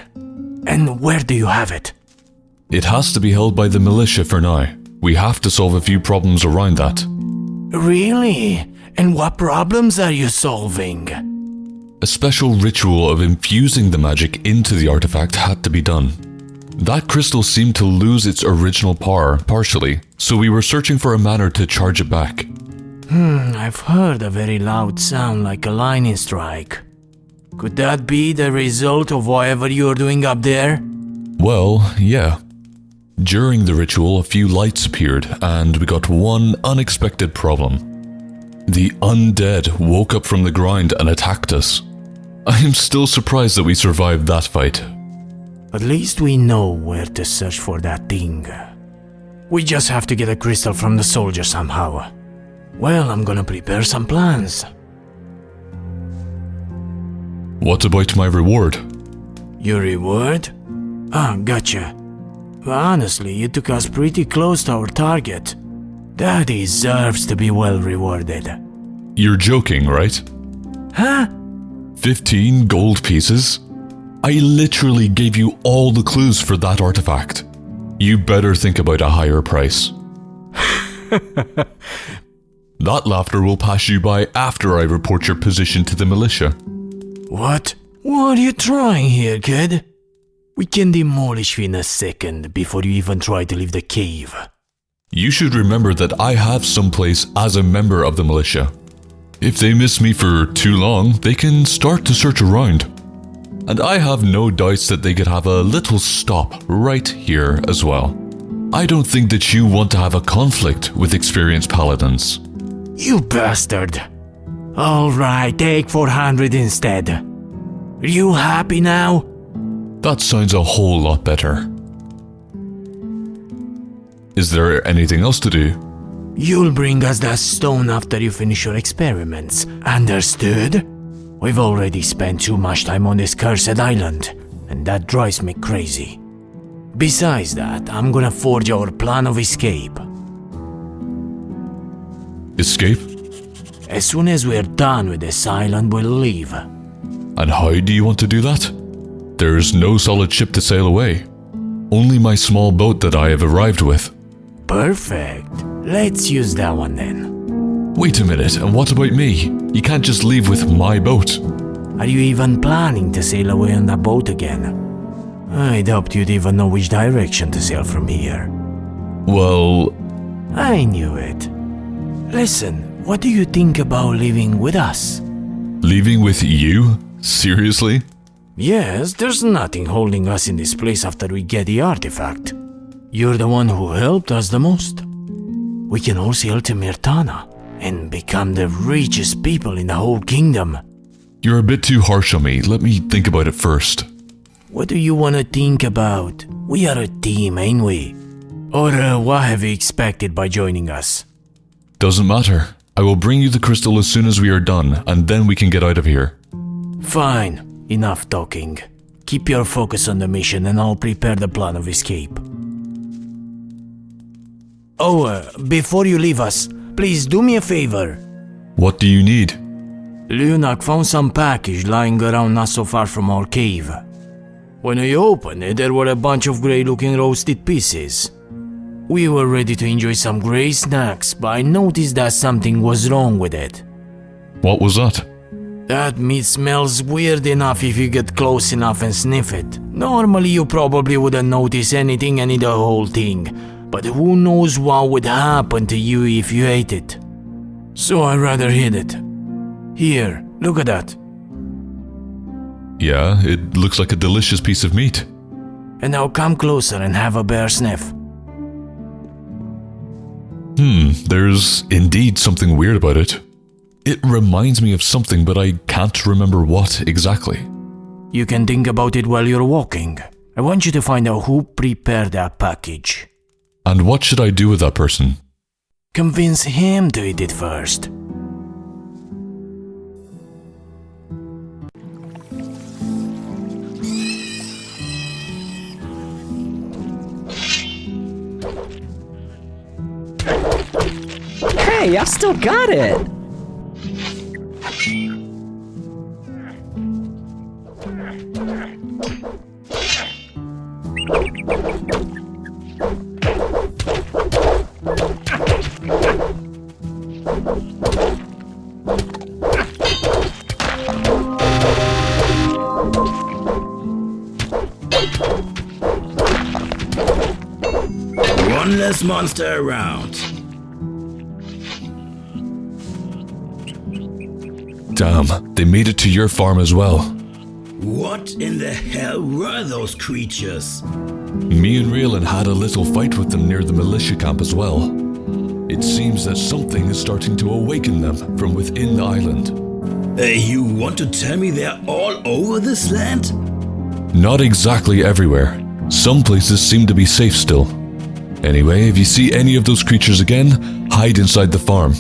And where do you have it? It has to be held by the militia for now. We have to solve a few problems around that. Really? And what problems are you solving? A special ritual of infusing the magic into the artifact had to be done. That crystal seemed to lose its original power, partially, so we were searching for a manner to charge it back. I've heard a very loud sound like a lightning strike. Could that be the result of whatever you're doing up there? Well, yeah. During the ritual, a few lights appeared, and we got one unexpected problem. The undead woke up from the ground and attacked us. I am still surprised that we survived that fight. At least we know where to search for that thing. We just have to get a crystal from the soldier somehow. Well, I'm gonna prepare some plans. What about my reward? Your reward? Ah, gotcha. Honestly, you took us pretty close to our target. That deserves to be well rewarded. You're joking, right? Huh? 15 gold pieces? I literally gave you all the clues for that artifact. You better think about a higher price. That laughter will pass you by after I report your position to the militia. What? What are you trying here, kid? We can demolish you in a second before you even try to leave the cave. You should remember that I have someplace as a member of the militia. If they miss me for too long, they can start to search around. And I have no doubts that they could have a little stop right here as well. I don't think that you want to have a conflict with experienced paladins. You bastard! Alright, take 400 instead. Are you happy now? That sounds a whole lot better. Is there anything else to do? You'll bring us that stone after you finish your experiments. Understood? We've already spent too much time on this cursed island, and that drives me crazy. Besides that, I'm gonna forge our plan of escape. Escape? As soon as we're done with this island, we'll leave. And how do you want to do that? There's no solid ship to sail away. Only my small boat that I have arrived with. Perfect. Let's use that one then. Wait a minute, and what about me? You can't just leave with my boat. Are you even planning to sail away on that boat again? I doubt you'd even know which direction to sail from here. Well... I knew it. Listen, what do you think about leaving with us? Leaving with you? Seriously? Yes, there's nothing holding us in this place after we get the artifact. You're the one who helped us the most. We can all sail to Mirtana and become the richest people in the whole kingdom. You're a bit too harsh on me. Let me think about it first. What do you want to think about? We are a team, ain't we? Or what have you expected by joining us? Doesn't matter. I will bring you the crystal as soon as we are done, and then we can get out of here. Fine. Enough talking. Keep your focus on the mission and I'll prepare the plan of escape. Oh, before you leave us, please do me a favor. What do you need? Lunak found some package lying around not so far from our cave. When we opened it, there were a bunch of grey-looking roasted pieces. We were ready to enjoy some grey snacks, but I noticed that something was wrong with it. What was that? That meat smells weird enough if you get close enough and sniff it. Normally you probably wouldn't notice anything and eat the whole thing, but who knows what would happen to you if you ate it. So I'd rather hid it. Here, look at that. Yeah, it looks like a delicious piece of meat. And now come closer and have a bear sniff. There's indeed something weird about it. It reminds me of something, but I can't remember what exactly. You can think about it while you're walking. I want you to find out who prepared that package. And what should I do with that person? Convince him to eat it first. Hey, I still got it! One less monster around. Damn, they made it to your farm as well. What in the hell were those creatures? Me and Raylan had a little fight with them near the militia camp as well. It seems that something is starting to awaken them from within the island. You want to tell me they're all over this land? Not exactly everywhere. Some places seem to be safe still. Anyway, if you see any of those creatures again, hide inside the farm.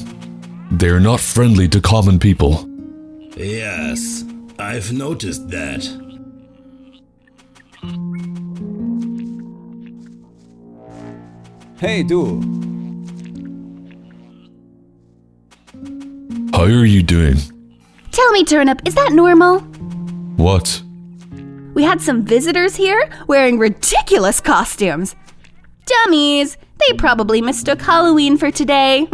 They're not friendly to common people. Yes, I've noticed that. Hey, du. How are you doing? Tell me, Turnip, is that normal? What? We had some visitors here wearing ridiculous costumes. Dummies! They probably mistook Halloween for today.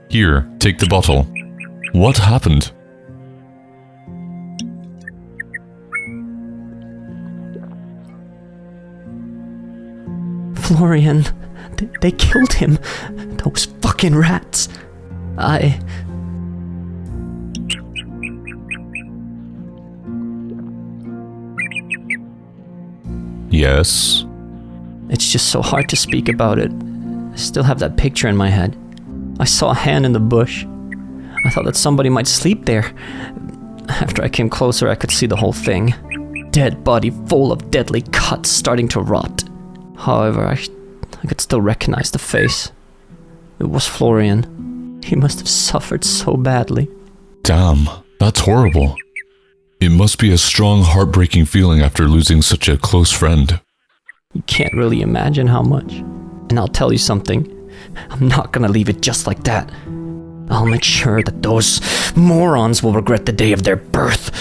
Here, take the bottle. What happened? Florian, they killed him. Those fucking rats. Yes? It's just so hard to speak about it. I still have that picture in my head. I saw a hand in the bush. I thought that somebody might sleep there. After I came closer, I could see the whole thing. Dead body full of deadly cuts starting to rot. However, I could still recognize the face. It was Florian. He must have suffered so badly. Damn, that's horrible. It must be a strong, heartbreaking feeling after losing such a close friend. You can't really imagine how much. And I'll tell you something. I'm not gonna leave it just like that. I'll make sure that those morons will regret the day of their birth.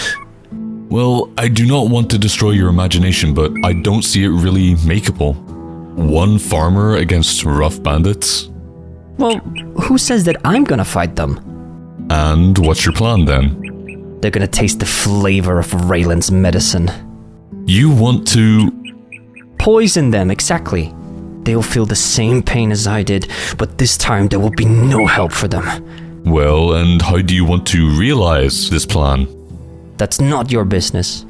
Well, I do not want to destroy your imagination, but I don't see it really makeable. One farmer against rough bandits? Well, who says that I'm gonna fight them? And what's your plan then? They're gonna taste the flavor of Raylan's medicine. You want to... Poison them, exactly. They'll feel the same pain as I did, but this time there will be no help for them. Well, and how do you want to realize this plan? That's not your business.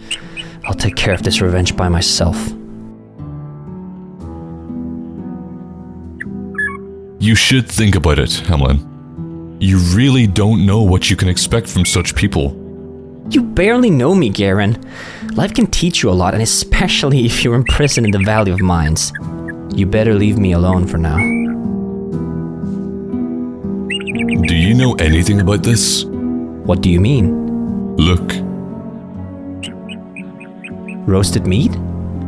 I'll take care of this revenge by myself. You should think about it, Hamlin. You really don't know what you can expect from such people. You barely know me, Garen. Life can teach you a lot, and especially if you're imprisoned in the Valley of Mines. You better leave me alone for now. Do you know anything about this? What do you mean? Look. Roasted meat?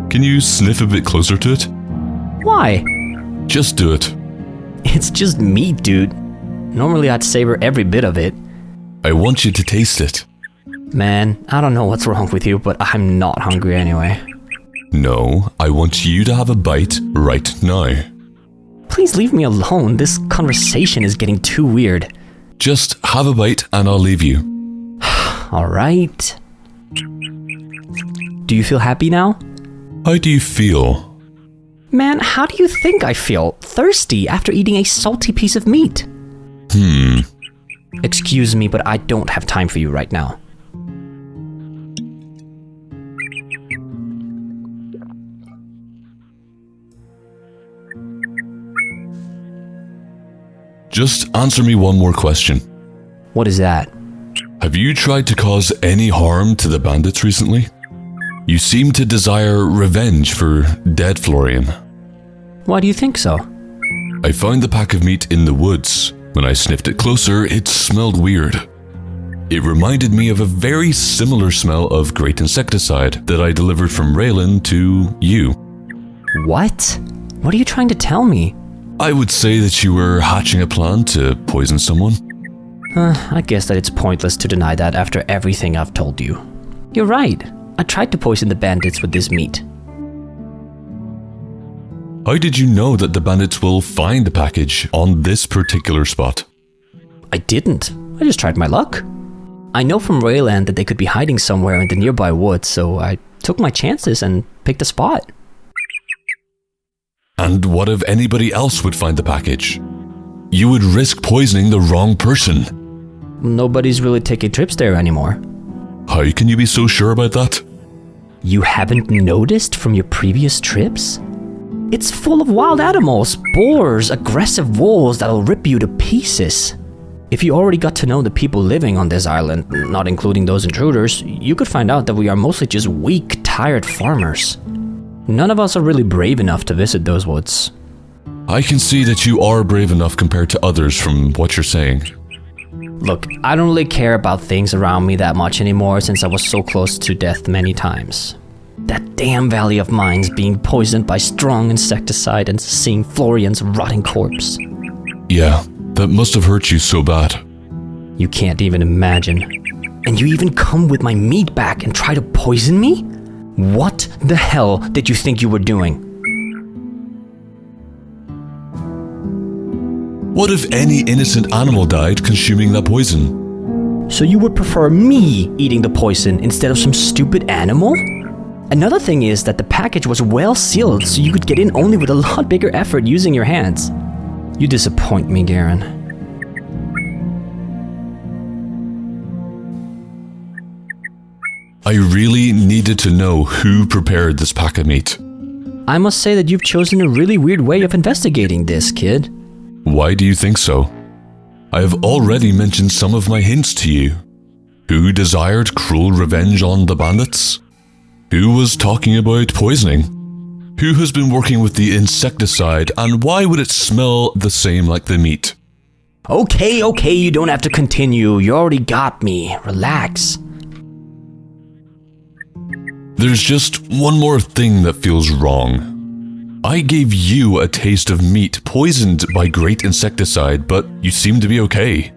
Can you sniff a bit closer to it? Why? Just do it. It's just meat, dude. Normally I'd savor every bit of it. I want you to taste it. Man, I don't know what's wrong with you, but I'm not hungry anyway. No, I want you to have a bite right now. Please leave me alone. This conversation is getting too weird. Just have a bite and I'll leave you. Alright. Do you feel happy now? How do you feel? Man, how do you think I feel? Thirsty after eating a salty piece of meat. Excuse me, but I don't have time for you right now. Just answer me one more question. What is that? Have you tried to cause any harm to the bandits recently? You seem to desire revenge for dead Florian. Why do you think so? I found the pack of meat in the woods. When I sniffed it closer, it smelled weird. It reminded me of a very similar smell of great insecticide that I delivered from Raylan to you. What? What are you trying to tell me? I would say that you were hatching a plan to poison someone. I guess that it's pointless to deny that after everything I've told you. You're right. I tried to poison the bandits with this meat. How did you know that the bandits will find the package on this particular spot? I didn't. I just tried my luck. I know from Rayland that they could be hiding somewhere in the nearby woods, so I took my chances and picked a spot. And what if anybody else would find the package? You would risk poisoning the wrong person. Nobody's really taking trips there anymore. How can you be so sure about that? You haven't noticed from your previous trips? It's full of wild animals, boars, aggressive wolves that'll rip you to pieces. If you already got to know the people living on this island, not including those intruders, you could find out that we are mostly just weak, tired farmers. None of us are really brave enough to visit those woods. I can see that you are brave enough compared to others from what you're saying. Look, I don't really care about things around me that much anymore since I was so close to death many times. That damn valley of mine's being poisoned by strong insecticide and seeing Florian's rotting corpse. Yeah, that must have hurt you so bad. You can't even imagine. And you even come with my meat back and try to poison me? What the hell did you think you were doing? What if any innocent animal died consuming that poison? So you would prefer me eating the poison instead of some stupid animal? Another thing is that the package was well sealed, so you could get in only with a lot bigger effort using your hands. You disappoint me, Garen. I really needed to know who prepared this pack of meat. I must say that you've chosen a really weird way of investigating this, kid. Why do you think so? I have already mentioned some of my hints to you. Who desired cruel revenge on the bandits? Who was talking about poisoning? Who has been working with the insecticide, and why would it smell the same like the meat? Okay, you don't have to continue. You already got me. Relax. There's just one more thing that feels wrong. I gave you a taste of meat poisoned by great insecticide, but you seem to be okay.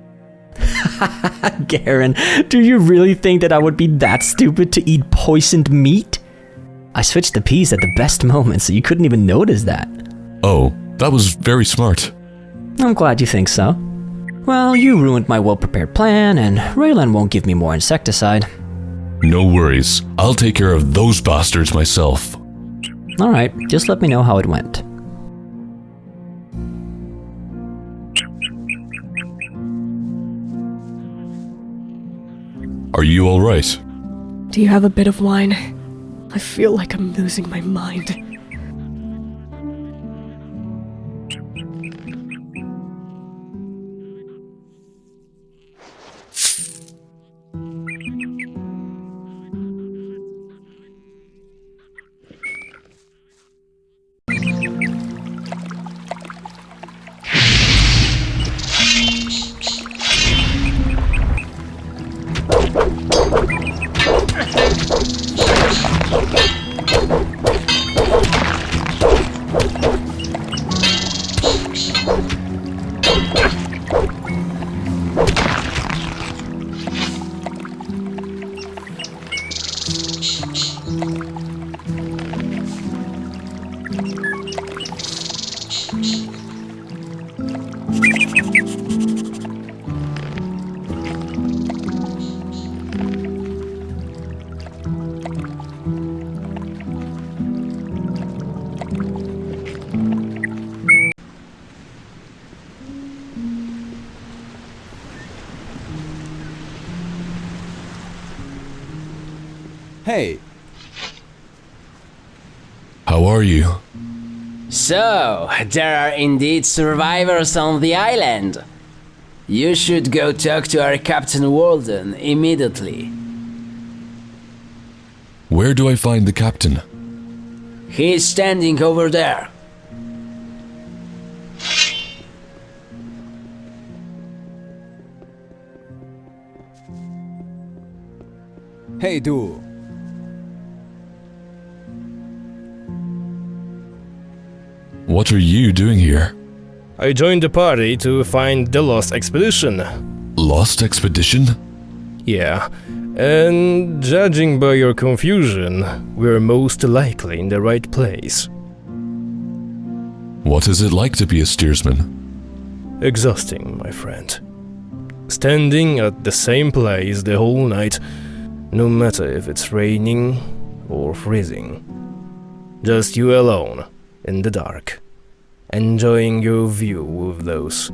Garen, do you really think that I would be that stupid to eat poisoned meat? I switched the peas at the best moment, so you couldn't even notice that. Oh, that was very smart. I'm glad you think so. Well, you ruined my well-prepared plan, and Raylan won't give me more insecticide. No worries. I'll take care of those bastards myself. Alright, just let me know how it went. Are you alright? Do you have a bit of wine? I feel like I'm losing my mind. Hey. How are you? So, there are indeed survivors on the island. You should go talk to our Captain Walden immediately. Where do I find the captain? He's standing over there. Hey, du. What are you doing here? I joined the party to find the lost expedition. Lost expedition? Yeah, and judging by your confusion, we're most likely in the right place. What is it like to be a steersman? Exhausting, my friend. Standing at the same place the whole night, no matter if it's raining or freezing. Just you alone, in the dark, enjoying your view with those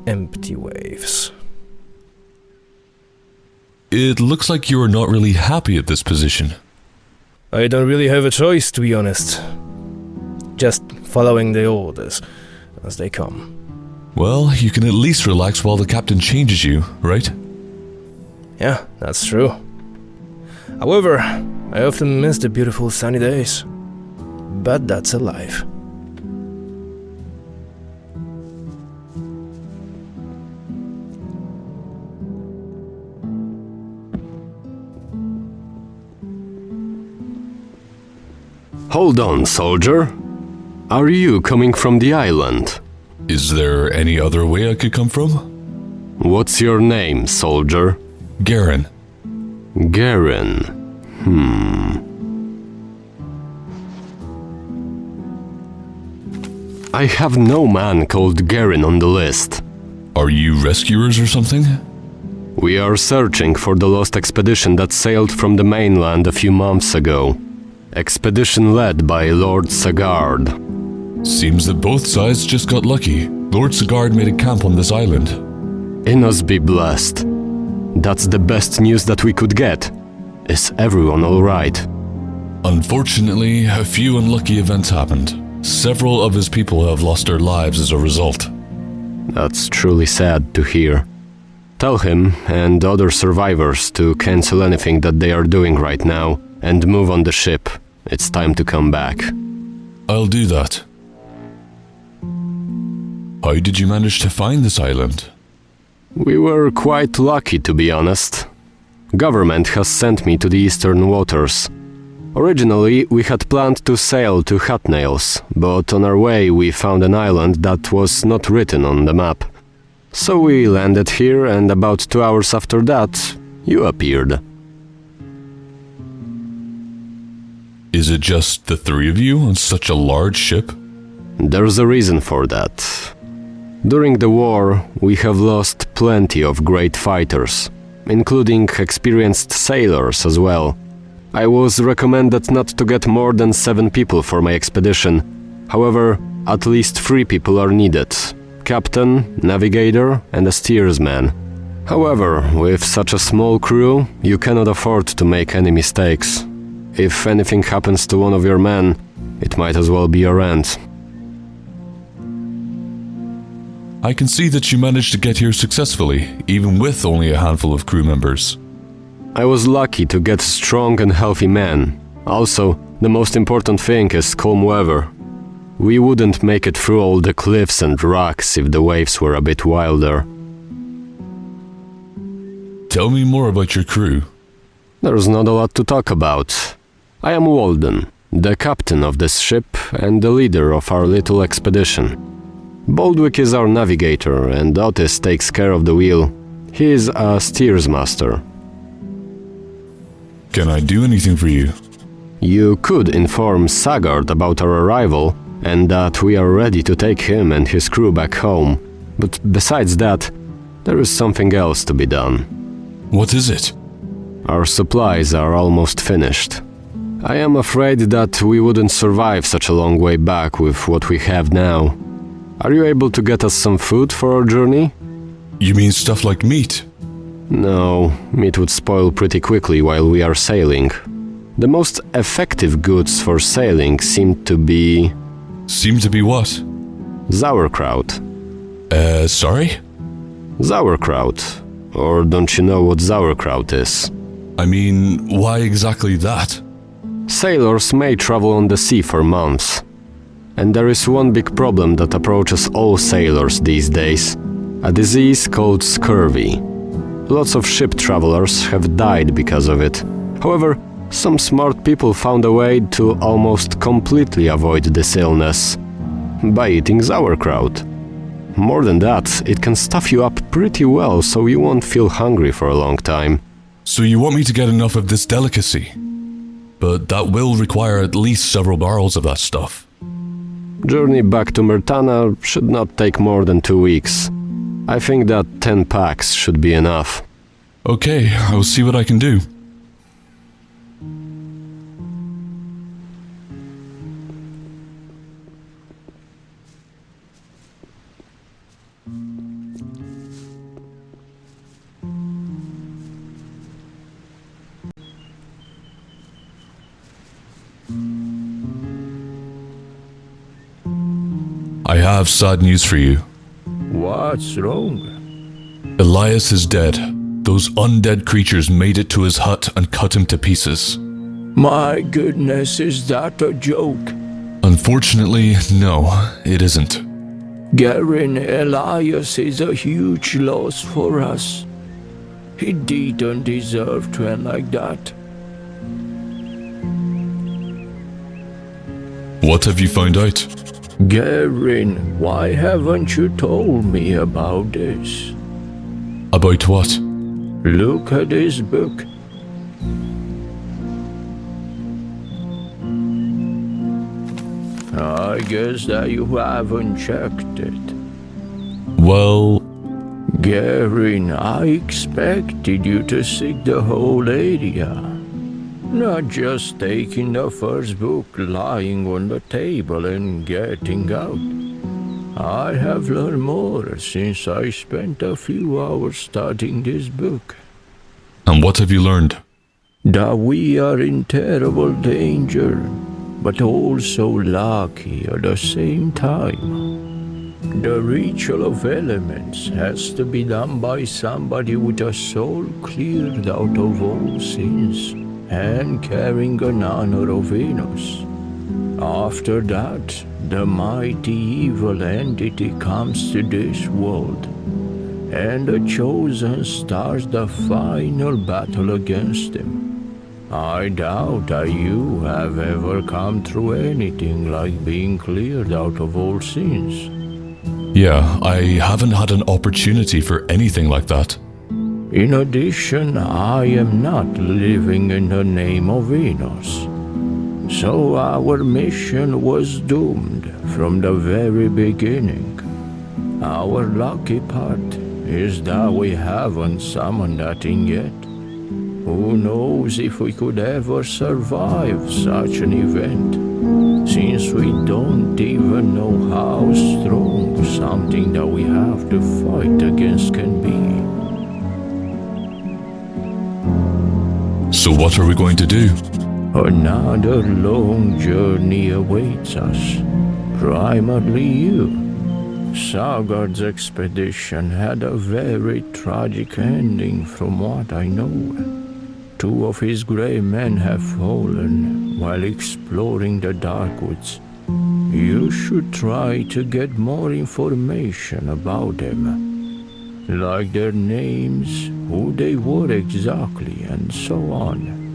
empty waves. It looks like you are not really happy at this position. I don't really have a choice, to be honest. Just following the orders as they come. Well, you can at least relax while the captain changes you, right? Yeah, that's true. However, I often miss the beautiful sunny days. But that's a life. Hold on, soldier. Are you coming from the island? Is there any other way I could come from? What's your name, soldier? Garen. Garen. I have no man called Garen on the list. Are you rescuers or something? We are searching for the lost expedition that sailed from the mainland a few months ago. Expedition led by Lord Sagard. Seems that both sides just got lucky. Lord Sagard made a camp on this island. Innos be blessed. That's the best news that we could get. Is everyone alright? Unfortunately, a few unlucky events happened. Several of his people have lost their lives as a result. That's truly sad to hear. Tell him and other survivors to cancel anything that they are doing right now and move on the ship. It's time to come back. I'll do that. How did you manage to find this island? We were quite lucky, to be honest. Government has sent me to the eastern waters. Originally, we had planned to sail to Hatnails, but on our way we found an island that was not written on the map. So we landed here, and about 2 hours after that, you appeared. Is it just the three of you on such a large ship? There's a reason for that. During the war, we have lost plenty of great fighters, including experienced sailors as well. I was recommended not to get more than 7 people for my expedition. However, at least 3 people are needed: captain, navigator, and a steersman. However, with such a small crew, you cannot afford to make any mistakes. If anything happens to one of your men, it might as well be your end. I can see that you managed to get here successfully, even with only a handful of crew members. I was lucky to get strong and healthy men. Also, the most important thing is calm weather. We wouldn't make it through all the cliffs and rocks if the waves were a bit wilder. Tell me more about your crew. There's not a lot to talk about. I am Walden, the captain of this ship and the leader of our little expedition. Baldwick is our navigator and Otis takes care of the wheel. He is a steersmaster. Can I do anything for you? You could inform Sagard about our arrival and that we are ready to take him and his crew back home. But besides that, there is something else to be done. What is it? Our supplies are almost finished. I am afraid that we wouldn't survive such a long way back with what we have now. Are you able to get us some food for our journey? You mean stuff like meat? No, meat would spoil pretty quickly while we are sailing. The most effective goods for sailing seem to be... Seem to be what? Sauerkraut. Sorry? Sauerkraut. Or don't you know what sauerkraut is? I mean, why exactly that? Sailors may travel on the sea for months. And there is one big problem that approaches all sailors these days. A disease called scurvy. Lots of ship travelers have died because of it. However, some smart people found a way to almost completely avoid this illness. By eating sauerkraut. More than that, it can stuff you up pretty well so you won't feel hungry for a long time. So you want me to get enough of this delicacy? But that will require at least several barrels of that stuff. Journey back to Myrtana should not take more than 2 weeks. I think that 10 packs should be enough. Okay, I'll see what I can do. I have sad news for you. What's wrong? Elias is dead. Those undead creatures made it to his hut and cut him to pieces. My goodness, is that a joke? Unfortunately, no, it isn't. Garin Elias is a huge loss for us. He didn't deserve to end like that. What have you found out? Garin, why haven't you told me about this? About what? Look at this book. I guess that you haven't checked it. Well... Garin, I expected you to seek the whole area. Not just taking the first book lying on the table and getting out. I have learned more since I spent a few hours studying this book. And what have you learned? That we are in terrible danger, but also lucky at the same time. The ritual of elements has to be done by somebody with a soul cleared out of all sins and carrying an honor of Venus. After that, the mighty evil entity comes to this world, and the Chosen starts the final battle against him. I doubt that you have ever come through anything like being cleared out of all sins. Yeah, I haven't had an opportunity for anything like that. In addition, I am not living in the name of Venus. So our mission was doomed from the very beginning. Our lucky part is that we haven't summoned that thing yet. Who knows if we could ever survive such an event, since we don't even know how strong something that we have to fight against can be. So what are we going to do? Another long journey awaits us. Primarily you. Sagard's expedition had a very tragic ending from what I know. 2 of his grey men have fallen while exploring the Darkwoods. You should try to get more information about them. Like their names, who they were exactly, and so on.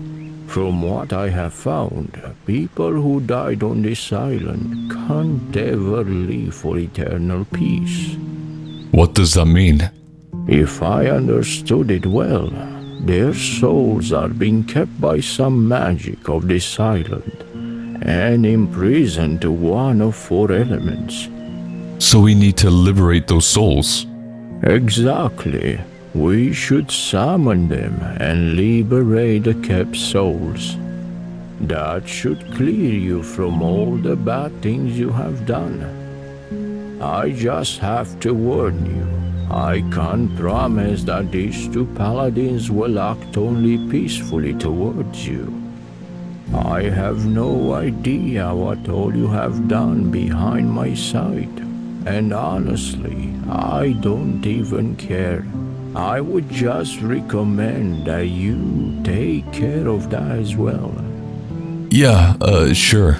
From what I have found, people who died on this island can't ever leave for eternal peace. What does that mean? If I understood it well, their souls are being kept by some magic of this island and imprisoned to one of 4 elements. So we need to liberate those souls? Exactly. We should summon them and liberate the kept souls. That should clear you from all the bad things you have done. I just have to warn you, I can't promise that these 2 paladins will act only peacefully towards you. I have no idea what all you have done behind my side, and honestly, I don't even care. I would just recommend that you take care of that as well. Yeah, sure.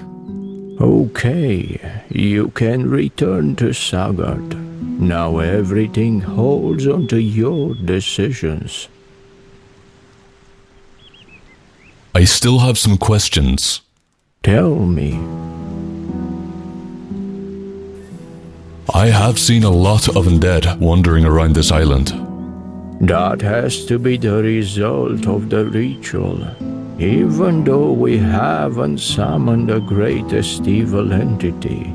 Okay, you can return to Sagat. Now everything holds onto your decisions. I still have some questions. Tell me. I have seen a lot of undead wandering around this island. That has to be the result of the ritual. Even though we haven't summoned the greatest evil entity,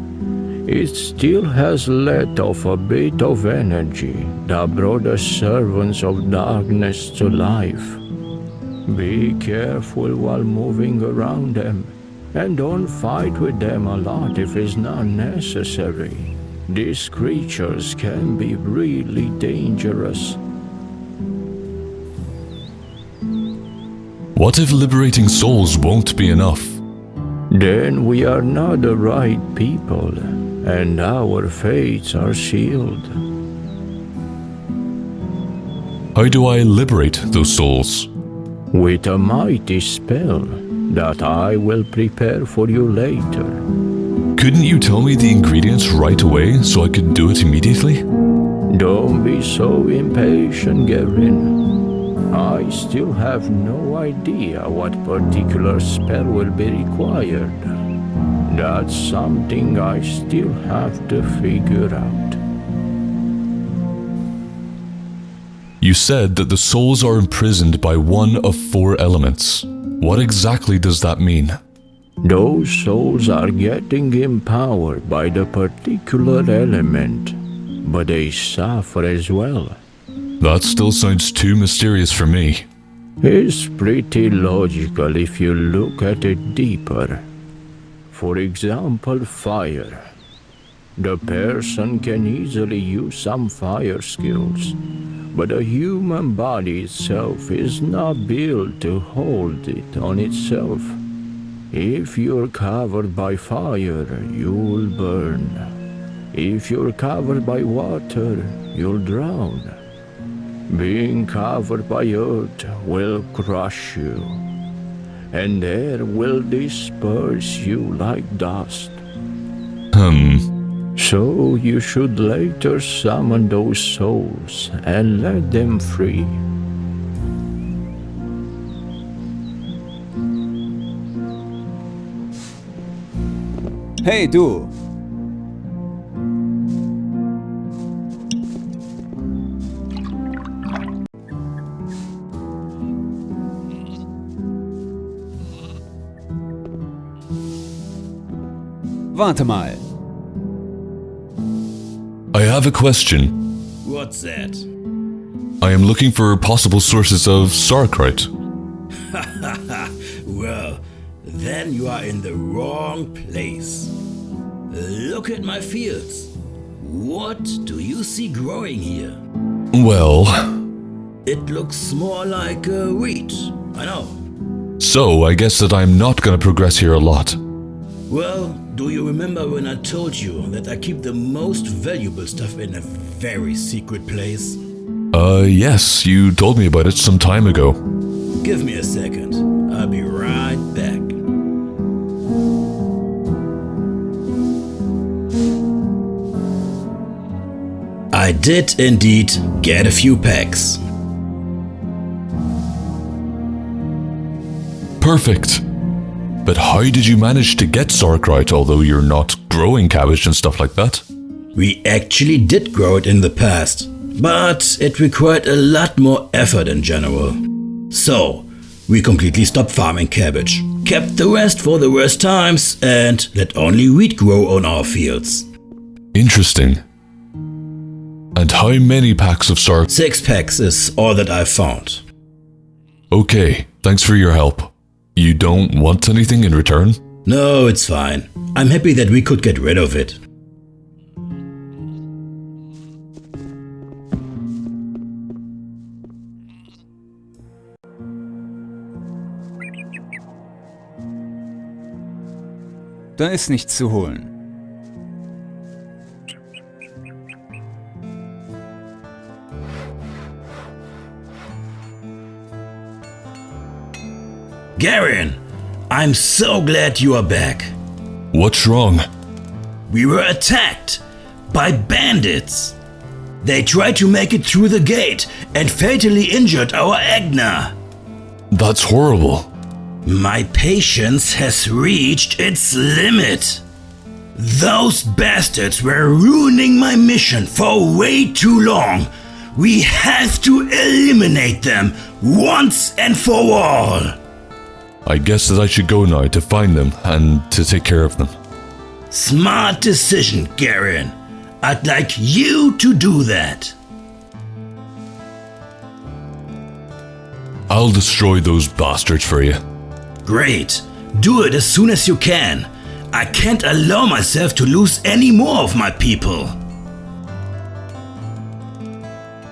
it still has let off a bit of energy that brought the servants of darkness to life. Be careful while moving around them, and don't fight with them a lot if it's not necessary. These creatures can be really dangerous. What if liberating souls won't be enough? Then we are not the right people, and our fates are sealed. How do I liberate those souls? With a mighty spell that I will prepare for you later. Couldn't you tell me the ingredients right away so I could do it immediately? Don't be so impatient, Gerin. I still have no idea what particular spell will be required. That's something I still have to figure out. You said that the souls are imprisoned by one of 4 elements. What exactly does that mean? Those souls are getting empowered by the particular element, but they suffer as well. That still sounds too mysterious for me. It's pretty logical if you look at it deeper. For example, fire. The person can easily use some fire skills, but the human body itself is not built to hold it on itself. If you're covered by fire, you'll burn. If you're covered by water, you'll drown. Being covered by earth will crush you, and air will disperse you like dust. So you should later summon those souls and let them free. Hey, du! Warte mal. I have a question. What's that? I am looking for possible sources of sauerkraut. Well, then you are in the wrong place. Look at my fields. What do you see growing here? Well... It looks more like wheat, I know. So, I guess that I'm not gonna progress here a lot. Well, do you remember when I told you that I keep the most valuable stuff in a very secret place? Yes, you told me about it some time ago. Give me a second. I'll be right back. I did indeed get a few packs. Perfect. But how did you manage to get sauerkraut, although you're not growing cabbage and stuff like that? We actually did grow it in the past, but it required a lot more effort in general. So, we completely stopped farming cabbage, kept the rest for the worst times, and let only wheat grow on our fields. Interesting. And how many packs of sauerkraut? 6 packs is all that I've found. Okay, thanks for your help. You don't want anything in return? No, it's fine. I'm happy that we could get rid of it. Da ist nichts zu holen. Garen, I'm so glad you are back. What's wrong? We were attacked by bandits. They tried to make it through the gate and fatally injured our Agna. That's horrible. My patience has reached its limit. Those bastards were ruining my mission for way too long. We have to eliminate them once and for all. I guess that I should go now to find them and to take care of them. Smart decision, Garen. I'd like you to do that. I'll destroy those bastards for you. Great. Do it as soon as you can. I can't allow myself to lose any more of my people.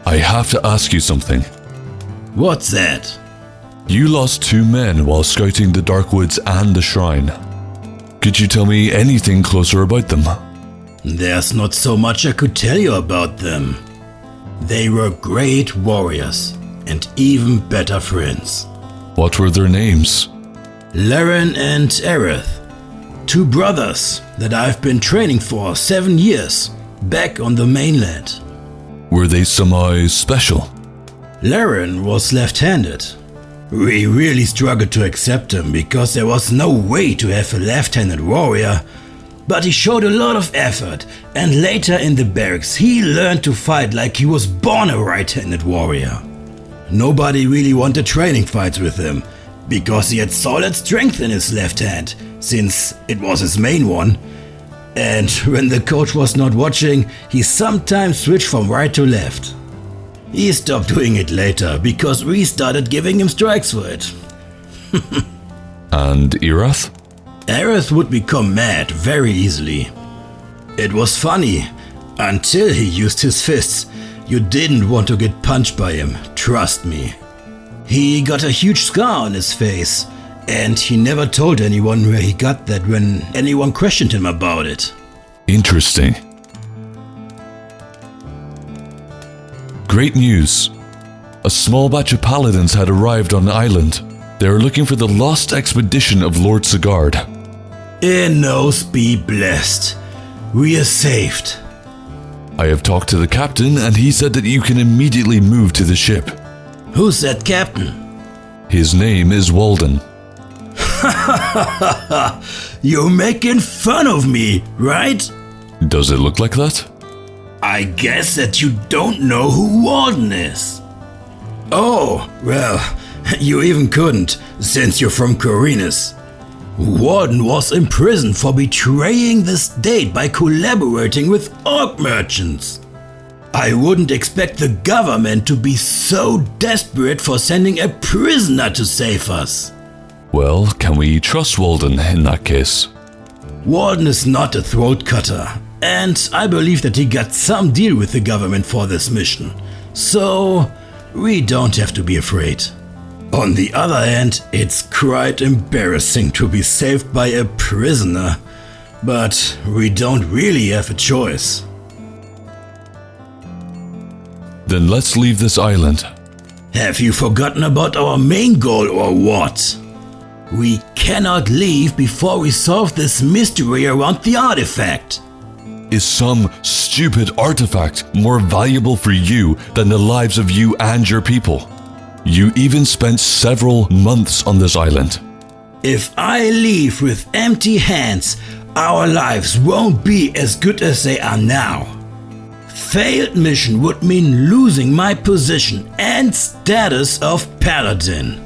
I have to ask you something. What's that? You lost 2 men while scouting the Dark Woods and the Shrine. Could you tell me anything closer about them? There's not so much I could tell you about them. They were great warriors and even better friends. What were their names? Laren and Aerith. 2 brothers that I've been training for 7 years, back on the mainland. Were they somehow special? Laren was left-handed. We really struggled to accept him because there was no way to have a left-handed warrior, but he showed a lot of effort, and later in the barracks he learned to fight like he was born a right-handed warrior. Nobody really wanted training fights with him, because he had solid strength in his left hand, since it was his main one. And when the coach was not watching, he sometimes switched from right to left. He stopped doing it later, because we started giving him strikes for it. And Aerith? Aerith would become mad very easily. It was funny, until he used his fists. You didn't want to get punched by him, trust me. He got a huge scar on his face, and he never told anyone where he got that when anyone questioned him about it. Interesting. Great news. A small batch of paladins had arrived on the island. They were looking for the lost expedition of Lord Sigard. Enos be blessed. We are saved. I have talked to the captain and he said that you can immediately move to the ship. Who's that captain? His name is Walden. You're making fun of me, right? Does it look like that? I guess that you don't know who Walden is. Oh, well, you even couldn't, since you're from Corinus. Walden was imprisoned for betraying the state by collaborating with orc merchants. I wouldn't expect the government to be so desperate for sending a prisoner to save us. Well, can we trust Walden in that case? Walden is not a throat cutter, and I believe that he got some deal with the government for this mission, so we don't have to be afraid. On the other hand, it's quite embarrassing to be saved by a prisoner, but we don't really have a choice. Then let's leave this island. Have you forgotten about our main goal or what? We cannot leave before we solve this mystery around the artifact. Is some stupid artifact more valuable for you than the lives of you and your people? You even spent several months on this island. If I leave with empty hands, our lives won't be as good as they are now. Failed mission would mean losing my position and status of paladin.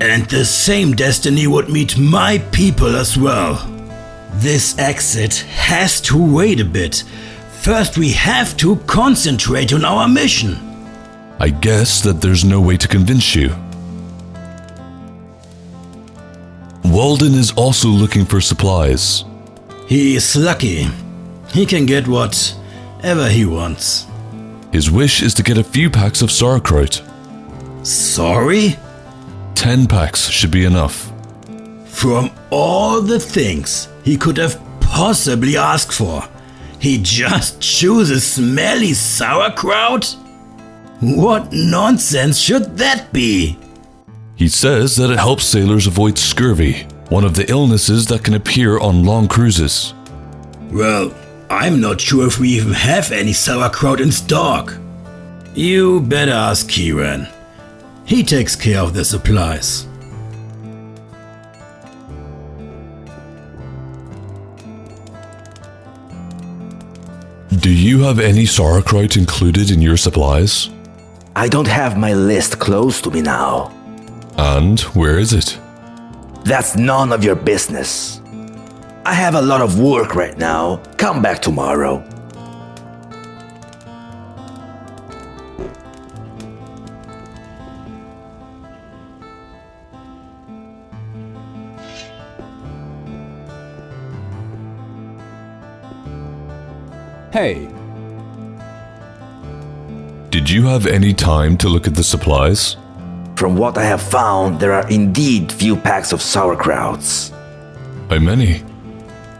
And the same destiny would meet my people as well. This exit has to wait a bit. First we have to concentrate on our mission. I guess that there's no way to convince you. Walden is also looking for supplies. He is lucky. He can get whatever he wants. His wish is to get a few packs of sauerkraut. Sorry? 10 packs should be enough. From all the things he could have possibly asked for? He just chooses smelly sauerkraut? What nonsense should that be? He says that it helps sailors avoid scurvy, one of the illnesses that can appear on long cruises. Well, I'm not sure if we even have any sauerkraut in stock. You better ask Kieran. He takes care of the supplies. Do you have any sauerkraut included in your supplies? I don't have my list close to me now. And where is it? That's none of your business. I have a lot of work right now. Come back tomorrow. Hey. Did you have any time to look at the supplies? From what I have found, there are indeed few packs of sauerkrauts. How many?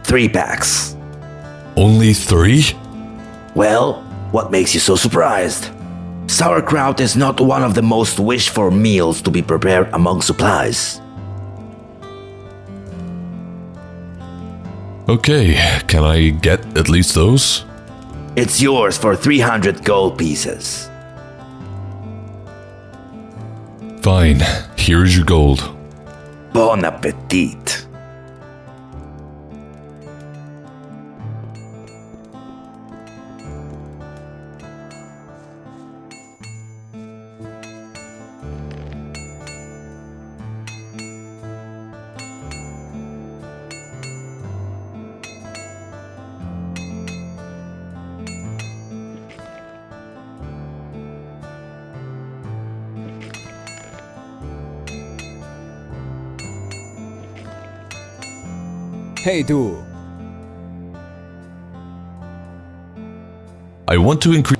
3 packs. Only 3? Well, what makes you so surprised? Sauerkraut is not one of the most wished-for meals to be prepared among supplies. Okay, can I get at least those? It's yours for 300 gold pieces. Fine, here's your gold. Bon appetit. Hey, du. I want to increase.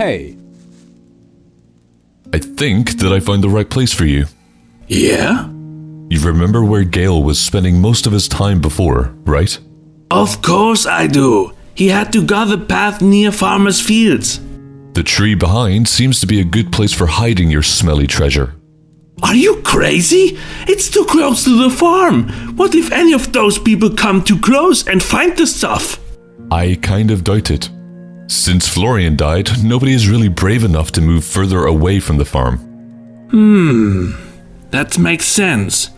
Hey. I think that I found the right place for you. Yeah? You remember where Gale was spending most of his time before, right? Of course I do. He had to guard the path near farmers' fields. The tree behind seems to be a good place for hiding your smelly treasure. Are you crazy? It's too close to the farm. What if any of those people come too close and find the stuff? I kind of doubt it. Since Florian died, nobody is really brave enough to move further away from the farm. That makes sense.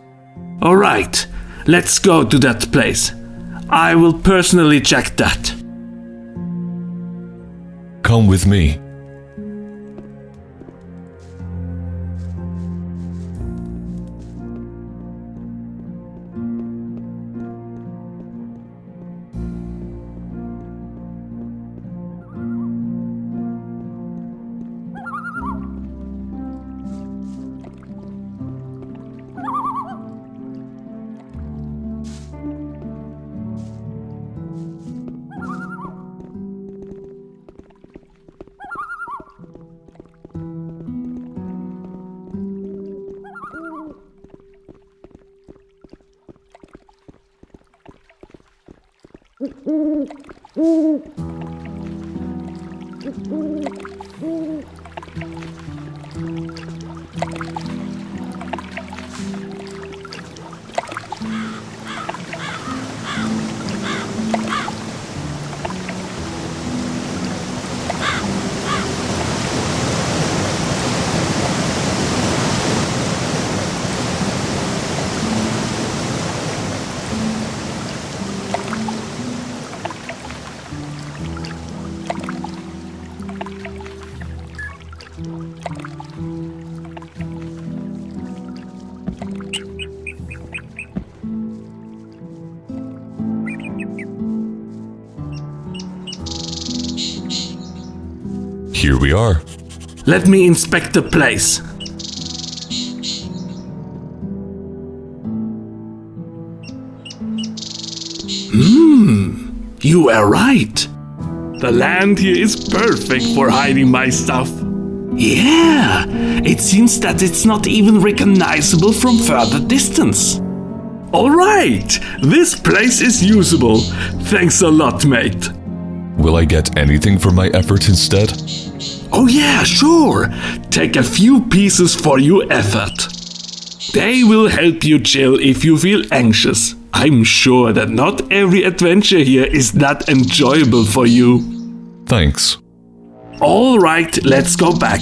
Alright, let's go to that place. I will personally check that. Come with me. Here we are. Let me inspect the place. You are right. The land here is perfect for hiding my stuff. Yeah, it seems that it's not even recognizable from further distance. Alright, this place is usable. Thanks a lot, mate. Will I get anything for my effort instead? Oh yeah, sure. Take a few pieces for your effort. They will help you chill if you feel anxious. I'm sure that not every adventure here is that enjoyable for you. Thanks. Alright, let's go back.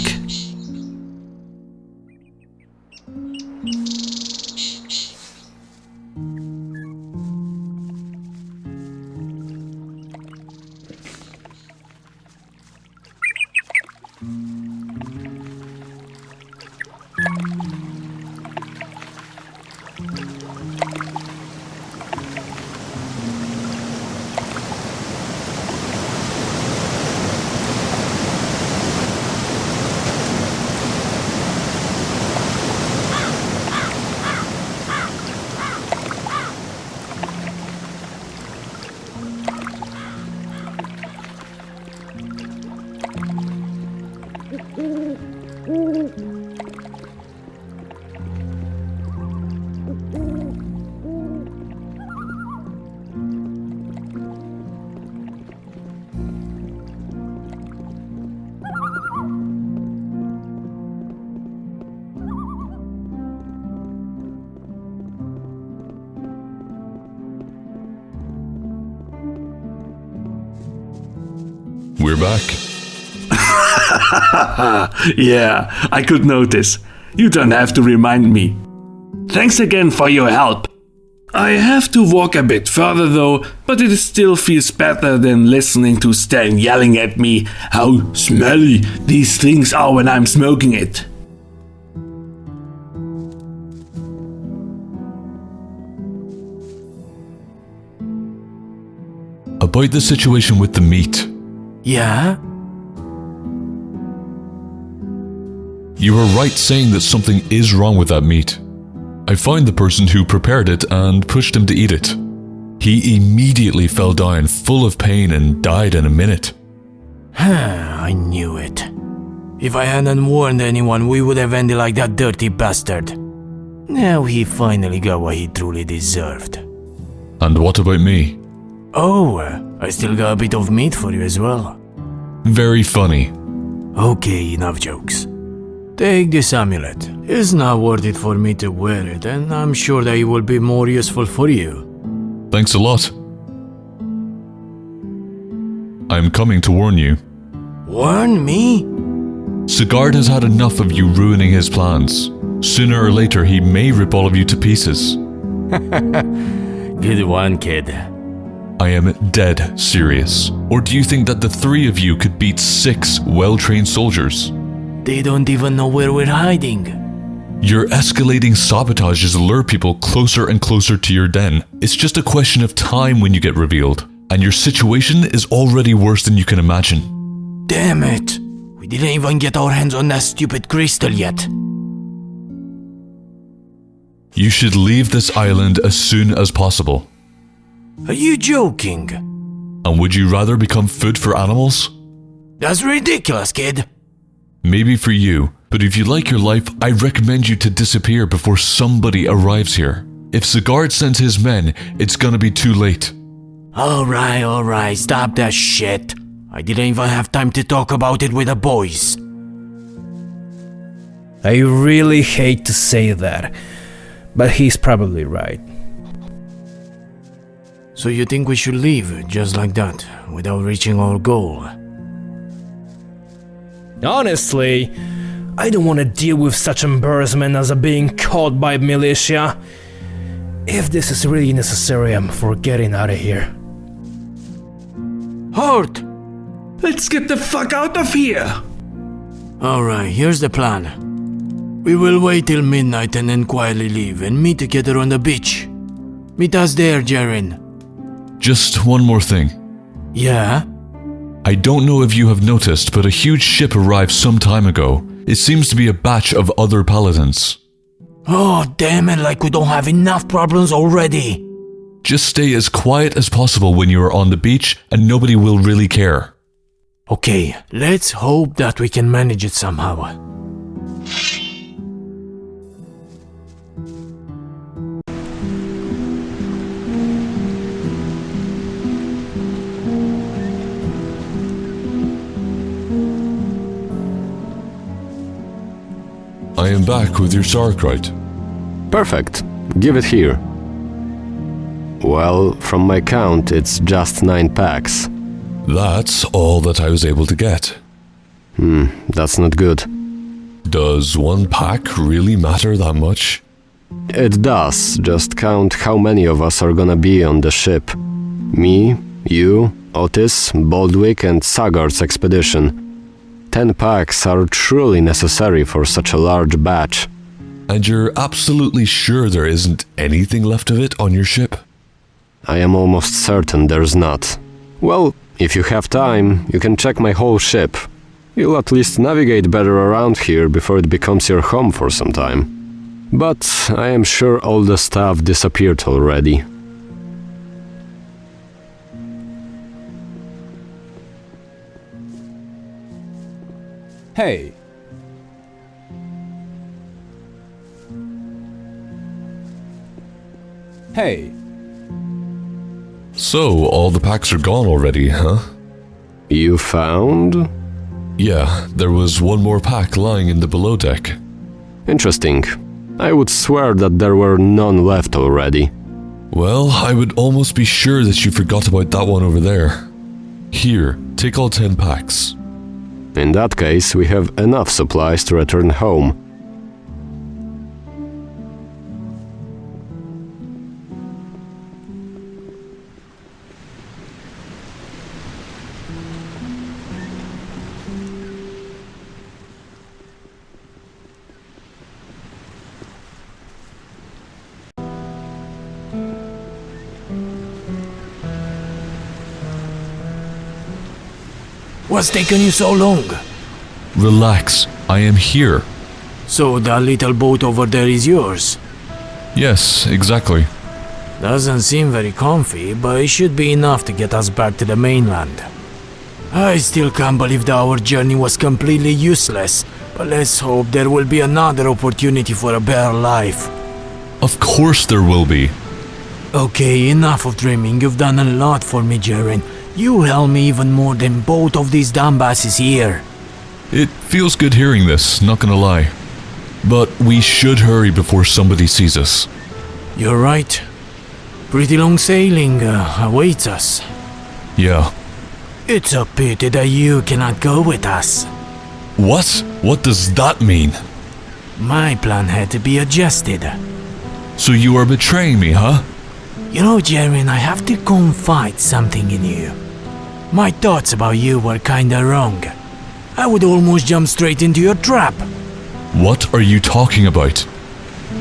We're back. Yeah, I could notice. You don't have to remind me. Thanks again for your help. I have to walk a bit further though, but it still feels better than listening to Stan yelling at me how smelly these things are when I'm smoking it. About the situation with the meat. Yeah? You were right saying that something is wrong with that meat. I found the person who prepared it and pushed him to eat it. He immediately fell down full of pain and died in a minute. I knew it. If I hadn't warned anyone, we would have ended like that dirty bastard. Now he finally got what he truly deserved. And what about me? Oh, I still got a bit of meat for you as well. Very funny. Okay, enough jokes. Take this amulet. It's not worth it for me to wear it, and I'm sure that it will be more useful for you. Thanks a lot. I'm coming to warn you. Warn me? Sigurd has had enough of you ruining his plans. Sooner or later, he may rip all of you to pieces. Good one, kid. I am dead serious. Or do you think that the three of you could beat 6 well-trained soldiers? They don't even know where we're hiding. Your escalating sabotages lure people closer and closer to your den. It's just a question of time when you get revealed. And your situation is already worse than you can imagine. Damn it! We didn't even get our hands on that stupid crystal yet. You should leave this island as soon as possible. Are you joking? And would you rather become food for animals? That's ridiculous, kid. Maybe for you, but if you like your life, I recommend you to disappear before somebody arrives here. If Sigurd sends his men, it's gonna be too late. Alright, stop that shit. I didn't even have time to talk about it with the boys. I really hate to say that, but he's probably right. So you think we should leave just like that, without reaching our goal? Honestly, I don't want to deal with such embarrassment as being caught by militia. If this is really necessary, I'm for getting out of here. Halt! Let's get the fuck out of here! Alright, here's the plan. We will wait till midnight and then quietly leave and meet together on the beach. Meet us there, Jaren. Just one more thing. Yeah? I don't know if you have noticed, but a huge ship arrived some time ago. It seems to be a batch of other paladins. Oh, damn it, like we don't have enough problems already. Just stay as quiet as possible when you are on the beach and nobody will really care. Okay, let's hope that we can manage it somehow. I am back with your sauerkraut. Perfect. Give it here. Well, from my count, it's just 9 packs. That's all that I was able to get. That's not good. Does 1 pack really matter that much? It does. Just count how many of us are gonna be on the ship. Me, you, Otis, Baldwick, and Sagard's expedition. 10 packs are truly necessary for such a large batch. And you're absolutely sure there isn't anything left of it on your ship? I am almost certain there's not. Well, if you have time, you can check my whole ship. You'll at least navigate better around here before it becomes your home for some time. But I am sure all the stuff disappeared already. Hey. Hey. So, all the packs are gone already, huh? You found? Yeah, there was 1 more pack lying in the below deck. Interesting. I would swear that there were none left already. Well, I would almost be sure that you forgot about that one over there. Here, take all 10 packs. In that case, we have enough supplies to return home. What's taking you so long? Relax, I am here. So that little boat over there is yours? Yes, exactly. Doesn't seem very comfy, but it should be enough to get us back to the mainland. I still can't believe that our journey was completely useless, but let's hope there will be another opportunity for a better life. Of course there will be. Okay, enough of dreaming. You've done a lot for me, Jaren. You help me even more than both of these dumbasses here. It feels good hearing this, not gonna lie. But we should hurry before somebody sees us. You're right. Pretty long sailing awaits us. Yeah. It's a pity that you cannot go with us. What? What does that mean? My plan had to be adjusted. So you are betraying me, huh? You know, Jaren, I have to confide something in you. My thoughts about you were kinda wrong. I would almost jump straight into your trap. What are you talking about?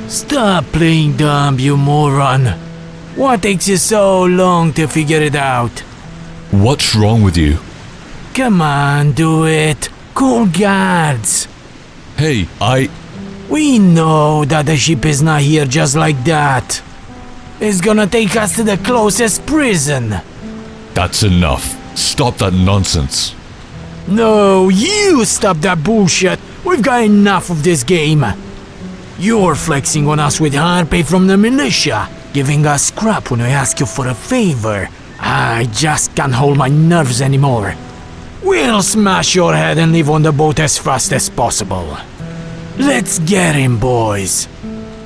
Stop playing dumb, you moron. What takes you so long to figure it out? What's wrong with you? Come on, do it. Call guards. Hey, We know that the ship is not here just like that. It's gonna take us to the closest prison. That's enough. Stop that nonsense. No, you stop that bullshit. We've got enough of this game. You're flexing on us with hard pay from the militia, giving us crap when we ask you for a favor. I just can't hold my nerves anymore. We'll smash your head and leave on the boat as fast as possible. Let's get him, boys.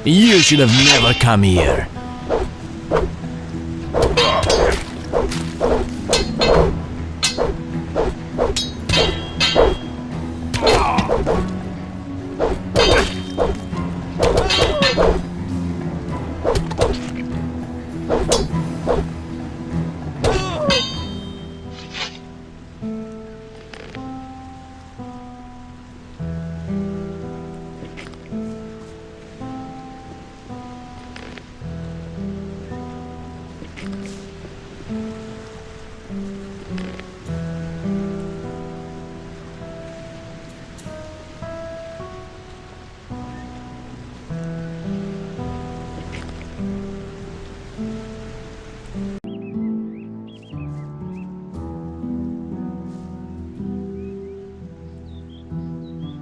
You should have never come here.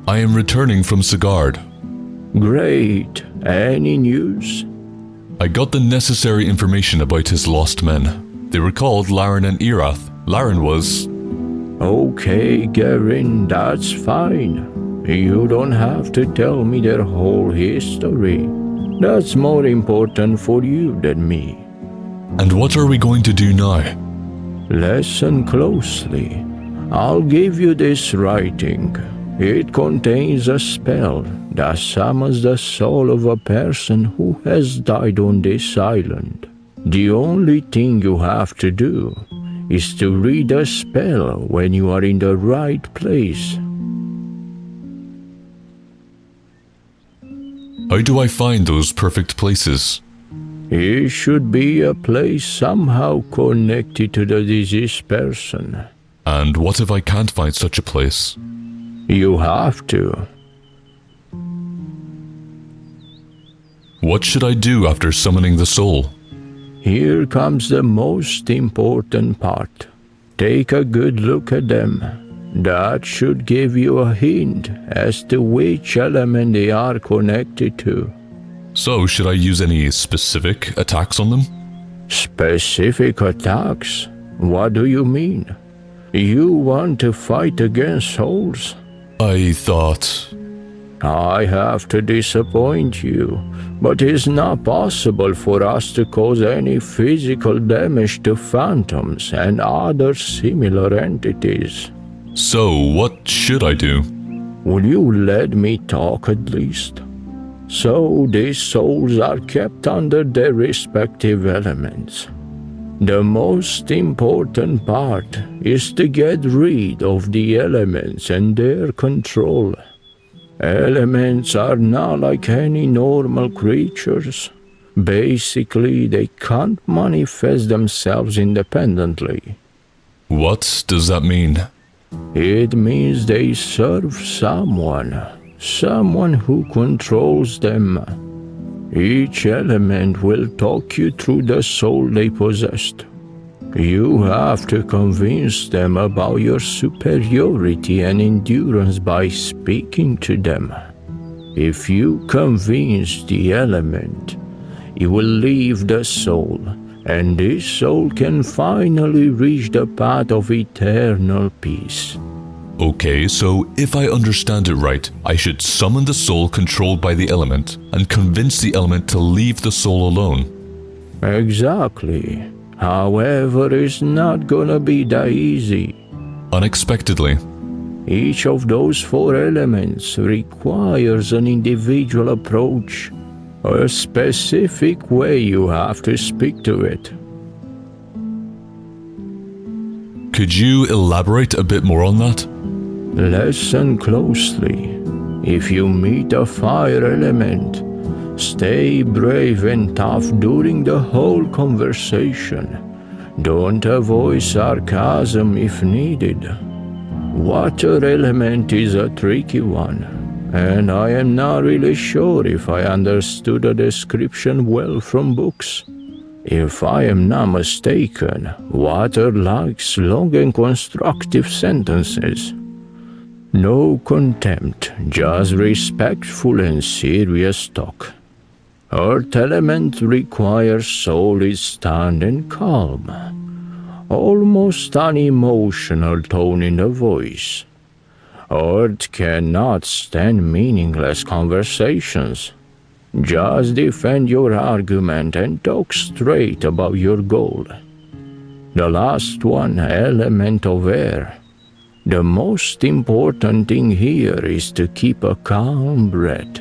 I am returning from Sigard. Great. Any news? I got the necessary information about his lost men. They were called Laren and Erath. Laren was... Okay, Garen, that's fine. You don't have to tell me their whole history. That's more important for you than me. And what are we going to do now? Listen closely. I'll give you this writing. It contains a spell that summons the soul of a person who has died on this island. The only thing you have to do is to read the spell when you are in the right place. How do I find those perfect places? It should be a place somehow connected to the deceased person. And what if I can't find such a place? You have to. What should I do after summoning the soul? Here comes the most important part. Take a good look at them. That should give you a hint as to which element they are connected to. So, should I use any specific attacks on them? Specific attacks? What do you mean? You want to fight against souls? I thought... I have to disappoint you, but it's not possible for us to cause any physical damage to phantoms and other similar entities. So, what should I do? Will you let me talk at least? So, these souls are kept under their respective elements. The most important part is to get rid of the elements and their control. Elements are not like any normal creatures. Basically, they can't manifest themselves independently. What does that mean? It means they serve someone who controls them. Each element will talk you through the soul they possessed. You have to convince them about your superiority and endurance by speaking to them. If you convince the element, you will leave the soul, and this soul can finally reach the path of eternal peace. Okay, so if I understand it right, I should summon the soul controlled by the element and convince the element to leave the soul alone. Exactly. However, it's not gonna be that easy. Unexpectedly. Each of those 4 elements requires an individual approach, a specific way you have to speak to it. Could you elaborate a bit more on that? Listen closely. If you meet a fire element, stay brave and tough during the whole conversation. Don't avoid sarcasm if needed. Water element is a tricky one, and I am not really sure if I understood the description well from books. If I am not mistaken, water likes long and constructive sentences. No contempt, just respectful and serious talk. Earth element requires solid stand and calm. Almost unemotional tone in the voice. Earth cannot stand meaningless conversations. Just defend your argument and talk straight about your goal. The last one, element of air. The most important thing here is to keep a calm breath.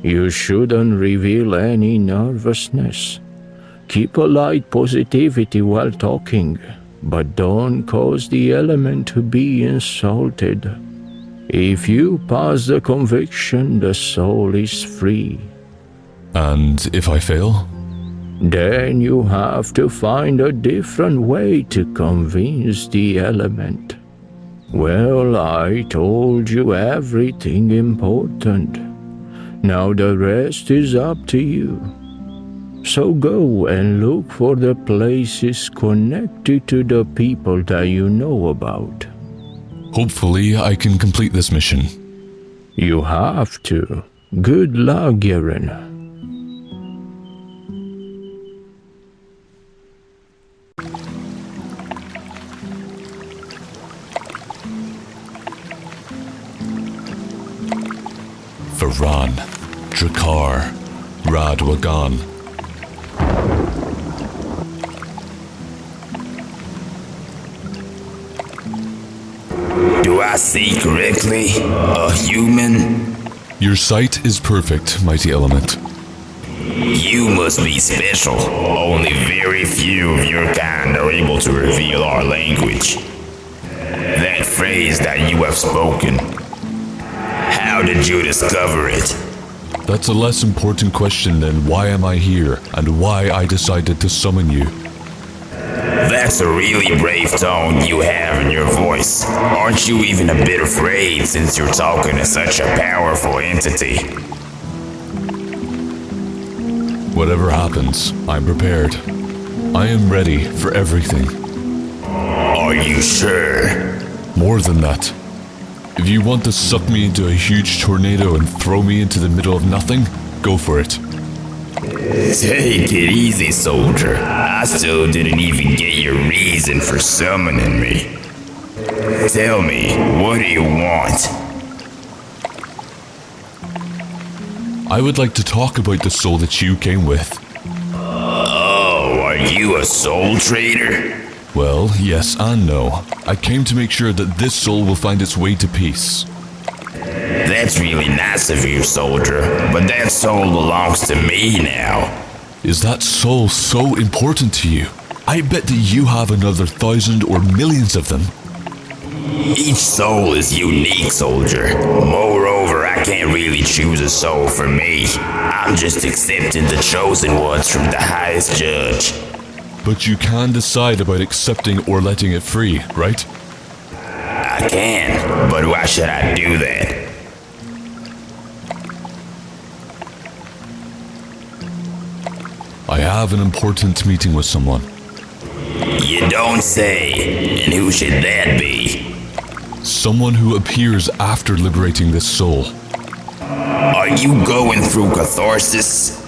You shouldn't reveal any nervousness. Keep a light positivity while talking, but don't cause the element to be insulted. If you pass the conviction, the soul is free. And if I fail? Then you have to find a different way to convince the element. Well, I told you everything important. Now the rest is up to you. So go and look for the places connected to the people that you know about. Hopefully I can complete this mission. You have to. Good luck, Garen. Varan, Drakkar, Radwagan. Do I see correctly? A human? Your sight is perfect, mighty element. You must be special. Only very few of your kind are able to reveal our language. That phrase that you have spoken. How did you discover it? That's a less important question than why am I here and why I decided to summon you. That's a really brave tone you have in your voice. Aren't you even a bit afraid since you're talking to such a powerful entity? Whatever happens, I'm prepared. I am ready for everything. Are you sure? More than that. If you want to suck me into a huge tornado and throw me into the middle of nothing, go for it. Take it easy, soldier. I still didn't even get your reason for summoning me. Tell me, what do you want? I would like to talk about the soul that you came with. Oh, are you a soul trader? Well, yes and no. I came to make sure that this soul will find its way to peace. That's really nice of you, soldier, but that soul belongs to me now. Is that soul so important to you? I bet that you have another 1,000 or millions of them. Each soul is unique, soldier. Moreover, I can't really choose a soul for me. I'm just accepting the chosen ones from the highest judge. But you can decide about accepting or letting it free, right? I can, but why should I do that? I have an important meeting with someone. You don't say. And who should that be? Someone who appears after liberating this soul. Are you going through catharsis?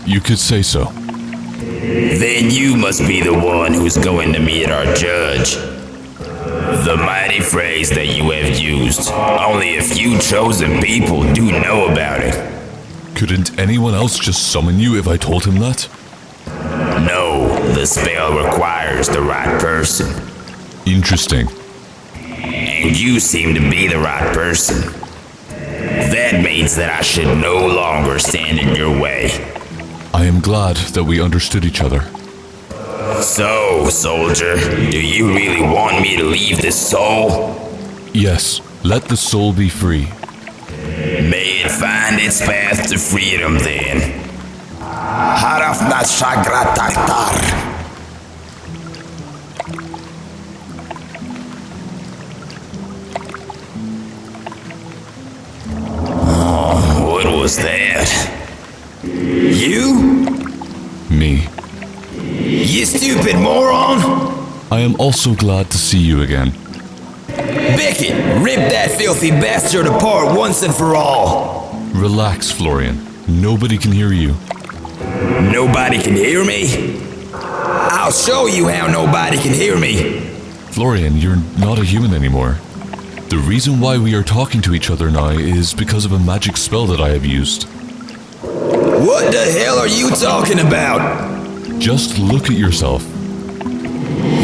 You could say so. Then you must be the one who's going to meet our judge. The mighty phrase that you have used, only a few chosen people do know about it. Couldn't anyone else just summon you if I told him that? No, the spell requires the right person. Interesting. And you seem to be the right person. That means that I should no longer stand in your way. I am glad that we understood each other. So, soldier, do you really want me to leave this soul? Yes, let the soul be free. May it find its path to freedom then. Harafna Shagrataktar. What was that? You? Me. You stupid moron! I am also glad to see you again. Beckett, rip that filthy bastard apart once and for all! Relax, Florian. Nobody can hear you. Nobody can hear me? I'll show you how nobody can hear me! Florian, you're not a human anymore. The reason why we are talking to each other now is because of a magic spell that I have used. What the hell are you talking about? Just look at yourself.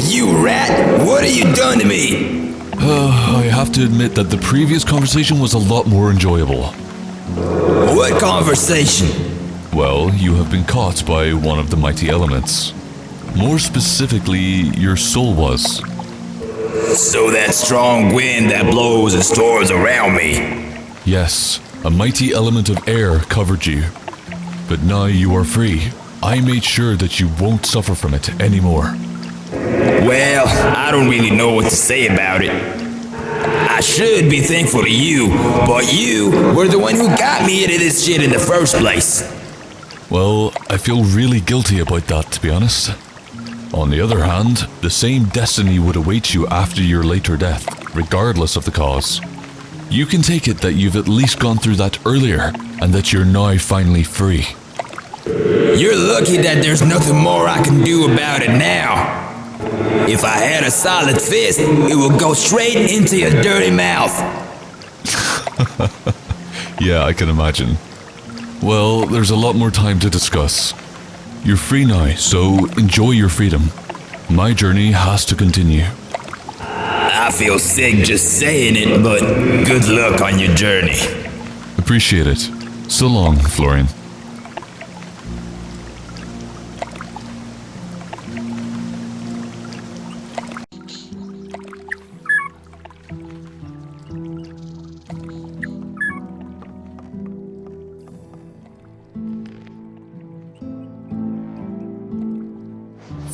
You rat! What have you done to me? I have to admit that the previous conversation was a lot more enjoyable. What conversation? Well, you have been caught by one of the mighty elements. More specifically, your soul was. So that strong wind that blows and storms around me. Yes, a mighty element of air covered you. But now you are free. I made sure that you won't suffer from it anymore. Well, I don't really know what to say about it. I should be thankful to you, but you were the one who got me into this shit in the first place. Well, I feel really guilty about that, to be honest. On the other hand, the same destiny would await you after your later death, regardless of the cause. You can take it that you've at least gone through that earlier, and that you're now finally free. You're lucky that there's nothing more I can do about it now. If I had a solid fist, it would go straight into your dirty mouth. Yeah, I can imagine. Well, there's a lot more time to discuss. You're free now, so enjoy your freedom. My journey has to continue. I feel sick just saying it, but good luck on your journey. Appreciate it. So long, Florian.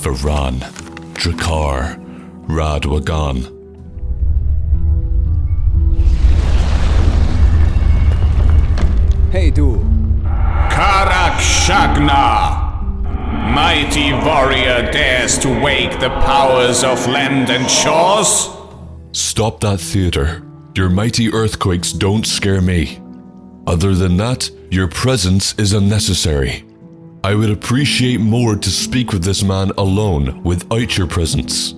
Varan, Drakkar, Radwagan. Hey, du. Karak Shagna! Mighty warrior dares to wake the powers of land and shores? Stop that theater. Your mighty earthquakes don't scare me. Other than that, your presence is unnecessary. I would appreciate more to speak with this man alone without your presence.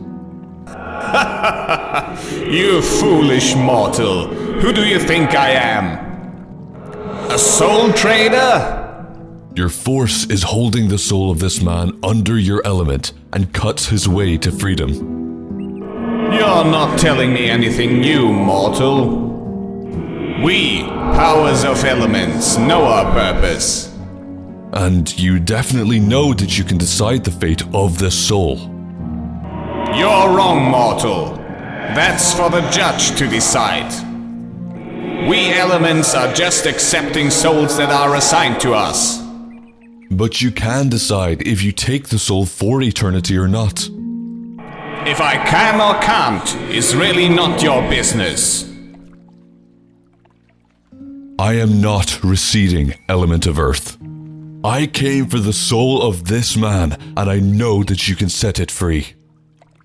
You foolish mortal. Who do you think I am? A soul trader? Your force is holding the soul of this man under your element and cuts his way to freedom. You're not telling me anything new, mortal. We, powers of elements, know our purpose. And you definitely know that you can decide the fate of this soul. You're wrong, mortal. That's for the judge to decide. We elements are just accepting souls that are assigned to us. But you can decide if you take the soul for eternity or not. If I can or can't is really not your business. I am not receding, element of earth. I came for the soul of this man, and I know that you can set it free.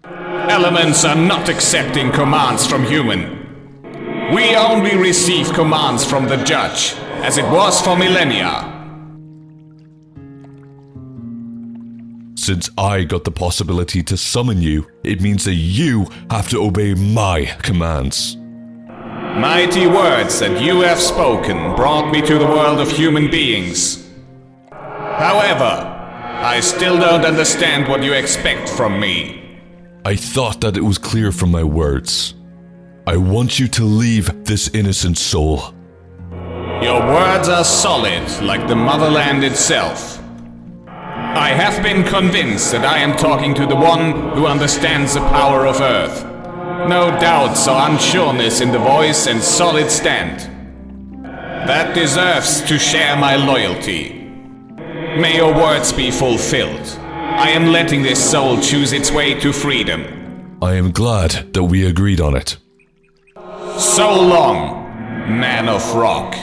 Elements are not accepting commands from human. We only receive commands from the judge, as it was for millennia. Since I got the possibility to summon you, it means that you have to obey my commands. Mighty words that you have spoken brought me to the world of human beings. However, I still don't understand what you expect from me. I thought that it was clear from my words. I want you to leave this innocent soul. Your words are solid, like the motherland itself. I have been convinced that I am talking to the one who understands the power of Earth. No doubts or unsureness in the voice and solid stand. That deserves to share my loyalty. May your words be fulfilled. I am letting this soul choose its way to freedom. I am glad that we agreed on it. So long, man of rock.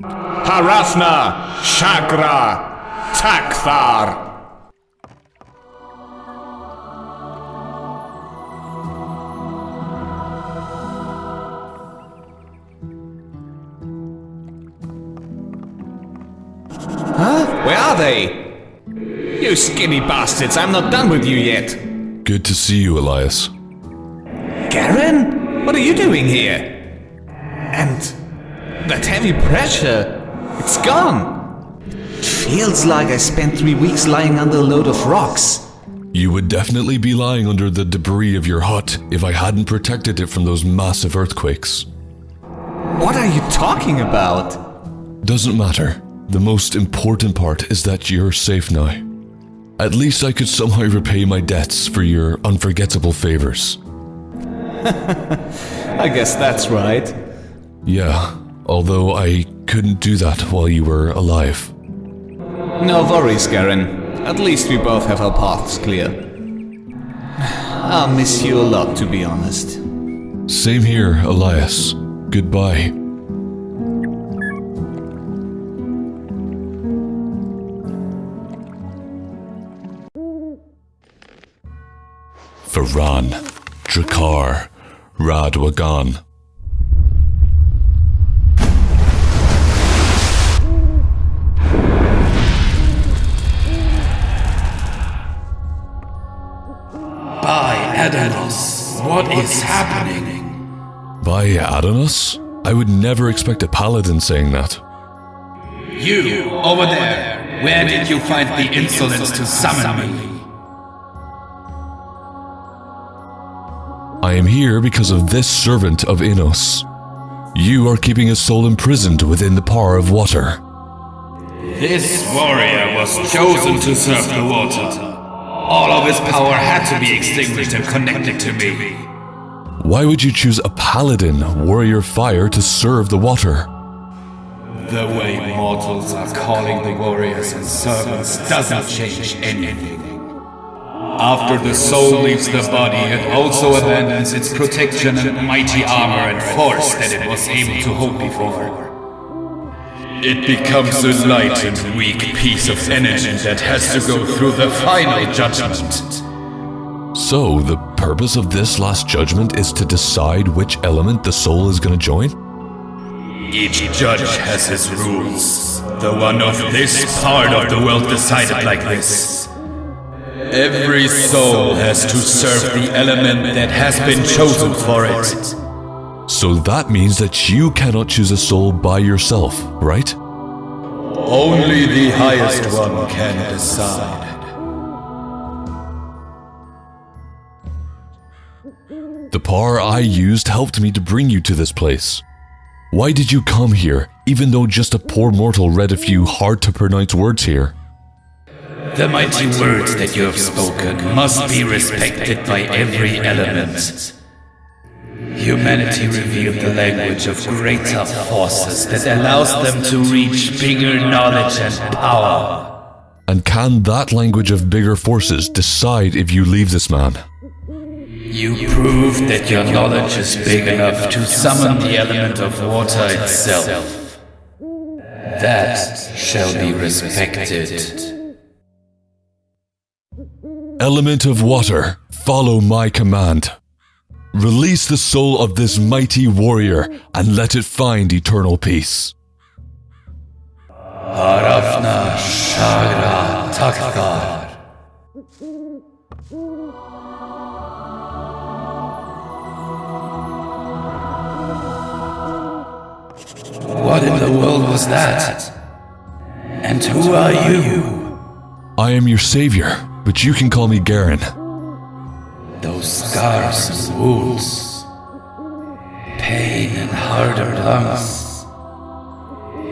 Harafna Shagra Takthar. Huh? Where are they? You skinny bastards, I'm not done with you yet. Good to see you, Elias. Garen? What are you doing here? And that heavy pressure, it's gone. It feels like I spent 3 weeks lying under a load of rocks. You would definitely be lying under the debris of your hut if I hadn't protected it from those massive earthquakes. What are you talking about? Doesn't matter. The most important part is that you're safe now. At least I could somehow repay my debts for your unforgettable favors. I guess that's right. Yeah, although I couldn't do that while you were alive. No worries, Garen. At least we both have our paths clear. I'll miss you a lot, to be honest. Same here, Elias. Goodbye. Varan, Drakkar, Radwagan. By Adanos, what is happening? By Adanos? I would never expect a paladin saying that. You, over there, where did you find the insolence to summon me? I am here because of this servant of Innos. You are keeping his soul imprisoned within the power of water. This warrior was chosen to serve the water. All of his power had to be extinguished and connected to me. Why would you choose a paladin, warrior fire, to serve the water? The way mortals are calling the warriors and servants doesn't change anything. After the soul leaves the body, it also abandons its protection and mighty armor and force that it was able to hold before. It becomes a light and weak piece of energy that has to go through the final judgment. So, the purpose of this last judgment is to decide which element the soul is going to join? Each judge has his rules. The one of this part of the world decided like this. Every soul has to serve the element that has been chosen for it. So that means that you cannot choose a soul by yourself, right? Only the highest one can decide. The power I used helped me to bring you to this place. Why did you come here, even though just a poor mortal read a few hard-to-pronounce words here? The mighty words that you have spoken must be respected by every element. Humanity revealed the language of greater forces that allows them to reach bigger knowledge and power. And can that language of bigger forces decide if you leave this man? You proved that your knowledge is big enough to summon the element of water itself. That shall be respected. Element of water, follow my command. Release the soul of this mighty warrior and let it find eternal peace. Harafna Shagra Takthar. What in the world was that? And who are you? I am your savior, but you can call me Garen. Those scars and wounds, pain and hardened lungs.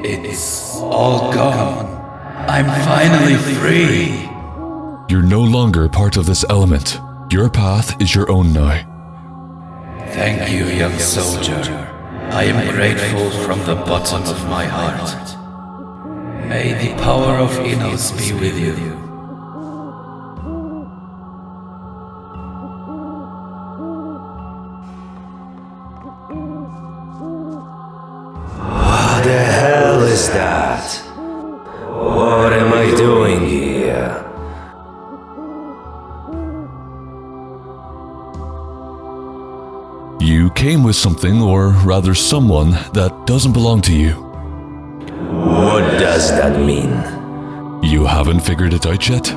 It's all gone. I'm finally free. You're no longer part of this element. Your path is your own now. Thank you, young soldier. I am grateful from the bottom of my heart. May the power of Innos be with you. What the hell is that? What am I doing here? You came with something, or rather someone, that doesn't belong to you. What does that mean? You haven't figured it out yet?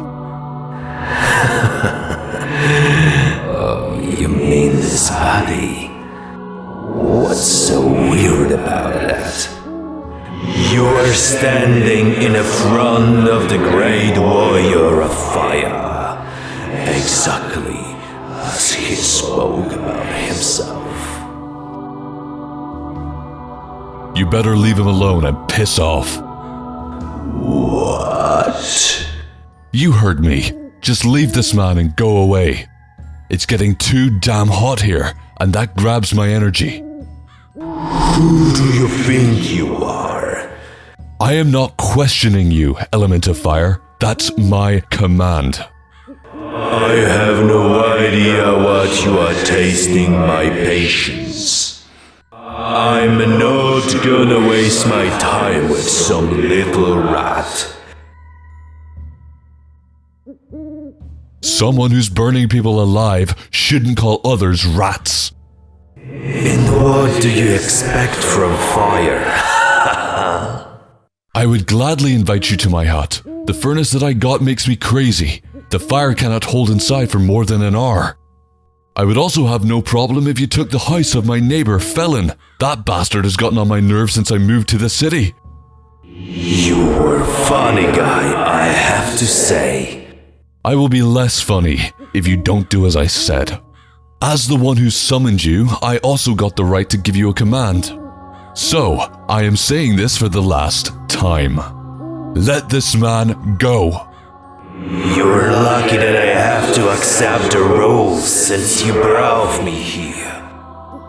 Oh, you mean this body? What's so weird about that? You are standing in front of the great warrior of fire, exactly as he spoke about himself. You better leave him alone and piss off. What? You heard me. Just leave this man and go away. It's getting too damn hot here, and that grabs my energy. Who do you think you are? I am not questioning you, element of fire. That's my command. I have no idea what you are tasting my patience. I'm not gonna waste my time with some little rat. Someone who's burning people alive shouldn't call others rats. And what do you expect from fire? I would gladly invite you to my hut. The furnace that I got makes me crazy. The fire cannot hold inside for more than an hour. I would also have no problem if you took the house of my neighbor, Felon. That bastard has gotten on my nerves since I moved to the city. You were a funny guy, I have to say. I will be less funny if you don't do as I said. As the one who summoned you, I also got the right to give you a command. So, I am saying this for the last time. Let this man go. You're lucky that I have to accept the role since you brought me here.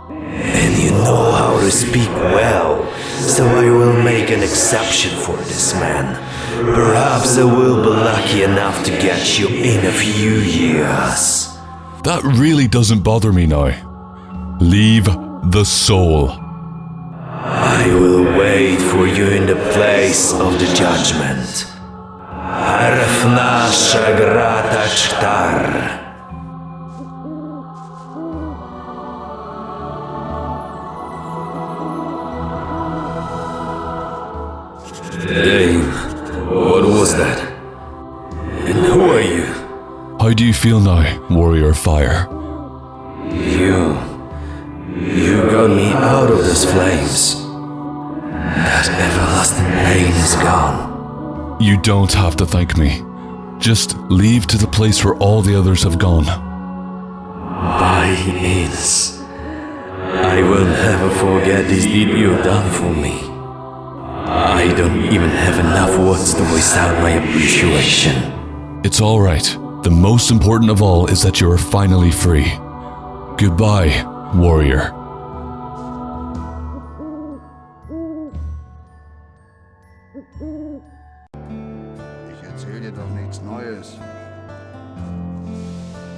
And you know how to speak well, so I will make an exception for this man. Perhaps I will be lucky enough to get you in a few years. That really doesn't bother me now. Leave the soul. I will wait for you in the place of the judgment. Arfna Shagrata Chtar. Dave, what was that? And who are you? How do you feel now, Warrior of Fire? You got me out of those flames. That everlasting pain is gone. You don't have to thank me. Just leave to the place where all the others have gone. By Inns, I will never forget this deed you've done for me. I don't even have enough words to voice out my appreciation. It's all right. The most important of all is that you are finally free. Goodbye, warrior.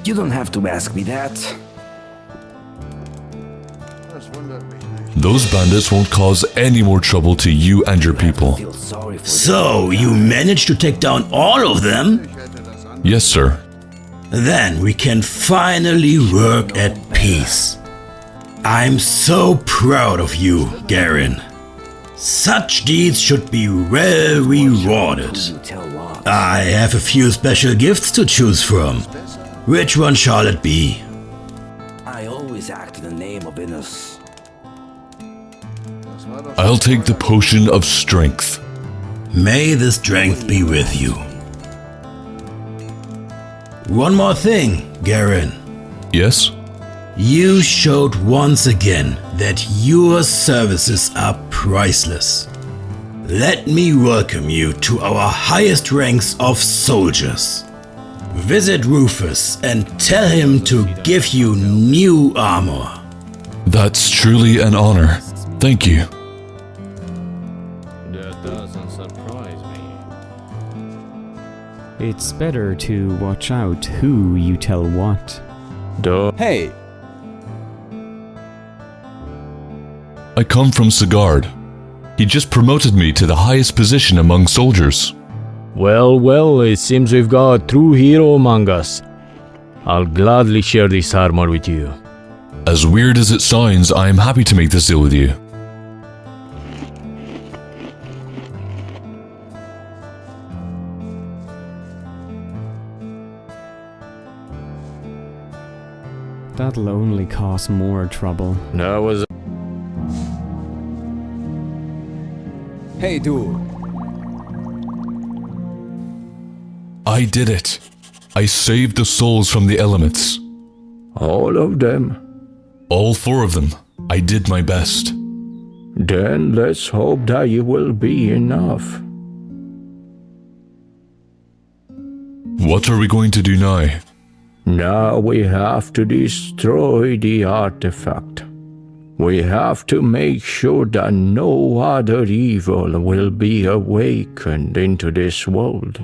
You don't have to ask me that. Those bandits won't cause any more trouble to you and your people. So, you managed to take down all of them? Yes, sir. Then we can finally work at peace. I'm so proud of you, Garen. Such deeds should be well rewarded. I have a few special gifts to choose from. Which one shall it be? I always act in the name of Innes. I'll take the potion of strength. May the strength be with you. One more thing, Garen. Yes? You showed once again that your services are priceless. Let me welcome you to our highest ranks of soldiers. Visit Rufus and tell him to give you new armor. That's truly an honor. Thank you. That doesn't surprise me. It's better to watch out who you tell what. Hey! I come from Sigard. He just promoted me to the highest position among soldiers. Well, it seems we've got a true hero among us. I'll gladly share this armor with you. As weird as it sounds, I am happy to make this deal with you. That'll only cause more trouble. That was... Hey, du! I did it. I saved the souls from the elements. All of them? All 4 of them. I did my best. Then let's hope that it will be enough. What are we going to do now? Now we have to destroy the artifact. We have to make sure that no other evil will be awakened into this world.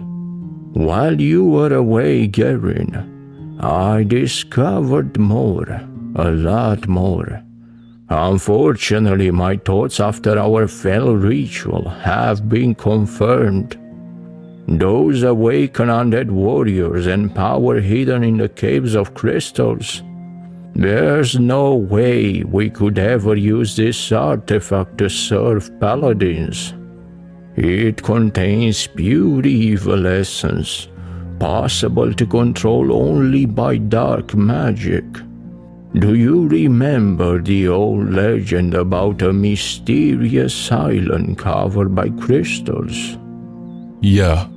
While you were away, Garen, I discovered more, a lot more. Unfortunately, my thoughts after our fell ritual have been confirmed. Those awakened undead warriors and power hidden in the caves of crystals. There's no way we could ever use this artifact to serve paladins. It contains pure evil essence, possible to control only by dark magic. Do you remember the old legend about a mysterious island covered by crystals? Yeah.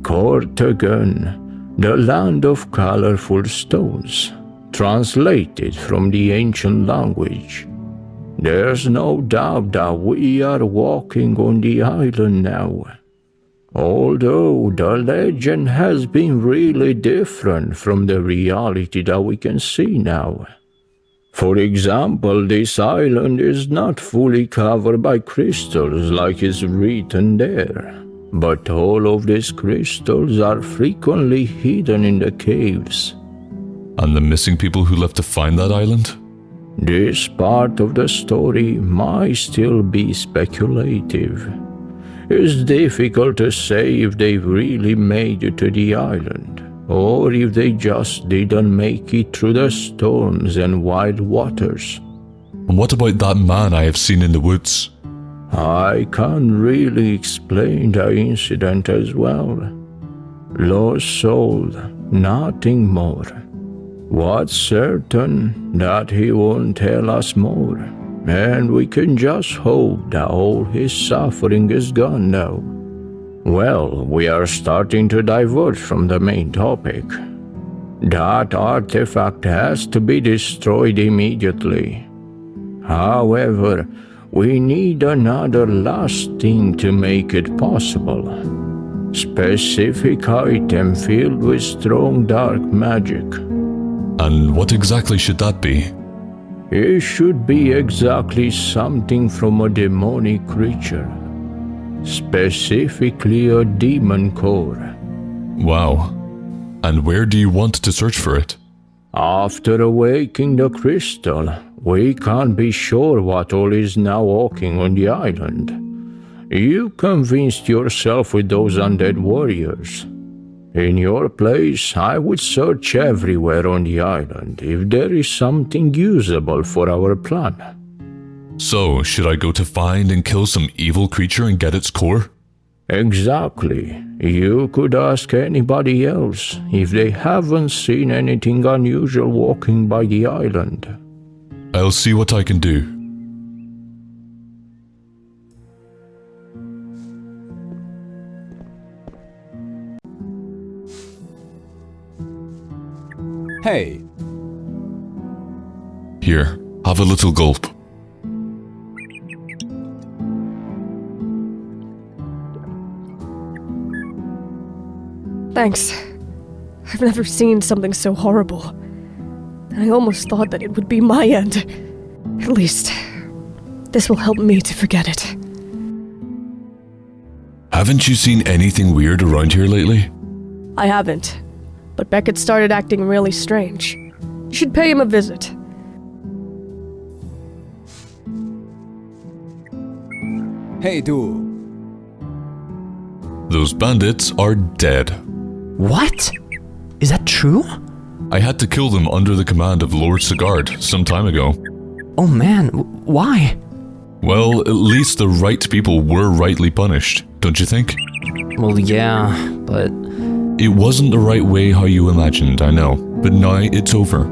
Cortagan, the land of colorful stones, translated from the ancient language. There's no doubt that we are walking on the island now. Although the legend has been really different from the reality that we can see now. For example, this island is not fully covered by crystals like is written there. But all of these crystals are frequently hidden in the caves. And the missing people who left to find that island? This part of the story might still be speculative. It's difficult to say if they really made it to the island, or if they just didn't make it through the storms and wild waters. And what about that man I have seen in the woods? I can't really explain the incident as well. Lost soul, nothing more. What's certain that he won't tell us more, and we can just hope that all his suffering is gone now. Well, we are starting to diverge from the main topic. That artifact has to be destroyed immediately. However, we need another last thing to make it possible. Specific item filled with strong dark magic. And what exactly should that be? It should be exactly something from a demonic creature. Specifically a demon core. Wow. And where do you want to search for it? After awakening the crystal, we can't be sure what all is now walking on the island. You convinced yourself with those undead warriors. In your place, I would search everywhere on the island if there is something usable for our plan. So, should I go to find and kill some evil creature and get its core? Exactly. You could ask anybody else if they haven't seen anything unusual walking by the island. I'll see what I can do. Hey. Here, have a little gulp. Thanks. I've never seen something so horrible. And I almost thought that it would be my end. At least, this will help me to forget it. Haven't you seen anything weird around here lately? I haven't. But Beckett started acting really strange. You should pay him a visit. Hey, du. Those bandits are dead. What? Is that true? I had to kill them under the command of Lord Sigurd some time ago. Oh man, why? Well, at least the right people were rightly punished, don't you think? Well, yeah, but... It wasn't the right way how you imagined, I know, but now it's over.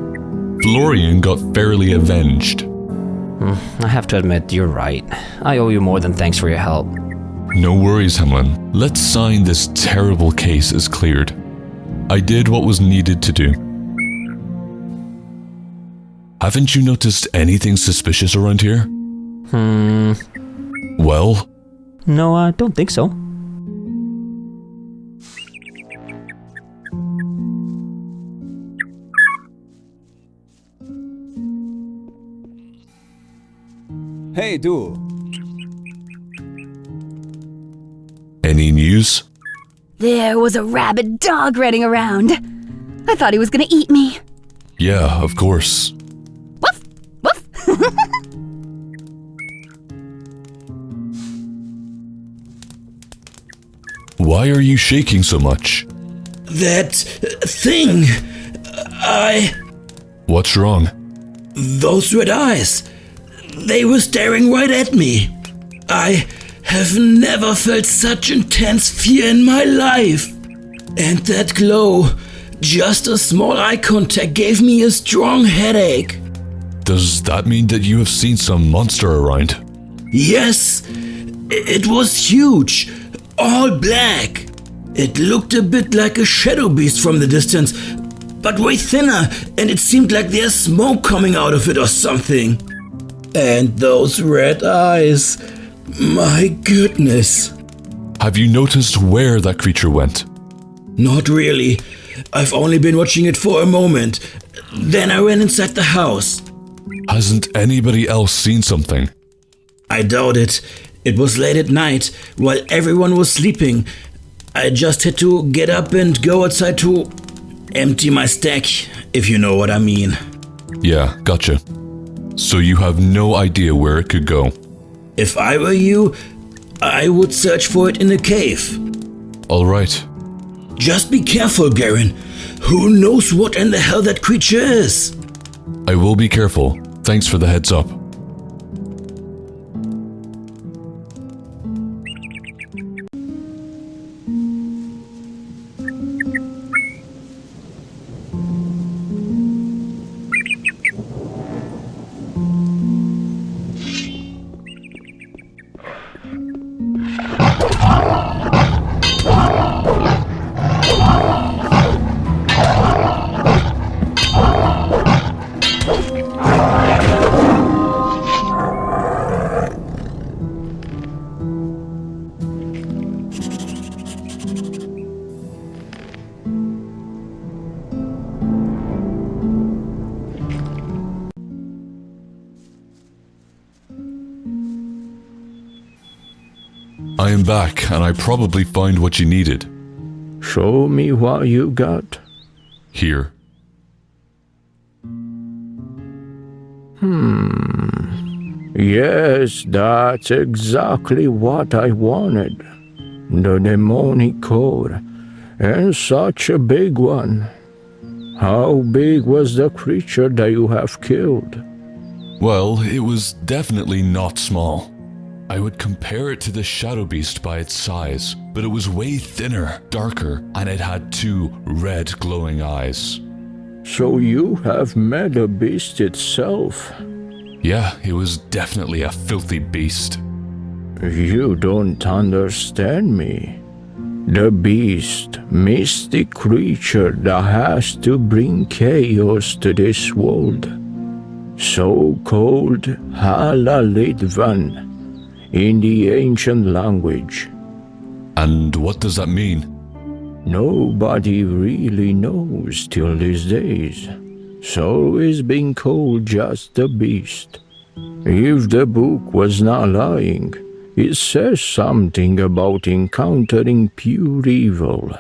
Florian got fairly avenged. I have to admit, you're right. I owe you more than thanks for your help. No worries, Hemlin. Let's sign this terrible case as cleared. I did what was needed to do. Haven't you noticed anything suspicious around here? Well? No, I don't think so. Hey, du. Any news? There was a rabid dog running around. I thought he was gonna eat me. Yeah, of course. Woof! Woof! Why are you shaking so much? That thing. What's wrong? Those red eyes. They were staring right at me. I have never felt such intense fear in my life. And that glow, just a small eye contact, gave me a strong headache. Does that mean that you have seen some monster around? Yes, it was huge, all black. It looked a bit like a shadow beast from the distance, but way thinner, and it seemed like there's smoke coming out of it or something. And those red eyes, my goodness. Have you noticed where that creature went? Not really. I've only been watching it for a moment. Then I ran inside the house. Hasn't anybody else seen something? I doubt it. It was late at night, while everyone was sleeping. I just had to get up and go outside to empty my stack, if you know what I mean. Yeah, gotcha. So you have no idea where it could go? If I were you, I would search for it in the cave. All right. Just be careful, Garen. Who knows what in the hell that creature is? I will be careful. Thanks for the heads up. I am back, and I probably found what you needed. Show me what you got. Here. Yes, that's exactly what I wanted. The demonic core. And such a big one. How big was the creature that you have killed? Well, it was definitely not small. I would compare it to the shadow beast by its size, but it was way thinner, darker, and it had 2 red glowing eyes. So you have met the beast itself? Yeah, it was definitely a filthy beast. You don't understand me. The beast, mystic creature that has to bring chaos to this world. So-called Halalidvan in the ancient language. And what does that mean? Nobody really knows till these days. So it's been called just the beast. If the book was not lying, it says something about encountering pure evil.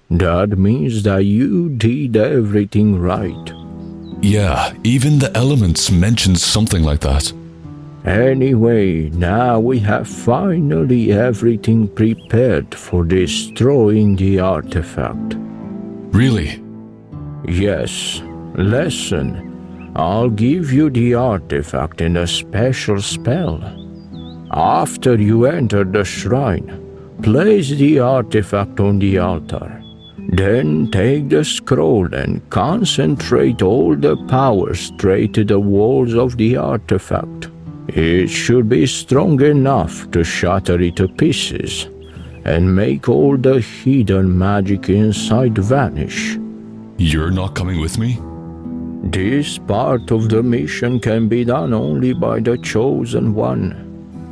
That means that you did everything right. Yeah, even the elements mentioned something like that. Anyway, now we have finally everything prepared for destroying the artifact. Really? Yes. Listen, I'll give you the artifact in a special spell. After you enter the shrine, place the artifact on the altar. Then take the scroll and concentrate all the power straight to the walls of the artifact. It should be strong enough to shatter it to pieces and make all the hidden magic inside vanish. You're not coming with me? This part of the mission can be done only by the Chosen One.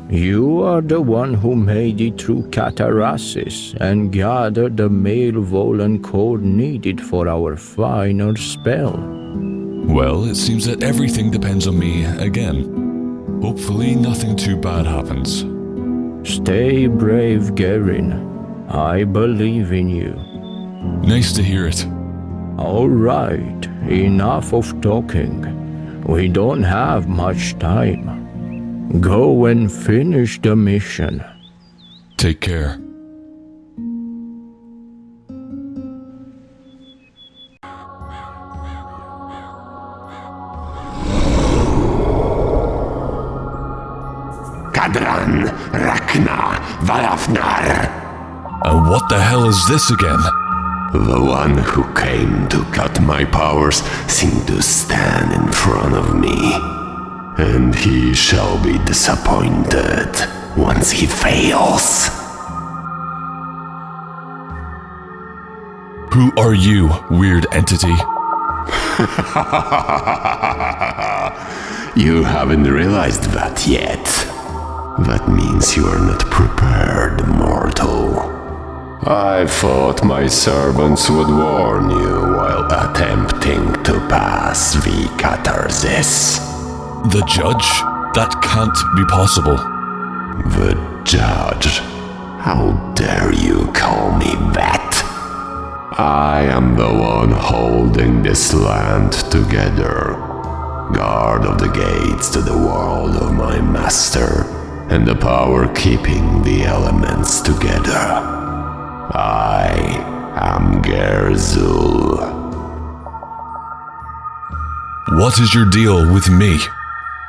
You are the one who made it through Catarasis and gathered the male Volan core needed for our final spell. Well, it seems that everything depends on me again. Hopefully nothing too bad happens. Stay brave, Gerin. I believe in you. Nice to hear it. All right, enough of talking. We don't have much time. Go and finish the mission. Take care. Kadran, Rakna, Valafnar. And what the hell is this again? The one who came to cut my powers seemed to stand in front of me. And he shall be disappointed once he fails. Who are you, weird entity? You haven't realized that yet. That means you are not prepared, mortal. I thought my servants would warn you while attempting to pass the catharsis. The judge? That can't be possible. The judge? How dare you call me that? I am the one holding this land together. Guard of the gates to the world of my master, and the power keeping the elements together. I am Gerzul. What is your deal with me?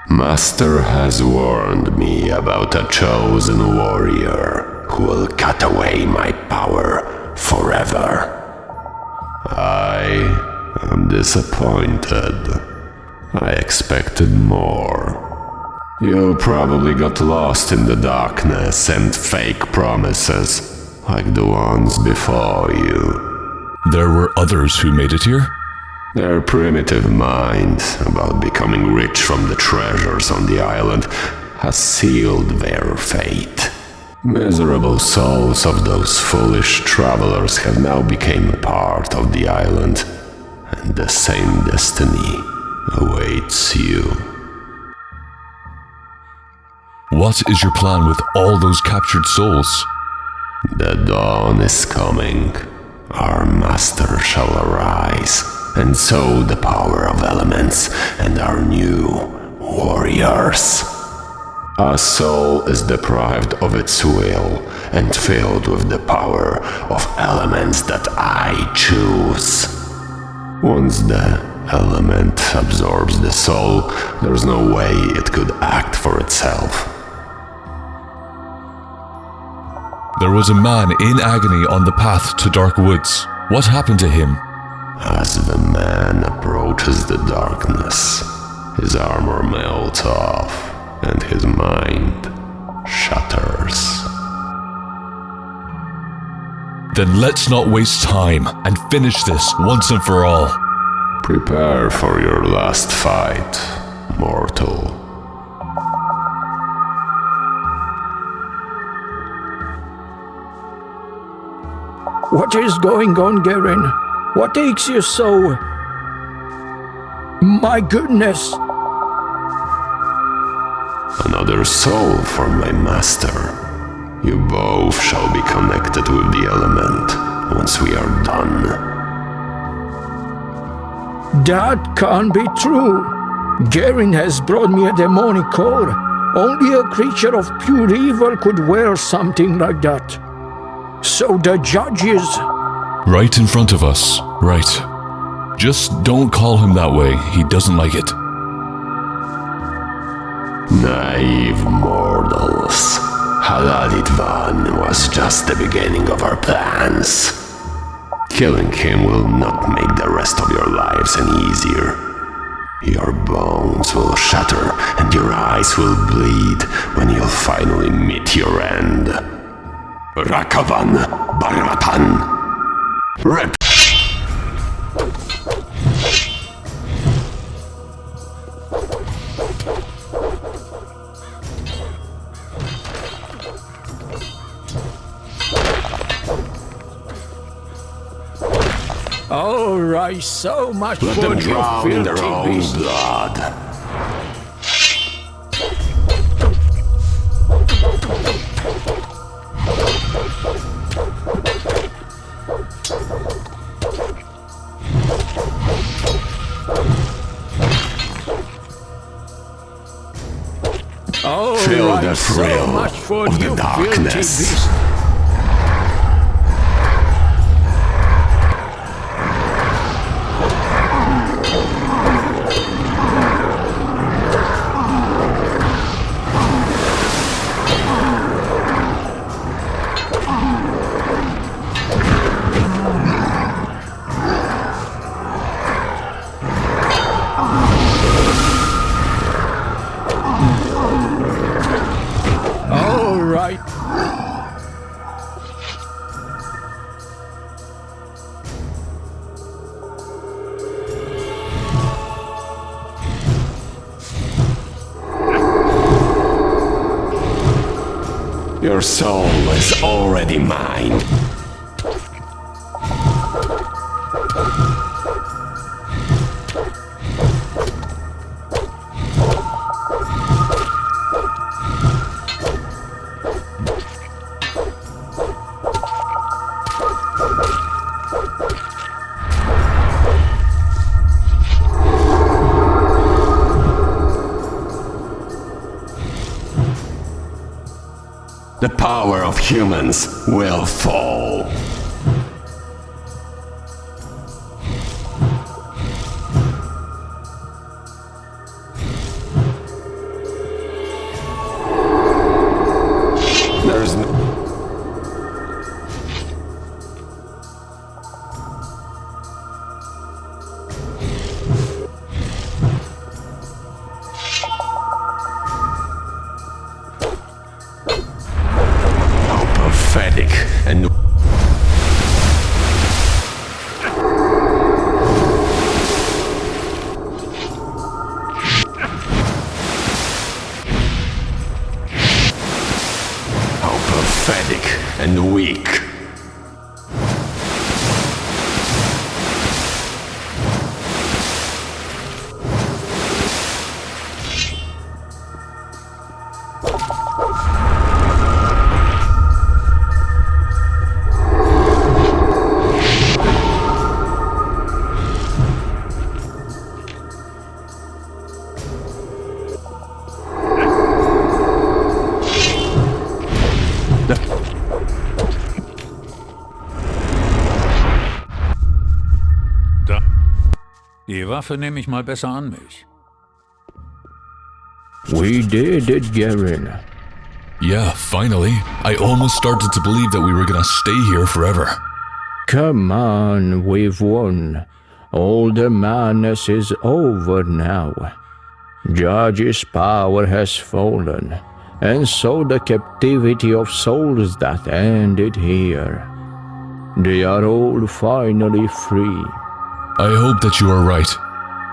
Master has warned me about a chosen warrior who will cut away my power forever. I am disappointed. I expected more. You probably got lost in the darkness and fake promises, like the ones before you. There were others who made it here? Their primitive mind about becoming rich from the treasures on the island has sealed their fate. Miserable souls of those foolish travelers have now become a part of the island, and the same destiny awaits you. What is your plan with all those captured souls? The dawn is coming. Our master shall arise, and so the power of elements and our new warriors. A soul is deprived of its will and filled with the power of elements that I choose. Once the element absorbs the soul, there's no way it could act for itself. There was a man in agony on the path to dark woods. What happened to him? As the man approaches the darkness, his armor melts off and his mind shatters. Then let's not waste time and finish this once and for all. Prepare for your last fight, mortal. What is going on, Garen? What aches you so? My goodness! Another soul for my master. You both shall be connected with the element once we are done. That can't be true. Garen has brought me a demonic core. Only a creature of pure evil could wear something like that. So the judges... Right in front of us, right. Just don't call him that way, he doesn't like it. Naive mortals. Halalitvan was just the beginning of our plans. Killing him will not make the rest of your lives any easier. Your bones will shatter and your eyes will bleed when you'll finally meet your end. Rakavan Baratan. Rep. All right, so much Let for them you drown in their filthy own beast. blood. All Feel right, the so thrill much for of the you darkness. filthy beast. All right. Your soul is already mine. The power of humans will fall. There's no... Pathetic and how pathetic and weak. Die Waffe nehme ich mal besser an mich. We did it, Garen. Yeah, finally. I almost started to believe that we were gonna stay here forever. Come on, we've won. All the madness is over now. Judge's power has fallen, and so the captivity of souls that ended here. They are all finally free. I hope that you are right.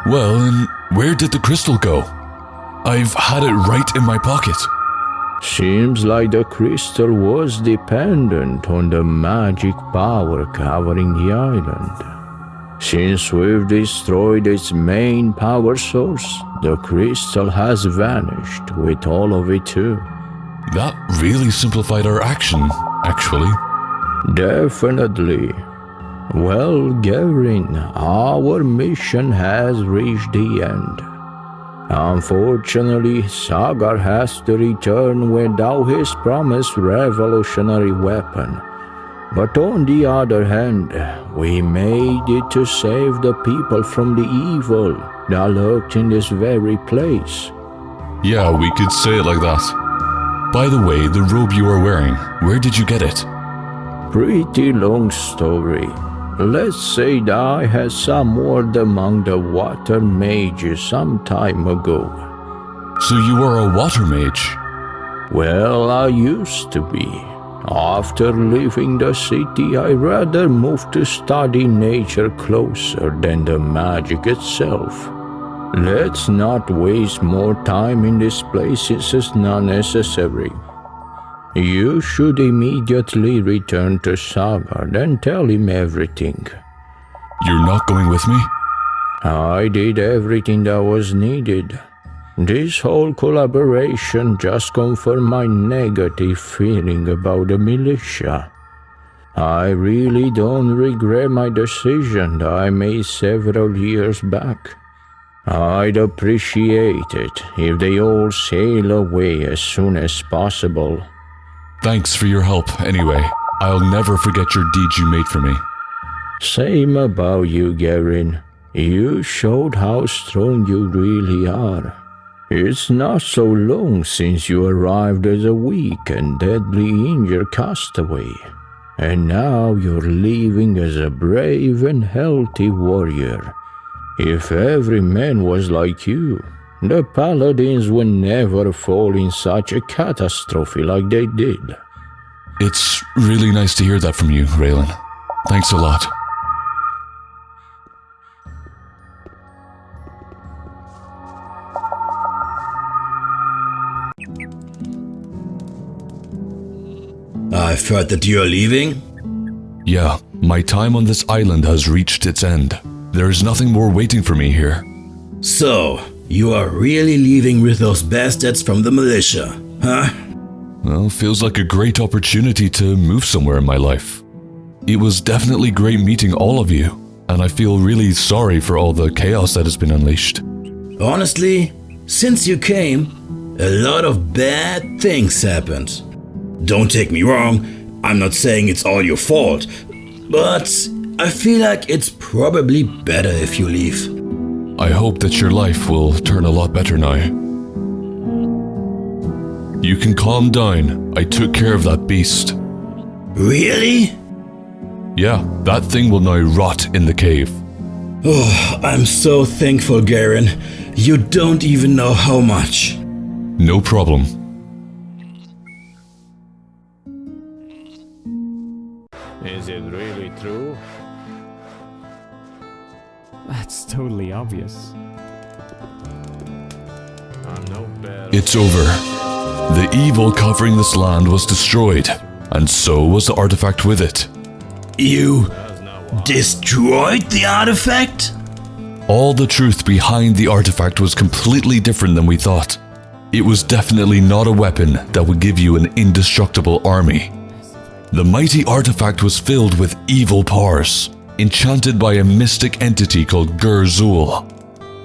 Well, and where did the crystal go? I've had it right in my pocket. Seems like the crystal was dependent on the magic power covering the island. Since we've destroyed its main power source, the crystal has vanished with all of it too. That really simplified our action, actually. Definitely. Well, Gavin, our mission has reached the end. Unfortunately, Sagar has to return without his promised revolutionary weapon. But on the other hand, we made it to save the people from the evil that lurked in this very place. Yeah, we could say it like that. By the way, the robe you are wearing, where did you get it? Pretty long story. Let's say that I had some word among the water mages some time ago. So you are a water mage? Well, I used to be. After leaving the city, I rather moved to study nature closer than the magic itself. Let's not waste more time in this place since it's not necessary. You should immediately return to Sagar and tell him everything. You're not going with me? I did everything that was needed. This whole collaboration just confirmed my negative feeling about the militia. I really don't regret my decision that I made several years back. I'd appreciate it if they all sail away as soon as possible. Thanks for your help, anyway. I'll never forget your deeds you made for me. Same about you, Garen. You showed how strong you really are. It's not so long since you arrived as a weak and deadly injured castaway, and now you're leaving as a brave and healthy warrior. If every man was like you, the paladins would never fall in such a catastrophe like they did. It's really nice to hear that from you, Raylan. Thanks a lot. I've heard that you're leaving? Yeah, my time on this island has reached its end. There is nothing more waiting for me here. So, you are really leaving with those bastards from the militia, huh? Well, feels like a great opportunity to move somewhere in my life. It was definitely great meeting all of you, and I feel really sorry for all the chaos that has been unleashed. Honestly, since you came, a lot of bad things happened. Don't take me wrong, I'm not saying it's all your fault, but I feel like it's probably better if you leave. I hope that your life will turn a lot better now. You can calm down. I took care of that beast. Really? Yeah, that thing will now rot in the cave. Oh, I'm so thankful, Garen. You don't even know how much. No problem. Is it really true? That's totally obvious. It's over. The evil covering this land was destroyed, and so was the artifact with it. You destroyed the artifact? All the truth behind the artifact was completely different than we thought. It was definitely not a weapon that would give you an indestructible army. The mighty artifact was filled with evil powers, enchanted by a mystic entity called Gurzul.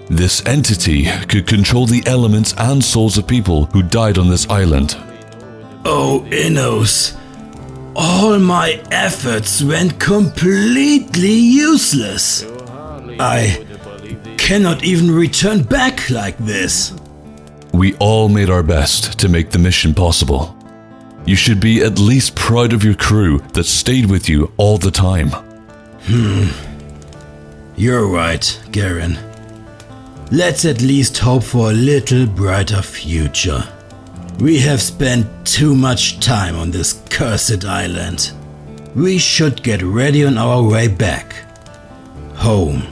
This entity could control the elements and souls of people who died on this island. Oh, Innos. All my efforts went completely useless. I cannot even return back like this. We all made our best to make the mission possible. You should be at least proud of your crew that stayed with you all the time. You're right, Garen. Let's at least hope for a little brighter future. We have spent too much time on this cursed island. We should get ready on our way back. Home.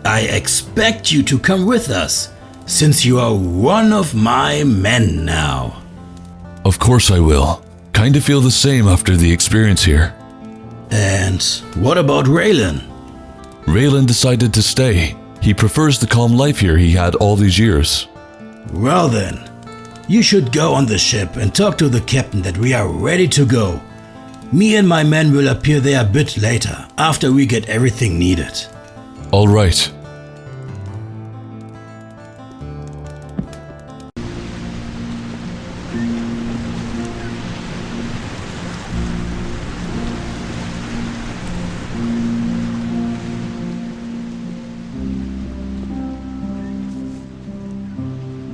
I expect you to come with us, since you are one of my men now. Of course I will. Kinda feel the same after the experience here. And what about Raylan? Raylan decided to stay. He prefers the calm life here he had all these years. Well then, you should go on the ship and talk to the captain that we are ready to go. Me and my men will appear there a bit later, after we get everything needed. All right.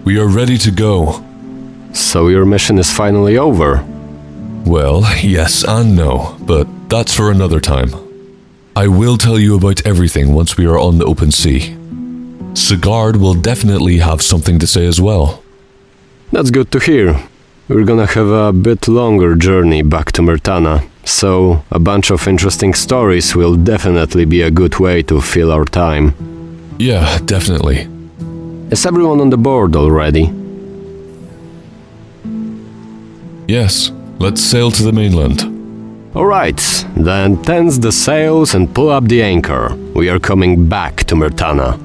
We are ready to go. So your mission is finally over? Well, yes and no, but that's for another time. I will tell you about everything once we are on the open sea. Sigurd will definitely have something to say as well. That's good to hear. We're gonna have a bit longer journey back to Myrtana, so a bunch of interesting stories will definitely be a good way to fill our time. Yeah, definitely. Is everyone on the board already? Yes, let's sail to the mainland. Alright, then tense the sails and pull up the anchor. We are coming back to Myrtana.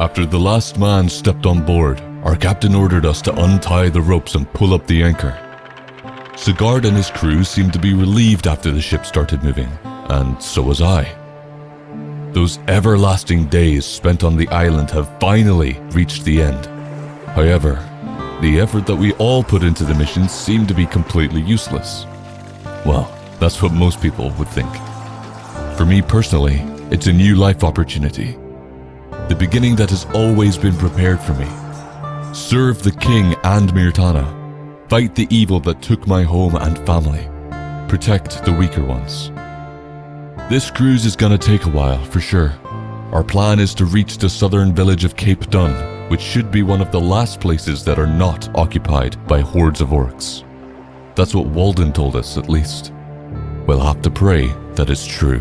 After the last man stepped on board, our captain ordered us to untie the ropes and pull up the anchor. Sigurd and his crew seemed to be relieved after the ship started moving, and so was I. Those everlasting days spent on the island have finally reached the end. However, the effort that we all put into the mission seemed to be completely useless. Well, that's what most people would think. For me personally, it's a new life opportunity. The beginning that has always been prepared for me. Serve the king and Myrtana. Fight the evil that took my home and family. Protect the weaker ones. This cruise is gonna take a while, for sure. Our plan is to reach the southern village of Cape Dun, which should be one of the last places that are not occupied by hordes of orcs. That's what Walden told us, at least. We'll have to pray that it's true.